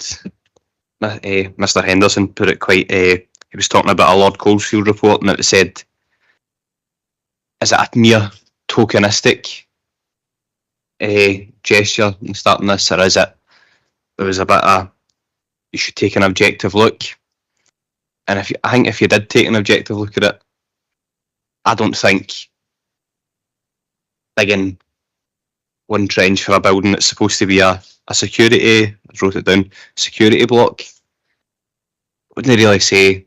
Mr. Henderson put it quite. He was talking about a Lord Coulsfield report, and it said, "Is it a mere tokenistic gesture in starting this, or is it?" There was a bit of, you should take an objective look, and I think if you did take an objective look at it, I don't think digging one trench for a building that's supposed to be a security, I wrote it down, security block. Wouldn't really say,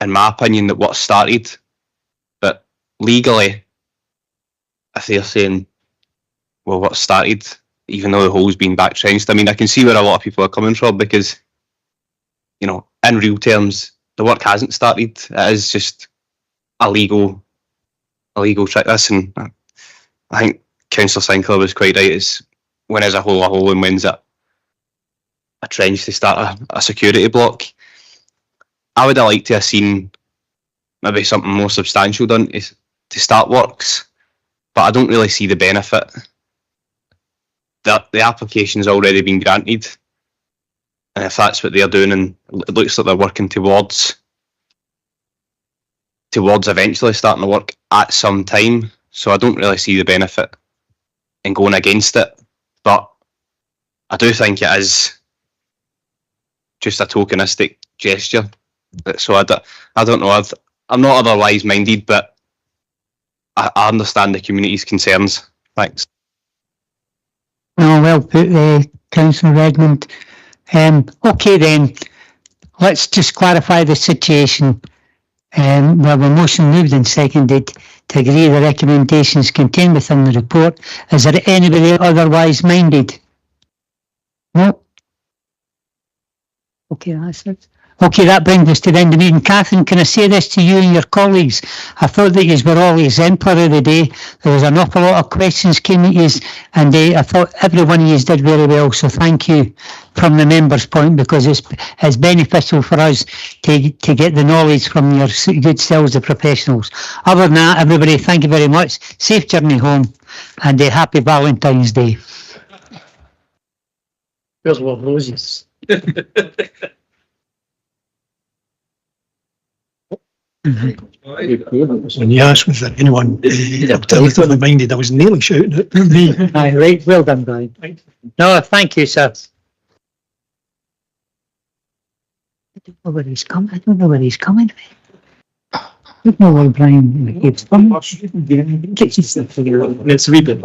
in my opinion, that what started, but legally, if they're saying, well, what started, even though the hole's been back trenched, I mean, I can see where a lot of people are coming from, because, you know, in real terms, the work hasn't started. It is just a legal trick. Listen, I think Councillor Sinclair was quite right. It's when is a hole, and when's it a trench to start a security block. I would have liked to have seen maybe something more substantial done to start works, but I don't really see the benefit. The application's already been granted, and if that's what they're doing, and it looks like they're working towards eventually starting to work at some time, so I don't really see the benefit in going against it. But I do think it is just a tokenistic gesture. So I don't know. I'm not otherwise minded, but I understand the community's concerns. Thanks. Oh, well put, Councillor Redmond. Okay then, let's just clarify the situation. We have a motion moved and seconded to agree the recommendations contained within the report. Is there anybody otherwise minded? No? Okay, that's it. Okay, that brings us to the end of the meeting. Catherine, can I say this to you and your colleagues? I thought that you were all exemplary today. There was an awful lot of questions came at you, and I thought every one of you did very well. So thank you from the members' point, because it's beneficial for us to get the knowledge from your good selves, the professionals. Other than that, everybody, thank you very much. Safe journey home, and happy Valentine's Day. There's one of roses. When you asked was there anyone totally minded, I was nearly shouting it. Me. Aye, right, well done, Brian. No, thank you, sir. I don't know where he's coming. I don't know where he's coming. I don't know where Brian keeps coming. It's a wee bit.